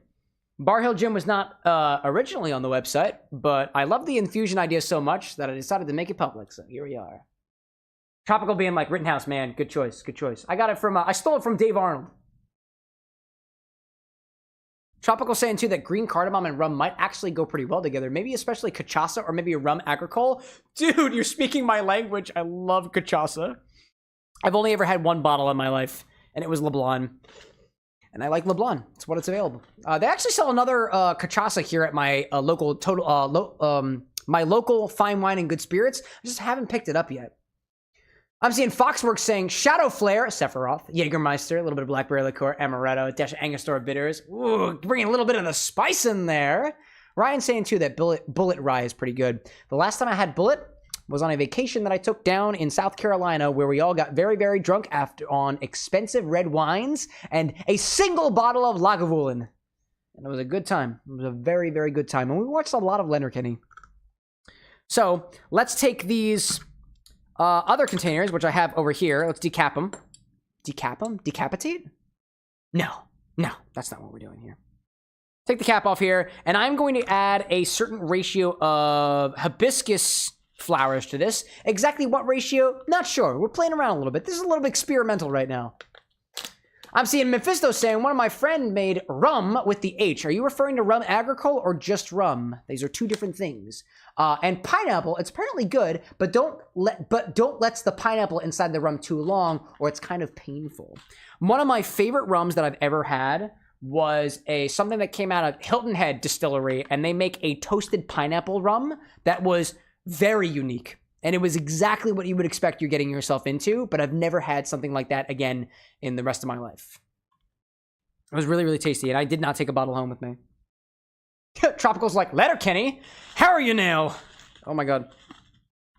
Bar Hill Gin was not originally on the website, but I love the infusion idea so much that I decided to make it public. So here we are. Tropical being like Rittenhouse, man. Good choice. Good choice. I got it from, I stole it from Dave Arnold. Tropical saying too that green cardamom and rum might actually go pretty well together. Maybe especially cachaça or maybe a rum agricole. Dude, you're speaking my language. I love cachaça. I've only ever had one bottle in my life, and it was LeBlanc. And I like LeBlanc. It's what it's available. They actually sell another cachaça here at my local my local fine wine and good spirits. I just haven't picked it up yet. I'm seeing Foxworks saying Shadow Flare, Sephiroth, Jägermeister, a little bit of Blackberry Liqueur, Amaretto, dash of Angostura bitters. Ooh, bringing a little bit of the spice in there. Ryan saying too that Bullet Rye is pretty good. The last time I had Bullet was on a vacation that I took down in South Carolina where we all got very, very drunk on expensive red wines and a single bottle of Lagavulin. And it was a good time. It was a very, very good time. And we watched a lot of Letterkenny. So let's take these other containers, which I have over here. Let's decap them. Decap them? Decapitate? No, that's not what we're doing here. Take the cap off here, and I'm going to add a certain ratio of hibiscus flowers to this. Exactly what ratio? Not sure. We're playing around a little bit. This is a little bit experimental right now. I'm seeing Mephisto saying, one of my friends made rum with the H. Are you referring to rum agricole or just rum? These are two different things. And pineapple, it's apparently good, but don't let the pineapple inside the rum too long or it's kind of painful. One of my favorite rums that I've ever had was something that came out of Hilton Head Distillery, and they make a toasted pineapple rum that was very unique. And it was exactly what you would expect you're getting yourself into, but I've never had something like that again in the rest of my life. It was really, really tasty, and I did not take a bottle home with me. Tropical's like, Letterkenny, how are you now? Oh my god.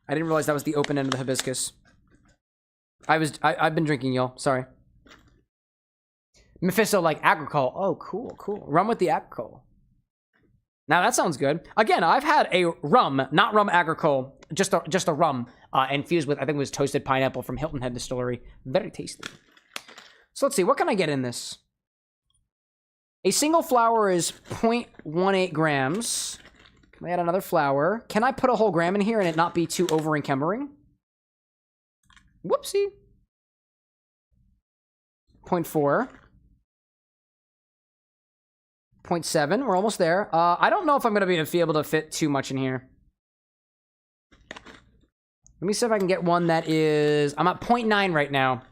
I didn't realize that was the open end of the hibiscus. I've been drinking, y'all. Sorry. Mephisto like agricole. Oh, cool, cool. Rum with the agricole. Now that sounds good. Again, I've had a rum, not rum agricole, just a rum infused with, I think it was toasted pineapple from Hilton Head Distillery. Very tasty. So let's see, what can I get in this? A single flower is 0.18 grams. Can I add another flower? Can I put a whole gram in here and it not be too over-encumbering? Whoopsie. 0.4. 0.7, we're almost there. I don't know if I'm going to be able to fit too much in here. Let me see if I can get one that is... I'm at 0.9 right now.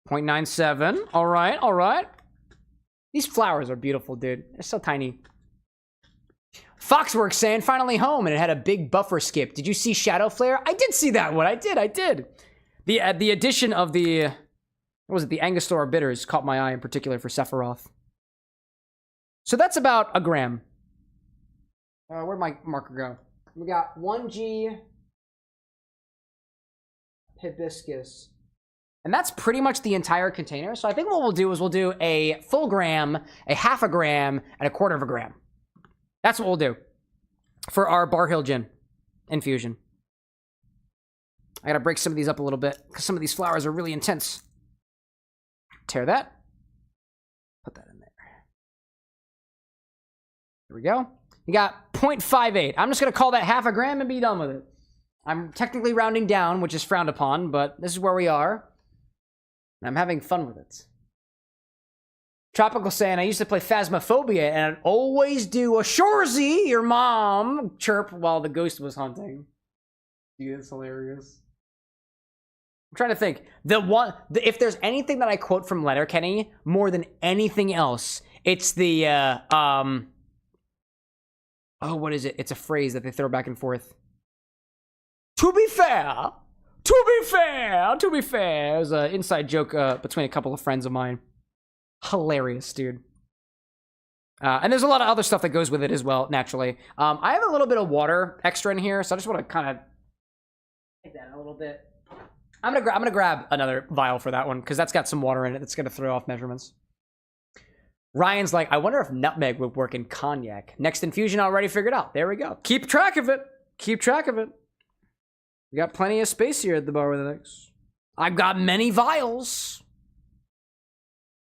0.97. All right, all right. These flowers are beautiful, dude. They're so tiny. Foxworks saying, finally home, and it had a big buffer skip. Did you see Shadow Flare? I did see that one. I did. The addition of the... What was it? The Angostura bitters caught my eye in particular for Sephiroth. So that's about a gram. Where'd my marker go? We got 1G hibiscus. And that's pretty much the entire container. So I think what we'll do is we'll do a full gram, a half a gram, and a quarter of a gram. That's what we'll do for our Bar Hill Gin infusion. I gotta break some of these up a little bit because some of these flowers are really intense. Tear that. Put that in there. There we go. You got 0.58. I'm just going to call that half a gram and be done with it. I'm technically rounding down, which is frowned upon, but this is where we are. And I'm having fun with it. Tropical saying, I used to play Phasmophobia, and I'd always do a Shorzy, your mom, chirp while the ghost was hunting. Dude, that's hilarious. I'm trying to think. If there's anything that I quote from Letterkenny more than anything else, it's the what is it? It's a phrase that they throw back and forth. To be fair. It was an inside joke between a couple of friends of mine. Hilarious, dude. And there's a lot of other stuff that goes with it as well, naturally. I have a little bit of water extra in here, so I just want to kind of take that a little bit. I'm gonna grab another vial for that one because that's got some water in it. That's gonna throw off measurements. Ryan's like, I wonder if nutmeg would work in cognac. Next infusion already figured out. There we go. Keep track of it. Keep track of it. We got plenty of space here at the bar with an X. I've got many vials.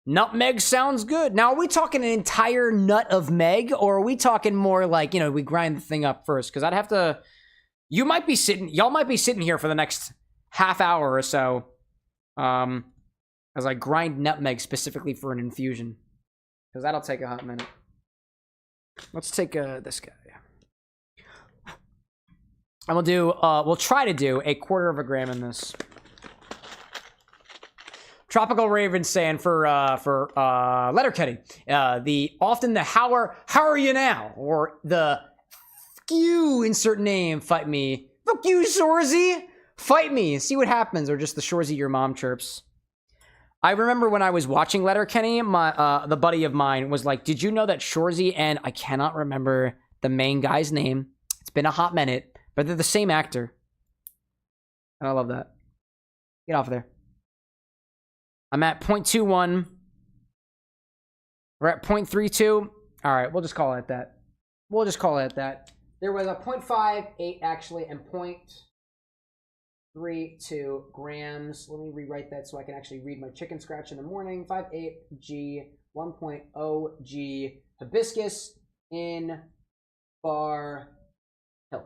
Nutmeg sounds good. Now, are we talking an entire nut of meg, or are we talking more like, you know, we grind the thing up first? Because I'd have to... y'all might be sitting here for the next half hour or so as I grind nutmeg specifically for an infusion. Because that'll take a hot minute. Let's take this guy. And we'll try to do a 1/4 gram in this. Tropical Raven saying for Letterkenny, often the how are you now? Or the fuck you, insert name, fight me. Fuck you, Shorzy, fight me, see what happens. Or just the Shorzy your mom chirps. I remember when I was watching Letterkenny, the buddy of mine was like, did you know that Shorzy and I cannot remember the main guy's name. It's been a hot minute, but they're the same actor. And I love that. Get off of there. I'm at 0.21. We're at 0.32. All right, we'll just call it that. We'll just call it that. There was a 0.58 actually and 0.32 grams. Let me rewrite that so I can actually read my chicken scratch in the morning. 5.8 G, 1.0 G hibiscus in Bar Hill.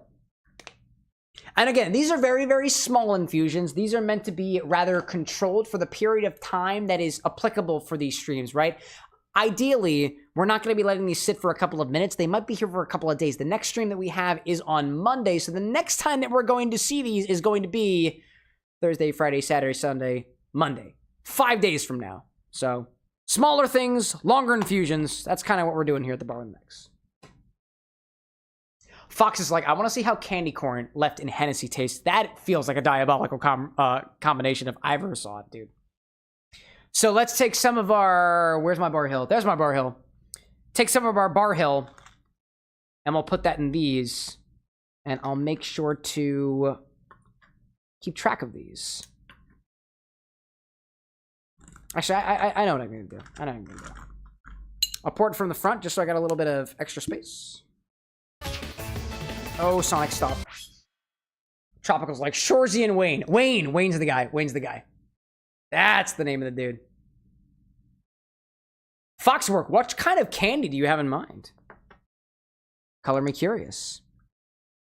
And again, these are very, very small infusions. These are meant to be rather controlled for the period of time that is applicable for these streams, right? Ideally, we're not going to be letting these sit for a couple of minutes. They might be here for a couple of days. The next stream that we have is on Monday. So the next time that we're going to see these is going to be Thursday, Friday, Saturday, Sunday, Monday. 5 days from now. So smaller things, longer infusions. That's kind of what we're doing here at the Bourbon Mix. Fox is like, I want to see how candy corn left in Hennessy tastes. That feels like a diabolical combination if I ever saw it, dude. So let's take some of our... Where's my Bar Hill? There's my Bar Hill. Take some of our Bar Hill, and we'll put that in these. And I'll make sure to keep track of these. Actually, I know what I'm going to do. I know what I'm going to do. I'll pour it from the front just so I got a little bit of extra space. Oh, Sonic, stop. Tropical's like, Shorzy and Wayne. Wayne's the guy. Wayne's the guy. That's the name of the dude. Foxwork, what kind of candy do you have in mind? Color me curious.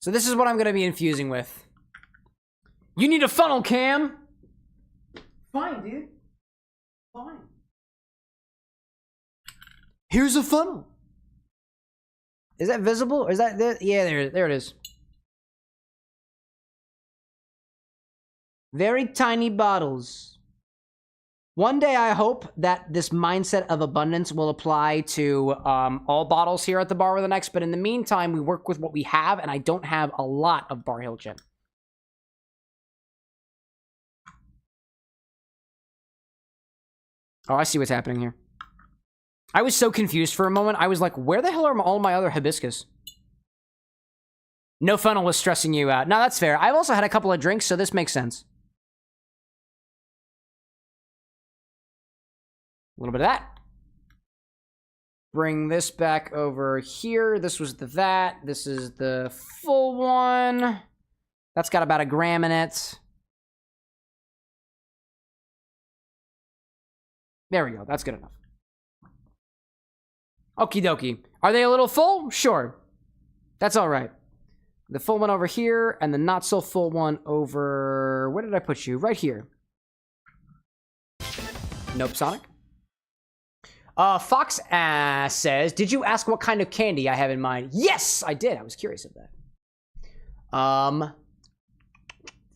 So this is what I'm going to be infusing with. You need a funnel, Cam. Fine, dude. Fine. Here's a funnel. Is that visible? Or is that there? Yeah, there it is. Very tiny bottles. One day I hope that this mindset of abundance will apply to all bottles here at the Bar with an X, but in the meantime, we work with what we have, and I don't have a lot of Bar Hill Gin. Oh, I see what's happening here. I was so confused for a moment. I was like, where the hell are all my other hibiscus? No funnel was stressing you out. No, that's fair. I've also had a couple of drinks, so this makes sense. A little bit of that. Bring this back over here. This was the that. This is the full one. That's got about 1 gram in it. There we go. That's good enough. Okie dokie. Are they a little full? Sure. That's all right. The full one over here, and the not so full one over... Where did I put you? Right here. Nope, Sonic. Fox says, did you ask what kind of candy I have in mind? Yes, I did. I was curious of that.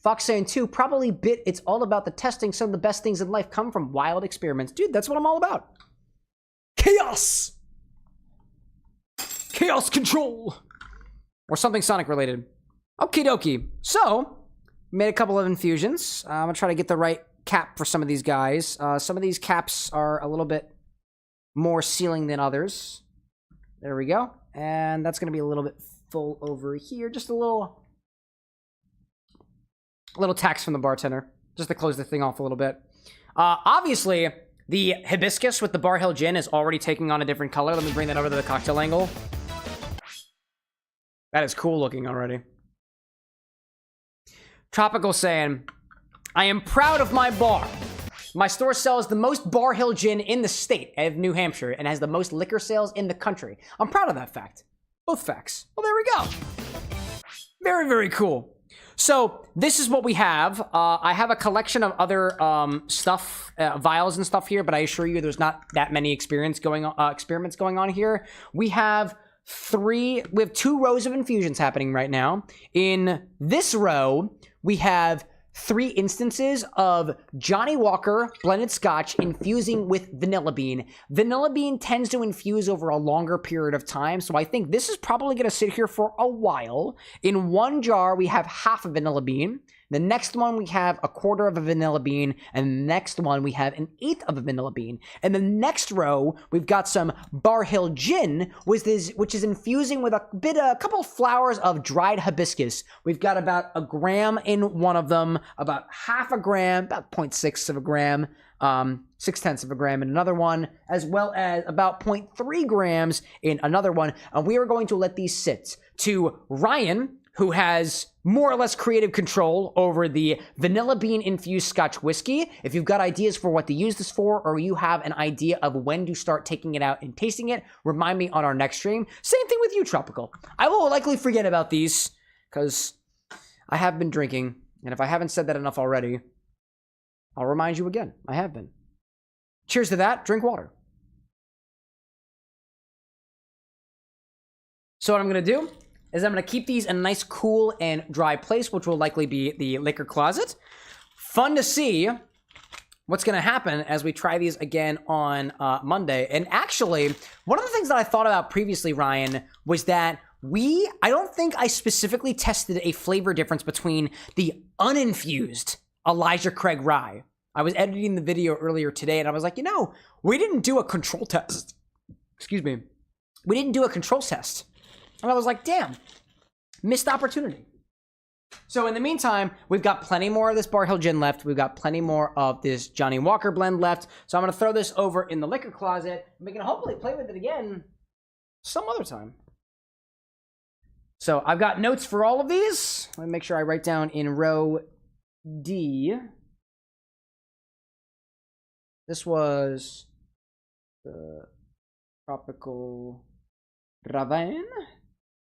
Fox saying, too, probably bit, it's all about the testing. Some of the best things in life come from wild experiments. Dude, that's what I'm all about. Chaos! Chaos control! Or something Sonic related. Okie dokie. So, made a couple of infusions. I'm going to try to get the right cap for some of these guys. Some of these caps are a little bit more sealing than others. There we go. And that's going to be a little bit full over here. Just a little tax from the bartender. Just to close the thing off a little bit. Obviously, The hibiscus with the Bar Hill Gin is already taking on a different color. Let me bring that over to the cocktail angle. That is cool looking already. Tropical saying, I am proud of my bar. My store sells the most Bar Hill Gin in the state of New Hampshire and has the most liquor sales in the country. I'm proud of that fact. Both facts. Well, there we go. Very, very cool. So this is what we have. I have a collection of other stuff, vials and stuff here, but I assure you there's not that many experiments going on here. We have 2 rows of infusions happening right now. In this row, we have 3 instances of Johnnie Walker blended Scotch infusing with vanilla bean. Vanilla bean tends to infuse over a longer period of time, so I think this is probably going to sit here for a while. In one jar, we have half a vanilla bean. The next one, we have a quarter of a vanilla bean. And the next one, we have 1/8 of a vanilla bean. And the next row, we've got some Bar Hill Gin, which is infusing with a couple flowers of dried hibiscus. We've got about 1 gram in one of them, about half a gram, about 0.6 of a gram, 0.6 of a gram in another one, as well as about 0.3 grams in another one. And we are going to let these sit to Ryan, who has more or less creative control over the vanilla bean infused Scotch whiskey. If you've got ideas for what to use this for, or you have an idea of when to start taking it out and tasting it, remind me on our next stream. Same thing with you, Tropical. I will likely forget about these because I have been drinking, and if I haven't said that enough already, I'll remind you again. I have been. Cheers to that. Drink water. So what I'm going to do is I'm going to keep these in a nice cool and dry place, which will likely be the liquor closet. Fun to see what's going to happen as we try these again on Monday. And actually, one of the things that I thought about previously, Ryan, was that I don't think I specifically tested a flavor difference between the uninfused Elijah Craig rye. I was editing the video earlier today, and I was like, we didn't do a control test. Excuse me. We didn't do a control test. And I was like, damn, missed opportunity. So in the meantime, we've got plenty more of this Bar Hill Gin left. We've got plenty more of this Johnnie Walker blend left. So I'm going to throw this over in the liquor closet. And we can hopefully play with it again some other time. So I've got notes for all of these. Let me make sure I write down in row D. This was the Tropical Ravine.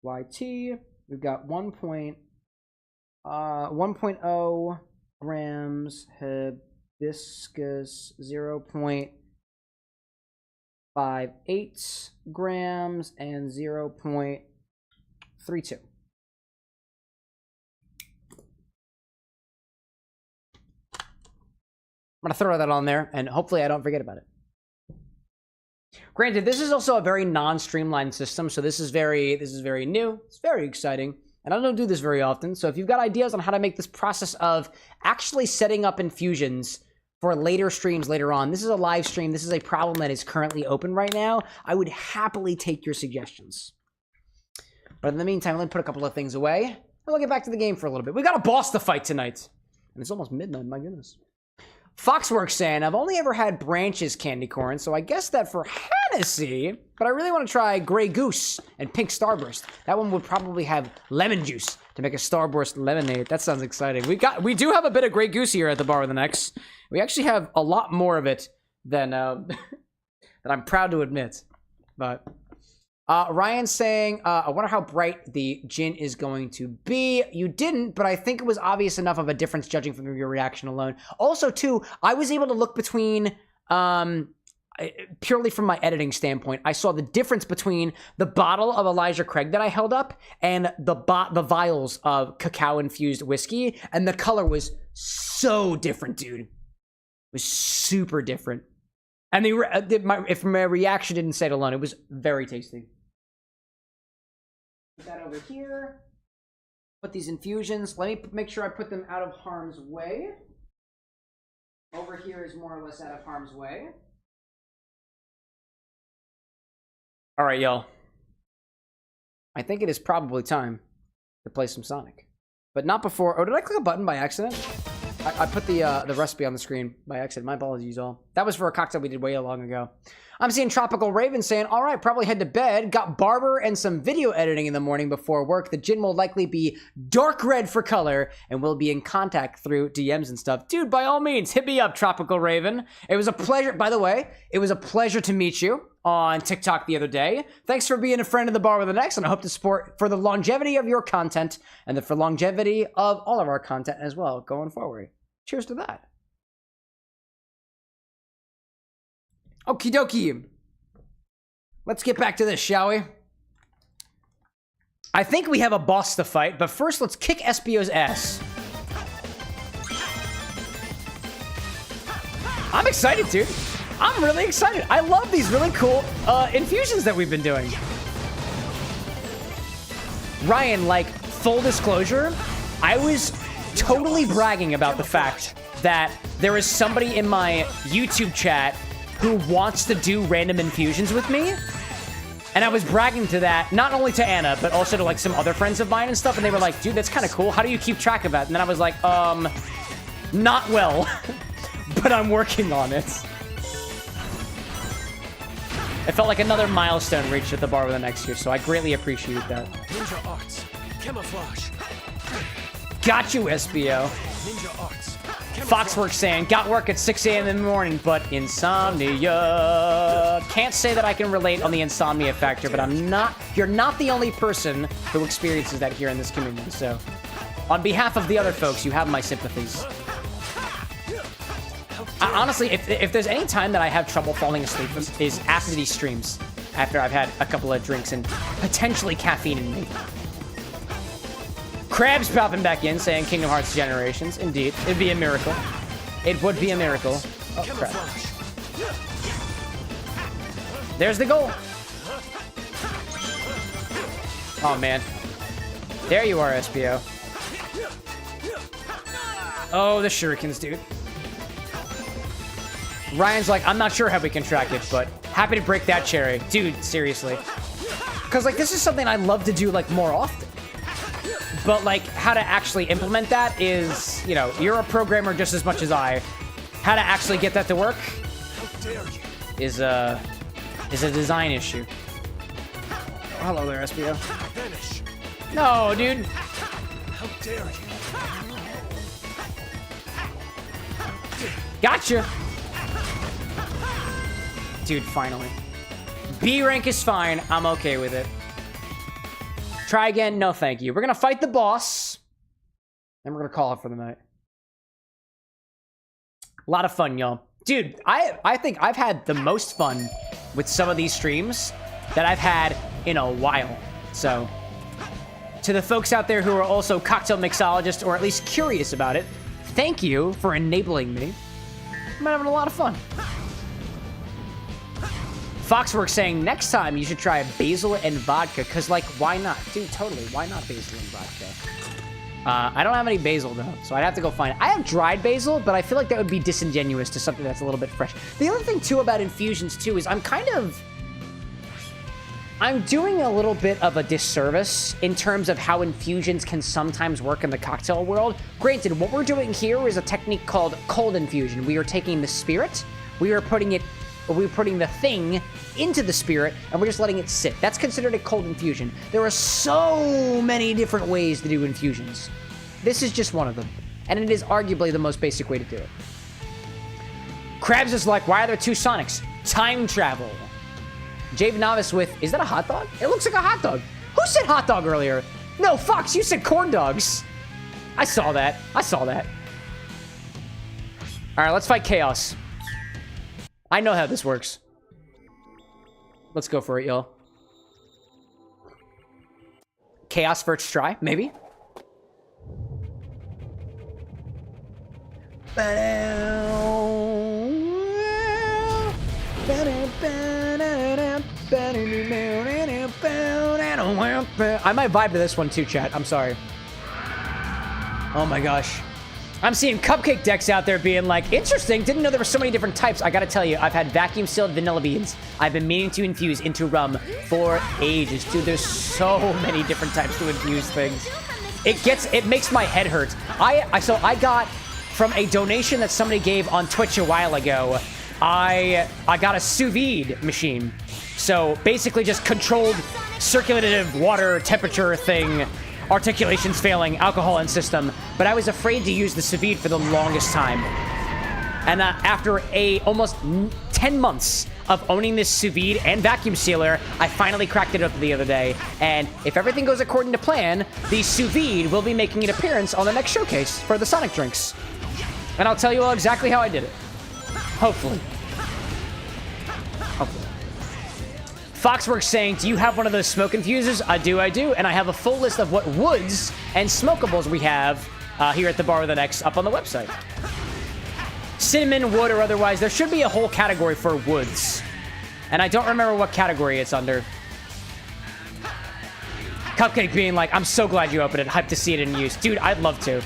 YT, we've got 1.0 grams hibiscus, 0.58 grams, and 0.32. I'm gonna throw that on there, and hopefully I don't forget about it. Granted, this is also a very non-streamlined system, so this is very new. It's very exciting, and I don't do this very often. So if you've got ideas on how to make this process of actually setting up infusions for later streams later on, this is a live stream. This is a problem that is currently open right now. I would happily take your suggestions. But in the meantime, let me put a couple of things away, and we'll get back to the game for a little bit. We got a boss to fight tonight, and it's almost midnight. My goodness. Foxworks saying, I've only ever had Branches candy corn, so I guess that for Hennessy, but I really want to try Grey Goose and Pink Starburst. That one would probably have lemon juice to make a Starburst lemonade. That sounds exciting. We do have a bit of Grey Goose here at the Bar with an X. We actually have a lot more of it than that I'm proud to admit. But Ryan's saying, I wonder how bright the gin is going to be. You didn't, but I think it was obvious enough of a difference judging from your reaction alone. Also, too, I was able to look between, purely from my editing standpoint, I saw the difference between the bottle of Elijah Craig that I held up and the vials of cacao-infused whiskey, and the color was so different, dude. It was super different. And if my reaction didn't say it alone, it was very tasty. Put that over here. Put these infusions. Let me make sure I put them out of harm's way. Over here is more or less out of harm's way. All right, y'all. I think it is probably time to play some Sonic. But not before... Oh, did I click a button by accident? I put the recipe on the screen by accident. My apologies, all. That was for a cocktail we did way long ago. I'm seeing Tropical Raven saying, all right, probably head to bed. Got barber and some video editing in the morning before work. The gin will likely be dark red for color, and we'll be in contact through DMs and stuff. Dude, by all means, hit me up, Tropical Raven. It was a pleasure. By the way, it was a pleasure to meet you on TikTok the other day. Thanks for being a friend of the Bar with an X, and I hope to support for the longevity of your content and for longevity of all of our content as well going forward. Cheers to that. Okie dokie. Let's get back to this, shall we? I think we have a boss to fight, but first let's kick SBO's ass. I'm excited, dude. I'm really excited. I love these really cool infusions that we've been doing. Ryan, like, full disclosure, I was totally bragging about the fact that there is somebody in my YouTube chat who wants to do random infusions with me. And I was bragging to that, not only to Anna, but also to like some other friends of mine and stuff. And they were like, dude, that's kind of cool. How do you keep track of that? And then I was like, not well, but I'm working on it. It felt like another milestone reached at the Bar with an X here, so I greatly appreciate that. Ninja arts. Camouflage. Got you, SBO. Ninja arts. Foxworks saying, got work at 6 a.m. in the morning, but insomnia. Can't say that I can relate on the insomnia factor, but you're not the only person who experiences that here in this community. So, on behalf of the other folks, you have my sympathies. Honestly, if there's any time that I have trouble falling asleep is after these streams, after I've had a couple of drinks and potentially caffeine in me. Crab's popping back in, saying Kingdom Hearts Generations. Indeed. It'd be a miracle. It would be a miracle. Oh, crap. There's the goal. Oh, man. There you are, SBO. Oh, the shurikens, dude. Ryan's like, I'm not sure how we can track it, but happy to break that cherry. Dude, seriously. Because, like, this is something I love to do, like, more often. But, like, how to actually implement that is, you know, you're a programmer just as much as I. How to actually get that to work is a design issue. Oh, hello there, SBO. No, dude. How dare you? Gotcha. Dude, finally. B rank is fine. I'm okay with it. Try again? No, thank you. We're gonna fight the boss. And we're gonna call it for the night. A lot of fun, y'all. Dude, I think I've had the most fun with some of these streams that I've had in a while. So, to the folks out there who are also cocktail mixologists, or at least curious about it, thank you for enabling me. I'm having a lot of fun. Foxworks saying, next time you should try basil and vodka, because, like, why not? Dude, totally. Why not basil and vodka? I don't have any basil, though, so I'd have to go find it. I have dried basil, but I feel like that would be disingenuous to something that's a little bit fresh. The other thing, too, about infusions, too, is I'm doing a little bit of a disservice in terms of how infusions can sometimes work in the cocktail world. Granted, what we're doing here is a technique called cold infusion. We are taking the spirit, we're putting the thing into the spirit, and we're just letting it sit. That's considered a cold infusion. There are so many different ways to do infusions. This is just one of them, and it is arguably the most basic way to do it. Krabs is like, why are there two Sonics? Time travel. Jave Novice with, is that a hot dog? It looks like a hot dog. Who said hot dog earlier? No, Fox, you said corn dogs. I saw that. All right, let's fight Chaos. I know how this works. Let's go for it, y'all. Chaos first try, maybe? I might vibe to this one too, chat. I'm sorry. Oh my gosh. I'm seeing cupcake decks out there being like, interesting, didn't know there were so many different types. I gotta tell you, I've had vacuum sealed vanilla beans I've been meaning to infuse into rum for ages. Dude, there's so many different types to infuse things. It makes my head hurt. So I got from a donation that somebody gave on Twitch a while ago, I got a sous vide machine. So basically just controlled circulative water temperature thing, articulations failing, alcohol in system. But I was afraid to use the sous vide for the longest time. And after almost 10 months of owning this sous vide and vacuum sealer, I finally cracked it open the other day. And if everything goes according to plan, the sous vide will be making an appearance on the next showcase for the Sonic drinks. And I'll tell you all exactly how I did it. Hopefully. Hopefully. Foxworks saying, do you have one of those smoke infusers? I do. And I have a full list of what woods and smokables we have here at the Bar with an X up on the website. Cinnamon, wood, or otherwise, there should be a whole category for woods. And I don't remember what category it's under. Cupcake being like, I'm so glad you opened it. Hyped to see it in use. Dude, I'd love to.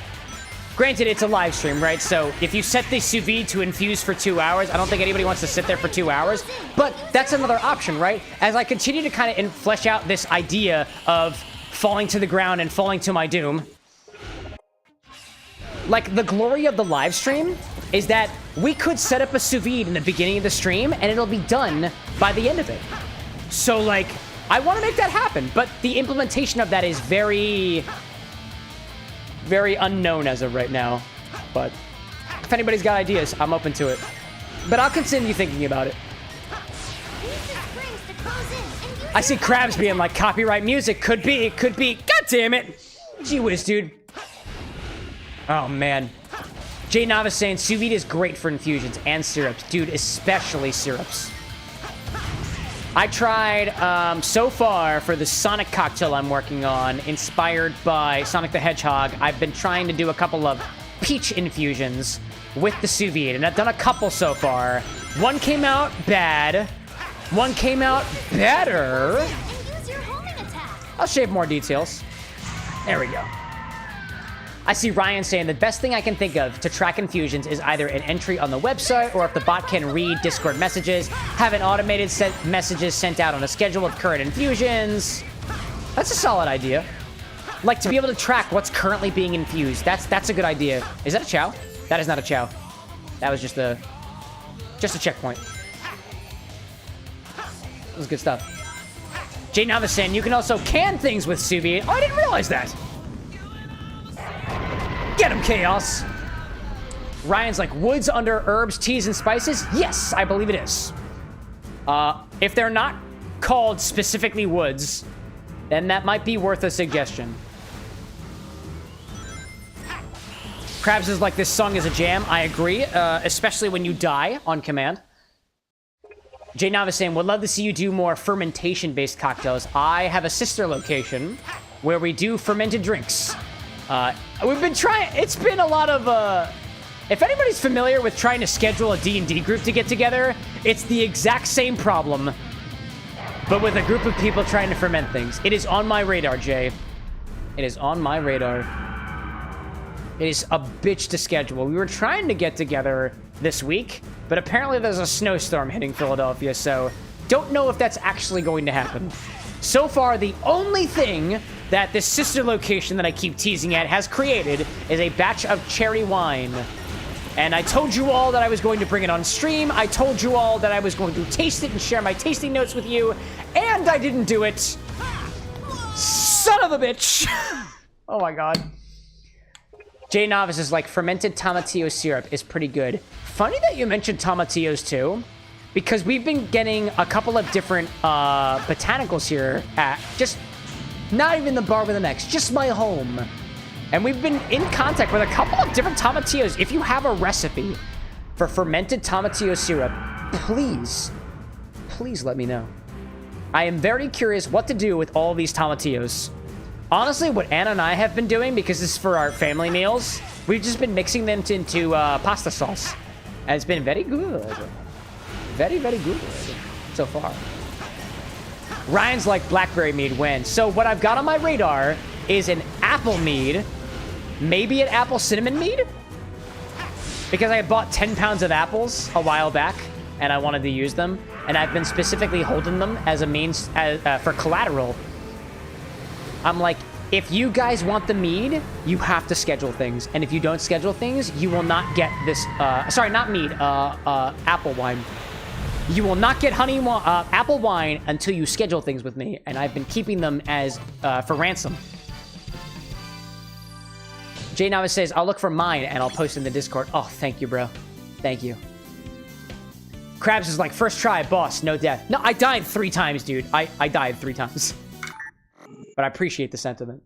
Granted, it's a live stream, right? So if you set the sous vide to infuse for 2 hours, I don't think anybody wants to sit there for 2 hours. But that's another option, right? As I continue to kind of flesh out this idea of falling to the ground and falling to my doom, like, the glory of the live stream is that we could set up a sous vide in the beginning of the stream and it'll be done by the end of it. So, like, I want to make that happen, but the implementation of that is very, very unknown as of right now. But if anybody's got ideas, I'm open to it. But I'll continue thinking about it. I see Krabs being like, copyright music, could be. God damn it. Gee whiz, dude. Oh, man. Jay Navis saying, sous vide is great for infusions and syrups. Dude, especially syrups. I tried, so far, for the Sonic cocktail I'm working on, inspired by Sonic the Hedgehog, I've been trying to do a couple of peach infusions with the sous vide, and I've done a couple so far. One came out bad. One came out better. I'll shave more details. There we go. I see Ryan saying the best thing I can think of to track infusions is either an entry on the website, or if the bot can read Discord messages, have an automated messages sent out on a schedule of current infusions. That's a solid idea. Like, to be able to track what's currently being infused. That's a good idea. Is that a chow? That is not a chow. That was just a checkpoint. That was good stuff. Jay Navis saying you can also can things with sous vide. Oh, I didn't realize that. Get him, Chaos! Ryan's like, woods under herbs, teas, and spices? Yes, I believe it is. If they're not called specifically woods, then that might be worth a suggestion. Krabs is like, this song is a jam. I agree, especially when you die on command. Jay Navis saying, would love to see you do more fermentation-based cocktails. I have a sister location where we do fermented drinks. We've been trying, it's been a lot of, if anybody's familiar with trying to schedule a D&D group to get together, it's the exact same problem, but with a group of people trying to ferment things. It is on my radar, Jay. It is on my radar. It is a bitch to schedule. We were trying to get together this week, but apparently there's a snowstorm hitting Philadelphia, so don't know if that's actually going to happen. So far, the only thing that this sister location that I keep teasing at has created is a batch of cherry wine. And I told you all that I was going to bring it on stream. I told you all that I was going to taste it and share my tasting notes with you. And I didn't do it. Son of a bitch. Oh my god. Jay Navis is like, fermented tomatillo syrup is pretty good. Funny that you mentioned tomatillos too, because we've been getting a couple of different botanicals here at just not even the Bar with an X, just my home. And we've been in contact with a couple of different tomatillos. If you have a recipe for fermented tomatillo syrup, please let me know. I am very curious what to do with all these tomatillos. Honestly, what Anna and I have been doing, because this is for our family meals, we've just been mixing them into pasta sauce. And it's been very good. Very, very good so far. Ryan's like, blackberry mead when. So what I've got on my radar is an apple mead, maybe an apple cinnamon mead, because I had bought 10 pounds of apples a while back and I wanted to use them, and I've been specifically holding them as a means for collateral. I'm like, if you guys want the mead, you have to schedule things. And if you don't schedule things, you will not get this, sorry, not mead, apple wine. You will not get apple wine until you schedule things with me. And I've been keeping them as, for ransom. Jay Navis says, I'll look for mine and I'll post in the Discord. Oh, thank you, bro. Thank you. Krabs is like, first try, boss, no death. No, I died 3 times, dude. I died 3 times. But I appreciate the sentiment.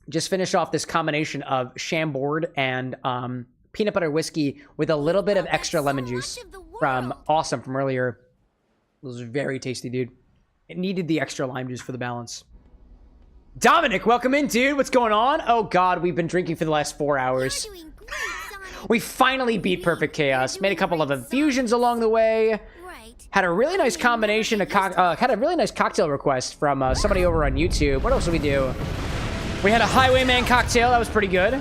Just finish off this combination of Chambord and peanut butter whiskey with a little bit of extra lemon juice from Awesome from earlier. It was very tasty, dude. It needed the extra lime juice for the balance. Dominic, welcome in, dude. What's going on? Oh, God, we've been drinking for the last 4 hours. We finally beat Perfect Chaos. Made a couple of infusions along the way. Had a really nice combination of had a really nice cocktail request from somebody over on YouTube. What else did we do? We had a Highwayman cocktail. That was pretty good.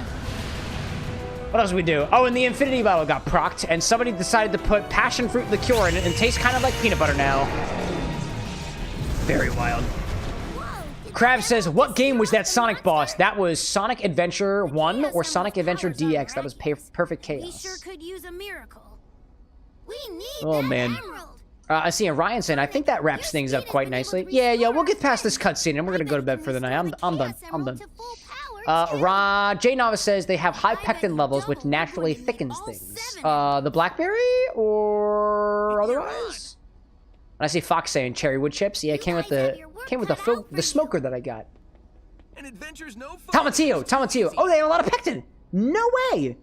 What else did we do? Oh, and the Infinity Bottle got procced, and somebody decided to put passion fruit liqueur in it and tastes kind of like peanut butter now. Very wild. Krab says, what game was that Sonic boss? That was Sonic Adventure 1 or Sonic Adventure DX. That was Perfect Chaos. We sure could use a miracle. We need oh, man. I see Ryan saying, I think that wraps things up quite nicely. Yeah, we'll get past this cutscene and we're going to go to bed for the night. I'm done. Jay Novice says they have high pectin levels, which naturally thickens things. The blackberry or otherwise? And I see Fox saying cherry wood chips. Yeah, it came with the smoker that I got. Tomatillo. Oh, they have a lot of pectin. No way.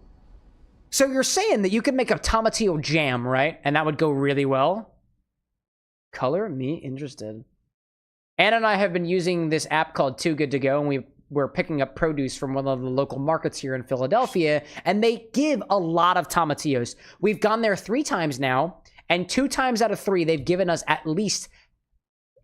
So you're saying that you could make a tomatillo jam, right? And that would go really well. Color me interested. Anna and I have been using this app called Too Good To Go, and we're picking up produce from one of the local markets here in Philadelphia, and they give a lot of tomatillos. We've gone there 3 times now, and 2 times out of 3, they've given us at least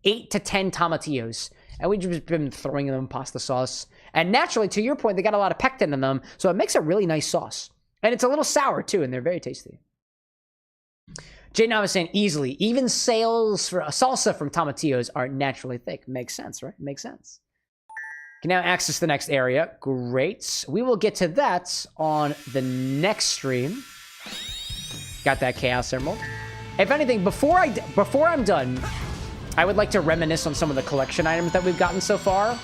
8 to 10 tomatillos, and we've just been throwing them in pasta sauce. And naturally, to your point, they got a lot of pectin in them, so it makes a really nice sauce. And it's a little sour, too, and they're very tasty. Jay Nav is saying easily. Even sales for salsa from tomatillos are naturally thick. Makes sense, right? Makes sense. Can now access the next area. Great. We will get to that on the next stream. Got that Chaos Emerald. If anything, before I'm done, I would like to reminisce on some of the collection items that we've gotten so far.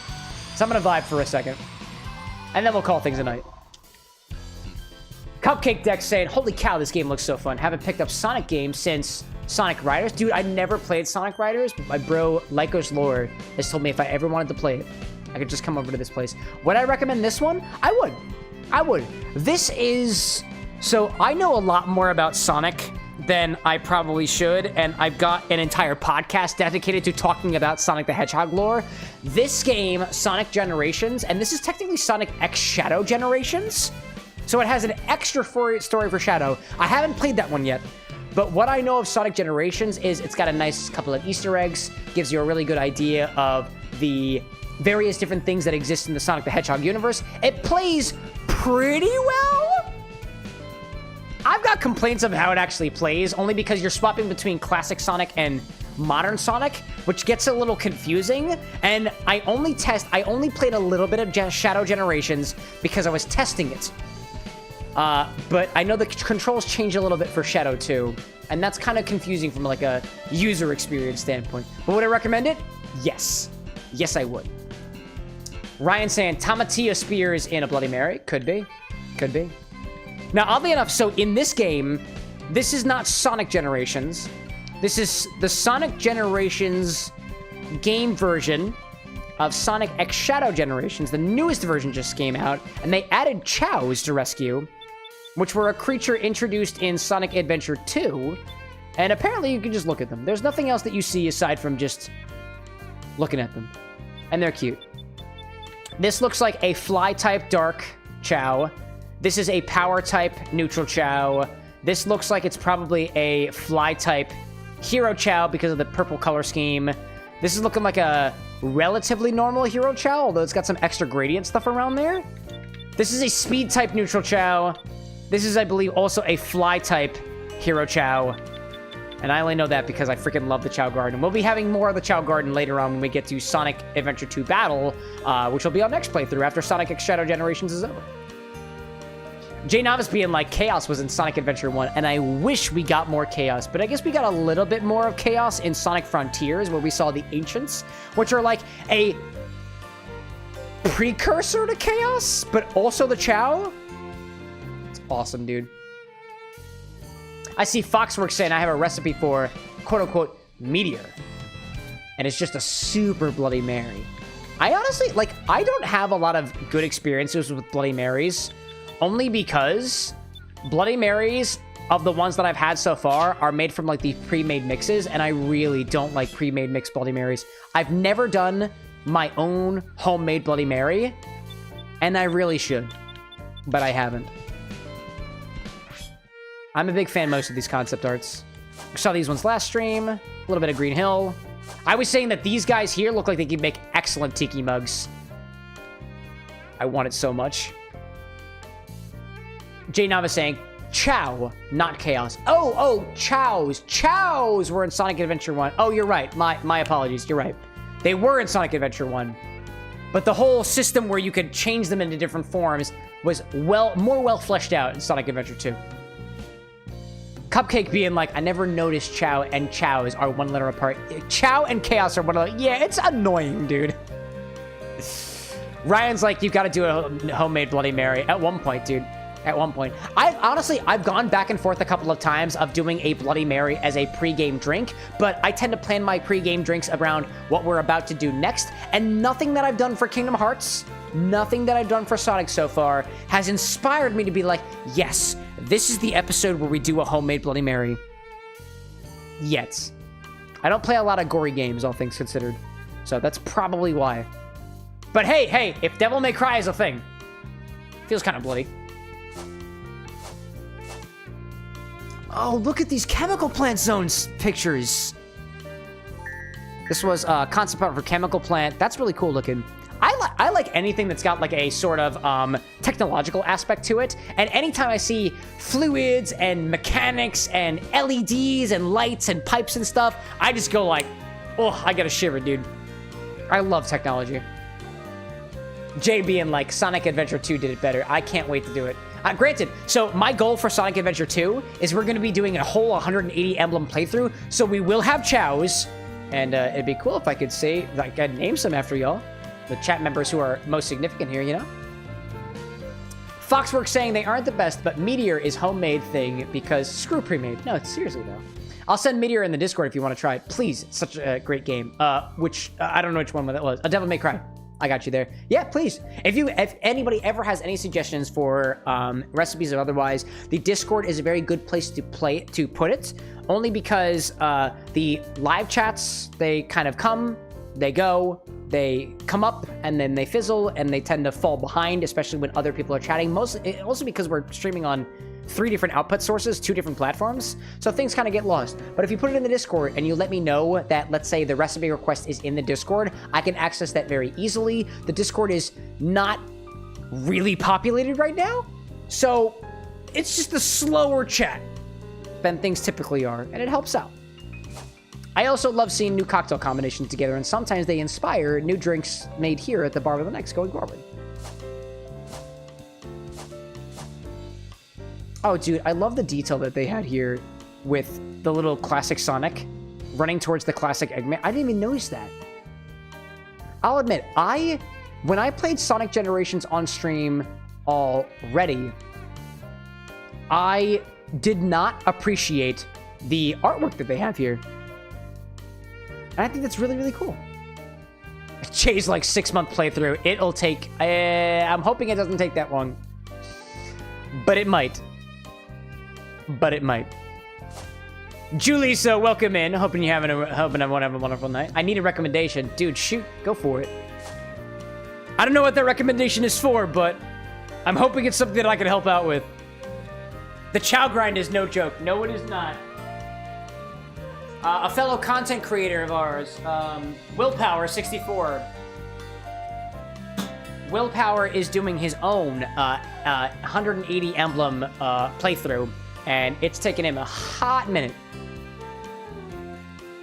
So I'm going to vibe for a second. And then we'll call things a night. Cupcake Deck saying, holy cow, this game looks so fun. Haven't picked up Sonic games since Sonic Riders. Dude, I never played Sonic Riders, but my bro, Lycos Lore, has told me if I ever wanted to play it, I could just come over to this place. Would I recommend this one? I would. This is... So, I know a lot more about Sonic than I probably should, and I've got an entire podcast dedicated to talking about Sonic the Hedgehog lore. This game, Sonic Generations, and this is technically Sonic X Shadow Generations, so it has an extra story for Shadow. I haven't played that one yet, but what I know of Sonic Generations is it's got a nice couple of Easter eggs, gives you a really good idea of the various different things that exist in the Sonic the Hedgehog universe. It plays pretty well. I've got complaints of how it actually plays, only because you're swapping between classic Sonic and modern Sonic, which gets a little confusing, and I only played a little bit of Shadow Generations because I was testing it. But I know the controls change a little bit for Shadow too, and that's kind of confusing from like a user experience standpoint. But would I recommend it? Yes. Yes, I would. Ryan saying Tomatillo Spears in a Bloody Mary. Could be. Could be. Now, oddly enough, so in this game, this is not Sonic Generations. This is the Sonic Generations game version of Sonic X Shadow Generations. The newest version just came out, and they added chows to rescue, which were a creature introduced in Sonic Adventure 2, and apparently you can just look at them. There's nothing else that you see aside from just looking at them, and they're cute. This looks like a fly-type dark chow. This is a power-type neutral chow. This looks like it's probably a fly-type hero chow because of the purple color scheme. This is looking like a relatively normal hero chow, although it's got some extra gradient stuff around there. This is a speed-type neutral chow. This is, I believe, also a fly-type hero chow. And I only know that because I freaking love the Chow Garden. We'll be having more of the Chow Garden later on when we get to Sonic Adventure 2 Battle, which will be our next playthrough after Sonic X Shadow Generations is over. Jay Novice being like, Chaos was in Sonic Adventure 1, and I wish we got more Chaos, but I guess we got a little bit more of Chaos in Sonic Frontiers, where we saw the Ancients, which are like a precursor to Chaos, but also the Chow. It's awesome, dude. I see Foxworks saying I have a recipe for quote-unquote Meteor, and it's just a super Bloody Mary. I honestly, like, I don't have a lot of good experiences with Bloody Marys, only because Bloody Marys of the ones that I've had so far are made from like the pre-made mixes, and I really don't like pre-made mixed Bloody Marys. I've never done my own homemade Bloody Mary, and I really should, but I haven't. I'm a big fan of most of these concept arts. We saw these ones last stream, a little bit of Green Hill. I was saying that these guys here look like they could make excellent tiki mugs. I want it so much. Jay Nava saying, Chow, not Chaos. Oh, Chows. Chows were in Sonic Adventure 1. Oh, you're right. My apologies. You're right. They were in Sonic Adventure 1. But the whole system where you could change them into different forms was more well fleshed out in Sonic Adventure 2. Cupcake being like, I never noticed Chow and Chows are one letter apart. Chow and Chaos are one letter. Yeah, it's annoying, dude. Ryan's like, you've got to do a homemade Bloody Mary. At one point, dude. At one point. I've gone back and forth a couple of times of doing a Bloody Mary as a pre-game drink, but I tend to plan my pre-game drinks around what we're about to do next, and nothing that I've done for Kingdom Hearts, nothing that I've done for Sonic so far has inspired me to be like, yes, this is the episode where we do a homemade Bloody Mary. Yet. I don't play a lot of gory games, all things considered, so that's probably why. But hey, if Devil May Cry is a thing, feels kind of bloody. Oh, look at these chemical plant zones pictures. This was concept art for chemical plant. That's really cool looking. I like anything that's got like a sort of technological aspect to it. And anytime I see fluids and mechanics and LEDs and lights and pipes and stuff, I just go like, oh, I get a shiver, dude. I love technology. Jay being like, Sonic Adventure 2 did it better. I can't wait to do it. Granted, so my goal for Sonic Adventure 2 is we're going to be doing a whole 180 emblem playthrough, so we will have Chows, and it'd be cool if I could say, like, I'd name some after y'all, the chat members who are most significant here, you know? Foxworks saying they aren't the best, but Meteor is homemade thing because screw pre-made. No, seriously though. I'll send Meteor in the Discord if you want to try it. Please, it's such a great game. Which, I don't know which one that was. A Devil May Cry. I got you there. Yeah, please. If anybody ever has any suggestions for recipes or otherwise, the Discord is a very good place to put it. Only because the live chats, they kind of come, they go, they come up, and then they fizzle, and they tend to fall behind, especially when other people are chatting. Also because we're streaming on 3 different output sources, 2 different platforms, so things kind of get lost. But if you put it in the Discord and you let me know that, let's say, the recipe request is in the Discord, I can access that very easily. The Discord is not really populated right now, so it's just a slower chat than things typically are, and it helps out. I also love seeing new cocktail combinations together, and sometimes they inspire new drinks made here at the Bar with an X going Bourbon. Oh, dude, I love the detail that they had here with the little classic Sonic running towards the classic Eggman. I didn't even notice that. I'll admit, when I played Sonic Generations on stream already, I did not appreciate the artwork that they have here. And I think that's really, really cool. Jay's like 6-month playthrough. It'll take, I'm hoping it doesn't take that long. But it might. But it might. Julissa, welcome in. Hoping everyone have a wonderful night. I need a recommendation. Dude, shoot. Go for it. I don't know what that recommendation is for, but I'm hoping it's something that I can help out with. The Chow Grind is no joke. No, it is not. A fellow content creator of ours, Willpower64. Willpower is doing his own 180 emblem playthrough, and it's taken him a hot minute.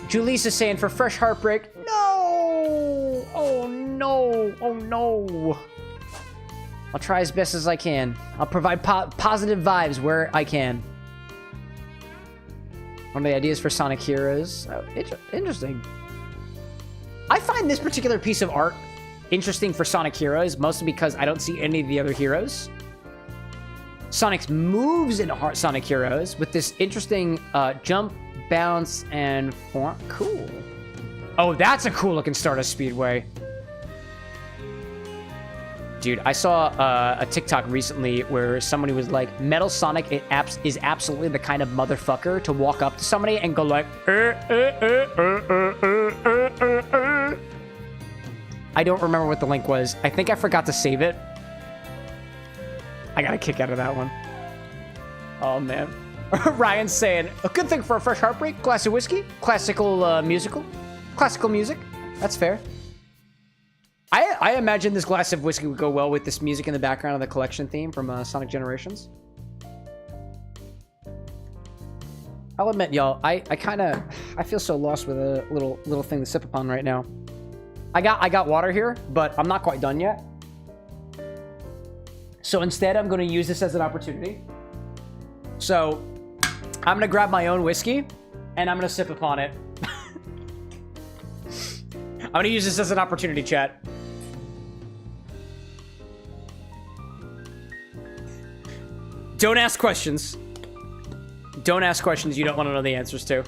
Julissa saying for fresh heartbreak. No! Oh no! Oh no! I'll try as best as I can. I'll provide positive vibes where I can. One of the ideas for Sonic Heroes. Oh, interesting. I find this particular piece of art interesting for Sonic Heroes, mostly because I don't see any of the other heroes. Sonic's moves in Sonic Heroes with this interesting jump, bounce, and form. Cool. Oh, that's a cool looking Stardust Speedway. Dude, I saw a TikTok recently where somebody was like, Metal Sonic is absolutely the kind of motherfucker to walk up to somebody and go like, I don't remember what the link was. I think I forgot to save it. I got a kick out of that one. Oh, man. Ryan's saying, a good thing for a fresh heartbreak, glass of whiskey, classical musical, classical music. That's fair. I imagine this glass of whiskey would go well with this music in the background of the collection theme from Sonic Generations. I'll admit, y'all, I feel so lost with a little thing to sip upon right now. I got water here, but I'm not quite done yet. So instead, I'm going to use this as an opportunity. So I'm going to grab my own whiskey, and I'm going to sip upon it. I'm going to use this as an opportunity, chat. Don't ask questions. Don't ask questions you don't want to know the answers to.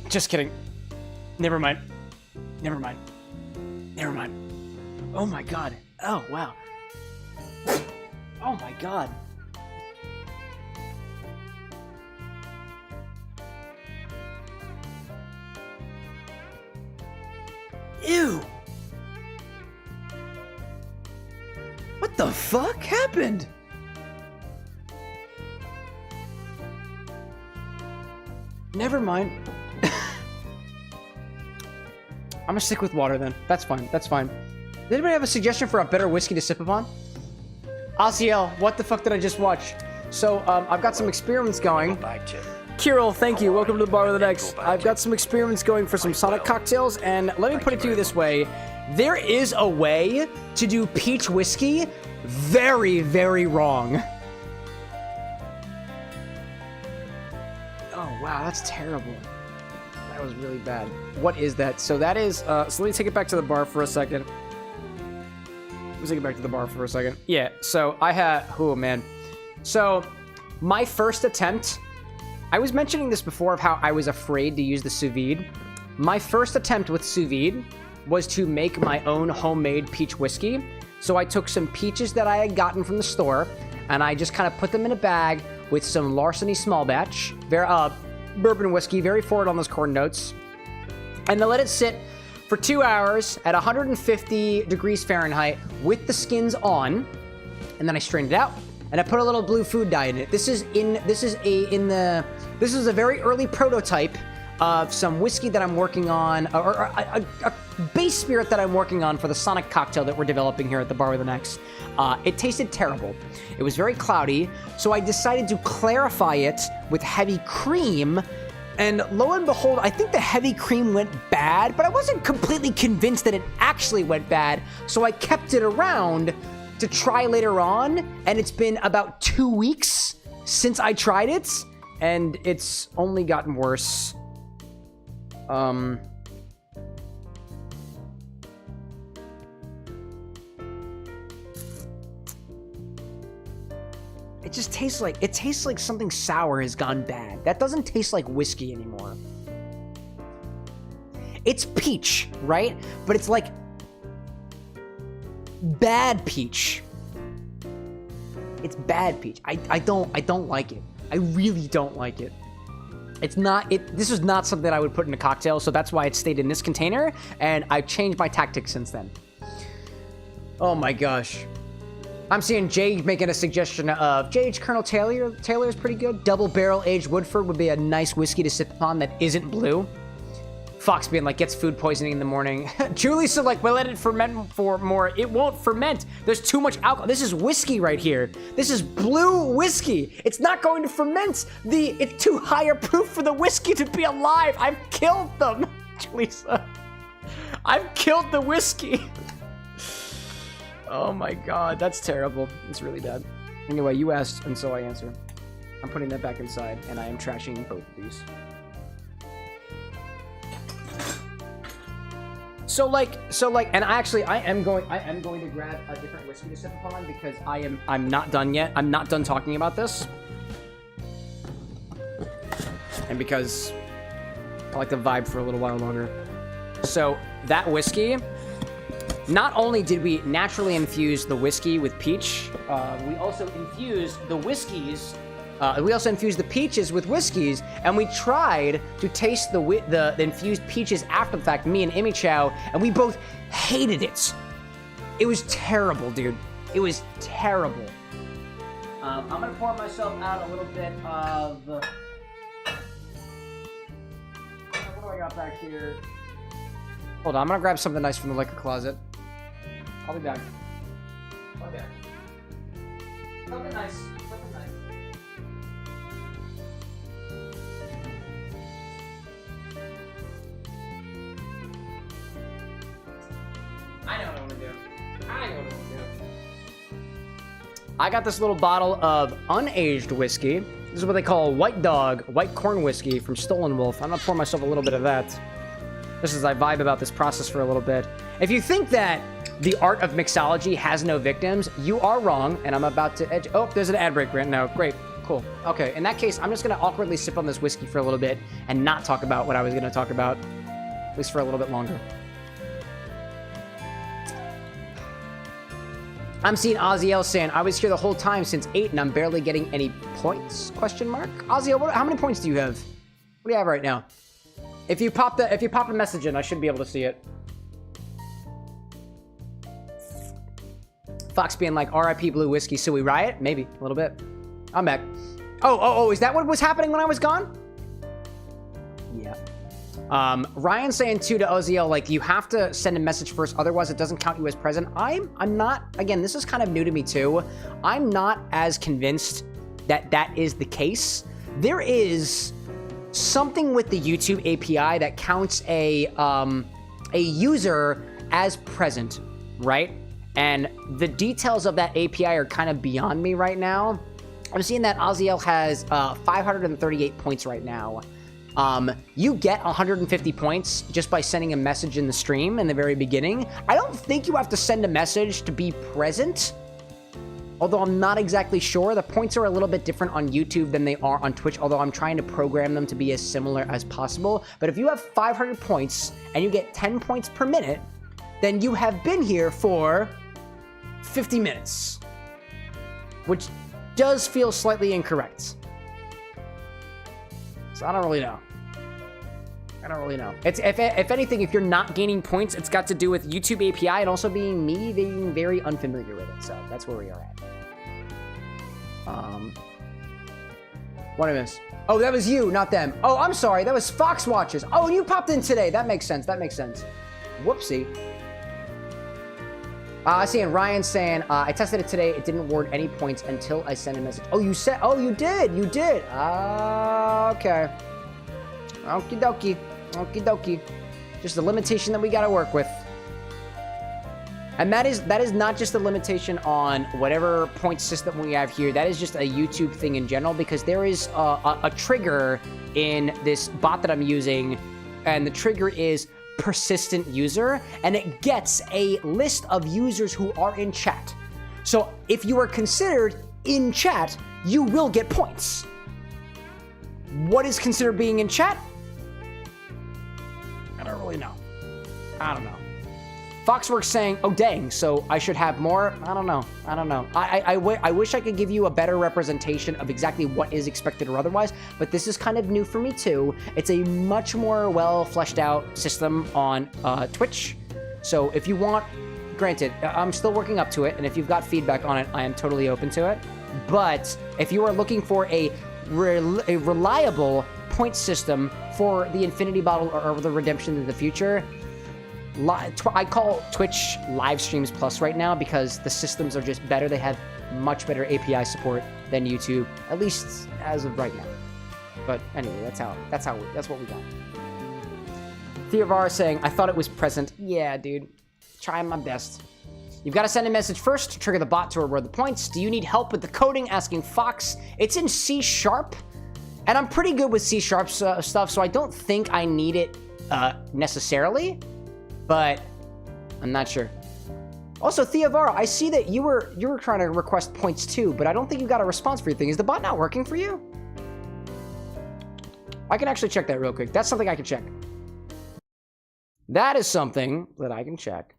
Just kidding. Never mind. Never mind. Never mind. Oh my god. Oh, wow. Oh my god. Ew. What the fuck happened? Never mind. I'm gonna stick with water then. That's fine. That's fine. Does anybody have a suggestion for a better whiskey to sip upon? Asiel, what the fuck did I just watch? So, I've got some experiments going. Kirill, thank you. Welcome to the Bar with an X. I've got some experiments going for some Sonic cocktails, and let me put it to you this way. There is a way to do peach whiskey very, very wrong. Oh, wow, that's terrible. That was really bad. What is that? So that is, so let me take it back to the bar for a second. Let's take it back to the bar for a second. Yeah, so I had, oh man. So my first attempt, I was mentioning this before of how I was afraid to use the sous vide. My first attempt with sous vide was to make my own homemade peach whiskey. So I took some peaches that I had gotten from the store, and I just kind of put them in a bag with some Larceny small batch, bourbon whiskey, very forward on those corn notes, and then let it sit for 2 hours at 150 degrees Fahrenheit with the skins on, and then I strained it out, and I put a little blue food dye in it. This is a very early prototype of some whiskey that I'm working on, or a base spirit that I'm working on for the Sonic cocktail that we're developing here at the Bar with an X. It tasted terrible. It was very cloudy, so I decided to clarify it with heavy cream, and lo and behold, I think the heavy cream went bad, but I wasn't completely convinced that it actually went bad, so I kept it around to try later on, and it's been about 2 weeks since I tried it, and it's only gotten worse. It just tastes like something sour has gone bad. That doesn't taste like whiskey anymore. It's peach, right? But it's like bad peach. It's bad peach. I don't like it. I really don't like it. This is not something I would put in a cocktail, so that's why it stayed in this container, and I've changed my tactics since then. Oh my gosh. I'm seeing Jay making a suggestion of J.H. Colonel Taylor. Taylor is pretty good. Double barrel aged Woodford would be a nice whiskey to sip upon that isn't blue. Fox being like, gets food poisoning in the morning. Julie said, like, well, let it ferment for more. It won't ferment. There's too much alcohol. This is whiskey right here. This is blue whiskey. It's not going to ferment. It's too high a proof for the whiskey to be alive. I've killed them, Julissa. I've killed the whiskey. Oh my God, that's terrible. It's really bad. Anyway, you asked, and so I answer. I'm putting that back inside, and I am trashing both of these. So like, and I am going to grab a different whiskey to sip upon because I'm not done yet. I'm not done talking about this. And because I like to vibe for a little while longer. So that whiskey, not only did we naturally infuse the whiskey with peach, we also infused the whiskeys. We also infused the peaches with whiskeys, and we tried to taste the infused peaches after the fact, me and Amy Chow, and we both hated it. It was terrible, dude. It was terrible. I'm gonna pour myself out a little bit of... what do I got back here? Hold on, I'm gonna grab something nice from the liquor closet. I'll be back. Okay. Something nice. Something nice. I know what I want to do. I know what I want to do. I got this little bottle of unaged whiskey. This is what they call White Dog, white corn whiskey from Stolen Wolf. I'm gonna pour myself a little bit of that. Just as I vibe about this process for a little bit. If you think that the art of mixology has no victims, you are wrong, and I'm about to edge... Oh, there's an ad break right now. Great. Cool. Okay, in that case, I'm just gonna awkwardly sip on this whiskey for a little bit and not talk about what I was gonna talk about, at least for a little bit longer. I'm seeing Oziel saying, I was here the whole time since 8 and I'm barely getting any points? Question mark? Oziel, how many points do you have? What do you have right now? If you pop a message in, I should be able to see it. Fox being like, RIP Blue Whiskey, so we riot? Maybe, a little bit. I'm back. Oh, is that what was happening when I was gone? Yeah. Ryan saying too to Oziel, like, you have to send a message first, otherwise it doesn't count you as present. I'm not, again, this is kind of new to me too. I'm not as convinced that that is the case. There is something with the YouTube API that counts a user as present, right? And the details of that API are kind of beyond me right now. I'm seeing that Oziel has 538 points right now. You get 150 points just by sending a message in the stream in the very beginning. I don't think you have to send a message to be present, although I'm not exactly sure. The points are a little bit different on YouTube than they are on Twitch, although I'm trying to program them to be as similar as possible. But if you have 500 points and you get 10 points per minute, then you have been here for 50 minutes, which does feel slightly incorrect. So I don't really know. It's if anything, if you're not gaining points, it's got to do with YouTube API and also being me being very unfamiliar with it. So that's where we are at. What did I miss? Oh, that was you, not them. Oh, I'm sorry. That was Fox Watchers. Oh, and you popped in today. That makes sense. Whoopsie. I see Ryan saying, I tested it today. It didn't award any points until I sent a message. Oh, you said, oh, you did. Okay. Okie dokie. Just a limitation that we got to work with. And that is not just a limitation on whatever point system we have here. That is just a YouTube thing in general, because there is a trigger in this bot that I'm using, and the trigger is persistent user, and it gets a list of users who are in chat. So if you are considered in chat, you will get points. What is considered being in chat? I don't really know. Foxworks saying, oh dang, so I should have more? I don't know. I wish I could give you a better representation of exactly what is expected or otherwise, but this is kind of new for me too. It's a much more well fleshed out system on Twitch. So if you want, granted, I'm still working up to it, and if you've got feedback on it, I am totally open to it. But if you are looking for a reliable point system for the Infinity Bottle or the Redemption in the future. I call Twitch live streams plus right now because the systems are just better. They have much better API support than YouTube, at least as of right now. But anyway, that's what we got. Theovar saying, I thought it was present. Yeah, dude. Trying my best. You've got to send a message first to trigger the bot to reward the points. Do you need help with the coding? Asking Fox. It's in C#, and I'm pretty good with C# stuff, so I don't think I need it necessarily, but I'm not sure. Also, Theovara, I see that you were trying to request points too, but I don't think you got a response for your thing. Is the bot not working for you? I can actually check that real quick. That's something I can check. That is something that I can check.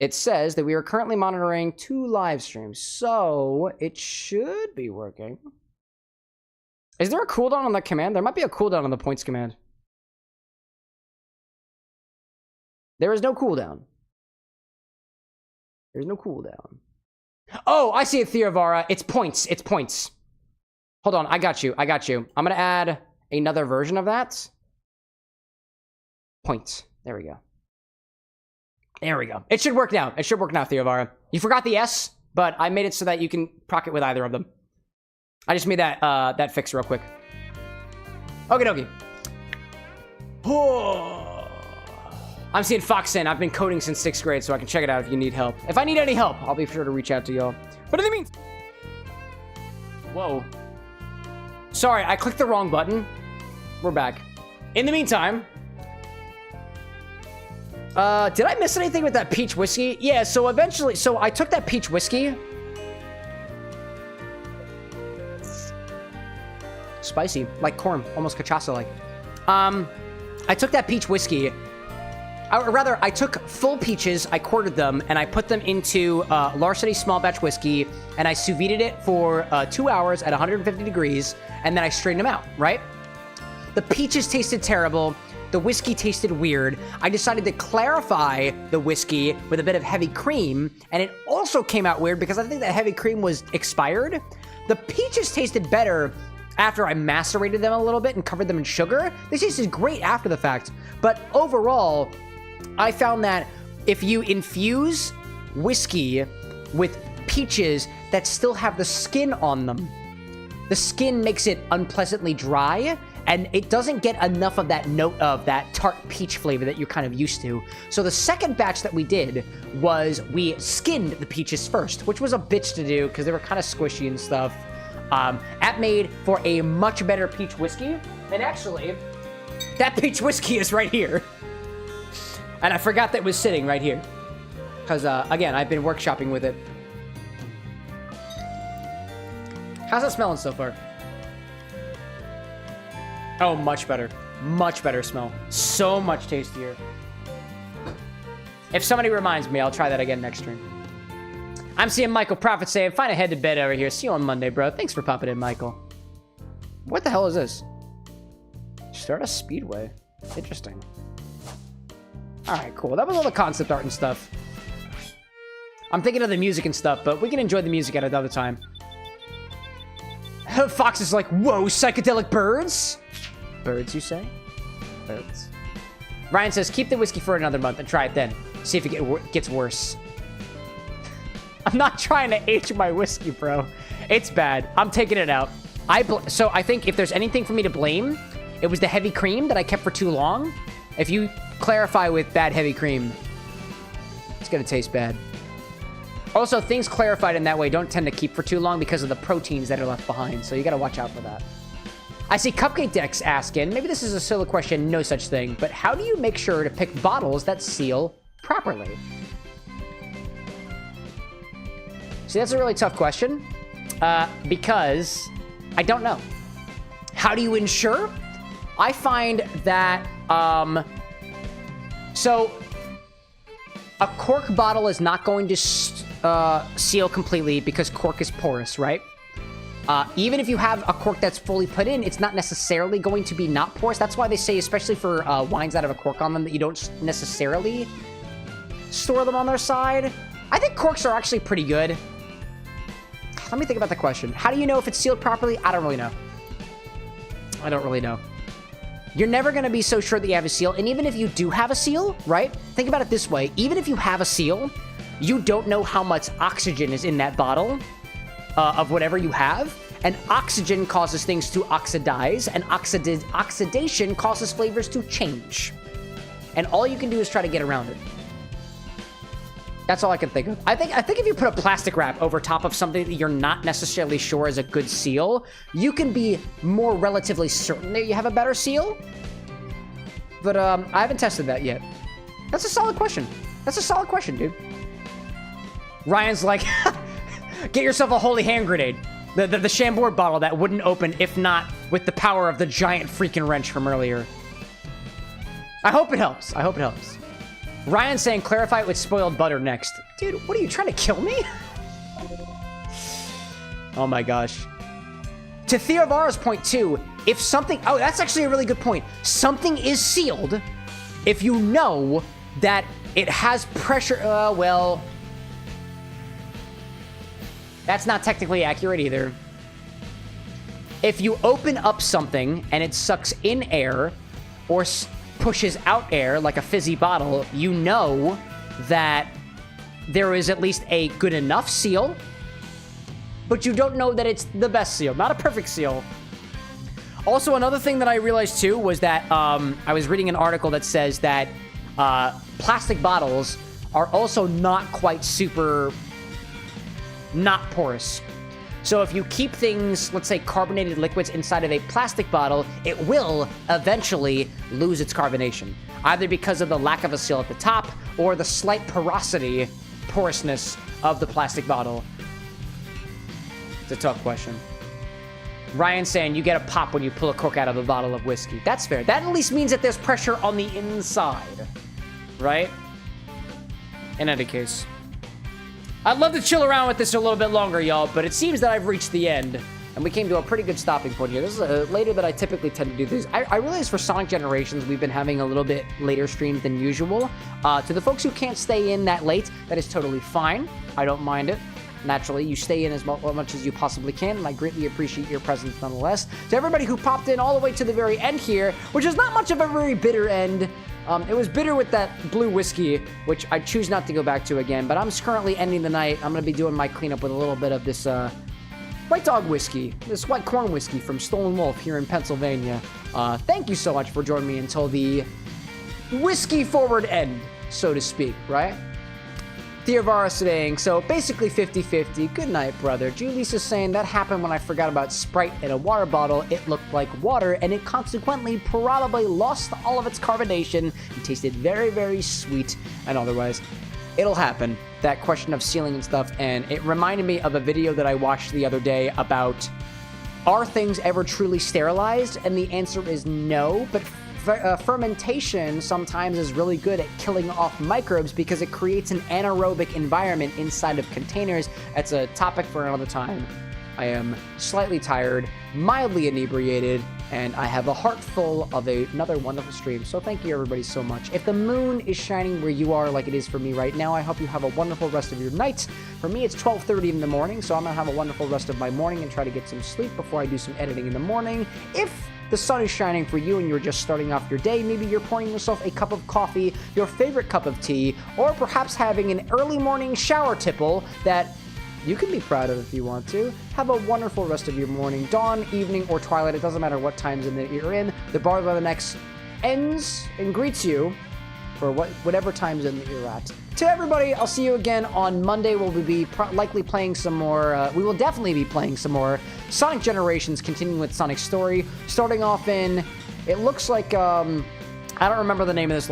It says that we are currently monitoring 2 live streams, so it should be working. Is there a cooldown on that command? There might be a cooldown on the points command. There is no cooldown. There's no cooldown. Oh, I see it, Theovara. It's points. It's points. Hold on. I got you. I got you. I'm going to add another version of that. Points. There we go. There we go. It should work now. It should work now, Theovara. You forgot the S, but I made it so that you can proc it with either of them. I just made that that fix real quick. Okie dokie. Oh. I'm seeing Fox in. I've been coding since 6th grade, so I can check it out if you need help. If I need any help, I'll be sure to reach out to y'all. But in the meantime... Whoa. Sorry, I clicked the wrong button. We're back. In the meantime... did I miss anything with that peach whiskey? Yeah, so eventually... So I took that peach whiskey... Spicy. Like corn. Almost cachaça-like. I took that peach whiskey... Or rather, I took full peaches, I quartered them, and I put them into Larceny small batch whiskey, and I sous vide'd it for 2 hours at 150 degrees, and then I strained them out, right? The peaches tasted terrible. The whiskey tasted weird. I decided to clarify the whiskey with a bit of heavy cream, and it also came out weird because I think that heavy cream was expired. The peaches tasted better after I macerated them a little bit and covered them in sugar. They tasted great after the fact, but overall... I found that if you infuse whiskey with peaches that still have the skin on them, the skin makes it unpleasantly dry, and it doesn't get enough of that note of that tart peach flavor that you're kind of used to. So the second batch that we did was we skinned the peaches first, which was a bitch to do because they were kind of squishy and stuff. That made for a much better peach whiskey, and actually, that peach whiskey is right here. And I forgot that it was sitting right here. Because, again, I've been workshopping with it. How's that smelling so far? Oh, much better. Much better smell. So much tastier. If somebody reminds me, I'll try that again next stream. I'm seeing Michael Prophet saying, fine, I head to bed over here. See you on Monday, bro. Thanks for popping in, Michael. What the hell is this? Stardust Speedway. Interesting. Alright, cool. That was all the concept art and stuff. I'm thinking of the music and stuff, but we can enjoy the music at another time. Fox is like, whoa, psychedelic birds? Birds, you say? Birds. Ryan says, keep the whiskey for another month and try it then. See if it gets worse. I'm not trying to age my whiskey, bro. It's bad. I'm taking it out. So I think if there's anything for me to blame, it was the heavy cream that I kept for too long. If you clarify with bad heavy cream, it's gonna taste bad. Also, things clarified in that way don't tend to keep for too long because of the proteins that are left behind, so you gotta watch out for that. I see Cupcake Dex asking, maybe this is a silly question, no such thing, but how do you make sure to pick bottles that seal properly? See, that's a really tough question, because I don't know. How do you ensure? I find that, so a cork bottle is not going to seal completely because cork is porous, right? Even if you have a cork that's fully put in, it's not necessarily going to be not porous. That's why they say, especially for wines that have a cork on them, that you don't necessarily store them on their side. I think corks are actually pretty good. Let me think about the question. How do you know if it's sealed properly? I don't really know. I don't really know. You're never going to be so sure that you have a seal. And even if you do have a seal, right? Think about it this way. Even if you have a seal, you don't know how much oxygen is in that bottle of whatever you have. And oxygen causes things to oxidize, and oxidation causes flavors to change. And all you can do is try to get around it. That's all I can think of. I think if you put a plastic wrap over top of something that you're not necessarily sure is a good seal, you can be more relatively certain that you have a better seal. But I haven't tested that yet. That's a solid question. That's a solid question, dude. Ryan's like, get yourself a holy hand grenade. The Chambord bottle that wouldn't open if not with the power of the giant freaking wrench from earlier. I hope it helps. I hope it helps. Ryan saying clarify it with spoiled butter next. Dude, what are you trying to kill me? Oh my gosh. To Theovara's point too, if something, oh, that's actually a really good point. Something is sealed if you know that it has pressure, well, that's not technically accurate either. If you open up something and it sucks in air or pushes out air like a fizzy bottle, you know that there is at least a good enough seal, but you don't know that it's the best seal, not a perfect seal. Also, another thing that I realized too was that I was reading an article that says that plastic bottles are also not quite super not porous. So if you keep things, let's say carbonated liquids inside of a plastic bottle, it will eventually lose its carbonation, either because of the lack of a seal at the top or the slight porousness of the plastic bottle. It's a tough question. Ryan saying you get a pop when you pull a cork out of a bottle of whiskey. That's fair. That at least means that there's pressure on the inside, right? In any case. I'd love to chill around with this a little bit longer, y'all, but it seems that I've reached the end, and we came to a pretty good stopping point here. This is later than I typically tend to do these. I realize for Sonic Generations, we've been having a little bit later streams than usual. To the folks who can't stay in that late, that is totally fine. I don't mind it. Naturally, you stay in as much as you possibly can, and I greatly appreciate your presence nonetheless. To everybody who popped in all the way to the very end here, which is not much of a very bitter end. It was bitter with that blue whiskey, which I choose not to go back to again, but I'm currently ending the night. I'm going to be doing my cleanup with a little bit of this White Dog whiskey, this White Corn whiskey from Stolen Wolf here in Pennsylvania. Thank you so much for joining me until the whiskey forward end, so to speak, right? Theovara saying, so basically 50-50. Good night, brother. Julie's saying that happened when I forgot about Sprite in a water bottle. It looked like water, and it consequently probably lost all of its carbonation and tasted very, very sweet and otherwise. It'll happen. That question of sealing and stuff, and it reminded me of a video that I watched the other day about, are things ever truly sterilized? And the answer is no, but fermentation sometimes is really good at killing off microbes because it creates an anaerobic environment inside of containers. That's a topic for another time. I am slightly tired, mildly inebriated, and I have a heart full of another wonderful stream. So thank you everybody so much. If the moon is shining where you are like it is for me right now, I hope you have a wonderful rest of your night. For me, it's 12:30 in the morning, so I'm gonna have a wonderful rest of my morning and try to get some sleep before I do some editing in the morning. If the sun is shining for you and you're just starting off your day, maybe you're pouring yourself a cup of coffee, your favorite cup of tea, or perhaps having an early morning shower tipple that you can be proud of if you want to. Have a wonderful rest of your morning, dawn, evening, or twilight. It doesn't matter what times in that you're in. The Bar by the Next ends and greets you for whatever time zone that you're at. To everybody, I'll see you again on Monday. We'll be likely playing some more. We will definitely be playing some more Sonic Generations, continuing with Sonic's story. Starting off in, it looks like I don't remember the name of this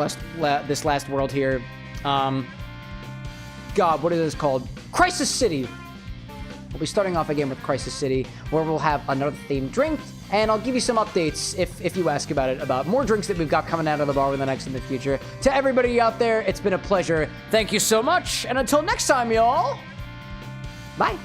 last world here. God, what is this called? Crisis City. We'll be starting off again with Crisis City, where we'll have another themed drink, and I'll give you some updates if you ask about it, about more drinks that we've got coming out of the bar with the next in the future. To everybody out there, it's been a pleasure. Thank you so much, and until next time, y'all, bye.